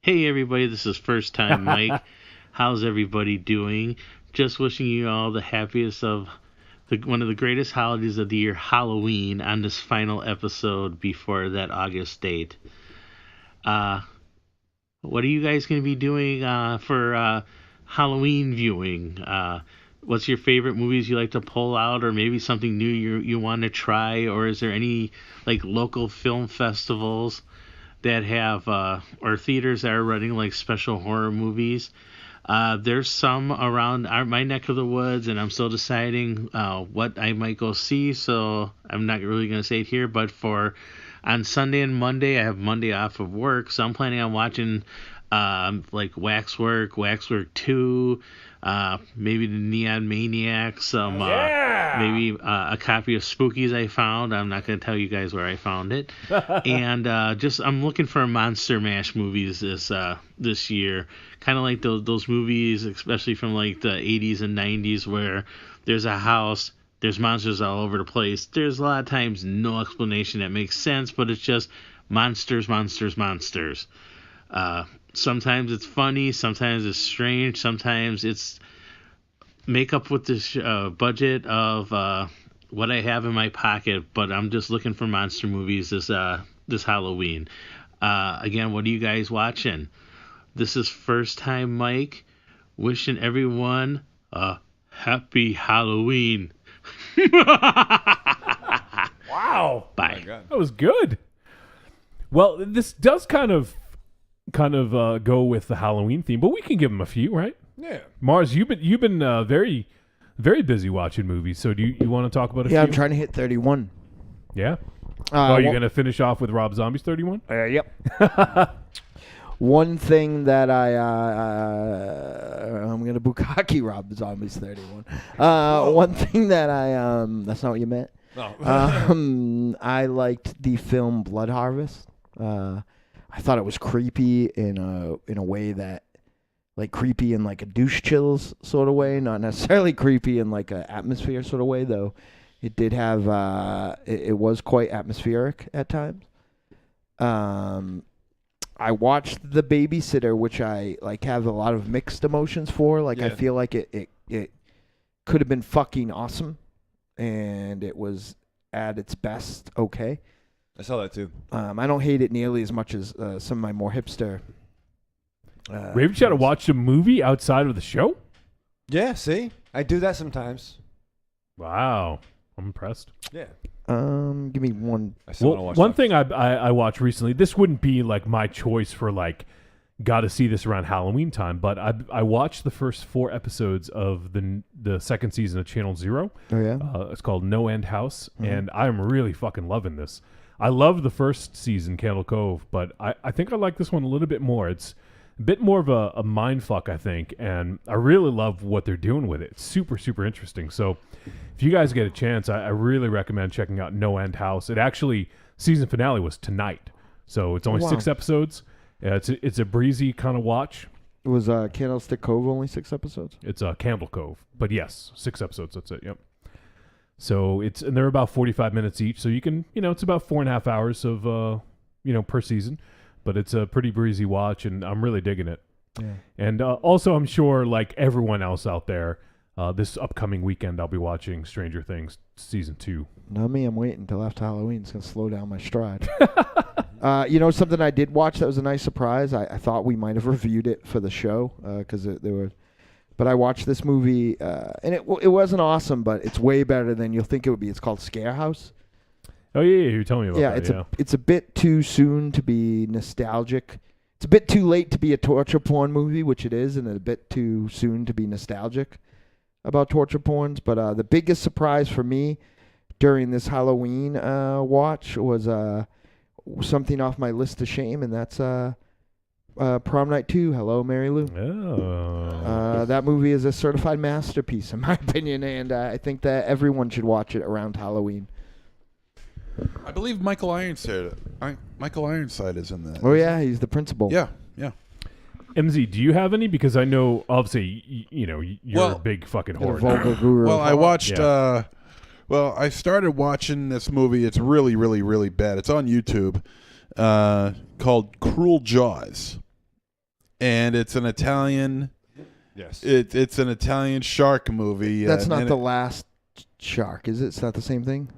Speaker 7: Hey everybody, this is First Time Mike. How's everybody doing? Just wishing you all the happiest of one of the greatest holidays of the year, Halloween, on this final episode before that August date. What are you guys going to be doing for Halloween viewing? What's your favorite movies you like to pull out, or maybe something new you want to try? Or is there any like local film festivals that have or theaters that are running like special horror movies? There's some around my neck of the woods, and I'm still deciding what I might go see, so I'm not really going to say it here. But on Sunday and Monday, I have Monday off of work, so I'm planning on watching like Waxwork 2, maybe the Neon Maniacs, maybe a copy of Spookies I found. I'm not going to tell you guys where I found it. And I'm looking for Monster Mash movies this year. Kind of like those movies, especially from like the 80s and 90s, where there's a house, there's monsters all over the place. There's a lot of times no explanation that makes sense, but it's just monsters. Sometimes it's funny, sometimes it's strange, sometimes it's make up with this budget of what I have in my pocket, but I'm just looking for monster movies this Halloween. Again, what are you guys watching? This is First Time Mike, wishing everyone a happy Halloween.
Speaker 4: Wow.
Speaker 7: Bye.
Speaker 5: Oh
Speaker 4: that was good. Well, this does kind of go with the Halloween theme, but we can give them a few, right?
Speaker 5: Yeah.
Speaker 4: Mars, you've been very, very busy watching movies. So do you want to talk about a few?
Speaker 2: Yeah, I'm trying to hit 31.
Speaker 4: Yeah. You're going to finish off with Rob Zombie's 31?
Speaker 2: Yep. One thing that I'm going to bukkake Rob Zombie's 31. One thing that that's not what you meant.
Speaker 5: No.
Speaker 2: I liked the film Blood Harvest. I thought it was creepy in a way that, like, creepy in like a douche chills sort of way, not necessarily creepy in like a atmosphere sort of way, though. It did have it was quite atmospheric at times. I watched The Babysitter, which I like have a lot of mixed emotions for. Like, I feel like it could have been fucking awesome, and it was at its best okay.
Speaker 5: I saw that too.
Speaker 2: I don't hate it nearly as much as some of my more hipster.
Speaker 4: Raven Shadow watched a movie outside of the show?
Speaker 5: Yeah, see? I do that sometimes.
Speaker 4: Wow. I'm impressed.
Speaker 5: Yeah.
Speaker 2: Give me one.
Speaker 4: One thing I watched recently, this wouldn't be like my choice for like got to see this around Halloween time, but I watched the first 4 episodes of the second season of Channel Zero.
Speaker 2: Oh yeah.
Speaker 4: It's called No End House, and I'm really fucking loving this. I loved the first season, Candle Cove, but I think I like this one a little bit more. It's a bit more of a mind fuck, I think, and I really love what they're doing with it. It's super, super interesting. So if you guys get a chance, I really recommend checking out No End House. It actually, season finale was tonight, so it's only 6 episodes. It's a breezy kind of watch.
Speaker 2: It was Candlestick Cove only 6 episodes?
Speaker 4: It's Candle Cove, but yes, 6 episodes, that's it, yep. So and they're about 45 minutes each, so you can, it's about 4.5 hours of, per season, but it's a pretty breezy watch, and I'm really digging it.
Speaker 2: Yeah.
Speaker 4: And also, I'm sure, like everyone else out there, this upcoming weekend, I'll be watching Stranger Things Season 2.
Speaker 2: Not me, I'm waiting until after Halloween. It's going to slow down my stride. Something I did watch that was a nice surprise. I thought we might have reviewed it for the show, because but I watched this movie, and it wasn't awesome, but it's way better than you'll think it would be. It's called Scare House.
Speaker 4: Oh yeah, you're telling me about that.
Speaker 2: It's a bit too soon to be nostalgic. It's a bit too late to be a torture porn movie, which it is, and a bit too soon to be nostalgic about torture porns. But the biggest surprise for me during this Halloween watch was something off my list of shame, and that's Prom Night 2, Hello, Mary Lou.
Speaker 4: Oh.
Speaker 2: That movie is a certified masterpiece, in my opinion, and I think that everyone should watch it around Halloween.
Speaker 6: I believe Michael Ironside is in that.
Speaker 2: Oh, yeah, he's the principal.
Speaker 6: Yeah.
Speaker 4: MZ, do you have any? Because I know, obviously, you're a big fucking horror.
Speaker 2: Vulgar guru.
Speaker 6: Well, I watched... I started watching this movie. It's really, really, really bad. It's on YouTube, called Cruel Jaws, and it's an Italian.
Speaker 5: Yes.
Speaker 6: It's an Italian shark movie.
Speaker 2: That's not the last shark, is it? It's not the same thing?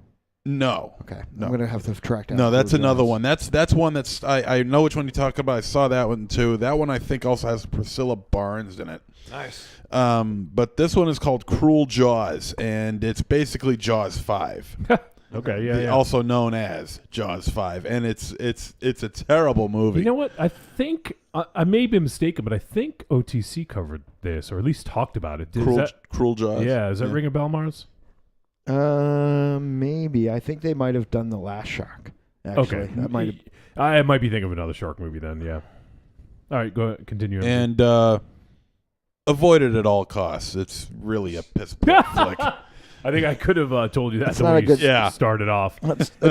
Speaker 6: No.
Speaker 2: Okay.
Speaker 6: No.
Speaker 2: I'm going to have to track down.
Speaker 6: No, that's another one. That's one that's... I know which one you're talking about. I saw that one, too. That one, I think, also has Priscilla Barnes in it.
Speaker 5: Nice.
Speaker 6: But this one is called Cruel Jaws, and it's basically Jaws 5.
Speaker 4: Okay, yeah.
Speaker 6: Also known as Jaws 5, and it's a terrible movie.
Speaker 4: You know what? I think I may be mistaken, but I think OTC covered this, or at least talked about it.
Speaker 6: Cruel Jaws.
Speaker 4: Yeah, does that ring a bell, Mars?
Speaker 2: Maybe. I think they might have done The Last Shark. Actually.
Speaker 4: Okay,
Speaker 2: that might have...
Speaker 4: I might be thinking of another shark movie then. Yeah. All right, go ahead, continue.
Speaker 6: And avoid it at all costs. It's really a piss poor flick.
Speaker 4: I think I could have told you that
Speaker 2: That's
Speaker 4: the
Speaker 2: not
Speaker 4: way
Speaker 2: a good-
Speaker 4: you started off.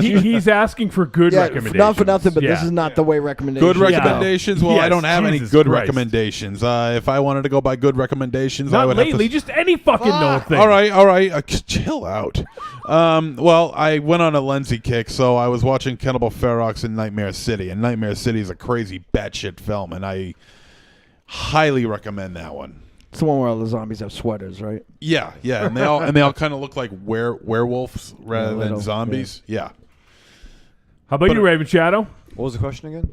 Speaker 4: He's asking for good recommendations.
Speaker 2: Not for nothing, but this is not the way recommendations.
Speaker 6: Good recommendations? Well,
Speaker 4: Yes,
Speaker 6: I don't have any
Speaker 4: Jesus
Speaker 6: good
Speaker 4: Christ.
Speaker 6: recommendations. If I wanted to go by good recommendations, I
Speaker 4: Not
Speaker 6: would
Speaker 4: lately,
Speaker 6: have to...
Speaker 4: just any fucking old thing.
Speaker 6: All right. Chill out. Well, I went on a Lenzi kick, so I was watching Cannibal Ferox in Nightmare City, and Nightmare City is a crazy batshit film, and I highly recommend that one.
Speaker 2: It's the one where all the zombies have sweaters, right?
Speaker 6: Yeah, and they all kind of look like werewolves rather than zombies. Yeah.
Speaker 4: How about you, Raven Shadow?
Speaker 5: What was the question again?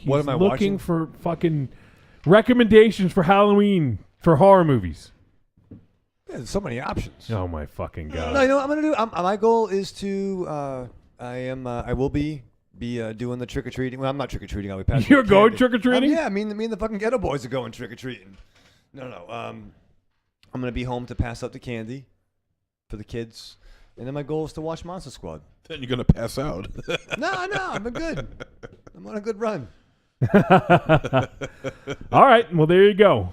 Speaker 4: What am I looking for? Fucking recommendations for Halloween for horror movies.
Speaker 5: Yeah, there's so many options.
Speaker 4: Oh my fucking god!
Speaker 5: No, you know what I'm gonna do? My goal is to. I will be doing the trick or treating. Well, I'm not trick or treating. I'll be passing.
Speaker 4: You're going trick or treating?
Speaker 5: Yeah, me and the fucking ghetto boys are going trick or treating. No. I'm gonna be home to pass out the candy for the kids, and then my goal is to watch Monster Squad.
Speaker 6: Then you're gonna pass out.
Speaker 5: No, I'm good. I'm on a good run.
Speaker 4: All right, well there you go.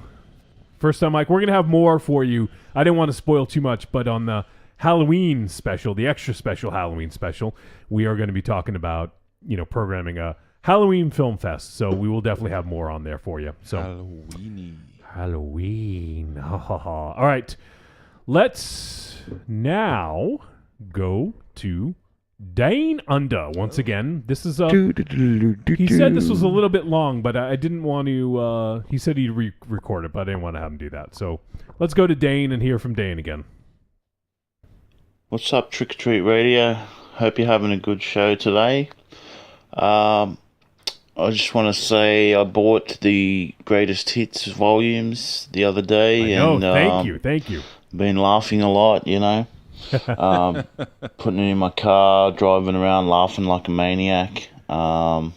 Speaker 4: First time, Mike. We're gonna have more for you. I didn't want to spoil too much, but on the Halloween special, the extra special Halloween special, we are going to be talking about programming a Halloween film fest. So we will definitely have more on there for you. So Halloween. All right. Let's now go to Dane Under once again. This is he said this was a little bit long, but I didn't want to he said he'd record it, but I didn't want to have him do that. So let's go to Dane and hear from Dane again.
Speaker 20: What's up, Trick or Treat Radio? Hope you're having a good show today. I I just want to say I bought the Greatest Hits volumes the other day.
Speaker 4: Oh, thank you.
Speaker 20: Been laughing a lot, you know. Putting it in my car, driving around, laughing like a maniac. I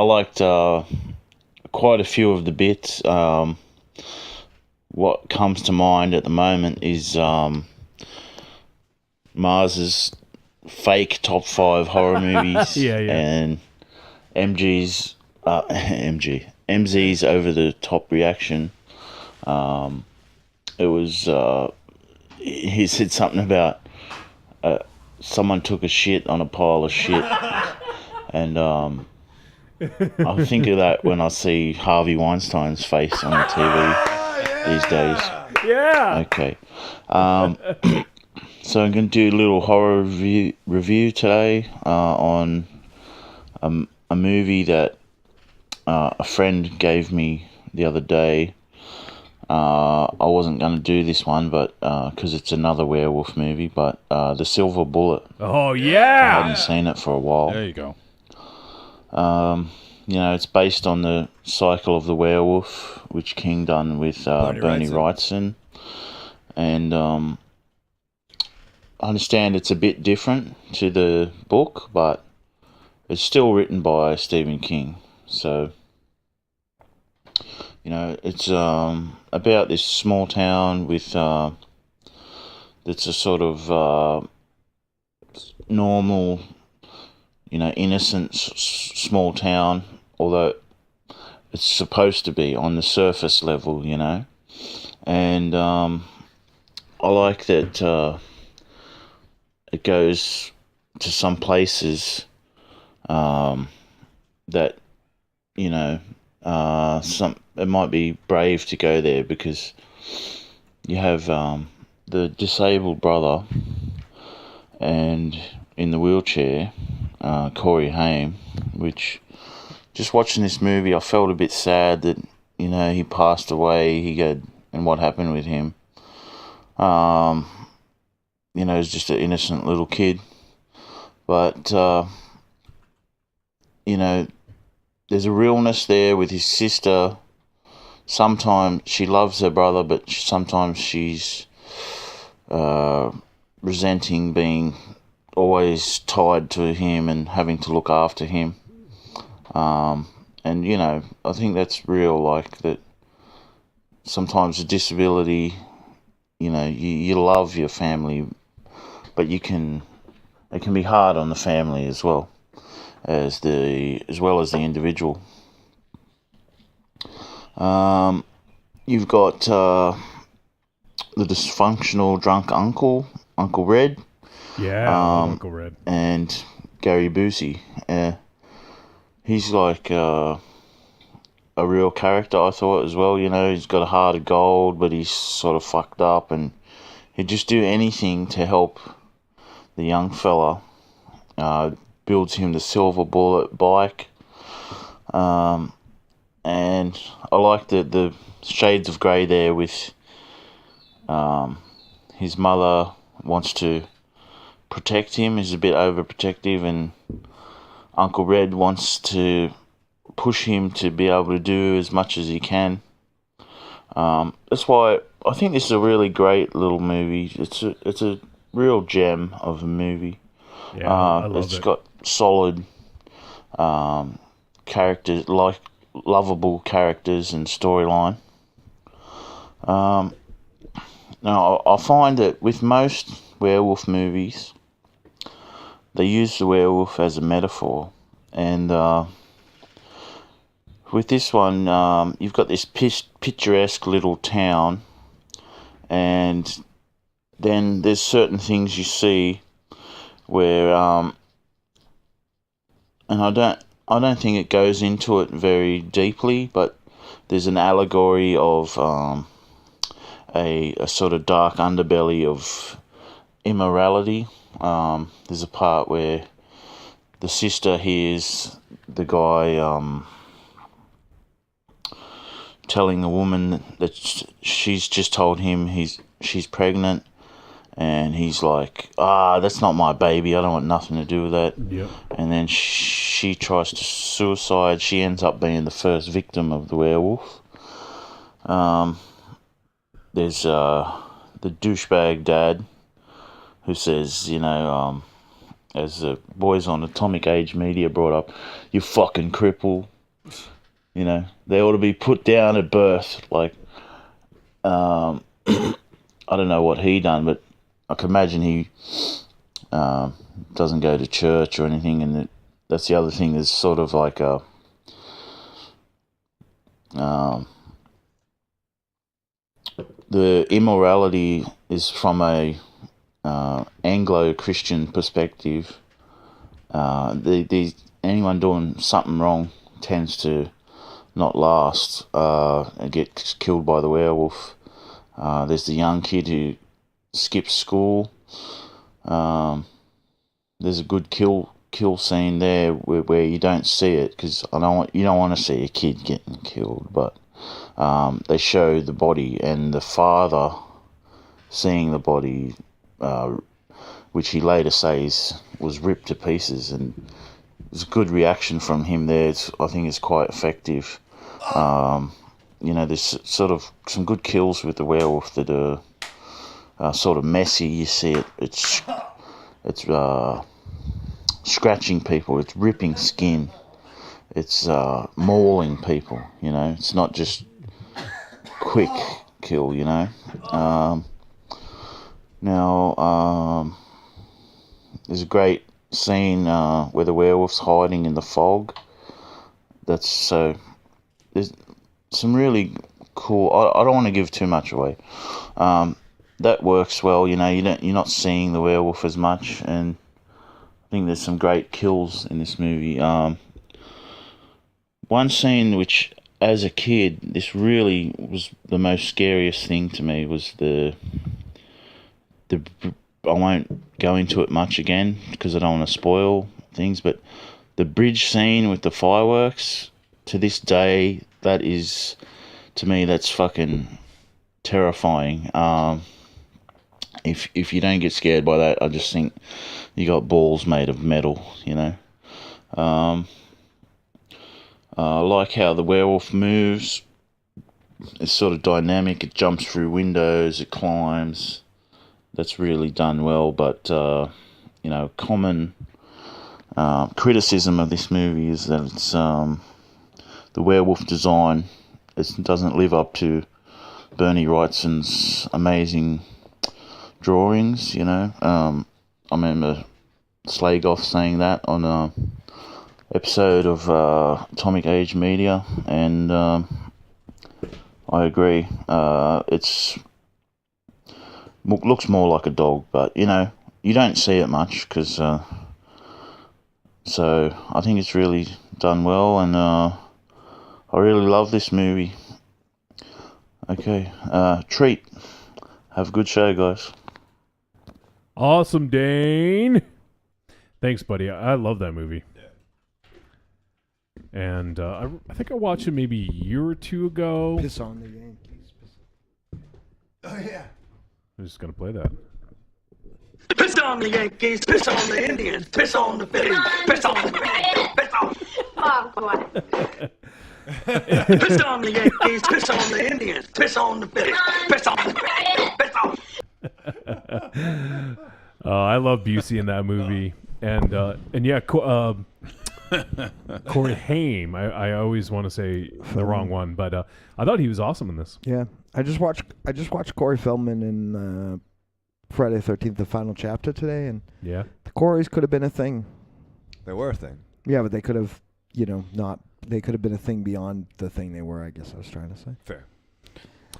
Speaker 20: liked quite a few of the bits. What comes to mind at the moment is Mars's fake top 5 horror movies. And MZ's over the top reaction. It was he said something about someone took a shit on a pile of shit, and I think of that when I see Harvey Weinstein's face on the TV these days.
Speaker 4: Yeah.
Speaker 20: Okay. So I'm going to do a little horror review today on a movie that a friend gave me the other day. I wasn't going to do this one, but because it's another werewolf movie, but The Silver Bullet.
Speaker 4: Oh, yeah!
Speaker 20: I hadn't seen it for a while.
Speaker 6: There you go.
Speaker 20: It's based on the cycle of the werewolf, which King done with Bernie Wrightson. And I understand it's a bit different to the book, but it's still written by Stephen King. So, it's about this small town with that's a sort of normal, innocent small town, although it's supposed to be on the surface level, and I like that it goes to some places that, it might be brave to go there because you have the disabled brother and in the wheelchair, Corey Haim, which just watching this movie, I felt a bit sad that, he passed away, and what happened with him. He's just an innocent little kid. But, there's a realness there with his sister. Sometimes she loves her brother, but sometimes she's resenting being always tied to him and having to look after him. I think that's real, like that sometimes a disability, you love your family, but it can be hard on the family as well as the individual. You've got the dysfunctional drunk Uncle Red.
Speaker 4: Yeah, Uncle Red.
Speaker 20: And Gary Busey. He's like a real character, I thought, as well. He's got a heart of gold, but he's sort of fucked up, and he'd just do anything to help the young fella. Builds him the Silver Bullet bike. And I like the shades of grey there with his mother wants to protect him, is a bit overprotective, and Uncle Red wants to push him to be able to do as much as he can. That's why I think this is a really great little movie. It's a real gem of a movie.
Speaker 4: Yeah, I love
Speaker 20: it's got solid characters, like lovable characters and storyline. Now, I find that with most werewolf movies, they use the werewolf as a metaphor, and with this one, you've got this picturesque little town, and then there's certain things you see where, and I don't think it goes into it very deeply, but there's an allegory of a sort of dark underbelly of immorality. There's a part where the sister hears the guy telling the woman that she's just told him she's pregnant, And he's like, that's not my baby. I don't want nothing to do with that.
Speaker 4: Yep.
Speaker 20: And then she tries to suicide. She ends up being the first victim of the werewolf. There's the douchebag dad who says, as the boys on Atomic Age Media brought up, you fucking cripple. They ought to be put down at birth. Like, I don't know what he done, but I can imagine he doesn't go to church or anything, and that's the other thing. There's sort of like the immorality is from a Anglo-Christian perspective. Anyone doing something wrong tends to not last and get killed by the werewolf. There's the young kid who skips school. There's a good kill scene there where you don't see it, because you don't want to see a kid getting killed, but they show the body and the father seeing the body, which he later says was ripped to pieces, and there's a good reaction from him there. I think it's quite effective. There's sort of some good kills with the werewolf that are sort of messy. You see it. It's scratching people. It's ripping skin. It's mauling people. It's not just quick kill. There's a great scene where the werewolf's hiding in the fog. There's some really cool. I don't want to give too much away. That works well. You're not seeing the werewolf as much, and I think there's some great kills in this movie. One scene which, as a kid, this really was the most scariest thing to me was the. I won't go into it much again because I don't want to spoil things, but the bridge scene with the fireworks, to this day, that is, to me, that's fucking terrifying. If you don't get scared by that, I just think you got balls made of metal, I like how the werewolf moves. It's sort of dynamic. It jumps through windows. It climbs. That's really done well. But, common criticism of this movie is that it's the werewolf design. It doesn't live up to Bernie Wrightson's amazing drawings, I remember Slagoff saying that on a episode of Atomic Age Media, and I agree. It's looks more like a dog, but you don't see it much because. So I think it's really done well, and I really love this movie. Okay, treat. Have a good show, guys.
Speaker 4: Awesome, Dane. Thanks, buddy. I love that movie. Yeah. And I think I watched it maybe a year or two ago.
Speaker 2: Piss on the Yankees.
Speaker 5: Oh, yeah.
Speaker 4: I'm just going to play that.
Speaker 8: Piss on the Yankees, piss on the Indians, piss on the Phillies, piss on the piss on.
Speaker 9: Oh, boy.
Speaker 8: Piss on the Yankees, piss on the Indians, piss on the Phillies, piss on the piss on.
Speaker 4: I love Busey in that movie, and yeah, Corey Haim. I always want to say the wrong one, but I thought he was awesome in this.
Speaker 2: Yeah, I just watched Corey Feldman in Friday the 13th, the final chapter today, and
Speaker 4: yeah,
Speaker 2: the Coreys could have been a thing.
Speaker 5: They were a thing.
Speaker 2: Yeah, but they could have, not. They could have been a thing beyond the thing they were, I guess I was trying to say.
Speaker 5: Fair.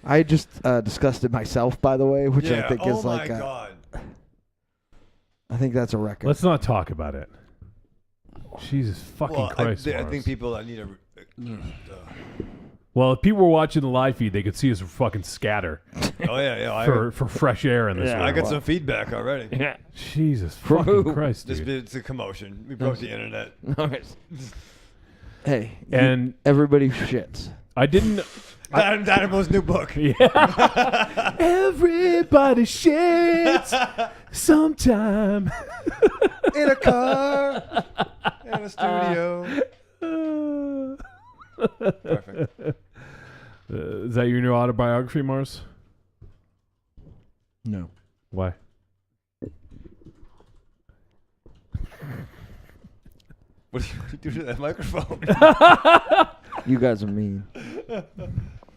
Speaker 2: I just discussed it myself, by the way, which I think is like.
Speaker 5: Oh my God.
Speaker 2: I think that's a record.
Speaker 4: Let's not talk about it. Jesus fucking Christ!
Speaker 5: I think people need a.
Speaker 4: Well, if people were watching the live feed, they could see us fucking scatter.
Speaker 5: Oh yeah.
Speaker 4: For fresh air in this room.
Speaker 5: I got some feedback already.
Speaker 4: Yeah. Jesus fucking Christ, dude.
Speaker 5: It's a commotion. We broke the internet.
Speaker 2: Hey,
Speaker 4: and
Speaker 2: everybody shits.
Speaker 4: I didn't.
Speaker 5: Dynamo's new book.
Speaker 4: Yeah. Everybody shits sometime.
Speaker 5: In a car. In a studio. Perfect.
Speaker 4: Is that your new autobiography, Mars?
Speaker 2: No.
Speaker 4: Why?
Speaker 5: What do you do to that microphone?
Speaker 2: You guys are mean.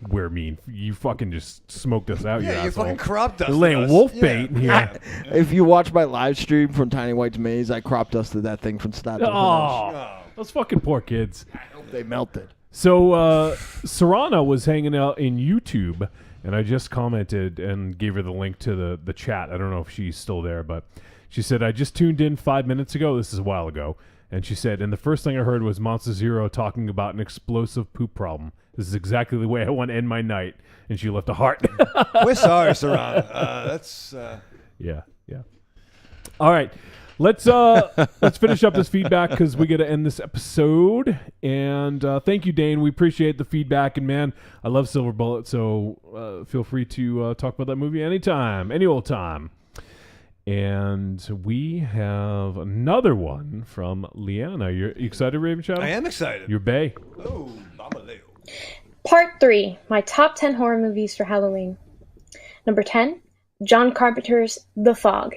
Speaker 4: We're mean. You fucking just smoked us out, you
Speaker 5: Yeah, you
Speaker 4: asshole.
Speaker 5: fucking crop dusted
Speaker 4: You're laying
Speaker 5: us.
Speaker 4: wolf
Speaker 5: Yeah.
Speaker 4: bait in here.
Speaker 2: If you watch my live stream from Tiny White's Maze, I crop dusted that thing from start to finish.
Speaker 4: Oh, those fucking poor kids.
Speaker 2: I hope they melted.
Speaker 4: So Serrana was hanging out in YouTube, and I just commented and gave her the link to the chat. I don't know if she's still there, but she said, I just tuned in 5 minutes ago. This is a while ago. And she said, and the first thing I heard was Monster Zero talking about an explosive poop problem. This is exactly the way I want to end my night. And she left a heart.
Speaker 5: We're sorry, Serrana. That's...
Speaker 4: Yeah. All right. Let's finish up this feedback because we got to end this episode. And thank you, Dane. We appreciate the feedback. And, man, I love Silver Bullet, so feel free to talk about that movie anytime, any old time. And we have another one from Leanna. You excited, Raven Shadow?
Speaker 5: I am excited.
Speaker 4: You're bae.
Speaker 5: Oh, Mama Leo.
Speaker 19: Part 3, my top 10 horror movies for Halloween. Number 10, John Carpenter's The Fog,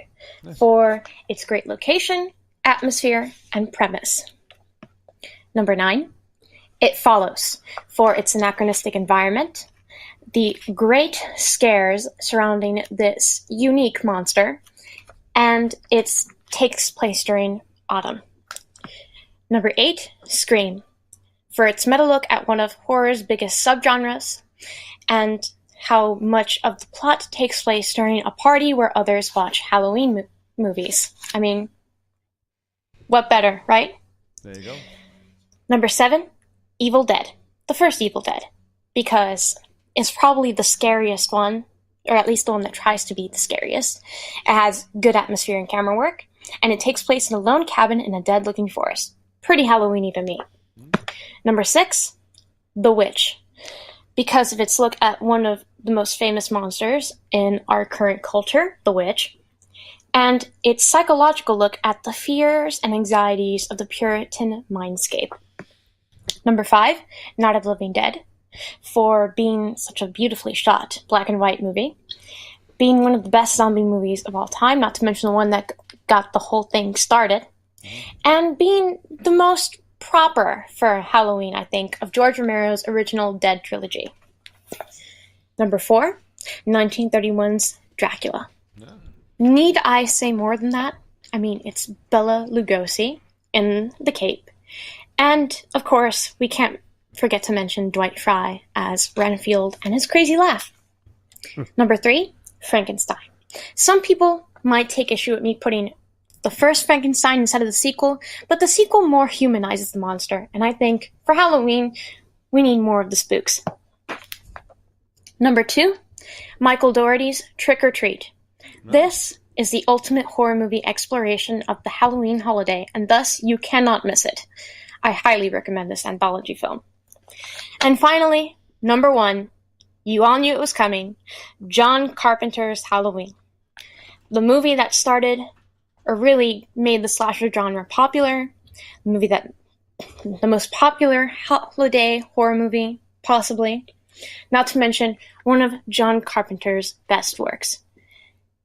Speaker 19: for its great location, atmosphere, and premise. Number 9, It Follows, for its anachronistic environment, the great scares surrounding this unique monster, and it takes place during autumn. Number 8, Scream, for its meta look at one of horror's biggest subgenres, and how much of the plot takes place during a party where others watch Halloween movies. I mean, what better, right?
Speaker 5: There you go.
Speaker 19: Number 7, Evil Dead, the first Evil Dead, because it's probably the scariest one, or at least the one that tries to be the scariest. It has good atmosphere and camera work, and it takes place in a lone cabin in a dead-looking forest. Pretty Halloween-y to me. Number 6, The Witch, because of its look at one of the most famous monsters in our current culture, the witch, and its psychological look at the fears and anxieties of the Puritan mindscape. Number 5, Night of the Living Dead, for being such a beautifully shot black and white movie, being one of the best zombie movies of all time, not to mention the one that got the whole thing started, and being the most proper for Halloween, I think, of George Romero's original Dead trilogy. Number 4, 1931's Dracula. Need I say more than that? I mean, it's Bela Lugosi in the cape. And, of course, we can't forget to mention Dwight Fry as Renfield and his crazy laugh. Number 3, Frankenstein. Some people might take issue with me putting the first Frankenstein instead of the sequel, but the sequel more humanizes the monster, and I think, for Halloween, we need more of the spooks. Number 2, Michael Dougherty's Trick or Treat. This is the ultimate horror movie exploration of the Halloween holiday, and thus you cannot miss it. I highly recommend this anthology film. And finally, number 1, you all knew it was coming, John Carpenter's Halloween. The movie that started, or really made the slasher genre popular, the movie that, the most popular holiday horror movie, possibly, not to mention one of John Carpenter's best works.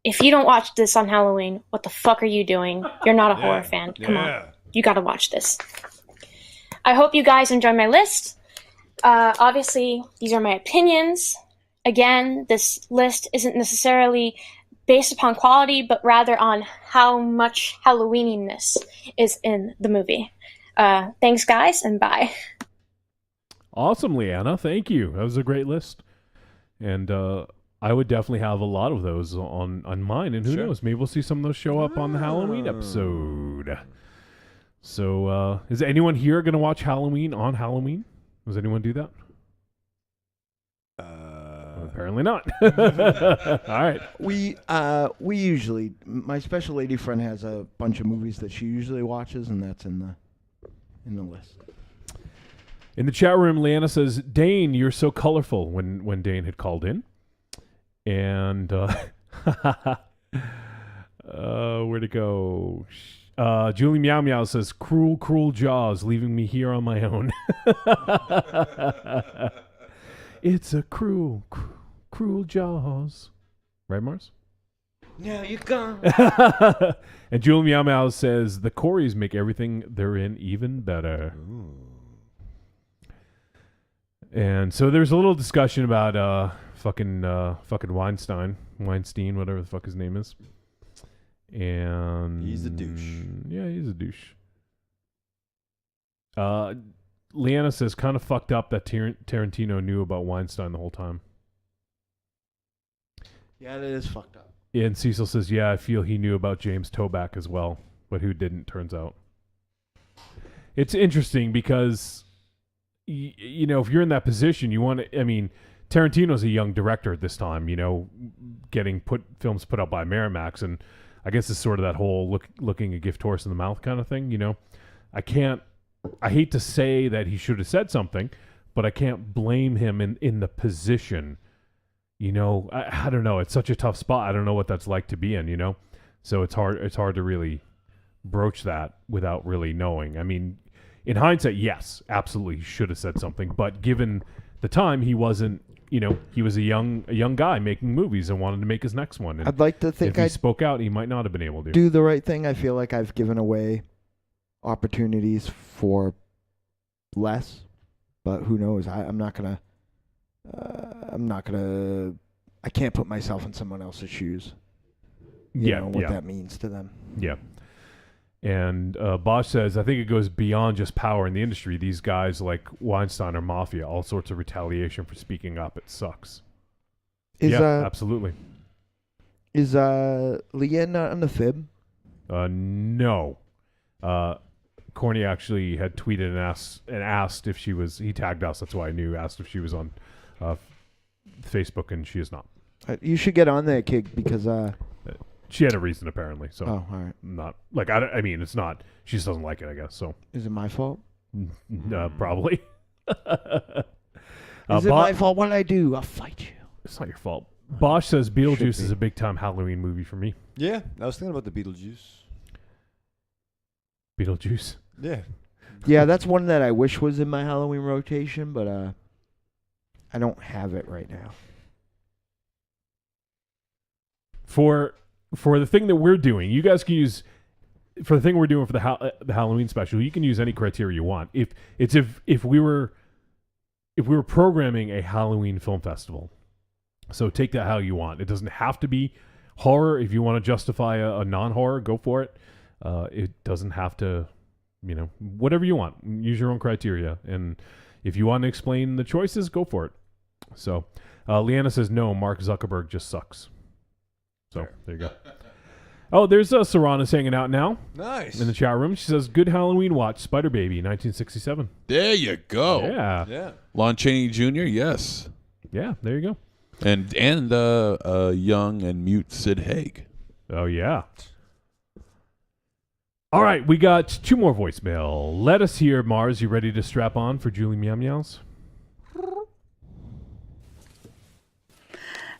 Speaker 19: If you don't watch this on Halloween, what the fuck are you doing? You're not a horror fan. Come on. You gotta watch this. I hope you guys enjoy my list. Obviously, these are my opinions. Again, this list isn't necessarily based upon quality, but rather on how much Halloweeniness is in the movie. Thanks, guys, and bye.
Speaker 4: Awesome, Leanna. Thank you. That was a great list. And I would definitely have a lot of those on mine. And who knows, maybe we'll see some of those show up on the Halloween episode. So is anyone here going to watch Halloween on Halloween? Does anyone do that? Apparently not. All right.
Speaker 2: We usually, my special lady friend has a bunch of movies that she usually watches, and that's in the list.
Speaker 4: In the chat room, Leanna says, Dane, you're so colorful, when Dane had called in. And where'd it go? Julie Meow Meow says, cruel, cruel jaws, leaving me here on my own. It's a cruel, cruel jaws. Right, Mars?
Speaker 2: Now you're gone.
Speaker 4: And Julie Meow Meow says, the Coreys make everything they're in even better. Ooh. And so there's a little discussion about fucking Weinstein, whatever the fuck his name is. And
Speaker 5: he's a douche.
Speaker 4: Yeah, he's a douche. Leanna says, kind of fucked up that Tarantino knew about Weinstein the whole time.
Speaker 2: Yeah, that is fucked up.
Speaker 4: And Cecil says, yeah, I feel he knew about James Toback as well, but who didn't, turns out. It's interesting because, you know, if you're in that position, you want to, I mean, Tarantino's a young director at this time, you know, getting films put out by Miramax, and I guess it's sort of that whole looking a gift horse in the mouth kind of thing, you know. I hate to say that he should have said something, but I can't blame him in the position. You know, I don't know. It's such a tough spot. I don't know what that's like to be in, you know. So it's hard to really broach that without really knowing. I mean, in hindsight, yes, absolutely, he should have said something. But given the time, he wasn't. You know, he was a young guy making movies and wanted to make his next one. And
Speaker 2: I'd like to think
Speaker 4: if he spoke out, he might not have been able to
Speaker 2: do the right thing. I feel like I've given away opportunities for less, but who knows? I'm not gonna. I can't put myself in someone else's shoes. You know what that means to them.
Speaker 4: Yeah. And Bosch says, I think it goes beyond just power in the industry. These guys like Weinstein or Mafia, all sorts of retaliation for speaking up. It sucks. Absolutely.
Speaker 2: Is Leanne not on the fib?
Speaker 4: No. Corny actually had tweeted and asked if she was. He tagged us. That's why I knew. Asked if she was on Facebook, and she is not.
Speaker 2: You should get on there, kid, because
Speaker 4: she had a reason apparently. So
Speaker 2: all right.
Speaker 4: Not like I mean, it's not. She just doesn't like it, I guess. So
Speaker 2: is it my fault?
Speaker 4: Probably.
Speaker 2: Is it my fault? What did I do? I'll fight you.
Speaker 4: It's not your fault. Bosch says Beetlejuice is a big time Halloween movie for me.
Speaker 5: Yeah, I was thinking about the Beetlejuice.
Speaker 4: Beetlejuice.
Speaker 5: Yeah.
Speaker 2: Yeah, that's one that I wish was in my Halloween rotation, but I don't have it right now. For the thing that we're doing, you guys can use for the thing we're doing for the Halloween special. You can use any criteria you want. If we were programming a Halloween film festival, so take that how you want. It doesn't have to be horror. If you want to justify a non-horror, go for it. It doesn't have to, you know, whatever you want. Use your own criteria. And if you want to explain the choices, go for it. So, Leanna says, no, Mark Zuckerberg just sucks. So, there you go. Oh, there's Serrana's hanging out now.
Speaker 5: Nice.
Speaker 4: In the chat room. She says, good Halloween watch, Spider Baby, 1967.
Speaker 6: There you go.
Speaker 4: Yeah.
Speaker 6: Lon Chaney Jr., yes.
Speaker 4: Yeah, there you go.
Speaker 6: And young and mute Sid Haig.
Speaker 4: Oh, yeah. All right, we got 2 more voicemail. Let us hear, Mars. You ready to strap on for Julie Meow Meows?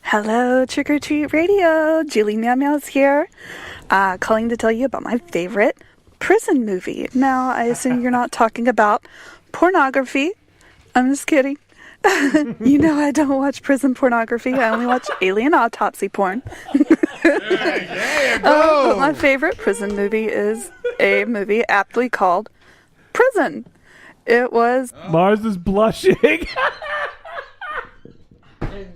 Speaker 10: Hello, Trick or Treat Radio. Julie Meow Meows here, calling to tell you about my favorite prison movie. Now, I assume you're not talking about pornography. I'm just kidding. You know I don't watch prison pornography. I only watch alien autopsy porn. But my favorite prison movie is a movie aptly called Prison. It was...
Speaker 4: Mars is blushing.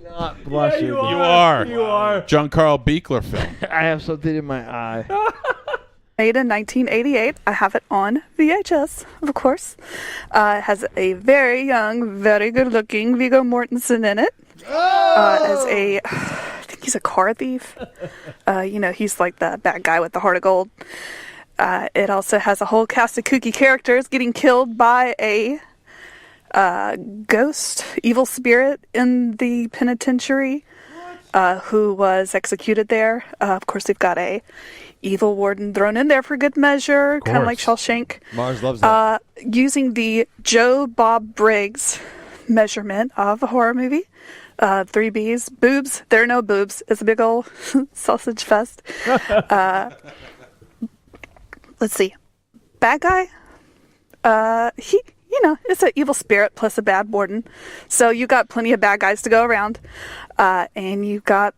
Speaker 2: Not blushing.
Speaker 4: Yeah, you are.
Speaker 6: John Carl Beekler film.
Speaker 2: I have something in my eye.
Speaker 10: Made in 1988. I have it on VHS, of course. It has a very young, very good-looking Viggo Mortensen in it. As I think he's a car thief. He's like the bad guy with the heart of gold. It also has a whole cast of kooky characters getting killed by a ghost, evil spirit in the penitentiary. who was executed there. Of course, they've got a evil warden thrown in there for good measure, kind of like Shawshank.
Speaker 5: Mars loves that.
Speaker 10: Using the Joe Bob Briggs measurement of a horror movie. 3 B's. Boobs. There are no boobs. It's a big old sausage fest. Let's see. Bad guy? He, it's an evil spirit plus a bad warden. So you got plenty of bad guys to go around. And you got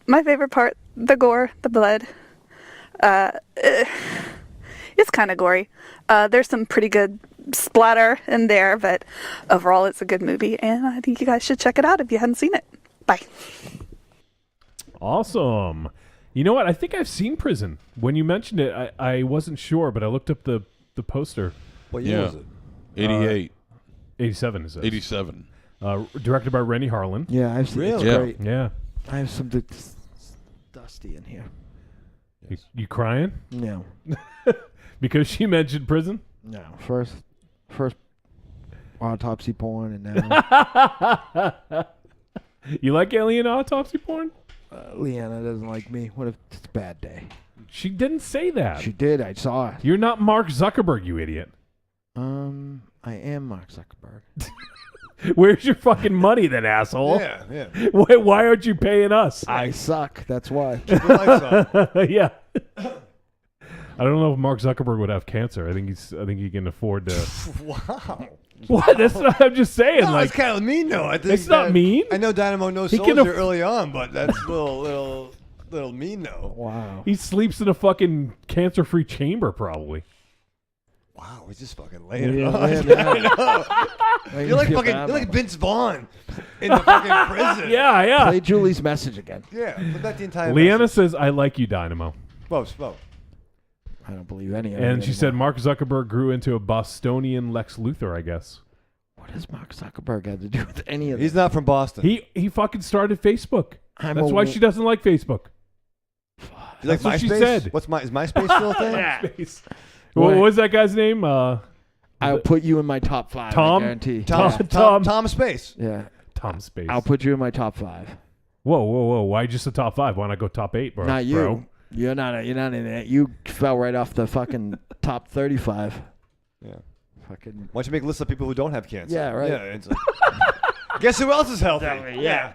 Speaker 10: my favorite part, the gore, the blood. It's kind of gory. There's some pretty good splatter in there, but overall it's a good movie, and I think you guys should check it out if you hadn't seen it. Bye.
Speaker 4: Awesome. You know what? I think I've seen Prison. When you mentioned it, I wasn't sure, but I looked up the poster.
Speaker 5: What year was it?
Speaker 6: 88.
Speaker 4: 87 is it?
Speaker 6: 87.
Speaker 4: Directed by Rennie Harlan.
Speaker 2: Yeah, I've seen it. It's great.
Speaker 4: Yeah.
Speaker 2: I have some dusty in here.
Speaker 4: You crying?
Speaker 2: No.
Speaker 4: Because she mentioned Prison?
Speaker 2: No. First autopsy porn, and now
Speaker 4: you like alien autopsy porn?
Speaker 2: Leanna doesn't like me. What if it's a bad day?
Speaker 4: She didn't say that.
Speaker 2: She did. I saw it.
Speaker 4: You're not Mark Zuckerberg, you idiot.
Speaker 2: I am Mark Zuckerberg.
Speaker 4: Where's your fucking money then, asshole?
Speaker 5: Yeah.
Speaker 4: Why aren't you paying us?
Speaker 2: I suck. That's why.
Speaker 4: Yeah. I don't know if Mark Zuckerberg would have cancer. I think he can afford to.
Speaker 5: Wow.
Speaker 4: What? That's not. I'm just saying.
Speaker 5: No,
Speaker 4: like,
Speaker 5: it's kind of mean, though. I think
Speaker 4: it's not mean.
Speaker 5: I know Dynamo knows Soldier early on, but that's a little mean, though.
Speaker 2: Wow.
Speaker 4: He sleeps in a fucking cancer-free chamber, probably.
Speaker 5: Wow, he's just fucking laying it on. You're like Vince Vaughn in the fucking prison.
Speaker 4: Yeah.
Speaker 2: Play Julie's message again.
Speaker 5: Yeah, but that's the entire
Speaker 4: Leanna
Speaker 5: message.
Speaker 4: says, I like you, Dynamo.
Speaker 5: Whoa.
Speaker 2: I don't believe any of it.
Speaker 4: And she said Mark Zuckerberg grew into a Bostonian Lex Luthor, I guess.
Speaker 2: What does Mark Zuckerberg have to do with any of this?
Speaker 5: He's not from Boston.
Speaker 4: He fucking started Facebook. That's why she doesn't like Facebook.
Speaker 5: That's
Speaker 4: what
Speaker 5: MySpace?
Speaker 4: she said.
Speaker 5: Is MySpace still a thing?
Speaker 4: MySpace. What was that guy's name?
Speaker 2: I'll put you in my top 5.
Speaker 4: Tom?
Speaker 2: I guarantee.
Speaker 5: Tom Space.
Speaker 2: Yeah.
Speaker 4: Tom Space.
Speaker 2: I'll put you in my top 5.
Speaker 4: Whoa. Why just the top 5? Why not go top 8, bro?
Speaker 2: Not you. Bro. You're not in it. You fell right off the fucking top 35.
Speaker 5: Yeah. Fucking. Why don't you make lists of people who don't have cancer?
Speaker 2: Yeah, right.
Speaker 5: Yeah. It's like, guess who else is healthy? Yeah.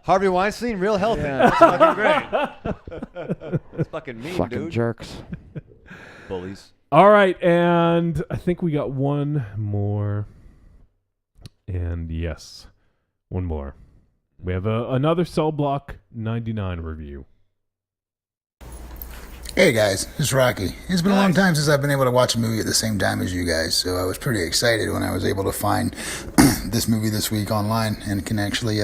Speaker 5: Harvey Weinstein, real healthy. Yeah. That's fucking great. It's fucking mean,
Speaker 2: fucking
Speaker 5: dude.
Speaker 2: Jerks.
Speaker 5: Bullies.
Speaker 4: All right, and I think we got one more. And yes, one more. We have another Cell Block 99 review.
Speaker 11: Hey guys, it's Rocky. It's been a long time since I've been able to watch a movie at the same time as you guys, so I was pretty excited when I was able to find this movie this week online and can actually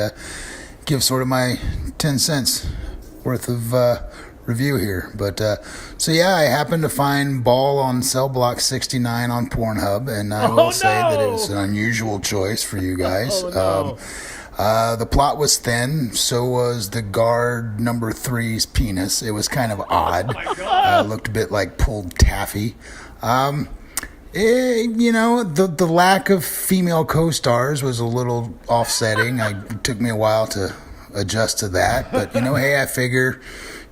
Speaker 11: give sort of my 10 cents worth of review here. But so yeah, I happened to find Brawl on Cell Block 69 on Pornhub, and I will say that it was an unusual choice for you guys. The plot was thin, so was the guard number 3's penis. It was kind of odd. Looked a bit like pulled taffy. The lack of female co-stars was a little offsetting. It took me a while to adjust to that. But, hey, I figure,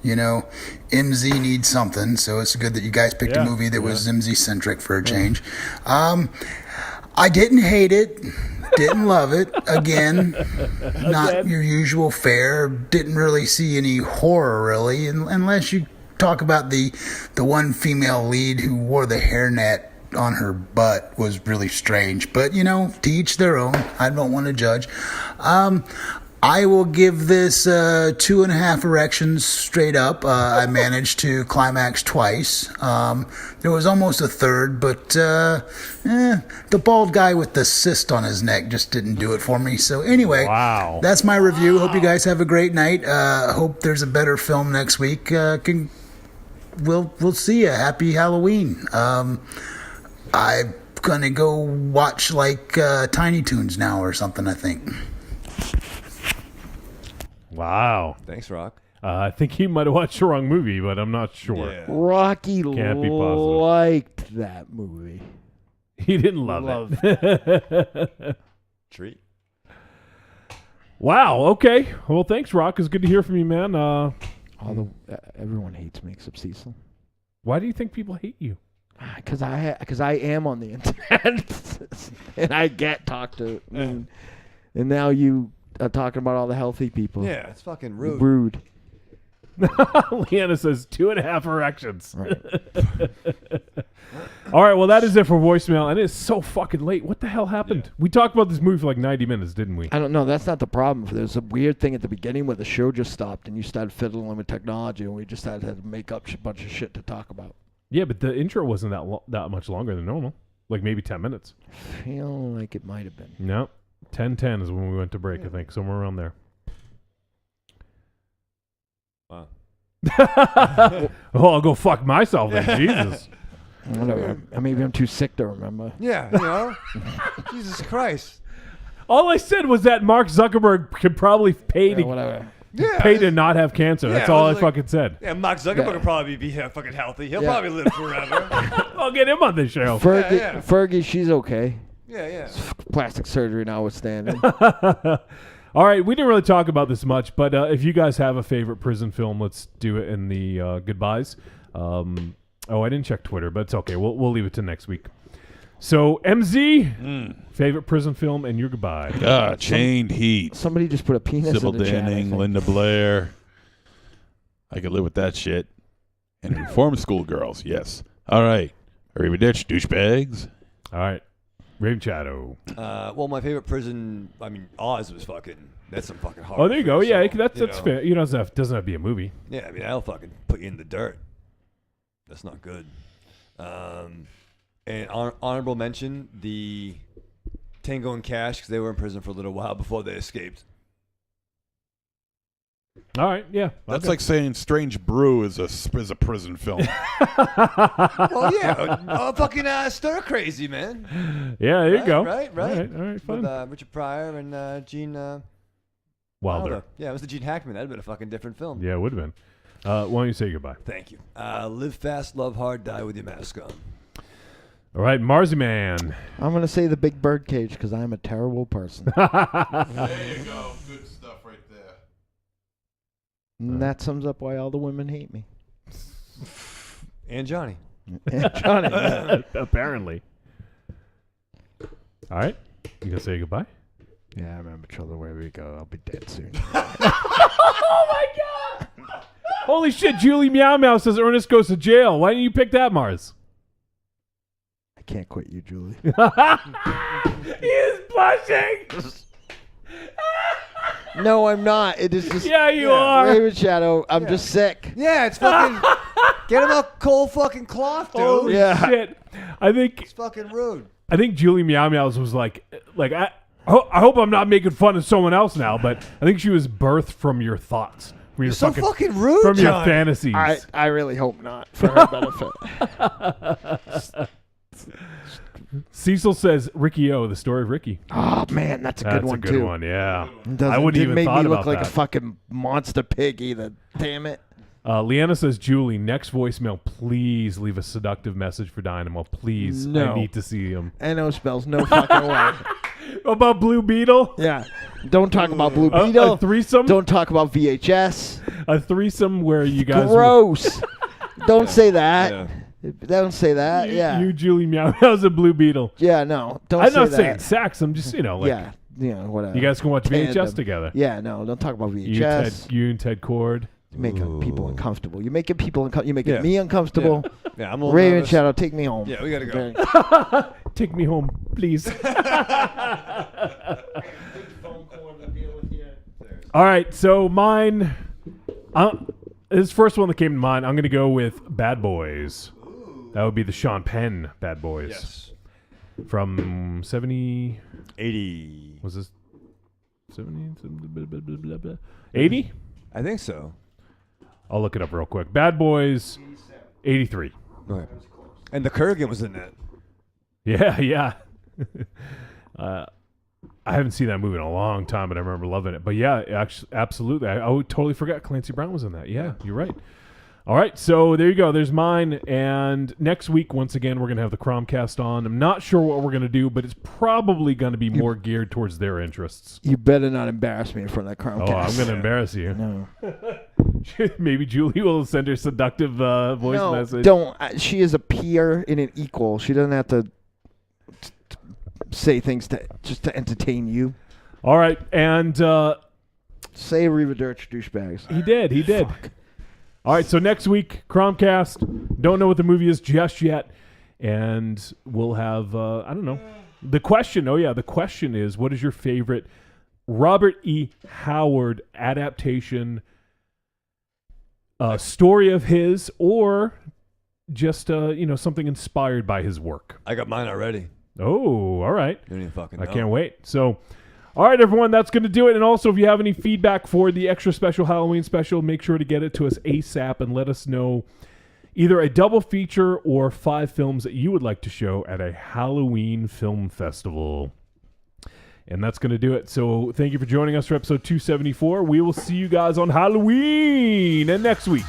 Speaker 11: MZ needs something. So it's good that you guys picked a movie that was MZ-centric for a change. I didn't hate it. Didn't love it. Again, not your usual fare. Didn't really see any horror, really, unless you talk about the one female lead who wore the hairnet on her butt was really strange. But, to each their own. I don't want to judge. I will give this 2.5 erections straight up. I managed to climax twice. There was almost a third, but the bald guy with the cyst on his neck just didn't do it for me. So anyway, that's my review. Hope you guys have a great night. Hope there's a better film next week. We'll see you. Happy Halloween. I'm gonna go watch Tiny Toons now or something, I think.
Speaker 4: Wow.
Speaker 5: Thanks, Rock.
Speaker 4: I think he might have watched the wrong movie, but I'm not sure.
Speaker 5: Yeah.
Speaker 2: Rocky
Speaker 4: Can't be positive.
Speaker 2: liked that movie.
Speaker 4: He didn't love it.
Speaker 5: Treat.
Speaker 4: Wow. Okay. Well, thanks, Rock. It's good to hear from you, man.
Speaker 2: Everyone hates me except Cecil.
Speaker 4: Why do you think people hate you?
Speaker 2: Because I am on the internet and I get talked to. And now you are talking about all the healthy people.
Speaker 5: Yeah, it's fucking rude.
Speaker 2: Rude.
Speaker 4: Leanna says 2.5 erections. Right. All right, well, that is it for voicemail, and it's so fucking late. What the hell happened? Yeah. We talked about this movie for like 90 minutes, didn't we?
Speaker 2: I don't know. That's not the problem. There's a weird thing at the beginning where the show just stopped, and you started fiddling with technology, and we just had to make up a bunch of shit to talk about.
Speaker 4: Yeah, but the intro wasn't that much longer than normal. Like maybe 10 minutes.
Speaker 2: I feel like it might have been.
Speaker 4: No, 10:10 is when we went to break, I think. Somewhere around there.
Speaker 5: Wow.
Speaker 4: I'll go fuck myself then. Jesus.
Speaker 2: Whatever. Maybe I'm too sick to remember.
Speaker 5: Yeah, Jesus Christ.
Speaker 4: All I said was that Mark Zuckerberg could probably pay to not have cancer. That's all I fucking said.
Speaker 5: Yeah, Mark Zuckerberg will probably be fucking healthy. He'll probably live forever.
Speaker 4: I'll get him on the show.
Speaker 2: Fergie, she's okay.
Speaker 5: Yeah.
Speaker 2: Plastic surgery notwithstanding.
Speaker 4: All right, we didn't really talk about this much, but if you guys have a favorite prison film, let's do it in the goodbyes. I didn't check Twitter, but it's okay. We'll leave it to next week. So, MZ, favorite prison film and your goodbye.
Speaker 6: Chained Heat.
Speaker 2: Somebody just put a penis
Speaker 6: Sybil
Speaker 2: in the
Speaker 6: Danning,
Speaker 2: chat,
Speaker 6: Linda Blair. I could live with that shit. And Reformed Schoolgirls, yes. All right. Arrivederci, douchebags.
Speaker 4: All right. Raven Shadow.
Speaker 5: Well, my favorite prison, Oz was that's some fucking hard.
Speaker 4: Oh, there you go. Yeah, that's fair. You know, it doesn't have to be a movie.
Speaker 5: Yeah, I'll fucking put you in the dirt. That's not good. And honorable mention, the Tango and Cash, because they were in prison for a little while before they escaped.
Speaker 4: All right, yeah.
Speaker 6: That's like saying Strange Brew is a prison film.
Speaker 5: Well, yeah. Fucking stir crazy, man.
Speaker 4: Yeah, there you go.
Speaker 5: Right.
Speaker 4: All right, fine.
Speaker 5: With Richard Pryor and Gene
Speaker 4: Wilder.
Speaker 5: Yeah, it was the Gene Hackman. That would have been a fucking different film.
Speaker 4: Yeah, it would have been. Why don't you say goodbye?
Speaker 5: Thank you. Live fast, love hard, die with your mask on.
Speaker 4: All right, Marzi Man.
Speaker 2: I'm going to say the Big Bird Cage because I'm a terrible person.
Speaker 6: There you go. Good stuff right there.
Speaker 2: And that sums up why all the women hate me.
Speaker 5: And Johnny.
Speaker 2: Yeah.
Speaker 4: Apparently. All right. You going to say goodbye?
Speaker 2: Yeah, I remember children wherever we go. I'll be dead soon.
Speaker 4: Oh, my God. Holy shit, Julie Meow Meow says Ernest goes to jail. Why didn't you pick that, Mars?
Speaker 2: I can't quit you, Julie.
Speaker 4: He is blushing.
Speaker 2: No, I'm not. It is just...
Speaker 4: Yeah, you are.
Speaker 2: Raven Shadow, I'm just sick.
Speaker 5: Yeah, it's fucking... Get him a cold fucking cloth, dude.
Speaker 4: Holy shit.
Speaker 5: It's fucking rude.
Speaker 4: I think Julie Meow Meows was like I hope I'm not making fun of someone else now, but I think she was birthed from your thoughts.
Speaker 5: You're so fucking rude,
Speaker 4: from
Speaker 5: John.
Speaker 4: Your fantasies.
Speaker 2: I really hope not, for her benefit.
Speaker 4: Cecil says Ricky O, the story of Ricky.
Speaker 2: Oh man, that's a good one too.
Speaker 4: That's a good one, yeah.
Speaker 2: I wouldn't even thought about that. Didn't make me look like
Speaker 4: a
Speaker 2: fucking monster pig either. Damn it.
Speaker 4: Leanna says, Julie, next voicemail, please leave a seductive message for Dynamo. Please.
Speaker 2: No.
Speaker 4: I need to see him.
Speaker 2: N.O. spells no fucking way.
Speaker 4: About Blue Beetle?
Speaker 2: Yeah. Don't talk about Blue Beetle.
Speaker 4: A threesome?
Speaker 2: Don't talk about VHS.
Speaker 4: A threesome where you guys...
Speaker 2: Gross. Don't say that. Yeah. Don't say that.
Speaker 4: You Julie Meow Meow's a Blue Beetle.
Speaker 2: Yeah, no. Don't
Speaker 4: I'm
Speaker 2: say
Speaker 4: not
Speaker 2: that.
Speaker 4: saying sex. I'm just,
Speaker 2: yeah, whatever.
Speaker 4: You guys can watch VHS together.
Speaker 2: Yeah, no. Don't talk about VHS.
Speaker 4: You and Ted Cord.
Speaker 2: You're making people uncomfortable. You're making you're making me uncomfortable.
Speaker 5: Yeah, I'm a little
Speaker 2: Raven
Speaker 5: nervous.
Speaker 2: Shadow, take me home.
Speaker 5: Yeah, we gotta go.
Speaker 4: Take me home, please. All right, so mine. This first one that came to mind, I'm going to go with Bad Boys. That would be the Sean Penn Bad Boys.
Speaker 5: Yes.
Speaker 4: From 70...
Speaker 5: 80.
Speaker 4: Was this 70? 80?
Speaker 5: I think so.
Speaker 4: I'll look it up real quick. Bad Boys, 83.
Speaker 5: Right. And the Kurgan was in that.
Speaker 4: Yeah. I haven't seen that movie in a long time, but I remember loving it. But yeah, actually, absolutely. I totally forgot Clancy Brown was in that. Yeah, you're right. All right, so there you go. There's mine. And next week, once again, we're going to have the Cromcast on. I'm not sure what we're going to do, but it's probably going to be more geared towards their interests.
Speaker 2: You better not embarrass me in front of that Cromcast.
Speaker 4: Oh, I'm going to embarrass you.
Speaker 2: No.
Speaker 4: Maybe Julie will send her seductive voice message.
Speaker 2: Don't. She is a peer and an equal. She doesn't have to say things just to entertain you.
Speaker 4: All right, and
Speaker 2: say Arrivederci, douchebags.
Speaker 4: He did.
Speaker 2: Fuck.
Speaker 4: All right, so next week, Cromcast. Don't know what the movie is just yet, and we'll have I don't know. The question. Oh yeah, the question is, what is your favorite Robert E. Howard adaptation? Story of his, or just something inspired by his work.
Speaker 5: I got mine already.
Speaker 4: Oh, all right.
Speaker 5: You don't even fucking know.
Speaker 4: I can't wait. So, all right, everyone, that's going to do it. And also, if you have any feedback for the extra special Halloween special, make sure to get it to us ASAP and let us know either a double feature or 5 films that you would like to show at a Halloween film festival. And that's going to do it. So thank you for joining us for episode 274. We will see you guys on Halloween and next week.